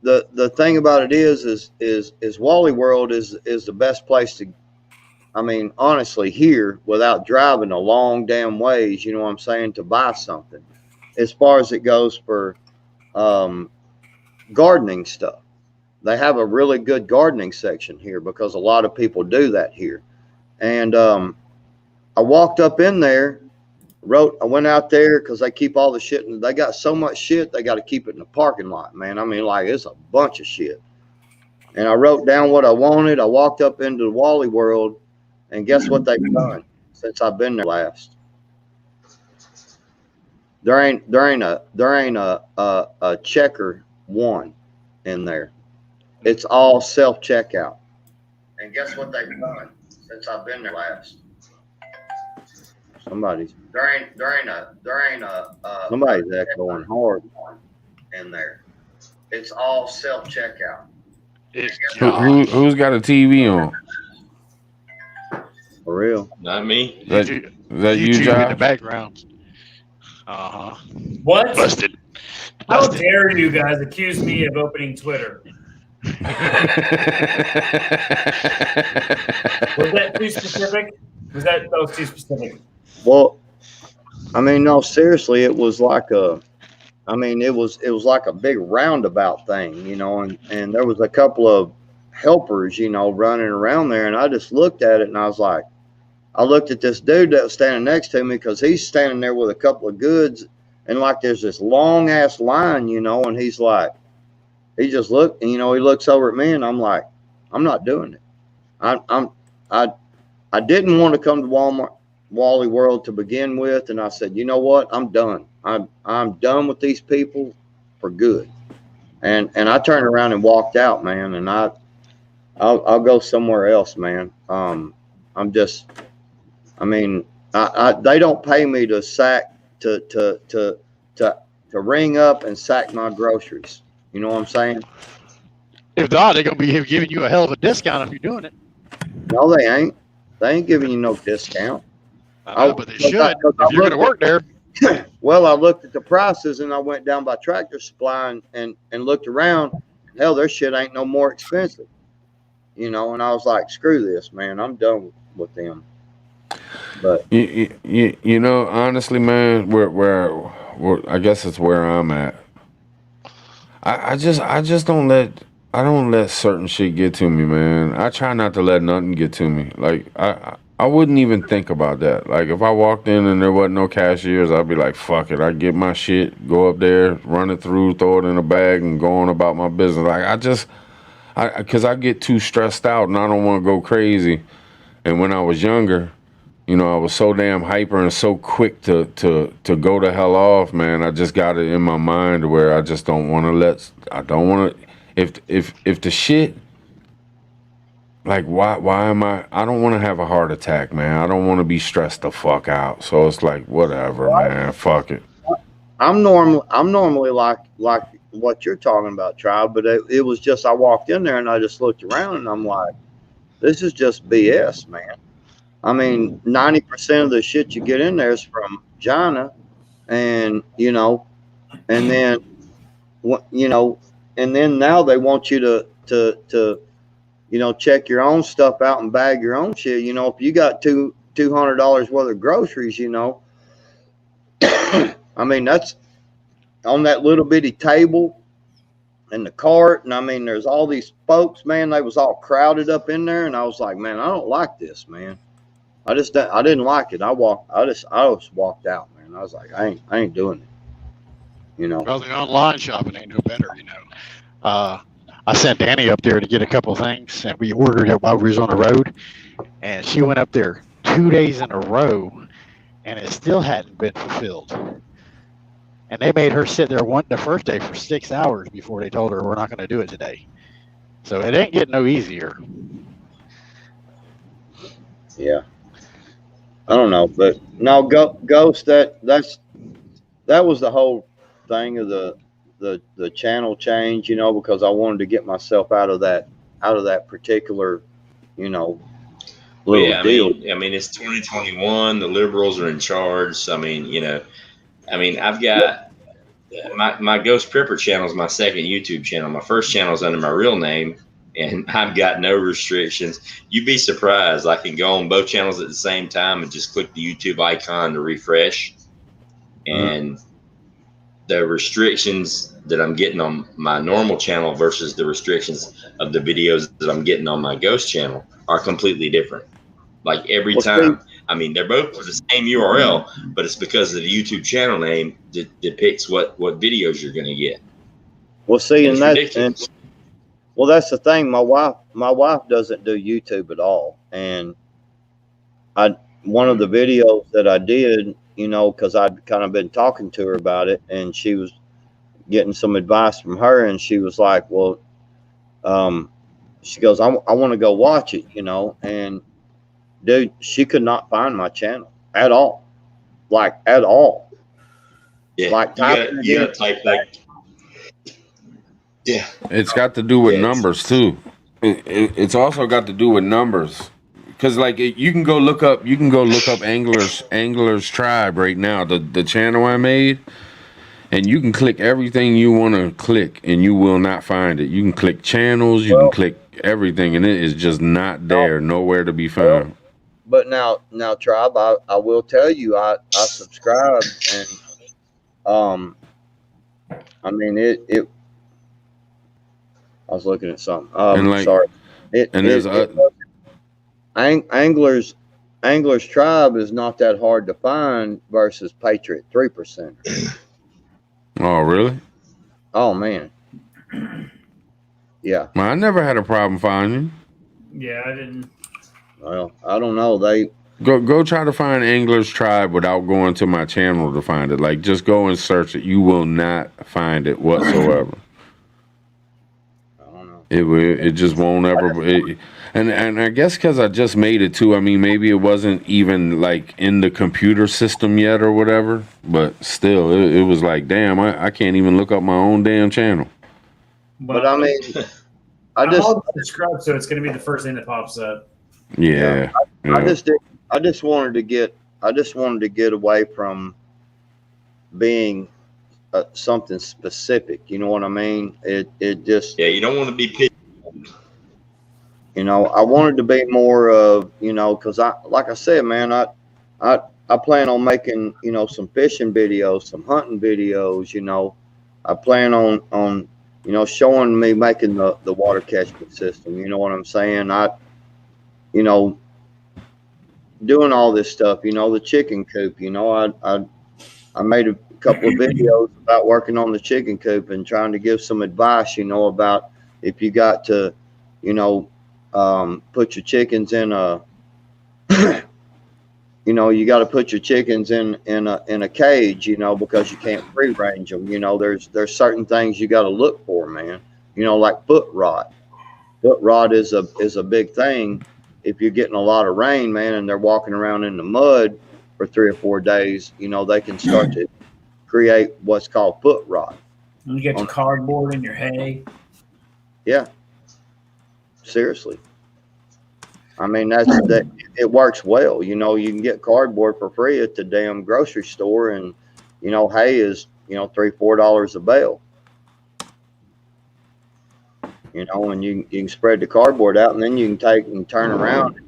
the thing about it is Wally World is the best place to, I mean, honestly, here without driving a long damn ways, you know what I'm saying, to buy something as far as it goes for gardening stuff. They have a really good gardening section here because a lot of people do that here. And I walked up in there. I went out there because they keep all the shit, and they got so much shit they got to keep it in the parking lot, man. I mean, like, it's a bunch of shit. And I wrote down what I wanted. I walked up into the Wally World, and guess what they've done since I've been there last? There ain't a checker one in there. It's all self checkout. And guess what they've done since I've been there last? Somebody's echoing hard in there. It's all self checkout. Who's got a TV on? For real? Not me. That you, YouTube in the Josh? background. What? Busted. How dare you guys accuse me of opening Twitter? Was that too specific? That was too specific? Well, I mean, no, seriously, it was like a big roundabout thing, you know, and there was a couple of helpers, you know, running around there, and I just looked at it and I was like, I looked at this dude that was standing next to me because he's standing there with a couple of goods, and like there's this long ass line, you know, and he's like, he just looked, and, you know, he looks over at me, and I'm like, I'm not doing it. I didn't want to come to Wally World to begin with, and I said, you know what, I'm done. I'm done with these people for good. And I turned around and walked out, man, and I'll go somewhere else, man. They don't pay me to ring up and sack my groceries. You know what I'm saying? If not, they're gonna be giving you a hell of a discount if you're doing it. No, they ain't. They ain't giving you no discount. I know, but they should. If you're gonna work there. Well, I looked at the prices and I went down by Tractor Supply and looked around. Hell, their shit ain't no more expensive. You know, and I was like, screw this, man. I'm done with them. But you know, honestly, man, where I guess it's where I'm at. I just don't let certain shit get to me, man. I try not to let nothing get to me. Like I wouldn't even think about that. Like if I walked in and there wasn't no cashiers, I'd be like, fuck it. I'd get my shit, go up there, run it through, throw it in a bag, and go on about my business. Like because I get too stressed out and I don't want to go crazy. And when I was younger, you know, I was so damn hyper and so quick to go the hell off, man. I just got it in my mind where I just don't want to if the shit, like, why am I don't want to have a heart attack, man. I don't want to be stressed the fuck out. So it's like, whatever, man, fuck it. I'm normally like what you're talking about, Tribe, but it was just, I walked in there and I just looked around and I'm like, this is just BS, man. I mean, 90% of the shit you get in there is from China, and you know, and then now they want you to you know, check your own stuff out and bag your own shit. You know, if you got $200 worth of groceries, you know, I mean, that's on that little bitty table and the cart, and I mean, there's all these folks, man. They was all crowded up in there, and I was like, man, I don't like this, man. I didn't like it. I just walked out, man. I was like, I ain't doing it. You know. Well, the online shopping ain't no better, you know. I sent Danny up there to get a couple of things, and we ordered it while we was on the road. And she went up there 2 days in a row, and it still hadn't been fulfilled. And they made her sit there the first day for 6 hours before they told her we're not going to do it today. So it ain't getting no easier. Yeah. I don't know, but no, Ghost. That was the whole thing of the channel change, you know, because I wanted to get myself out of that particular, you know, little deal. I mean, it's 2021. The liberals are in charge. I mean, you know, I've got my Ghost Prepper channel is my second YouTube channel. My first channel is under my real name, and I've got no restrictions. You'd be surprised. I can go on both channels at the same time and just click the YouTube icon to refresh. And the restrictions that I'm getting on my normal channel versus the restrictions of the videos that I'm getting on my Ghost channel are completely different. Like every time, I mean, they're both the same URL, but it's because of the YouTube channel name that depicts what videos you're going to get. Well, see, and that's the thing. My wife doesn't do YouTube at all, and one of the videos that I did, because I'd kind of been talking to her about it, and she was getting some advice from her, and she was like, well, she goes, I want to go watch it, and dude, she could not find my channel at all, like at all. Yeah, like you gotta type like. Yeah, it's got to do with numbers too. It's also got to do with numbers, because like you can go look up Anglers Tribe right now, the channel I made, and you can click everything you want to click, and you will not find it. You can click channels, you can click everything, and it is just not there, nowhere to be found. But now, Tribe, I will tell you, I subscribed, and I mean it. I was looking at something. Sorry. Anglers Tribe is not that hard to find versus Patriot 3%. Oh, really? Oh man. Yeah. Well, I never had a problem finding. Yeah, I didn't. Well, I don't know. They go try to find Anglers Tribe without going to my channel to find it. Like, just go and search it. You will not find it whatsoever. It just won't ever. And I guess because I just made it too. I mean, maybe it wasn't even like in the computer system yet or whatever. But still, it was like, damn, I can't even look up my own damn channel. But I mean, I I'm just all subscribed, so it's going to be the first thing that pops up. Yeah. I just wanted to get away from being something specific. You know what I mean? It just you don't want to be picky. I wanted to be more of because like I said, man, I plan on making some fishing videos, some hunting videos. I plan on showing me making the water catchment system. You know what I'm saying? Doing all this stuff. The chicken coop. I made a couple of videos about working on the chicken coop and trying to give some advice, about if you got to, put your chickens in a, you got to put your chickens in a cage, because you can't free range them. There's certain things you got to look for, man. Like foot rot. Foot rot is a big thing. If you're getting a lot of rain, man, and they're walking around in the mud for 3 or 4 days, they can start to create what's called foot rot. You get your cardboard and your hay. Yeah. Seriously. I mean, that it works well. You can get cardboard for free at the damn grocery store, and hay is $3-4 a bale. And you can spread the cardboard out, and then you can take and turn around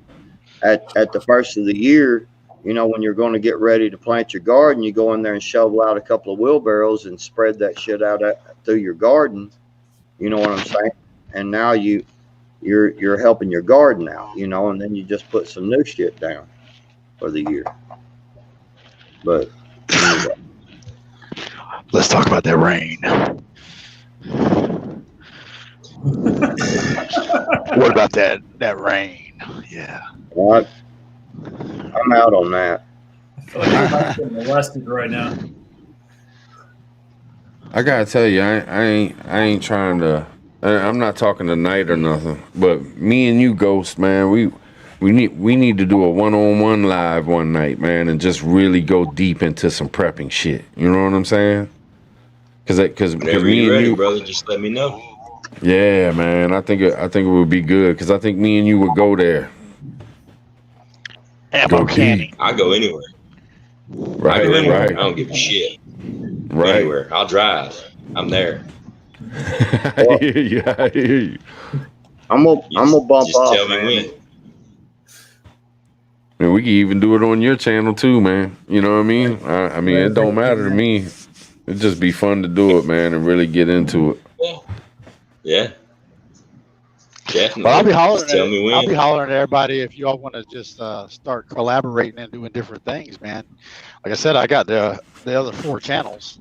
at the first of the year. When you're going to get ready to plant your garden, you go in there and shovel out a couple of wheelbarrows and spread that shit out through your garden. You know what I'm saying? And now you're helping your garden out, and then you just put some new shit down for the year. But anyway. Let's talk about that rain. What about that rain? Yeah. What? I'm out on that. I feel like everybody's getting molested right now. I gotta tell you, I ain't trying to. I'm not talking tonight or nothing. But me and you, Ghost, man, we need to do a one-on-one live one night, man, and just really go deep into some prepping shit. You know what I'm saying? Because me and you, brother, just let me know. Yeah, man, I think it would be good because I think me and you would go there. Ammo canning. I go anywhere. Right, I go anywhere. right. I don't give a shit. Right. Anywhere. I'll drive. I'm there. I hear you. I'm gonna bump just off. Tell me when. And we can even do it on your channel too, man. You know what I mean? I mean, it don't matter to me. It'd just be fun to do it, man, and really get into it. Yeah. Definitely. Well, I'll be hollering. Just tell me when. I'll be hollering at everybody if y'all want to just start collaborating and doing different things, man. Like I said, I got the other 4 channels.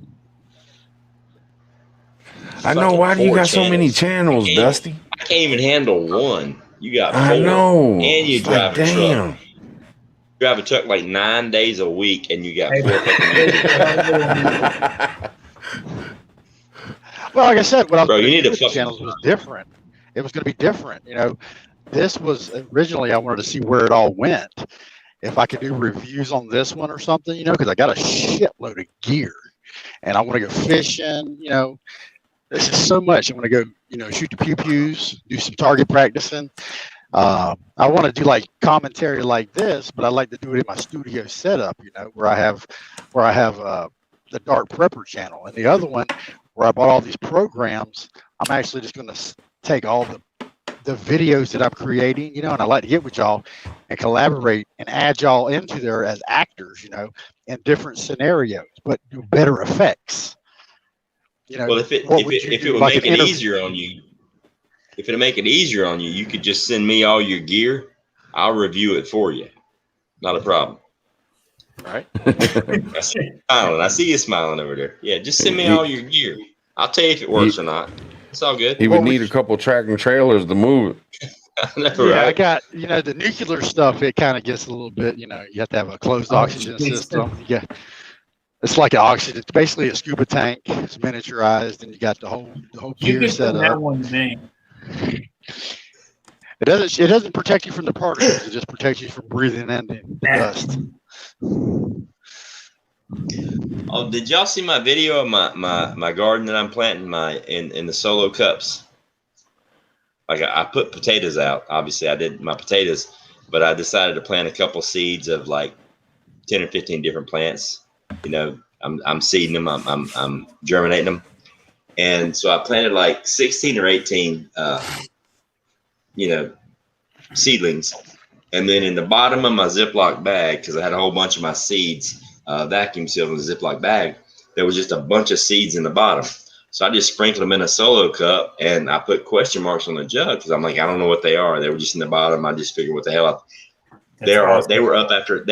I know. Why do you got so many channels, Dusty? I can't even handle one. You got 4. I know. And you drive a truck. drive a truck like 9 days a week, and you got 4 fucking years. Well, like I said, what I was Bro, you going need to do to with the fucking. channels was different. It was going to be different. You know, this was originally I wanted to see where it all went. If I could do reviews on this one or something, you know, because I got a shitload of gear, and I want to go fishing. You know, this is so much. I want to go, you know, shoot the pew-pews, do some target practicing. I want to do like commentary like this, but I like to do it in my studio setup, you know, where I have the Dark Prepper channel, and the other one where I bought all these programs. I'm actually just going to take all the videos that I'm creating, you know, and I like to get with y'all and collaborate and add y'all into there as actors, you know, in different scenarios, but do better effects. You know, Well, if it would like make it easier on you, if it'll make it easier on you, you could just send me all your gear. I'll review it for you. Not a problem. Right. I see you smiling. I see you smiling over there. Yeah, just send me all your gear. I'll tell you if it works or not. It's all good. He would need a couple tracking trailers to move it. I know, Yeah, right? I got, you know, the nuclear stuff, it kind of gets a little bit, you know, you have to have a closed oxygen system. Yeah. It's like an oxygen. It's basically a scuba tank. It's miniaturized, and you got the whole gear set up. That one's name. It doesn't protect you from the particles. It just protects you from breathing in the dust. Oh, did y'all see my video of my garden that I'm planting in the solo cups? Like I put potatoes out. Obviously, I did my potatoes, but I decided to plant a couple seeds of like 10 or 15 different plants. You know, I'm seeding them. I'm germinating them, and so I planted like 16 or 18, you know, seedlings, and then in the bottom of my Ziploc bag, because I had a whole bunch of my seeds vacuum sealed in a Ziploc bag, there was just a bunch of seeds in the bottom. So I just sprinkled them in a solo cup, and I put question marks on the jug because I'm like, I don't know what they are. They were just in the bottom. I just figured what the hell. They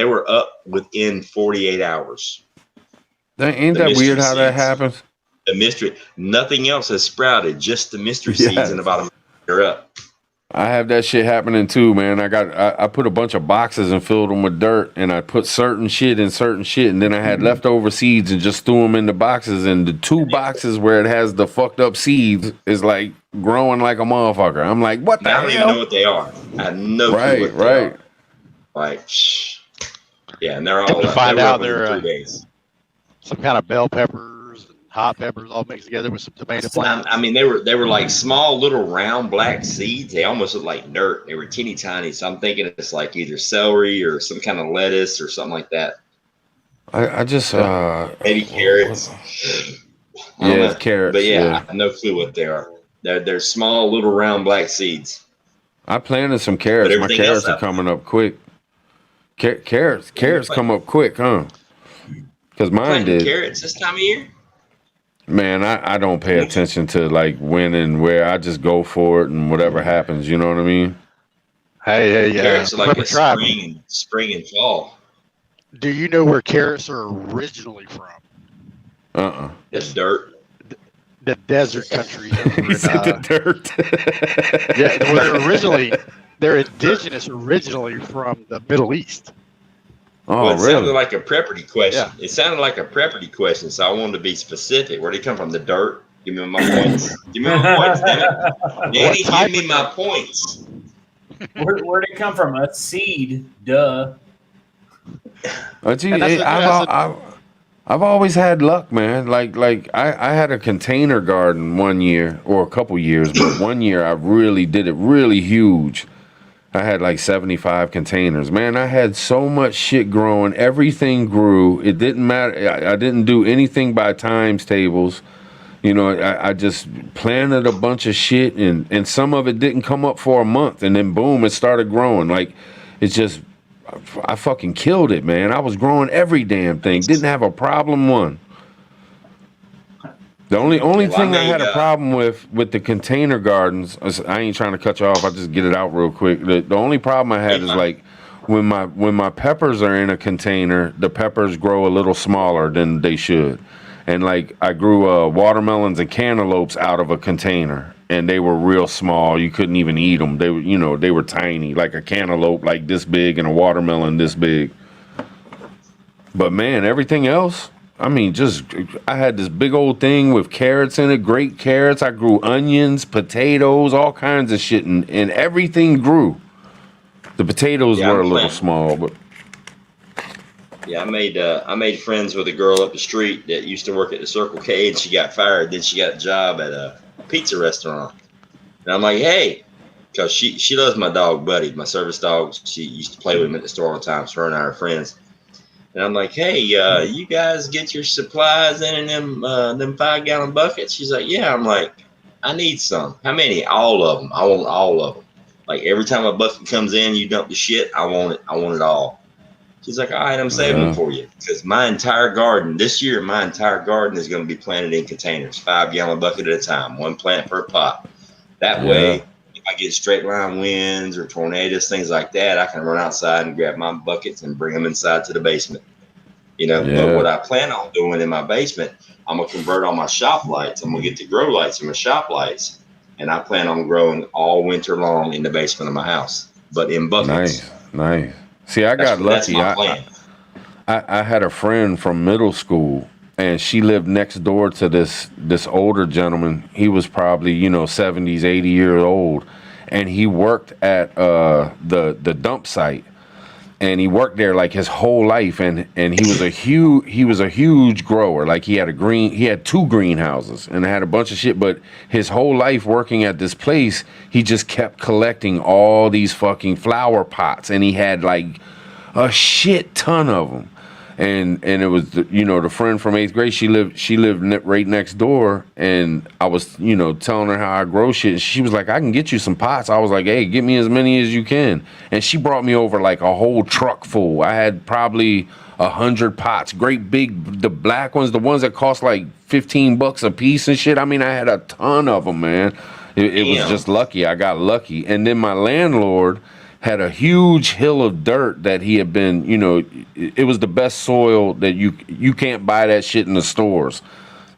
were up within 48 hours. Ain't that weird how that happens? The mystery, nothing else has sprouted. Just the mystery seeds in the bottom are up. I have that shit happening too, man. I put a bunch of boxes and filled them with dirt, and I put certain shit in certain shit, and then I had leftover seeds and just threw them in the boxes, and the 2 boxes where it has the fucked up seeds is like growing like a motherfucker. I'm like, what the hell? I don't even know what they are. I have no clue what they are. Like, yeah, and they're all to find out they're 3 days. Some kind of bell peppers and hot peppers all mixed together with some tomato plants. I mean, they were like small little round black seeds. They almost looked like dirt. They were teeny tiny. So I'm thinking it's like either celery or some kind of lettuce or something like that. I just maybe carrots. Yeah, carrots. But yeah, I have no clue what they are. They're small little round black seeds. I planted some carrots. My carrots are coming up quick. Carrots come up quick, huh? Because mine did. Carrots this time of year? Man, I don't pay attention to like when and where. I just go for it and whatever happens. You know what I mean? Hey, yeah. Carrots are like a spring and fall. Do you know where carrots are originally from? It's dirt. The desert country. The dirt. Yeah, well, they're indigenous originally from the Middle East. Oh, well, it really? sounded like a property question. Yeah. It sounded like a property question, so I wanted to be specific. Where'd it come from? The dirt? Give me my points. Give me my points, damn it. Danny, give me my points. Where'd it come from? A seed. Duh. I've always had luck, man. Like I had a container garden one year or a couple years, but one year I really did it really huge. I had like 75 containers. Man, I had so much shit growing. Everything grew. It didn't matter. I didn't do anything by times tables. You know, I just planted a bunch of shit, and some of it didn't come up for a month, and then boom, it started growing. Like, it's just, I fucking killed it, man. I was growing every damn thing. Didn't have a problem one. The only thing I had a problem with the container gardens, I ain't trying to cut you off. I'll just get it out real quick. The only problem I had is like when my peppers are in a container, the peppers grow a little smaller than they should. And like I grew watermelons and cantaloupes out of a container, and they were real small. You couldn't even eat them. They were, they were tiny, like a cantaloupe, like this big, and a watermelon this big. But man, everything else, I mean, I had this big old thing with carrots in it, great carrots. I grew onions, potatoes, all kinds of shit, and everything grew. The potatoes were a little small, but yeah, I made friends with a girl up the street that used to work at the Circle K, and she got fired. Then she got a job at a pizza restaurant, and I'm like, hey, because she loves my dog Buddy, my service dog. She used to play with him at the store all the time. So her and I are friends. And I'm like, hey, you guys get your supplies in them 5-gallon buckets? She's like, yeah. I'm like, I need some. How many? All of them. I want all of them. Like every time a bucket comes in, you dump the shit. I want it. I want it all. She's like, all right, I'm saving them for you. Because my entire garden, this year, my entire garden is going to be planted in containers, 5-gallon bucket at a time, 1 plant per pot. That way, if I get straight line winds or tornadoes, things like that, I can run outside and grab my buckets and bring them inside to the basement. But what I plan on doing in my basement, I'm going to convert all my shop lights. I'm going to get the grow lights and my shop lights. And I plan on growing all winter long in the basement of my house, but in buckets. Nice. See, I got lucky. That's my plan. I had a friend from middle school, and she lived next door to this older gentleman. He was probably 70s, 80 years old, and he worked at the dump site, and he worked there like his whole life, and he was a huge grower. Like he had 2 greenhouses and had a bunch of shit, but his whole life working at this place, he just kept collecting all these fucking flower pots, and he had like a shit ton of them. And it was the friend from 8th grade. She lived right next door, and I was telling her how I grow shit. She was like, I can get you some pots. I was like, hey, get me as many as you can. And she brought me over like a whole truck full. I had probably 100 pots, great big, the black ones, the ones that cost like $15 a piece and shit. I mean, I had a ton of them, man. It was just lucky. I got lucky. And then my landlord had a huge hill of dirt that he had been, it was the best soil that you can't buy that shit in the stores.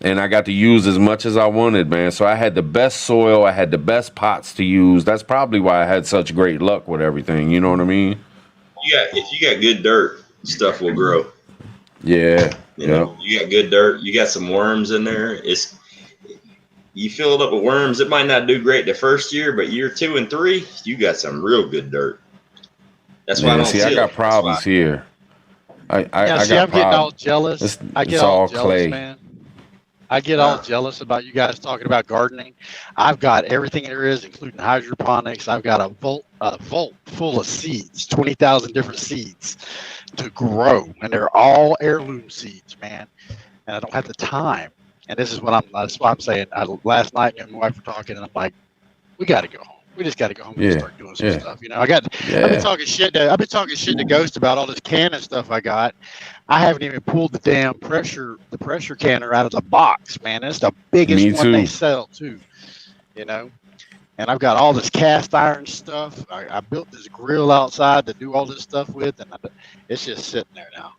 And I got to use as much as I wanted, man. So I had the best soil. I had the best pots to use. That's probably why I had such great luck with everything. You know what I mean? If you got good dirt, stuff will grow. Yeah. You got good dirt. You got some worms in there. You fill it up with worms. It might not do great the first year, but year 2 and 3, you got some real good dirt. That's why I got problems here. I got I'm getting all jealous. I get all jealous, clay. Man. I get all jealous about you guys talking about gardening. I've got everything there is, including hydroponics. I've got a vault full of seeds, 20,000 different seeds to grow, and they're all heirloom seeds, man. And I don't have the time. And that's why I'm saying. Last night, me and my wife were talking, and I'm like, we got to go home. We just got to go home and start doing some stuff. I've been talking shit to Ghost about all this canning stuff I got. I haven't even pulled the damn pressure canner out of the box, man. It's the biggest one they sell too. And I've got all this cast iron stuff. I built this grill outside to do all this stuff with, and it's just sitting there now.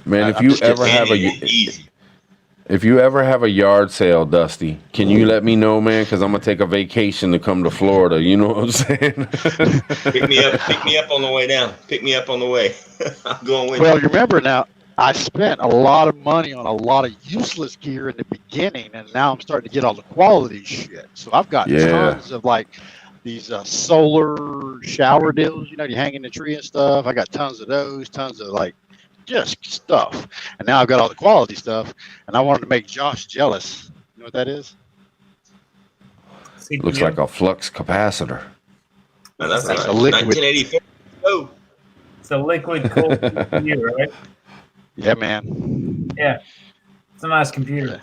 Man, if you ever have a yard sale, Dusty, can you let me know, man? Because I'm gonna take a vacation to come to Florida. You know what I'm saying? Pick me up on the way down. Pick me up on the way. I'm going with you. Well, you remember now, I spent a lot of money on a lot of useless gear in the beginning, and now I'm starting to get all the quality shit. So I've got tons of like these solar shower deals. You hang in the tree and stuff. I got tons of those. Tons of like just stuff. And now I've got all the quality stuff, and I wanted to make Josh jealous. You know what that is? Looks like a flux capacitor. No, that's a liquid. 1984. Oh. It's a liquid cold computer, right? Yeah, man. Yeah. It's a nice computer.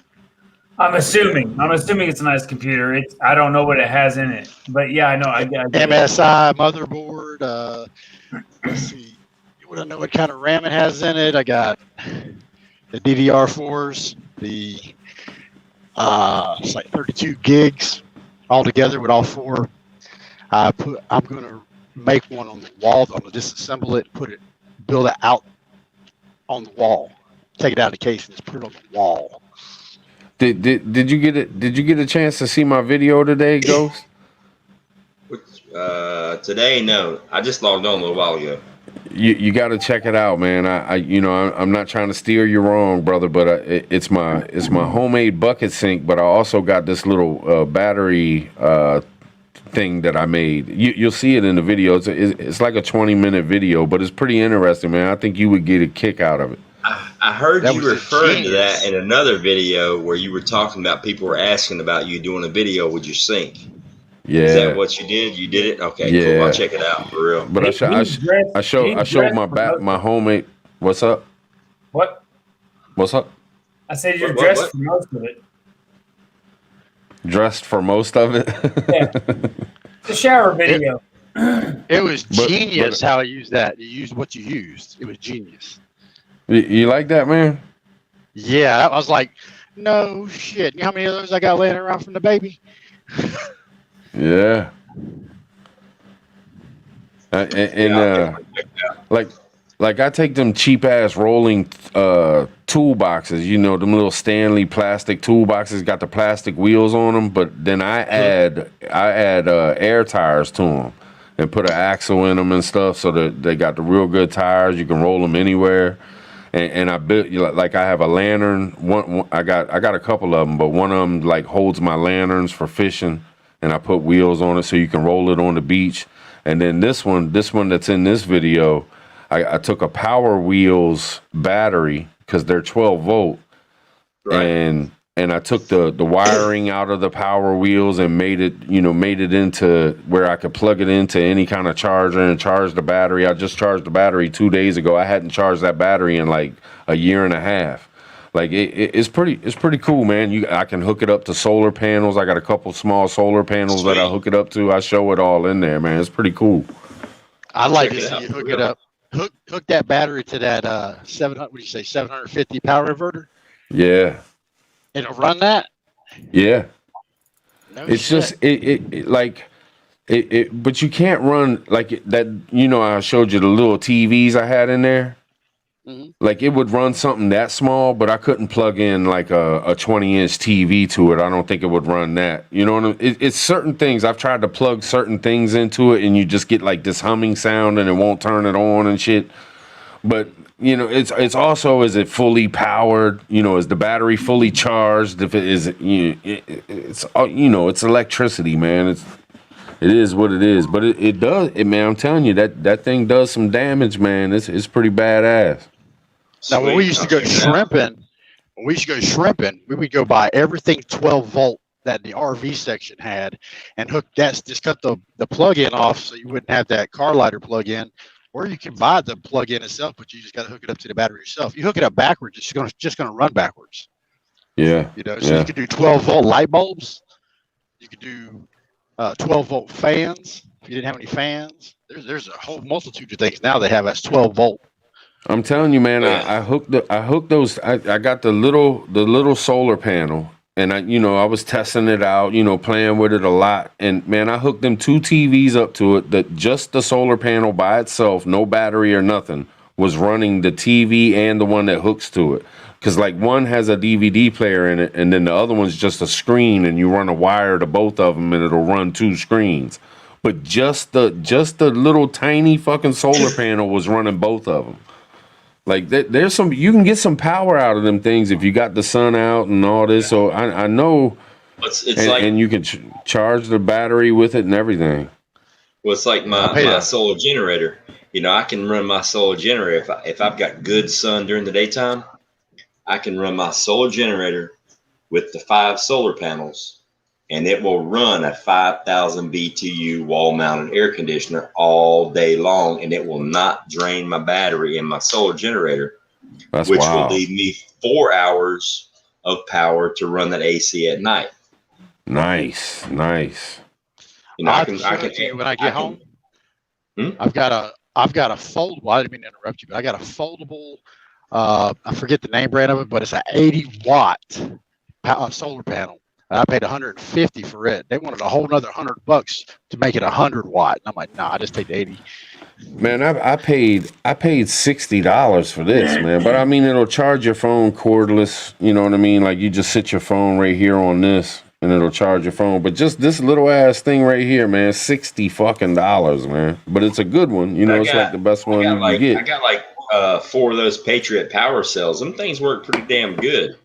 I'm assuming it's a nice computer. I don't know what it has in it, but yeah, I know. I MSI motherboard. Let's see. I don't know what kind of RAM it has in it. I got the DDR4s, it's like 32 gigs all together with all 4. I'm going to make one on the wall. I'm going to disassemble it, build it out on the wall. Take it out of the case and just put it on the wall. Did you get it? Did you get a chance to see my video today, Ghost? Today, no. I just logged on a little while ago. You got to check it out, man. I'm not trying to steer you wrong, brother, but it's my homemade bucket sink. But I also got this little battery thing that I made. You'll see it in the video. It's like a 20-minute video, but it's pretty interesting, man. I think you would get a kick out of it. I heard you referring to that in another video where you were talking about people were asking about you doing a video with your sink. Yeah. Is that what you did? You did it? Okay, yeah. Cool. I'll check it out for real. But I showed my homemade. What's up? What? What's up? I said you're dressed for most of it. Dressed for most of it? Yeah. The shower video. It was genius how you used that. You used what you used. It was genius. You like that, man? Yeah, I was like, no shit. You know how many of those I got laying around from the baby? Yeah. Like I take them cheap ass rolling toolboxes, you know, them little Stanley plastic toolboxes, got the plastic wheels on them, but then I add air tires to them and put an axle in them and stuff, so that they got the real good tires. You can roll them anywhere. And I built, like, I have a lantern. I got a couple of them, but one of them like holds my lanterns for fishing, and I put wheels on it so you can roll it on the beach. And then this one that's in this video, I took a Power Wheels battery because they're 12 volt, right. And I took the wiring out of the Power Wheels and made it into where I could plug it into any kind of charger and charge the battery. I just charged the battery 2 days ago. I hadn't charged that battery in like a year and a half. Like it's pretty cool, man. I can hook it up to solar panels. I got a couple small solar panels that I hook it up to. I show it all in there, man. It's pretty cool. I'd like to see you hook it up. Hook that battery to that 750 power inverter. Yeah. It'll run that. Yeah. No it's shit. just but you can't run like that. You know, I showed you the little TVs I had in there. Mm-hmm. Like it would run something that small, but I couldn't plug in like a 20-inch TV to it. I don't think it would run that. You know what I mean? It's certain things. I've tried to plug certain things into it, and you just get like this humming sound, and it won't turn it on and shit. But you know, it's also, is it fully powered? You know, is the battery fully charged? If it is, it's electricity, man. It is what it is. But it does, man. I'm telling you that thing does some damage, man. It's pretty badass. Now, when we used to go shrimping, we would go buy everything 12 volt that the RV section had, and just cut the plug-in off so you wouldn't have that car lighter plug-in. Or you can buy the plug-in itself, but you just got to hook it up to the battery yourself. You hook it up backwards, it's just gonna run backwards. Yeah. You know, so you could do 12 volt light bulbs. You could do 12 volt fans. If you didn't have any fans, there's a whole multitude of things now they have as 12 volt. I'm telling you, man. I hooked those. I got the little solar panel. And I was testing it out, playing with it a lot. And man, I hooked them 2 TVs up to it that just the solar panel by itself, no battery or nothing, was running the TV and the one that hooks to it. Because like one has a DVD player in it, and then the other one's just a screen, and you run a wire to both of them, and it'll run 2 screens. But just the little tiny fucking solar panel was running both of them. Like there's you can get some power out of them things if you got the sun out and all this. So I know, and you can charge the battery with it and everything. Well, it's like my solar generator. I can run my solar generator if I've got good sun during the daytime. I can run my solar generator with the 5 solar panels, and it will run a 5,000 BTU wall-mounted air conditioner all day long, and it will not drain my battery in my solar generator, which will leave me 4 hours of power to run that AC at night. Nice. When I get home, I've got a foldable. Well, I didn't mean to interrupt you, but I got a foldable. I forget the name brand of it, but it's an 80-watt solar panel. I paid $150 for it. They wanted a whole nother $100 to make it 100 watt. And I'm like, nah, I just take the 80. Man, I paid $60 for this, man. But I mean, it'll charge your phone cordless. You know what I mean? Like you just sit your phone right here on this, and it'll charge your phone. But just this little ass thing right here, man, $60 fucking, man. But it's a good one. You know, it's like the best one you can get. I got like 4 of those Patriot power cells. Them things work pretty damn good.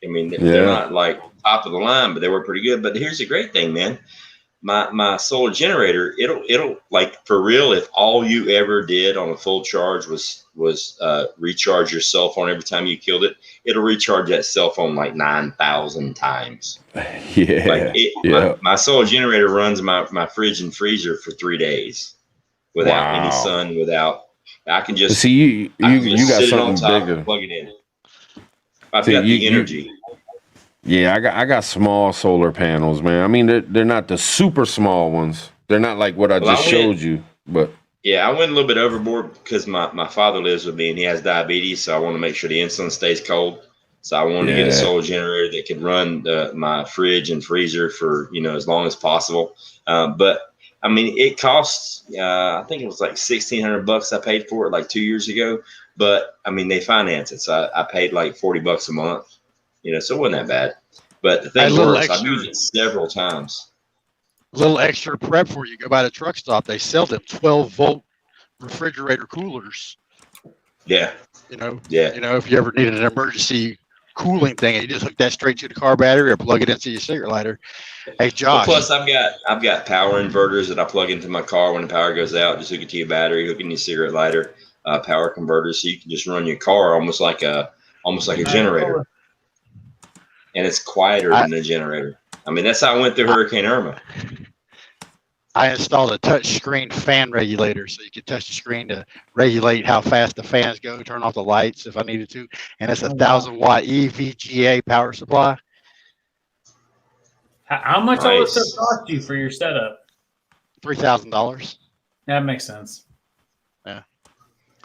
I mean, they're not like top of the line, but they work pretty good. But here's the great thing, man. My solar generator, it'll like for real. If all you ever did on a full charge was recharge your cell phone every time you killed it, it'll recharge that cell phone like 9,000 times. Yeah, like my solar generator runs my fridge and freezer for 3 days without any sun. Without I can just see you got something bigger. And plug it in. I've got the energy. Yeah, I got small solar panels, man. I mean, they're not the super small ones. They're not like what I just showed you, but yeah, I went a little bit overboard because my father lives with me and he has diabetes, so I want to make sure the insulin stays cold. So I wanted to get a solar generator that could run my fridge and freezer for as long as possible. But I mean, it costs I think it was like $1,600 I paid for it like 2 years ago. But I mean, they finance it, so I paid like $40 a month. So it wasn't that bad. But the thing works. I've used it several times. A little extra prep for you. Go by the truck stop. They sell them 12-volt refrigerator coolers. Yeah. If you ever needed an emergency cooling thing, you just hook that straight to the car battery or plug it into your cigarette lighter. Hey, Josh. Well, plus, I've got power inverters that I plug into my car when the power goes out. Just hook it to your battery, hook it in your cigarette lighter, power converters, so you can just run your car almost like a generator. And it's quieter than a generator. I mean, that's how I went through Hurricane Irma. I installed a touch screen fan regulator, so you can touch the screen to regulate how fast the fans go, turn off the lights if I needed to. And it's a 1,000-watt EVGA power supply. How much all this stuff cost you for your setup? $3,000. That makes sense. Yeah.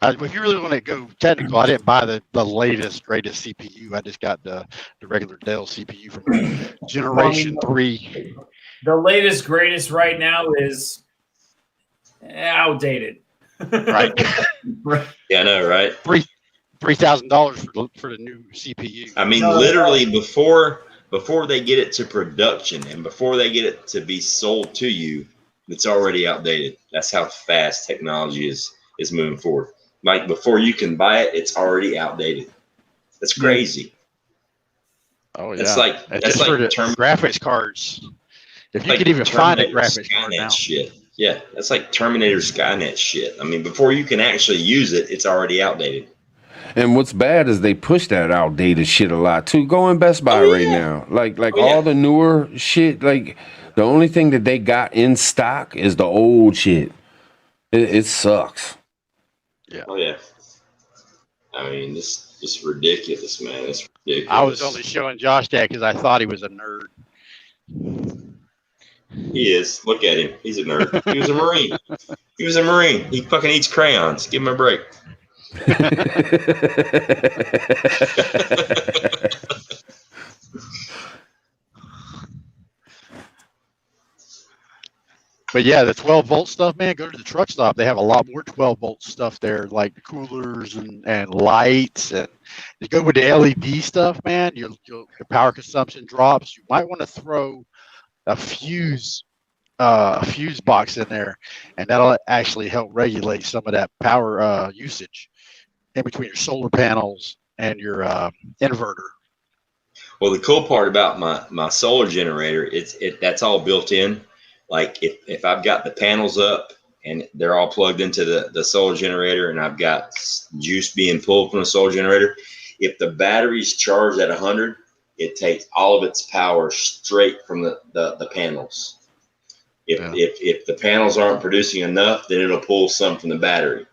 If you really want to go technical, I didn't buy the latest, greatest CPU. I just got the regular Dell CPU from Generation 3. The latest, greatest right now is outdated. Right. Yeah, I know, right? $3,000 for the new CPU. I mean, literally before they get it to production and before they get it to be sold to you, it's already outdated. That's how fast technology is moving forward. Like before you can buy it, it's already outdated. That's crazy. Oh yeah, that's like for the graphics cards. If you could even find a graphics card now. Shit. Yeah, that's like Terminator Skynet shit. I mean, before you can actually use it, it's already outdated. And what's bad is they push that outdated shit a lot too. Go in Best Buy right now. Like all the newer shit, like the only thing that they got in stock is the old shit. It sucks. Yeah. Oh yeah. I mean, it's ridiculous, man. It's ridiculous. I was only showing Josh that because I thought he was a nerd. He is. Look at him. He's a nerd. He was a Marine. He was a Marine. He fucking eats crayons. Give him a break. But yeah, the 12-volt stuff, man, go to the truck stop. They have a lot more 12-volt stuff there, like coolers and lights. And you go with the LED stuff, man, your power consumption drops. You might want to throw a fuse box in there, and that'll actually help regulate some of that power usage in between your solar panels and your inverter. Well, the cool part about my solar generator, that's all built in. Like if I've got the panels up and they're all plugged into the solar generator and I've got juice being pulled from the solar generator, if the battery's charged at 100, it takes all of its power straight from the panels. If the panels aren't producing enough, then it'll pull some from the battery,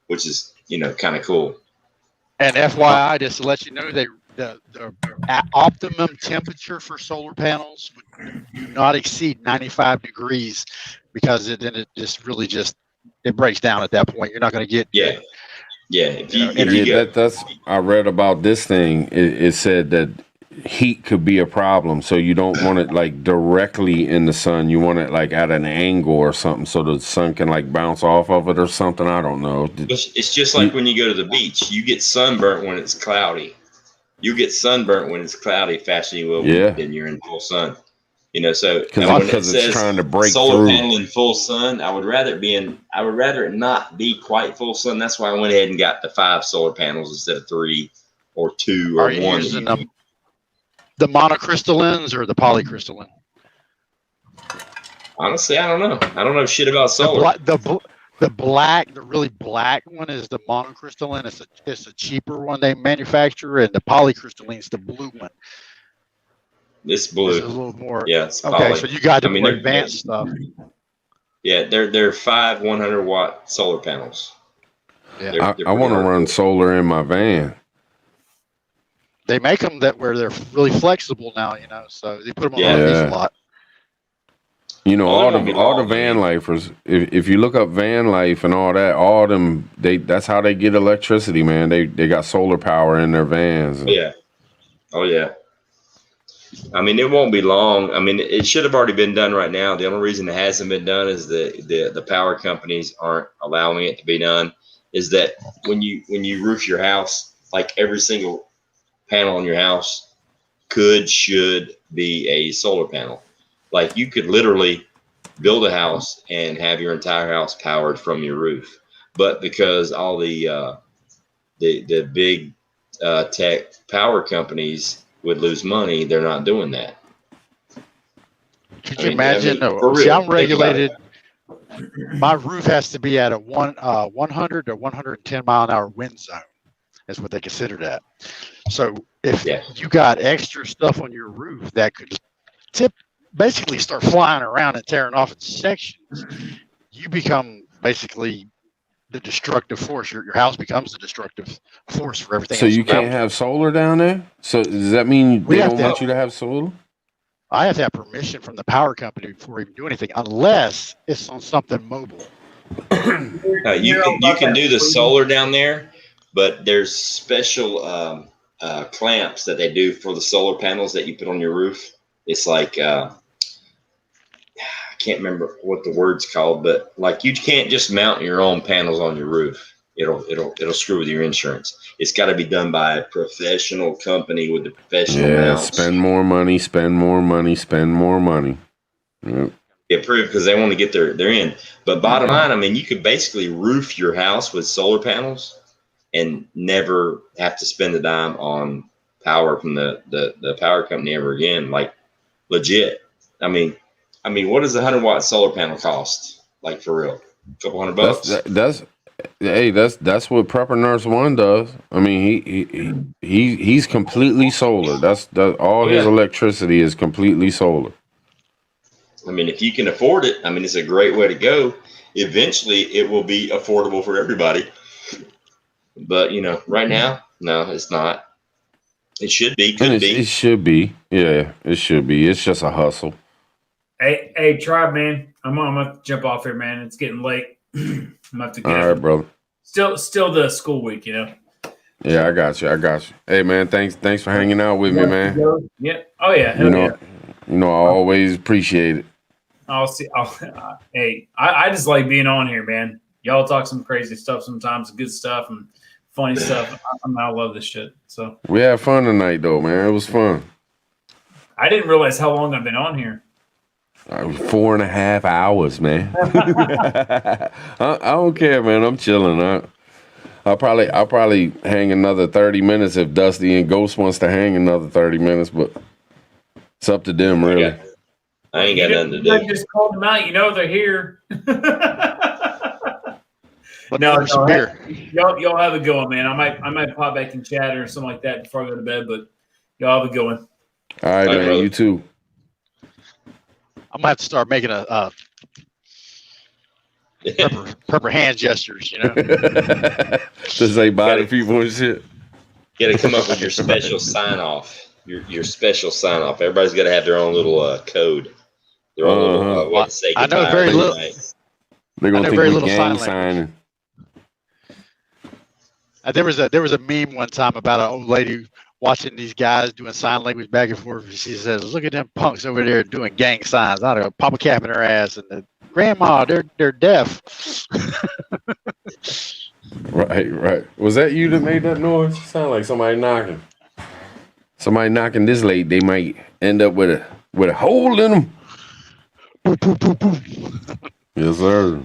which is, kind of cool. And FYI, just to let you know, the optimum temperature for solar panels would do not exceed 95 degrees because then it breaks down at that point. You're not going to get yeah. I read about this thing. It said that heat could be a problem. So you don't want it like directly in the sun. You want it like at an angle or something, so the sun can like bounce off of it or something. I don't know. It's just like when you go to the beach. You get sunburnt when it's cloudy. You get sunburnt when it's cloudy faster than you will when you're in full sun. You know, so when it says it's trying to break solar through. panel in full sun, I would rather it not be quite full sun. That's why I went ahead and got the 5 solar panels instead of 3 or 2 or Are you 1. using the monocrystalline or the polycrystalline? Honestly, I don't know. I don't know shit about solar. The really black one is the monocrystalline. It's a cheaper one they manufacture, and the polycrystalline is the blue one. This blue. It's a little more. Yeah. It's okay, poly. so you got the more advanced stuff. Yeah, they're 5 100-watt solar panels. Yeah. I want to run solar in my van. They make them where they're really flexible now, you know. So they put them on a lot. You know, all the van lifers. If you look up van life and all that, all them that's how they get electricity, man. They got solar power in their vans. Yeah. Oh yeah. I mean, it won't be long. I mean, it should have already been done right now. The only reason it hasn't been done is the power companies aren't allowing it to be done. Is that when you roof your house, like every single panel on your house should be a solar panel. Like you could literally build a house and have your entire house powered from your roof. But because all the big tech power companies would lose money, they're not doing that. Could you imagine? See, I'm regulated. My roof has to be at a 100 to 110 mile an hour wind zone. That's what they consider that. So if you got extra stuff on your roof that could basically start flying around and tearing off in sections, you become basically the destructive force. Your house becomes the destructive force for everything. So you can't have solar down there? So does that mean they don't want you to have solar? I have to have permission from the power company before we even do anything, unless it's on something mobile. You can do the solar down there, but there's special clamps that they do for the solar panels that you put on your roof. It's like I can't remember what the word's called, but like you can't just mount your own panels on your roof. It'll screw with your insurance. It's got to be done by a professional company with the professional mounts. Spend more money. Yep. Approved because they want to get their in. But bottom line, I mean, you could basically roof your house with solar panels and never have to spend a dime on power from the power company ever again. Like legit. I mean, what does a 100-watt solar panel cost? Like for real, a couple $100. That's what Prepper Nurse 1 does. I mean, he's completely solar. That's all his electricity is completely solar. I mean, if you can afford it, I mean, it's a great way to go. Eventually, it will be affordable for everybody. But you know, right now, no, it's not. It should be. Could be. It should be. Yeah, it should be. It's just a hustle. Hey, Tribe, man. I'm gonna jump off here, man. It's getting late. I'm gonna have to get all right, brother. Still the school week, you know. Yeah, I got you. Hey, man, thanks for hanging out with me, man. Yeah. Oh yeah. You know, I always appreciate it. Hey, I just like being on here, man. Y'all talk some crazy stuff sometimes, good stuff and funny stuff. I love this shit. So we had fun tonight, though, man. It was fun. I didn't realize how long I've been on here. 4.5 hours, man. I don't care, man. I'm chilling. I'll probably hang another 30 minutes if Dusty and Ghost wants to hang another 30 minutes, but it's up to them, really. I ain't got nothing to do. I just called them out. You know they're here. No, y'all have a good one, man. I might pop back and chat or something like that before I go to bed, but y'all have a good one. All right, man. Brother. You too. I'm gonna have to start making a prepper hand gestures, you know. To say bye to people and shit. You got to come up with your special sign off. Your special sign off. Everybody's got to have their own little code. Their own little way to say goodbye. I know very little. They're gonna think we gang signing. There was a meme one time about an old lady watching these guys doing sign language back and forth. She says, "Look at them punks over there doing gang signs. I'd have pop a cap in her ass." And the grandma, they're deaf. Right. Was that you that made that noise? Sound like somebody knocking. Somebody knocking this late, they might end up with a hole in them. Yes, sir.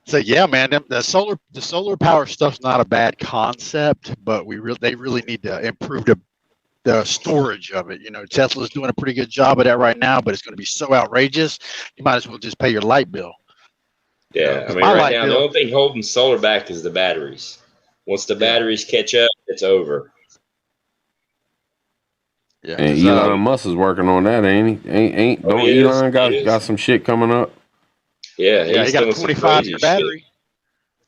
So yeah, man, the solar power stuff's not a bad concept, but they really need to improve the storage of it. You know, Tesla's doing a pretty good job of that right now, but it's going to be so outrageous, you might as well just pay your light bill. Yeah, I mean, right now, the only thing holding solar back is the batteries. Once the batteries catch up, it's over. Yeah, and Elon Musk is working on that, ain't he? Don't Elon got some shit coming up? Yeah, he got a 25-year battery.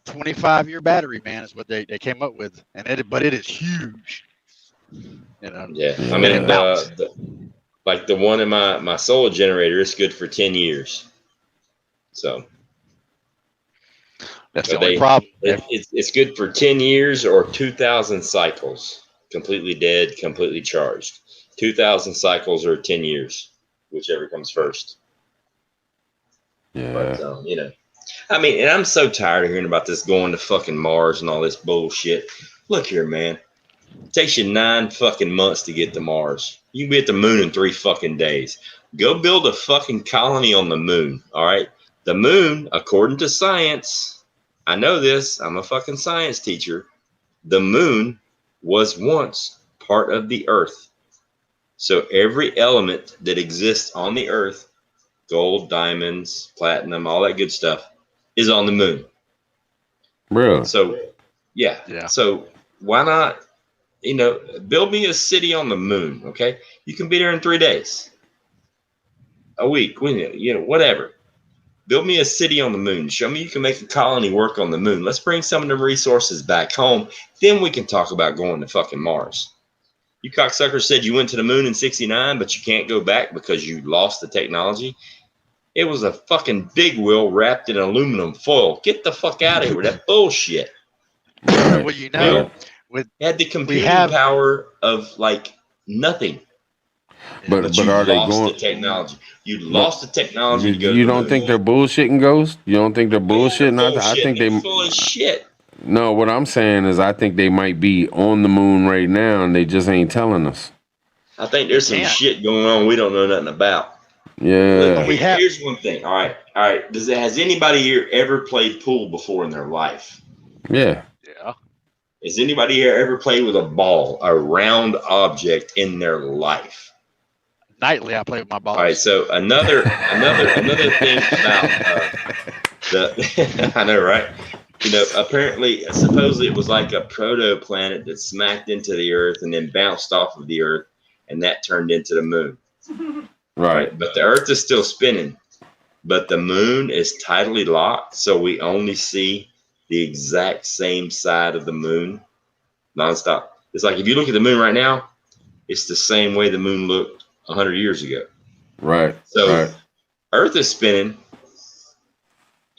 25-year battery, man, is what they came up with, but it is huge. You know. Yeah, I mean, like the one in my solar generator is good for 10 years. So that's the only problem. It's good for 10 years or 2,000 cycles, completely dead, completely charged. 2,000 cycles or 10 years, whichever comes first. Yeah. But, you know, I mean, and I'm so tired of hearing about this going to fucking Mars and all this bullshit. Look here, man. It takes you 9 fucking months to get to Mars. You can be at the moon in 3 fucking days. Go build a fucking colony on the moon, all right? The moon, according to science, I know this. I'm a fucking science teacher. The moon was once part of the Earth. So every element that exists on the Earth, gold, diamonds, platinum, all that good stuff, is on the moon. Really? So, yeah. So why not, you know, build me a city on the moon, okay? You can be there in 3 days, a week, you know, whatever. Build me a city on the moon. Show me you can make a colony work on the moon. Let's bring some of the resources back home. Then we can talk about going to fucking Mars. You cocksuckers said you went to the moon in 69, but you can't go back because you lost the technology. It was a fucking big wheel wrapped in aluminum foil. Get the fuck out of here with that bullshit. Well, you know, had the computing power of like nothing. But are they going? The technology. You lost the technology. You don't think they're bullshitting, Ghost? You don't think they're bullshitting? I think they're full of shit. No, what I'm saying is I think they might be on the moon right now and they just ain't telling us. I think there's some shit going on we don't know nothing about. Yeah. Here's one thing. All right. Has anybody here ever played pool before in their life? Yeah. Has anybody here ever played with a ball, a round object in their life? Nightly, I play with my ball. All right. So another thing about the I know, right? You know, supposedly it was like a proto-planet that smacked into the Earth and then bounced off of the Earth, and that turned into the moon. Right. But the Earth is still spinning, but the moon is tidally locked, so we only see the exact same side of the moon nonstop. It's like if you look at the moon right now, it's the same way the moon looked 100 years ago. Right. So Earth is spinning.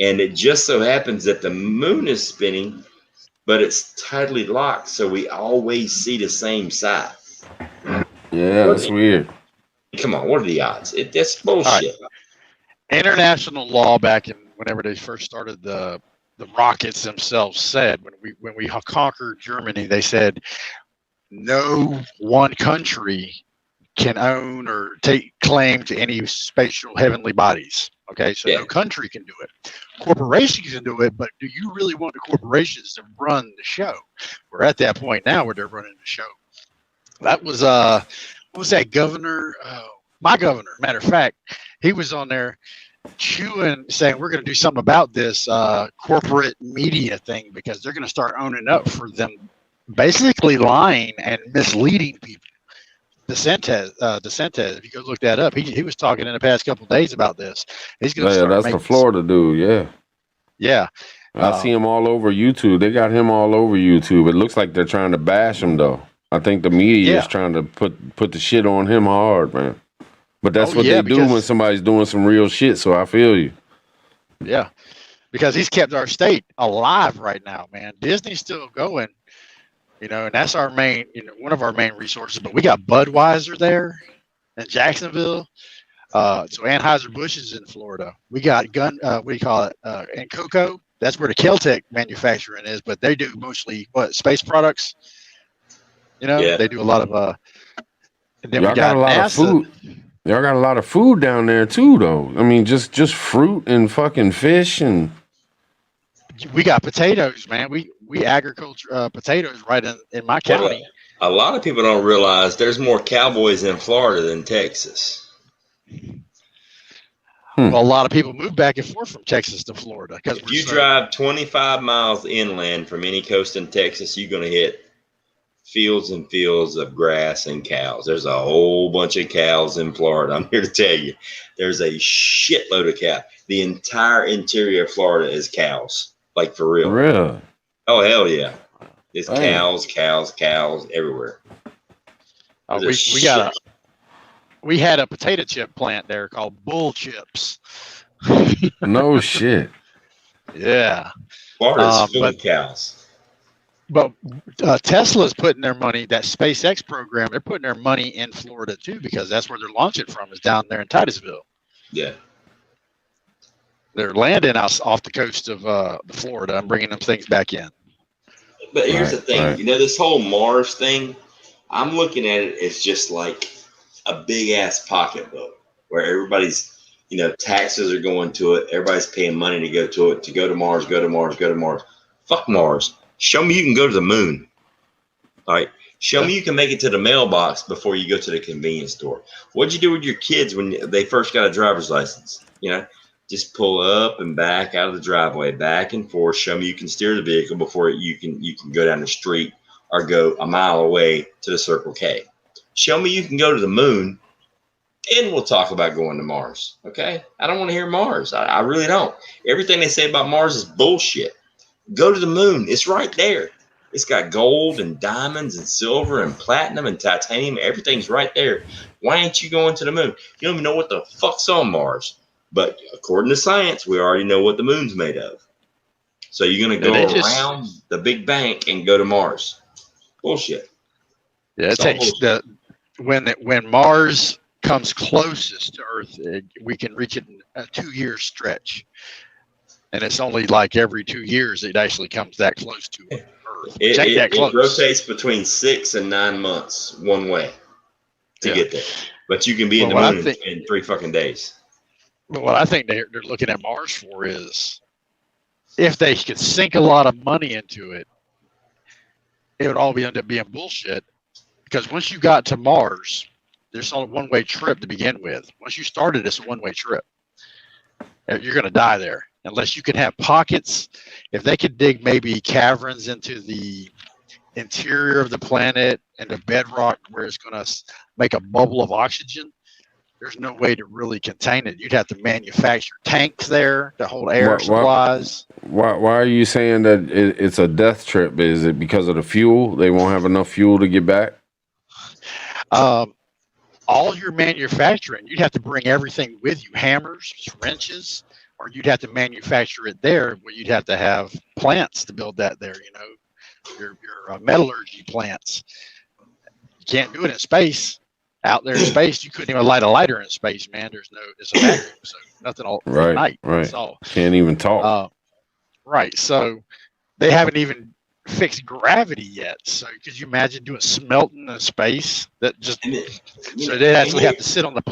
And it just so happens that the moon is spinning, but it's tidally locked, so we always see the same side. Yeah, that's weird. Come on, what are the odds? That's bullshit. Right. International law back in whenever they first started the rockets themselves said when we conquered Germany, they said no one country can own or take claim to any spatial heavenly bodies. Okay, so no country can do it. Corporations can do it, but do you really want the corporations to run the show? We're at that point now where they're running the show. That was what was that governor? My governor, matter of fact, he was on there chewing, saying we're going to do something about this corporate media thing because they're going to start owning up for them, basically lying and misleading people. DeSantis, if you go look that up, he was talking in the past couple of days about this. He's going to start. That's the Florida dude. Yeah. Yeah. I see him all over YouTube. They got him all over YouTube. It looks like they're trying to bash him though. I think the media is trying to put the shit on him hard, man. But that's what they do when somebody's doing some real shit. So I feel you. Yeah, because he's kept our state alive right now, man. Disney's still going. You know, and that's our main, one of our main resources. But we got Budweiser there in Jacksonville. So Anheuser-Busch is in Florida. We got what do you call it? And Cocoa. That's where the Keltec manufacturing is, but they do mostly space products. They do a lot of. And then Y'all we got a lot NASA. of food. Y'all got a lot of food down there too, though. I mean, just fruit and fucking fish and. We got potatoes, man. We agriculture potatoes right in my county. Well, a lot of people don't realize there's more cowboys in Florida than Texas. Well, a lot of people move back and forth from Texas to Florida because if you drive 25 miles inland from any coast in Texas, you're going to hit fields and fields of grass and cows. There's a whole bunch of cows in Florida. I'm here to tell you, there's a shitload of cows. The entire interior of Florida is cows, like for real. Really? Oh hell yeah! It's cows everywhere. Oh, we had a potato chip plant there called Bull Chips. No shit. Yeah. Florida's full of cows. But Tesla's putting their money, that SpaceX program, they're putting their money in Florida too, because that's where they're launching from, is down there in Titusville. Yeah. They're landing us off the coast of Florida and bringing them things back in. But here's the thing, this whole Mars thing, I'm looking at it as just like a big ass pocketbook where everybody's, taxes are going to it. Everybody's paying money to go to it, to go to Mars, go to Mars, go to Mars. Fuck Mars. Show me you can go to the moon. All right. Show me you can make it to the mailbox before you go to the convenience store. What'd you do with your kids when they first got a driver's license? Just pull up and back out of the driveway, back and forth. Show me you can steer the vehicle before you can go down the street or go a mile away to the Circle K. Show me you can go to the moon, and we'll talk about going to Mars. Okay? I don't want to hear Mars. I really don't. Everything they say about Mars is bullshit. Go to the moon. It's right there. It's got gold and diamonds and silver and platinum and titanium. Everything's right there. Why ain't you going to the moon? You don't even know what the fuck's on Mars. But according to science, we already know what the moon's made of. So you're going to go around the Big Bank and go to Mars. Bullshit. Yeah, it takes when Mars comes closest to Earth, we can reach it in a 2-year stretch. And it's only like every 2 years it actually comes that close to Earth. It rotates between 6 and 9 months one way to get there. But you can be in the moon in 3 fucking days. But what I think they're looking at Mars for is if they could sink a lot of money into it, it would all end up being bullshit. Because once you got to Mars, there's only a one-way trip to begin with. Once you started, it's a one-way trip. You're going to die there. Unless you can have pockets, if they could dig maybe caverns into the interior of the planet and the bedrock where it's going to make a bubble of oxygen, there's no way to really contain it. You'd have to manufacture tanks there to hold air supplies. Why are you saying that it's a death trip? Is it because of the fuel? They won't have enough fuel to get back? All your manufacturing, you'd have to bring everything with you, hammers, wrenches, or you'd have to manufacture it there, where you'd have to have plants to build that there, your metallurgy plants. You can't do it in space. Out there in space, you couldn't even light a lighter in space, man. It's a vacuum, so nothing all night. Right. Can't even talk. Right. So they haven't even fixed gravity yet. So could you imagine doing smelting in space? So they actually have to sit on the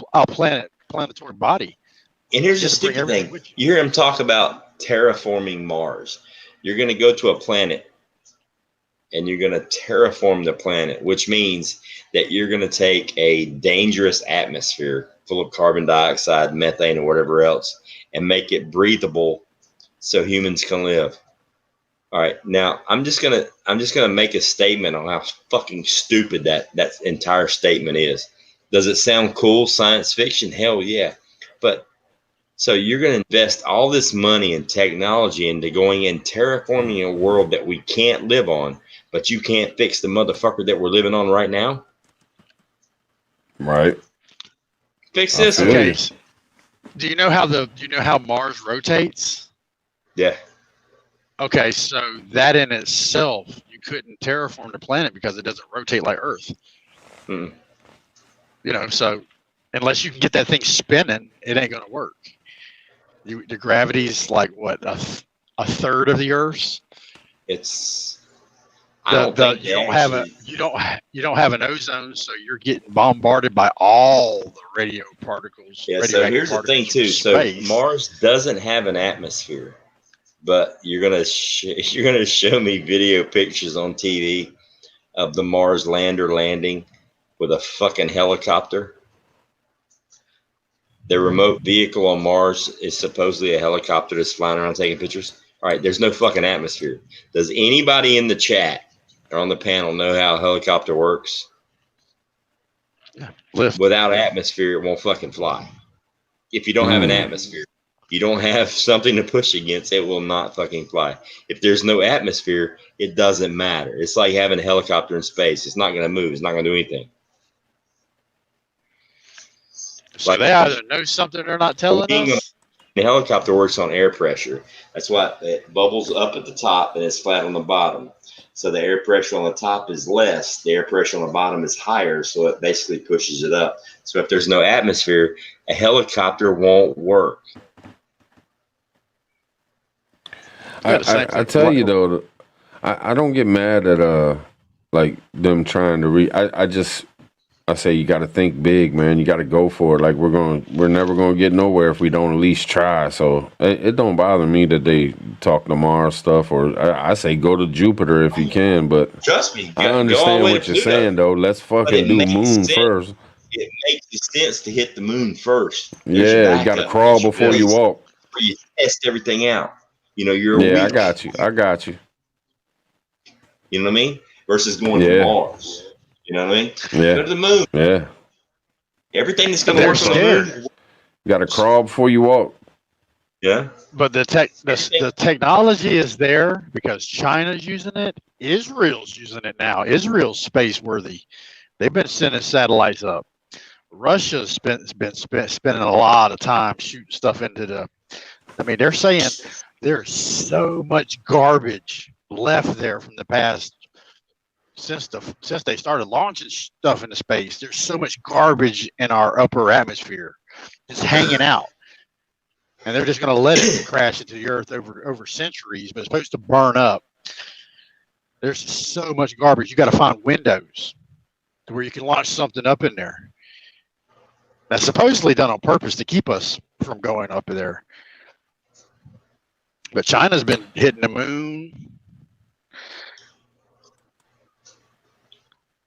planetary body. And here's the stupid thing. You hear him talk about terraforming Mars. You're going to go to a planet and you're going to terraform the planet, which means that you're going to take a dangerous atmosphere full of carbon dioxide, methane, or whatever else, and make it breathable so humans can live. All right. Now I'm just gonna make a statement on how fucking stupid that entire statement is. Does it sound cool? Science fiction? Hell yeah. But so you're going to invest all this money and technology into going and terraforming a world that we can't live on, but you can't fix the motherfucker that we're living on right now? Right. Fix this. Okay. Do you know how Mars rotates? Yeah. Okay, so that in itself, you couldn't terraform the planet because it doesn't rotate like Earth. Hmm. You know, so unless you can get that thing spinning, it ain't gonna work. The gravity's like what, a third of the Earth's. It's I don't think You don't have an ozone, so you're getting bombarded by all the radio particles. Yeah, so here's the thing too. So Mars doesn't have an atmosphere, but you're gonna show me video pictures on TV of the Mars lander landing with a fucking helicopter. The remote vehicle on Mars is supposedly a helicopter that's flying around taking pictures. All right, there's no fucking atmosphere. Does anybody in the chat or on the panel know how a helicopter works? Lift. Without atmosphere, it won't fucking fly. If you don't have an atmosphere, you don't have something to push against, it will not fucking fly. If there's no atmosphere, it doesn't matter. It's like having a helicopter in space. It's not going to move. It's not going to do anything. So like, they either know something they're not telling us. The helicopter works on air pressure. That's why it bubbles up at the top and it's flat on the bottom. So the air pressure on the top is less. The air pressure on the bottom is higher. So it basically pushes it up. So if there's no atmosphere, a helicopter won't work. I tell you though, I don't get mad at like them trying to I say you got to think big, man. You got to go for it. Like we're never gonna get nowhere if we don't at least try. So it don't bother me that they talk to Mars stuff, or I say go to Jupiter if you can. But trust me, I understand what you're saying though. Let's fucking do moon first. It makes sense to hit the moon first. Yeah, you got to crawl before you walk. Where you test everything out. You know, you're I got you. You know what I mean? Versus going to Mars. You know what I mean? Yeah. Go to the moon. Yeah. Everything that's going to work on the moon. You got to crawl before you walk. Yeah. But the technology is there because China's using it. Israel's using it now. Israel's space worthy. They've been sending satellites up. Russia's been spending a lot of time shooting stuff into the. I mean, they're saying there's so much garbage left there from the past. Since they started launching stuff into space, there's so much garbage in our upper atmosphere. It's hanging out. And they're just going to let it crash into the earth over centuries, but it's supposed to burn up. There's so much garbage. You got to find windows to where you can launch something up in there. That's supposedly done on purpose to keep us from going up there. But China's been hitting the moon.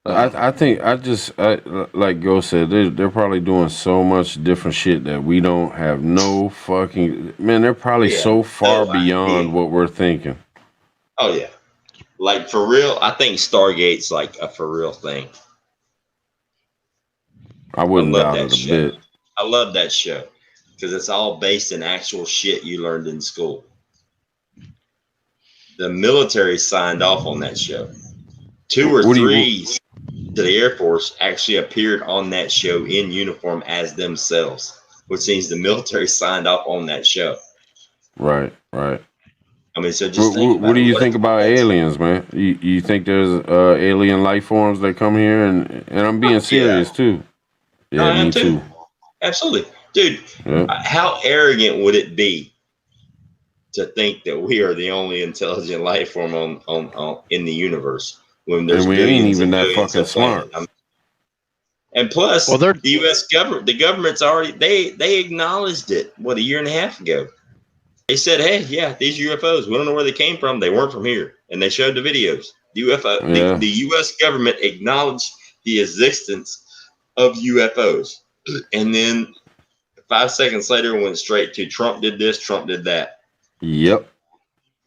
I think like Go said, they're probably doing so much different shit that we don't have no fucking man. They're probably so far beyond what we're thinking. Oh yeah, like for real. I think Stargate's like a for real thing. I wouldn't doubt it a bit. I love that show because it's all based in actual shit you learned in school. The military signed off on that show. 2 or 3 to the Air Force actually appeared on that show in uniform as themselves, which means the military signed off on that show. Right. I mean, so just what do you think about aliens, man? You think there's alien life forms that come here, and I'm being serious too. Yeah, no, me too. Absolutely, dude. Yeah. How arrogant would it be to think that we are the only intelligent life form on in the universe? When there's and we ain't even that fucking smart. And plus, the U.S. government, the government's already they acknowledged it. What, a year and a half ago? They said, "Hey, yeah, these UFOs. We don't know where they came from. They weren't from here." And they showed the videos. The UFO, the U.S. government acknowledged the existence of UFOs, and then 5 seconds later, went straight to Trump did this, Trump did that. Yep.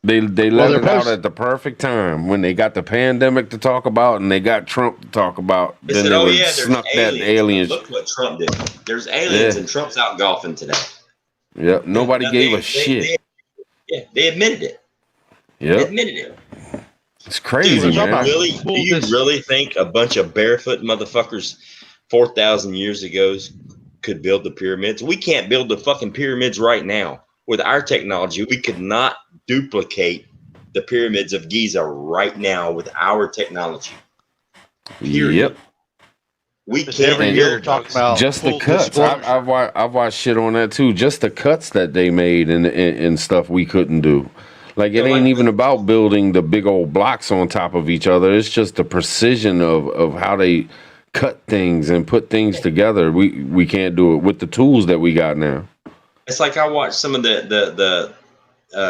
They let it out at the perfect time when they got the pandemic to talk about and they got Trump to talk about. They then said, they snuck that aliens. Look what Trump did. There's aliens and Trump's out golfing today. Yep. Nobody gave a shit. They admitted it. Yep. They admitted it. It's crazy, dude, man. Do you really think a bunch of barefoot motherfuckers 4,000 years ago could build the pyramids? We can't build the fucking pyramids right now. With our technology, we could not duplicate the pyramids of Giza right now with our technology. Period. Yep. We Just can't every build year they're talking those. about Just the full cuts. disclosure. I've watched shit on that too. Just the cuts that they made and stuff we couldn't do. Like it So, ain't like, even about building the big old blocks on top of each other. It's just the precision of how they cut things and put things together. We can't do it with the tools that we got now. It's like I watch some of the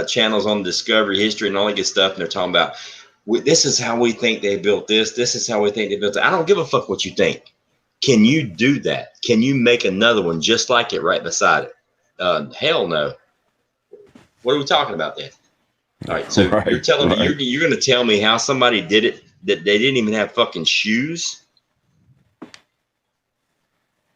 channels on Discovery History and all that good stuff, and they're talking about this is how we think they built this. This is how we think they built it. I don't give a fuck what you think. Can you do that? Can you make another one just like it right beside it? Hell no. What are we talking about then? All right, so Right, you're telling me right. you're going to tell me how somebody did it that they didn't even have fucking shoes,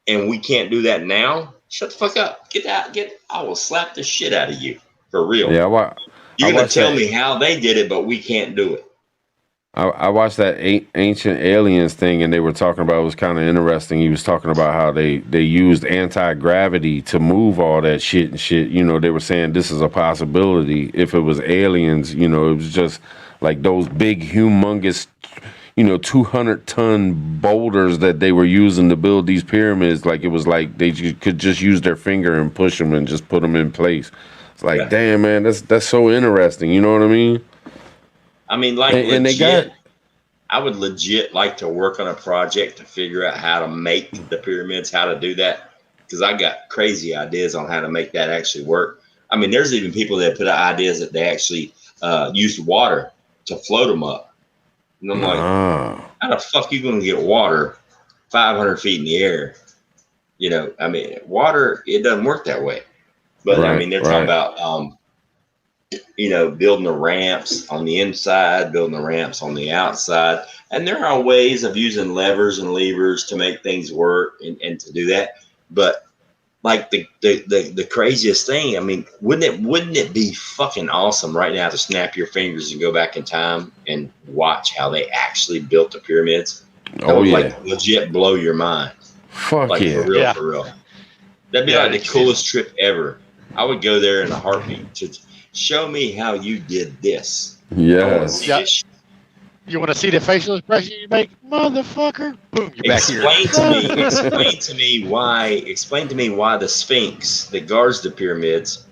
and we can't do that now? Shut the fuck up. Get out. I will slap the shit out of you for real. Yeah, You're going watched to tell that. me how they did it, but we can't do it. I watched that Ancient Aliens thing, and they were talking about, it was kind of interesting. He was talking about how they used anti-gravity to move all that shit and shit. You know, they were saying this is a possibility. If it was aliens, you know, it was just like those big, humongous, 200-ton boulders that they were using to build these pyramids. Like it was like they could just use their finger and push them and just put them in place. It's like, Yeah. damn, man, that's so interesting. You know what I mean? I mean, like, And they legit, got. I would legit like to work on a project to figure out how to make the pyramids, how to do that, because I got crazy ideas on how to make that actually work. I mean, there's even people that put out ideas that they actually used water to float them up. And I'm like, how the fuck you going to get water 500 feet in the air? You know, I mean, water, it doesn't work that way. But I mean, they're talking about, building the ramps on the inside, building the ramps on the outside. And there are ways of using levers and levers to make things work and to do that. But like the craziest thing, I mean, wouldn't it be fucking awesome right now to snap your fingers and go back in time and watch how they actually built the pyramids? That would like legit blow your mind. Fuck like, yeah. For real. That'd be like the coolest trip ever. I would go there in a heartbeat to show me how you did this. Yes. You want to see the facial expression you make, motherfucker? Boom, you're back here. Explain to me why the Sphinx that guards the pyramids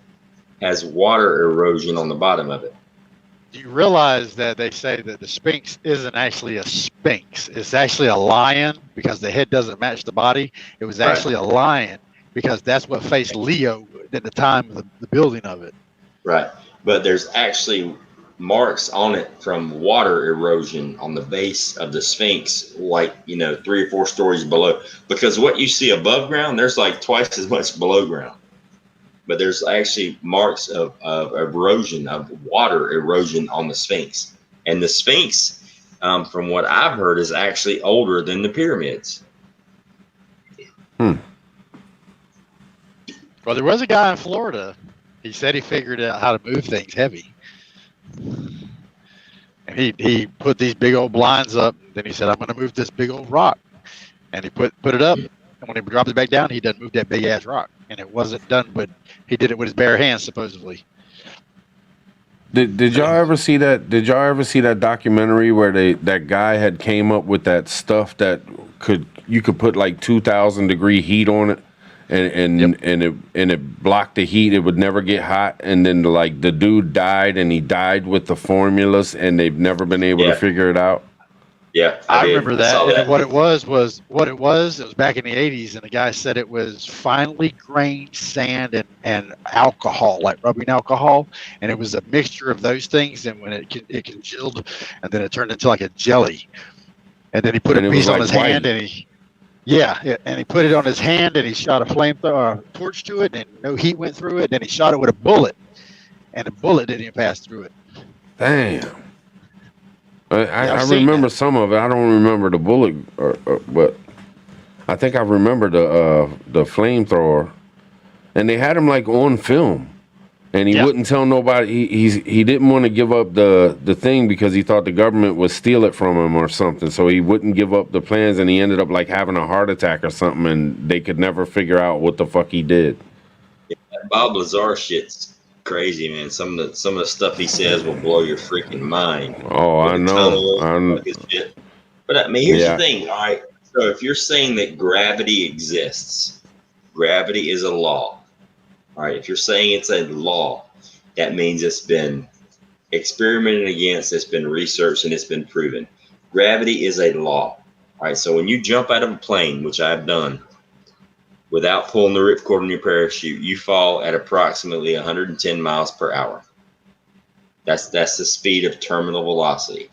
has water erosion on the bottom of it. Do you realize that they say that the Sphinx isn't actually a sphinx? It's actually a lion because the head doesn't match the body. It was actually a lion because that's what faced Leo at the time of the building of it. Right. But there's actually marks on it from water erosion on the base of the Sphinx, like, 3 or 4 stories below. Because what you see above ground, there's like twice as much below ground. But there's actually marks of erosion, of water erosion on the Sphinx. And the Sphinx, from what I've heard, is actually older than the pyramids. Well, there was a guy in Florida. He said he figured out how to move things heavy. And he put these big old blinds up. Then he said, I'm going to move this big old rock. And he put it up. And when he dropped it back down, he done moved that big ass rock. And it wasn't done, but he did it with his bare hands, supposedly. Did y'all ever see that? Did y'all ever see that documentary where that guy had came up with that stuff that you could put like 2,000-degree heat on it, and it blocked the heat. It would never get hot. And then like the dude died, and he died with the formulas, and they've never been able to figure it out. Yeah, I remember that. And what it was back in the 80s, and the guy said it was finely grained sand and alcohol, like rubbing alcohol, and it was a mixture of those things. And when it congealed, and then it turned into like a jelly. And then he put a piece on his hand, and he put it on his hand, and he shot a flamethrower torch to it, and no heat went through it. Then he shot it with a bullet, and the bullet didn't even pass through it. Damn. I remember some of it. I don't remember the bullet, but I think I remember the flamethrower. And they had him like on film, and he wouldn't tell nobody. He didn't want to give up the thing because he thought the government would steal it from him or something. So he wouldn't give up the plans, and he ended up like having a heart attack or something, and they could never figure out what the fuck he did. Yeah, Bob Lazar shit's crazy, man. Some of the stuff he says will blow your freaking mind. Oh, I know. His shit. But I mean, here's Yeah. the thing. All right. So if you're saying that gravity exists, gravity is a law. All right. If you're saying it's a law, that means it's been experimented against, it's been researched, and it's been proven. Gravity is a law. All right. So when you jump out of a plane, which I've done, without pulling the ripcord on your parachute, you fall at approximately 110 miles per hour. That's the speed of terminal velocity.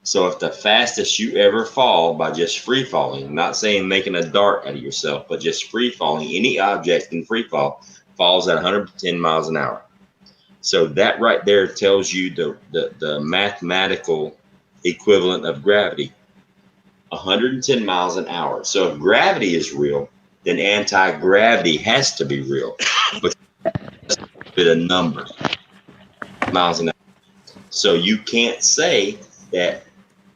So if the fastest you ever fall by just free falling, not saying making a dart out of yourself, but just free falling, any object in free fall falls at 110 miles an hour. So that right there tells you the mathematical equivalent of gravity, 110 miles an hour. So if gravity is real, then anti-gravity has to be real. But it's a bit of numbers, miles an hour. So you can't say that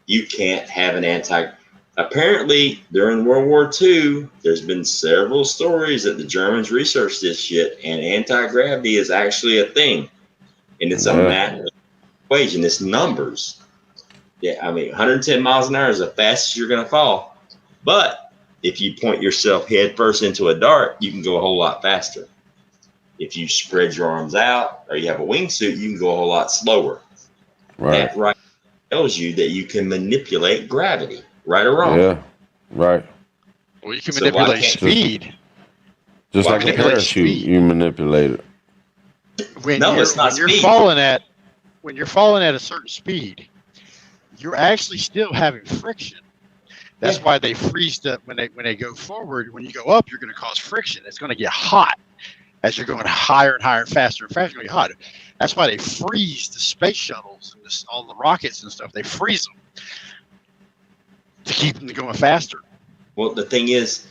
you can't have an apparently during World War II, there's been several stories that the Germans researched this shit, and anti-gravity is actually a thing. And it's a math equation, it's numbers. Yeah, I mean, 110 miles an hour is the fastest you're gonna fall. But if you point yourself head first into a dart, you can go a whole lot faster. If you spread your arms out or you have a wingsuit, you can go a whole lot slower. Right. That right tells you that you can manipulate gravity, right or wrong. Yeah, right. Well, you can manipulate speed. Just like a parachute, you manipulate it. When you're falling at a certain speed, you're actually still having friction. That's why they freeze when they go forward. When you go up, you're going to cause friction. It's going to get hot as you're going higher and higher, faster and faster. It's going to get hotter. That's why they freeze the space shuttles and all the rockets and stuff. They freeze them to keep them going faster. Well, the thing is,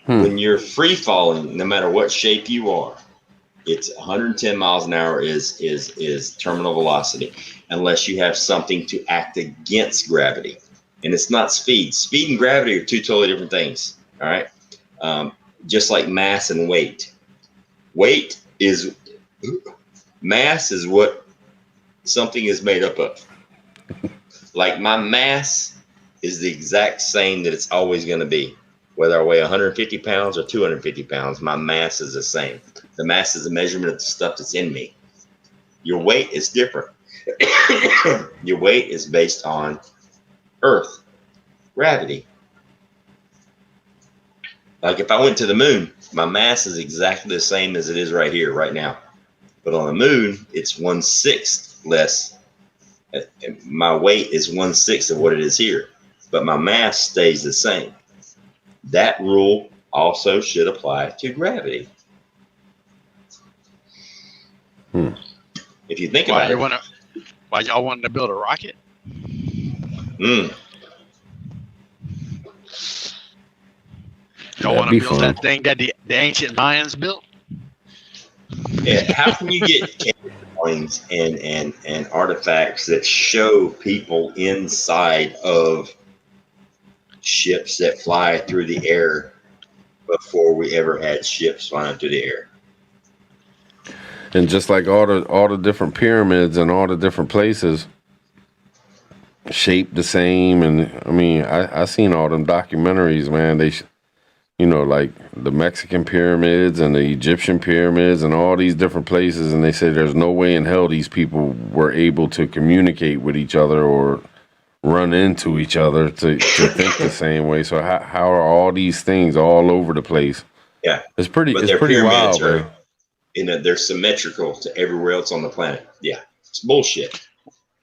when you're free falling, no matter what shape you are, it's 110 miles an hour is terminal velocity, unless you have something to act against gravity. And it's not speed. Speed and gravity are two totally different things. All right. Just like mass and weight. Mass is what something is made up of. Like my mass is the exact same that it's always going to be. Whether I weigh 150 pounds or 250 pounds, my mass is the same. The mass is a measurement of the stuff that's in me. Your weight is different. Your weight is based on Earth, gravity. Like if I went to the moon, my mass is exactly the same as it is right here, right now. But on the moon, it's 1/6 less. My weight is 1/6 of what it is here, but my mass stays the same. That rule also should apply to gravity. If you think about it. Why y'all wanted to build a rocket? Y'all want to build that thing that the ancient Mayans built? Yeah, how can you get coins and artifacts that show people inside of ships that fly through the air before we ever had ships flying through the air? And just like all the different pyramids and all the different places shaped the same, and I mean I seen all them documentaries, man. They like the Mexican pyramids and the Egyptian pyramids and all these different places, and they say there's no way in hell these people were able to communicate with each other or run into each other to think the same way. So how are all these things all over the place? Yeah, it's pretty wild, man. They're symmetrical to everywhere else on the planet. Yeah, it's bullshit.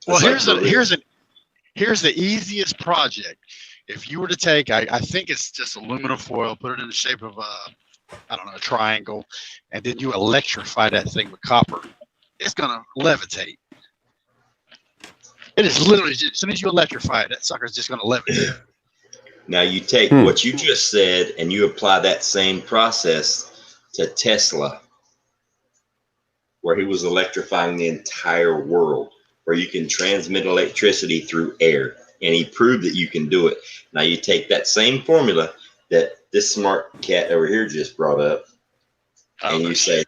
Well, here's the easiest project. If you were to take, I think it's just aluminum foil, put it in the shape of a triangle, and then you electrify that thing with copper, it's gonna levitate. It is literally just, as soon as you electrify it, that sucker's just gonna levitate. Now you take what you just said and you apply that same process to Tesla, where he was electrifying the entire world, where you can transmit electricity through air. And he proved that you can do it. Now you take that same formula that this smart cat over here just brought up, and you say,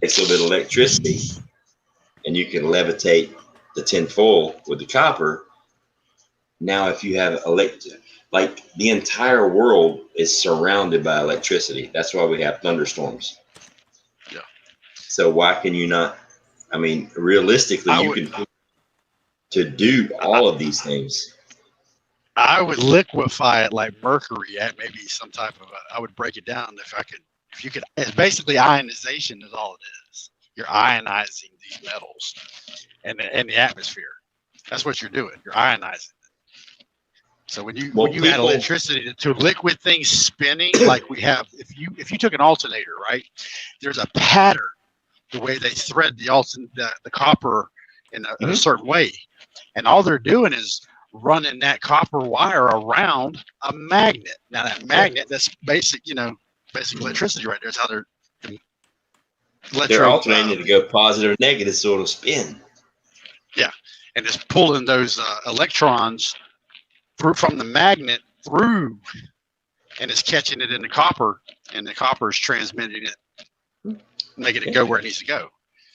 takes a little bit of electricity, and you can levitate the tinfoil with the copper. Now, if you have like the entire world is surrounded by electricity. That's why we have thunderstorms. Yeah. So why can you not? I mean, realistically, can to do all of these things. I would liquefy it like mercury at maybe some type of. I would break it down if I could. If you could, it's basically ionization is all it is. You're ionizing these metals and the atmosphere. That's what you're doing. You're ionizing. So when you add electricity to liquid things spinning, like we have, if you took an alternator, right? There's a pattern the way they thread the copper in a certain way, and all they're doing is running that copper wire around a magnet. Now that magnet, that's basic electricity right there. Is how they're alternating to go positive or negative, so it'll spin. Yeah, and it's pulling those electrons from the magnet through, and it's catching it in the copper, and the copper is transmitting it, making it go where it needs to go.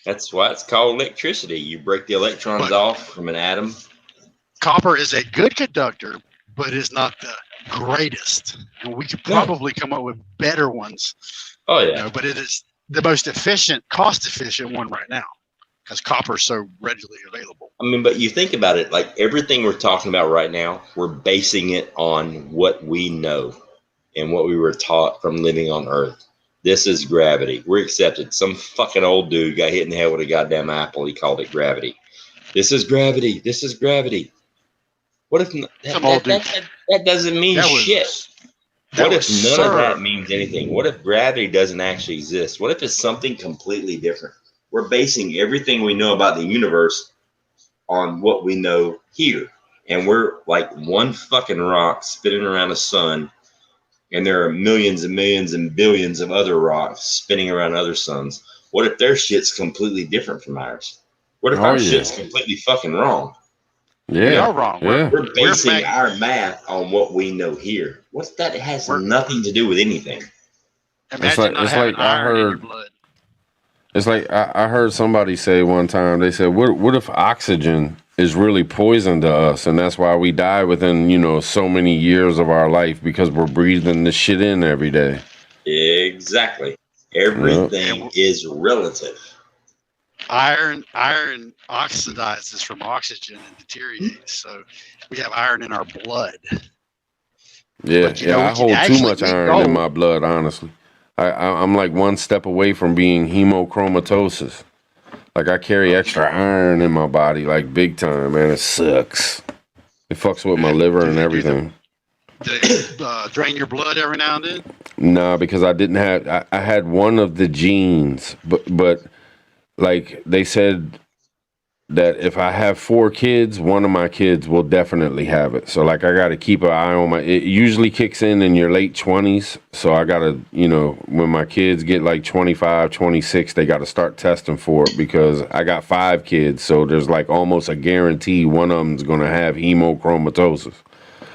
That's why it's called electricity. You break the electrons off from an atom. Copper is a good conductor, but it's not the greatest. And we could probably come up with better ones. Oh yeah. But it is the most efficient, cost-efficient one right now because copper is so readily available. I mean, but you think about it, like everything we're talking about right now, we're basing it on what we know and what we were taught from living on Earth. This is gravity. We're accepted. Some fucking old dude got hit in the head with a goddamn apple. He called it gravity. This is gravity. This is gravity. What if that doesn't mean shit? What if none of that means anything? What if gravity doesn't actually exist? What if it's something completely different? We're basing everything we know about the universe on what we know here. And we're like one fucking rock spinning around the sun, and there are millions and millions and billions of other rocks spinning around other suns. What if their shit's completely different from ours? What if our shit's completely fucking wrong? Yeah, we are wrong. Yeah. We're basing our math on what we know here. What's that? It has nothing to do with anything. Imagine not having iron in your blood. It's like I heard somebody say one time, they said, what if oxygen is really poison to us, and that's why we die within, so many years of our life, because we're breathing this shit in every day. Exactly. Everything is relative. Iron oxidizes from oxygen and deteriorates. So we have iron in our blood. Yeah, I hold too much iron in my blood, honestly. I'm like one step away from being hemochromatosis. Like I carry extra iron in my body, like big time, man. It sucks. It fucks with my liver and everything. Did it drain your blood every now and then? Nah, because I didn't have. I had one of the genes, but like they said that if I have 4 kids, one of my kids will definitely have it. So like I got to keep an eye on it usually kicks in your late 20s. So I got to, when my kids get like 25, 26, they got to start testing for it, because I got 5 kids. So there's like almost a guarantee one of them's going to have hemochromatosis.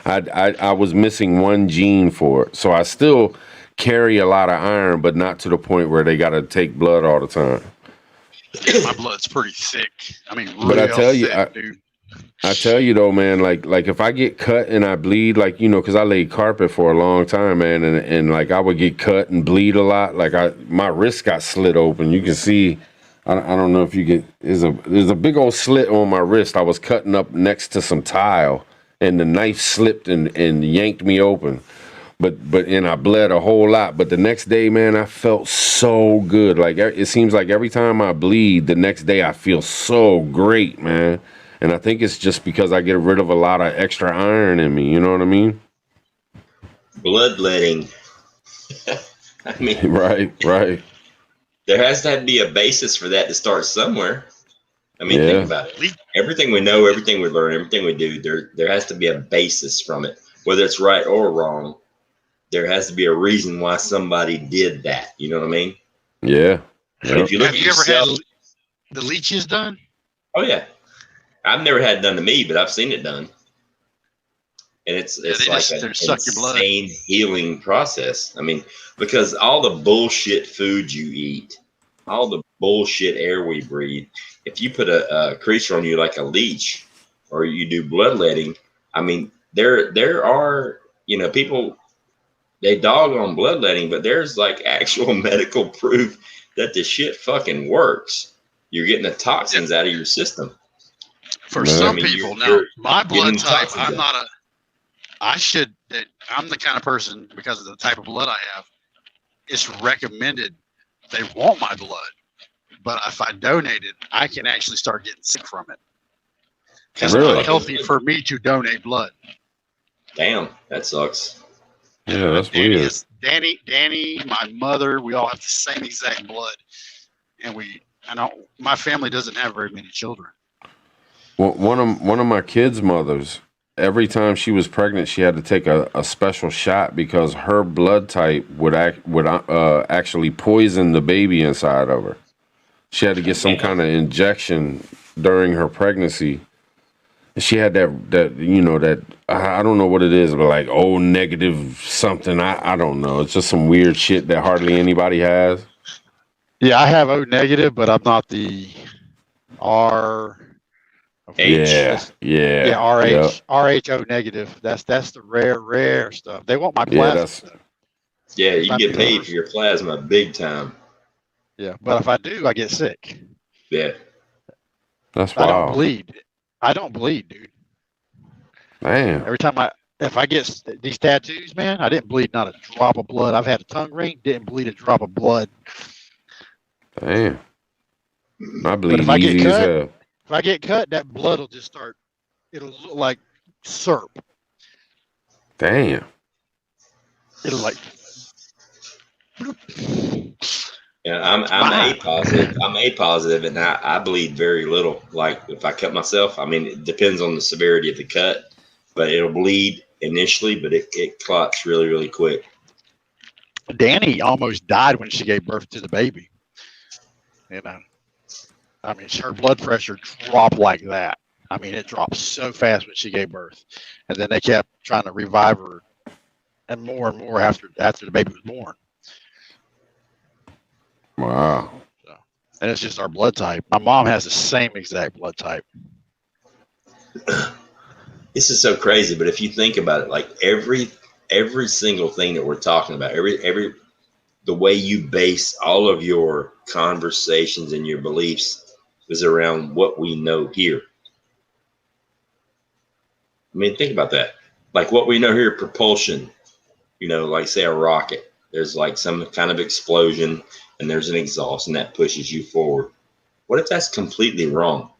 I was missing one gene for it. So I still carry a lot of iron, but not to the point where they got to take blood all the time. Yeah, my blood's pretty thick. I mean, but I tell you, dude. I tell you though, man, like if I get cut and I bleed, like, because I laid carpet for a long time, man, and like I would get cut and bleed a lot. Like my wrist got slit open. You can see, I don't know if you can, there's a big old slit on my wrist. I was cutting up next to some tile, and the knife slipped and yanked me open. But I bled a whole lot. But the next day, man, I felt so good. Like it seems like every time I bleed, the next day I feel so great, man. And I think it's just because I get rid of a lot of extra iron in me. You know what I mean? Bloodletting. I mean, right. There has to be a basis for that to start somewhere. I mean, think about it. Everything we know, everything we learn, everything we do, there has to be a basis from it, whether it's right or wrong. There has to be a reason why somebody did that. You know what I mean? Yeah. If you look Have you ever had the leeches done? Oh yeah, I've never had it done to me, but I've seen it done, and it's like an insane healing process. I mean, because all the bullshit food you eat all the bullshit air we breathe. If you put a creature on you like a leech, or you do bloodletting, I mean, there are, you know, people, they dog on bloodletting, but there's like actual medical proof that the shit fucking works. You're getting the toxins out of your system. For Yeah. some I mean, people, now you're my blood getting type, toxins I'm out. not I'm the kind of person, because of the type of blood I have, it's recommended they want my blood. But if I donate it, I can actually start getting sick from it. It's Really? not healthy for me to donate blood. Damn, that sucks. Yeah, that's Danny weird. Danny, my mother, we all have the same exact blood, and my family doesn't have very many children. Well, one of my kids' mothers, every time she was pregnant, she had to take a special shot because her blood type would actually poison the baby inside of her. She had to get some kind of injection during her pregnancy. She had that you know, that I don't know what it is, but like O negative something. I don't know. It's just some weird shit that hardly anybody has. Yeah, I have O negative, but I'm not the R. Yeah, RH, yep. RHO negative. That's the rare stuff. They want my Yeah, plasma. Yeah, you I'm get paid yours. for your plasma big time. Yeah, but if I do, I get sick. Yeah. That's I don't wild. bleed. I don't bleed, dude. Damn. Every time if I get these tattoos, man, I didn't bleed not a drop of blood. I've had a tongue ring, didn't bleed a drop of blood. Damn. I But bleed if I get easy as cut, hell. that blood will just start. It'll look like syrup. Damn. It'll like. Yeah, I'm A positive. I'm A positive, and I bleed very little. Like if I cut myself, I mean, it depends on the severity of the cut, but it'll bleed initially, but it clots really, really quick. Danny almost died when she gave birth to the baby. You know, I mean, her blood pressure dropped like that. I mean, it dropped so fast when she gave birth, and then they kept trying to revive her, and more after the baby was born. Wow. So, and it's just our blood type. My mom has the same exact blood type. This is so crazy, but if you think about it, like every single thing that we're talking about, the way you base all of your conversations and your beliefs is around what we know here. I mean, think about that. Like what we know here, propulsion, you know, like say a rocket, there's like some kind of explosion and there's an exhaust and that pushes you forward. What if that's completely wrong?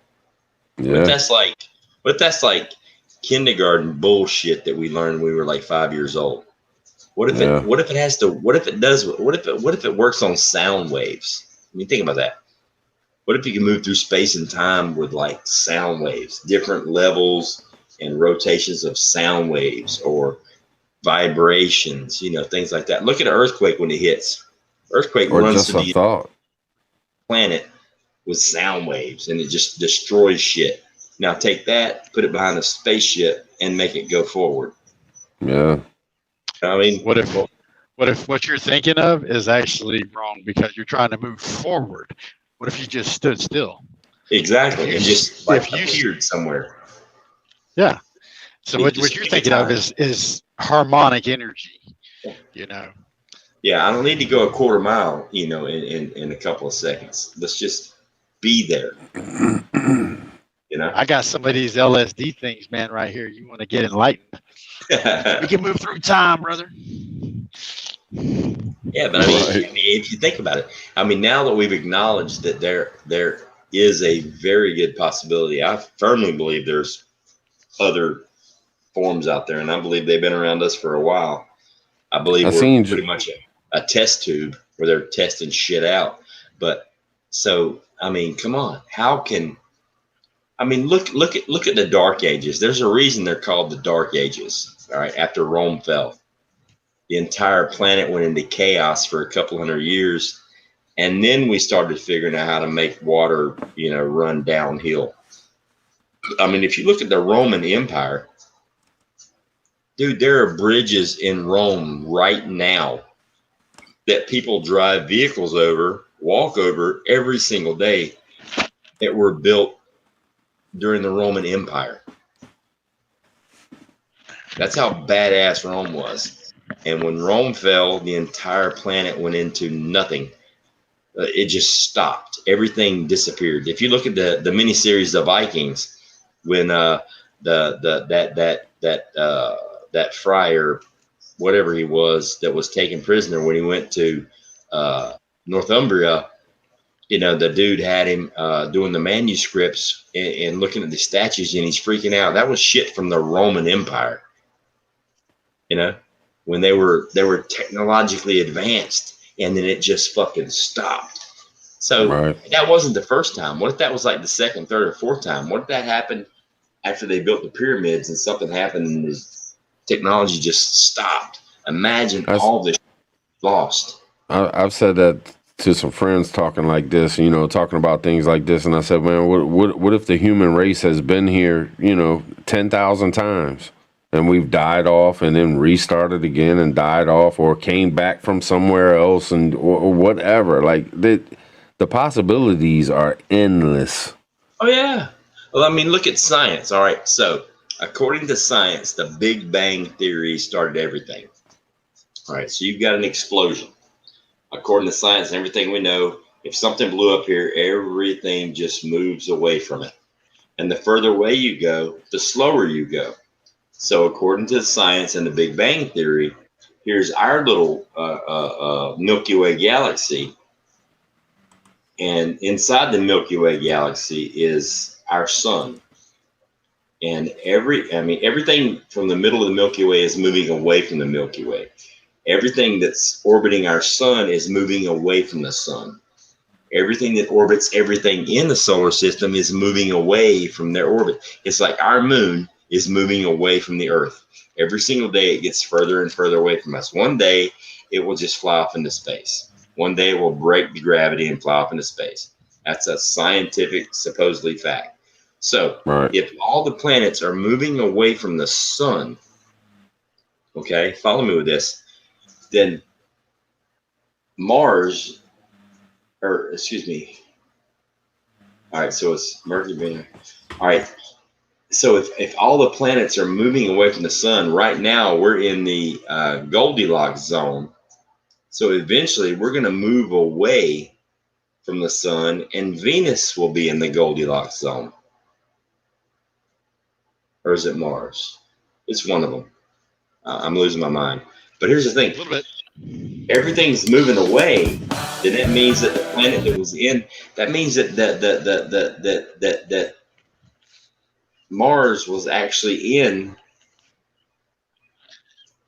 Yeah. What if that's like kindergarten bullshit that we learned when we were like 5 years old? What if it works on sound waves? I mean, think about that. What if you can move through space and time with like sound waves, different levels and rotations of sound waves or vibrations, you know, things like that. Look at an earthquake when it hits. Earthquake Or runs just through a the thought. planet with sound waves and it just destroys shit. Now take that, put it behind a spaceship and make it go forward. Yeah. I mean, What if what you're thinking of is actually wrong because you're trying to move forward? What if you just stood still? Exactly. And just like if you appeared somewhere. Yeah. So what Just you're give it thinking of time. is harmonic energy, you know. Yeah, I don't need to go a quarter mile, you know, in a couple of seconds. Let's just be there. You know? I got some of these LSD things, man, right here. You want to get enlightened? We can move through time, brother. Yeah, but I mean, if you think about it, I mean, now that we've acknowledged that there is a very good possibility, I firmly believe there's other forms out there, and I believe they've been around us for a while. I believe we're pretty much a test tube where they're testing shit out. But so, I mean, come on, look at the Dark Ages. There's a reason they're called the Dark Ages. All right, after Rome fell. The entire planet went into chaos for a couple hundred years. And then we started figuring out how to make water, you know, run downhill. I mean, if you look at the Roman Empire, dude, there are bridges in Rome right now that people drive vehicles over walk over every single day that were built during the Roman Empire. That's how badass Rome was. And when Rome fell, the entire planet went into nothing. It just stopped. Everything disappeared. If you look at the miniseries The Vikings, when that friar, whatever he was, that was taken prisoner when he went to Northumbria, you know, the dude had him doing the manuscripts and looking at the statues, and he's freaking out. That was shit from the Roman Empire. You know, when they were technologically advanced, and then it just fucking stopped. So that wasn't the first time. What if that was like the second, third, or fourth time? What if that happened after they built the pyramids and something happened and the technology just stopped? Imagine all this lost. I've said that to some friends talking like this, you know, talking about things like this, and I said, man, what if the human race has been here, you know, 10,000 times? And we've died off and then restarted again and died off, or came back from somewhere else, and or whatever. Like the possibilities are endless. Oh yeah. Well, I mean, look at science. All right. So according to science, the Big Bang Theory started everything. All right. So you've got an explosion. According to science and everything we know, if something blew up here, everything just moves away from it. And the further away you go, the slower you go. So according to science and the Big Bang Theory, here's our little Milky Way galaxy. And inside the Milky Way galaxy is our sun. And everything from the middle of the Milky Way is moving away from the Milky Way. Everything that's orbiting our sun is moving away from the sun. Everything that orbits everything in the solar system is moving away from their orbit. It's like our moon is moving away from the earth. Every single day it gets further and further away from us. One day it will just fly off into space. One day it will break the gravity and fly off into space. That's a scientific, supposedly, fact. So if all the planets are moving away from the sun, okay, follow me with this, then Mars, or excuse me, all right, so it's Mercury, all right. So if all the planets are moving away from the sun, right now we're in the Goldilocks zone. So eventually we're going to move away from the sun, and Venus will be in the Goldilocks zone. Or is it Mars? It's one of them. I'm losing my mind. But here's the thing. A little bit. Everything's moving away. Then that means that the planet that was in, that means that that Mars was actually in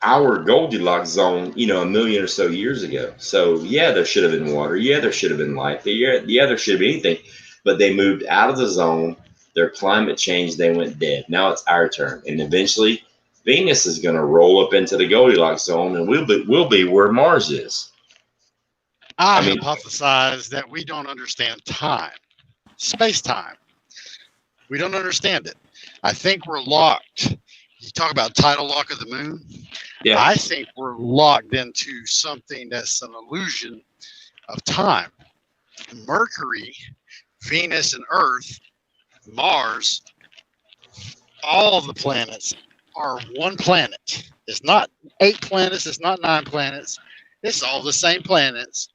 our Goldilocks zone, you know, 1 million or so years ago. So yeah, there should have been water. Yeah, there should have been life. Yeah, there should have been anything. But they moved out of the zone. Their climate changed. They went dead. Now it's our turn. And eventually Venus is going to roll up into the Goldilocks zone, and we'll be where Mars is. I hypothesize that we don't understand time, space-time. We don't understand it. I think we're locked. You talk about tidal lock of the moon. Yeah. I think we're locked into something that's an illusion of time. Mercury, Venus, and Earth, Mars, all the planets are one planet. It's not 8 planets. It's not 9 planets. It's all the same planets.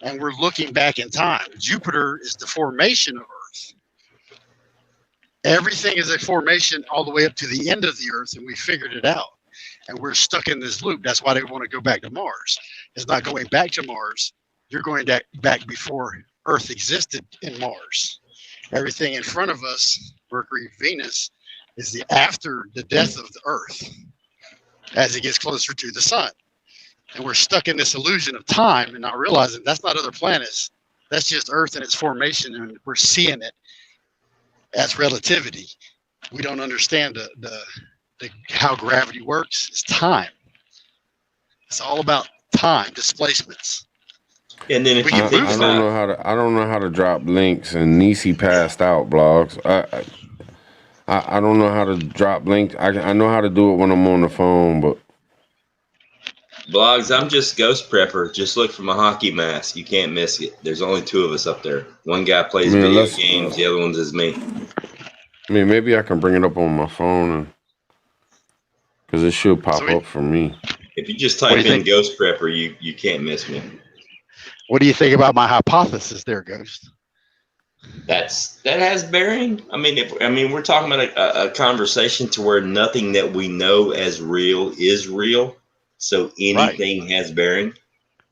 And we're looking back in time. Jupiter is the formation of Earth. Everything is a formation all the way up to the end of the Earth, and we figured it out. And we're stuck in this loop. That's why they want to go back to Mars. It's not going back to Mars. You're going back before Earth existed in Mars. Everything in front of us, Mercury, Venus, is after the death of the Earth as it gets closer to the sun. And we're stuck in this illusion of time and not realizing that's not other planets. That's just Earth and its formation, and we're seeing it as relativity. We don't understand the how gravity works. It's time. It's all about time, displacements. And then if I don't know how to drop links, and Nisi passed out blogs. I don't know how to drop links. I know how to do it when I'm on the phone, but Blogs, I'm just ghost prepper. Just look for my hockey mask. You can't miss it. There's only 2 of us up there. One guy plays video games. The other one's is me. I mean, maybe I can bring it up on my phone because it should pop up for me. If you just type in ghost prepper, you can't miss me. What do you think about my hypothesis there, Ghost? That has bearing. I mean, we're talking about a conversation to where nothing that we know as real is real. So anything has bearing.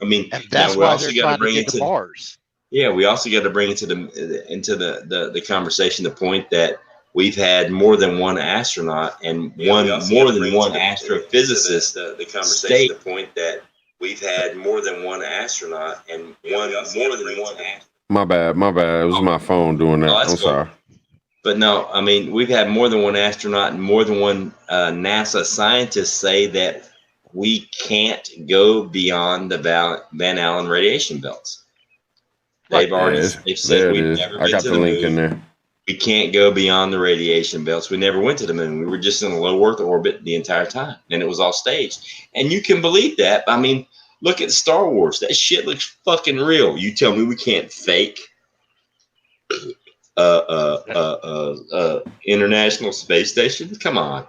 I mean, and that's why they're trying to get to Mars. Yeah, we also got to bring into the conversation the point that we've had more than one astronaut and more than one astrophysicist. The conversation the point that we've had more than one astronaut and more than one astronaut. My bad. It was my phone doing that. I'm sorry. But no, I mean, we've had more than one astronaut and more than one NASA scientist say that we can't go beyond the Van Allen radiation belts. They've said we've never been to the moon. In there. We can't go beyond the radiation belts. We never went to the moon. We were just in a low Earth orbit the entire time, and it was all staged. And you can believe that. I mean, look at Star Wars. That shit looks fucking real. You tell me we can't fake International Space Station? Come on.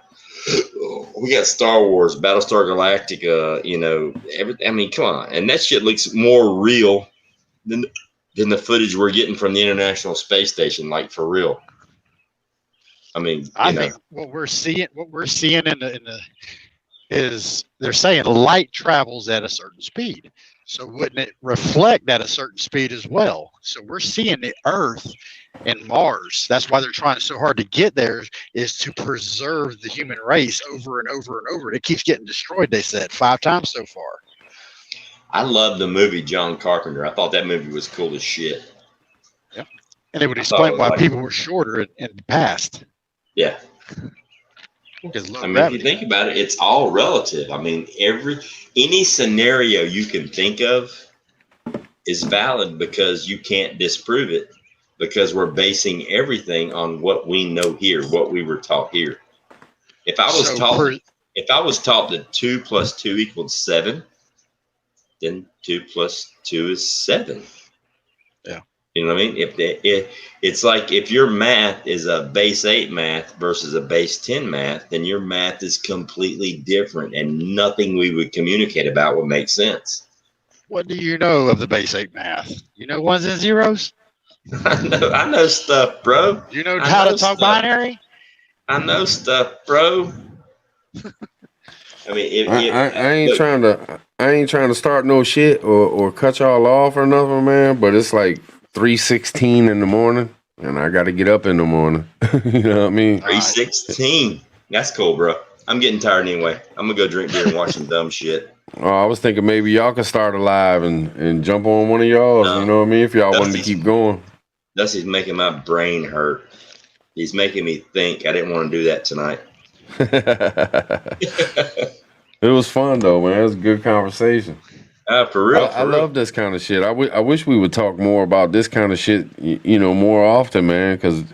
We got Star Wars, Battlestar Galactica, I mean, come on. And that shit looks more real than the footage we're getting from the International Space Station, like for real. I mean, I think what we're seeing in the is they're saying light travels at a certain speed. So wouldn't it reflect at a certain speed as well? So we're seeing the Earth and Mars. That's why they're trying so hard to get there, is to preserve the human race over and over and over. It keeps getting destroyed, they said, 5 times so far. I love the movie John Carpenter. I thought that movie was cool as shit. Yeah. And it would explain why people were shorter in the past. Yeah. I mean, if you think about it, it's all relative. I mean, any scenario you can think of is valid because you can't disprove it, because we're basing everything on what we know here, what we were taught here. If I was taught that 2 + 2 = 7, then 2 + 2 is 7. Yeah. You know what I mean? It's like if your math is a base 8 math versus a base 10 math, then your math is completely different, and nothing we would communicate about would make sense. What do you know of the base 8 math? You know ones and zeros? I know stuff, bro. You know how to talk binary? I know stuff, bro. I mean, I ain't trying to start no shit or cut y'all off or nothing, man. But it's like 3:16 in the morning, and I got to get up in the morning. You know what I mean? 3:16. That's cool, bro. I'm getting tired anyway. I'm gonna go drink beer and watch some dumb shit. Oh, I was thinking maybe y'all could start a live and jump on one of y'all. No, you know what I mean? If y'all wanted to keep going. Dusty's making my brain hurt. He's making me think. I didn't want to do that tonight. It was fun though, man. It was a good conversation. For real. I love this kind of shit. I wish we would talk more about this kind of shit, more often, man, because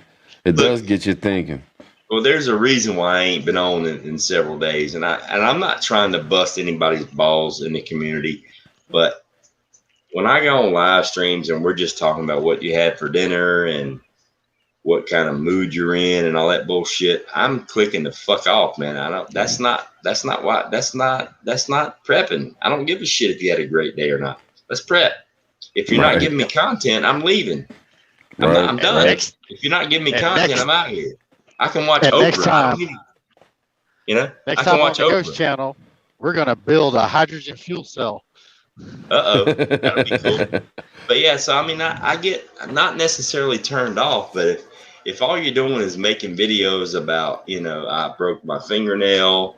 it does get you thinking. Well, there's a reason why I ain't been on in several days, and I'm not trying to bust anybody's balls in the community, but when I go on live streams and we're just talking about what you had for dinner and what kind of mood you're in and all that bullshit, I'm clicking the fuck off, man. That's not prepping. I don't give a shit if you had a great day or not. Let's prep. If you're not giving me content, I'm leaving. I'm done. If you're not giving me content, I'm out of here. I can watch Oprah. Next time, I can watch on the Oprah. Ghost Channel, we're gonna build a hydrogen fuel cell. That would be cool. But yeah, so I mean, I get not necessarily turned off, but if all you're doing is making videos about, I broke my fingernail,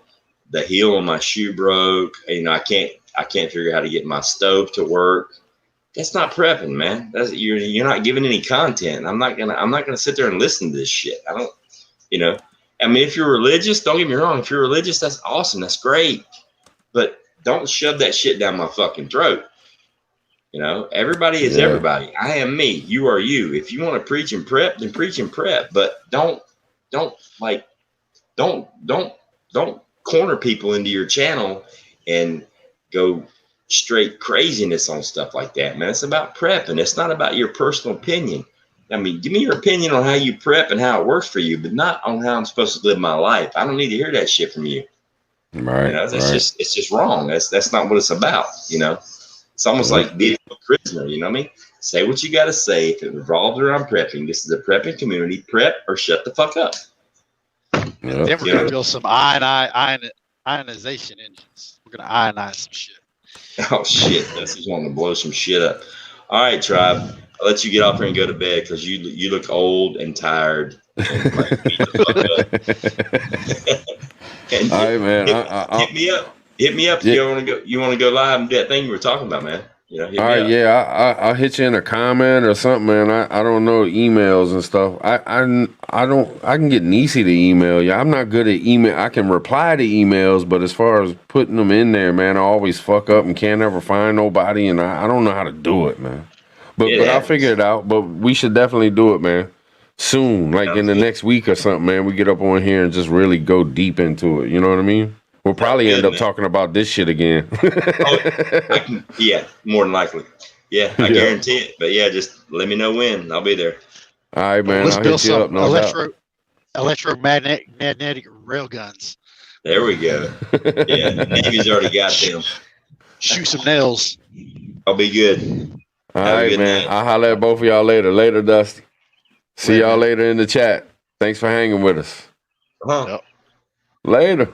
the heel of my shoe broke, I can't figure out how to get my stove to work. That's not prepping, man. You're not giving any content. I'm not gonna sit there and listen to this shit. I don't, I mean, if you're religious, don't get me wrong. If you're religious, that's awesome. That's great. But don't shove that shit down my fucking throat. Everybody is everybody. I am me. You are you. If you want to preach and prep, then preach and prep. But don't corner people into your channel and go straight craziness on stuff like that, man. It's about prepping. It's not about your personal opinion. I mean, give me your opinion on how you prep and how it works for you, but not on how I'm supposed to live my life. I don't need to hear that shit from you. Right. You know, it's just wrong. That's not what it's about. You know, it's almost like being a prisoner. You know what I mean? Say what you got to say. If it revolves around prepping, this is a prepping community. Prep or shut the fuck up. Yep. Then we're gonna build some ionization engines. We're gonna ionize some shit. Oh shit! That's just wanting to blow some shit up. All right, tribe. I'll let you get off here and go to bed because you look old and tired. And like, beat the fuck up. And all right, man. Hit me up. Hit me up if you want to go. You want to go live and do that thing you were talking about, man. You know. Hit all me right, up. yeah. I'll hit you in a comment or something, man. I don't know emails and stuff. I don't. I can get Niecy to email you. I'm not good at email. I can reply to emails, but as far as putting them in there, man, I always fuck up and can't ever find nobody, and I don't know how to do it, man. But I'll figure it out. But we should definitely do it, man. Soon, like in the next week or something, man. We get up on here and just really go deep into it. You know what I mean? We'll probably end up talking about this shit again. Yeah, more than likely. Yeah, I guarantee it. But yeah, just let me know when. I'll be there. All right, man. Let's I'll build hit you up. some No electromagnetic rail guns. There we go. Yeah, the Navy's already got them. Shoot some nails. I'll be good. All right, man. I'll holler at both of y'all later. Later, Dusty. See y'all later in the chat. Thanks for hanging with us. Yep. Later.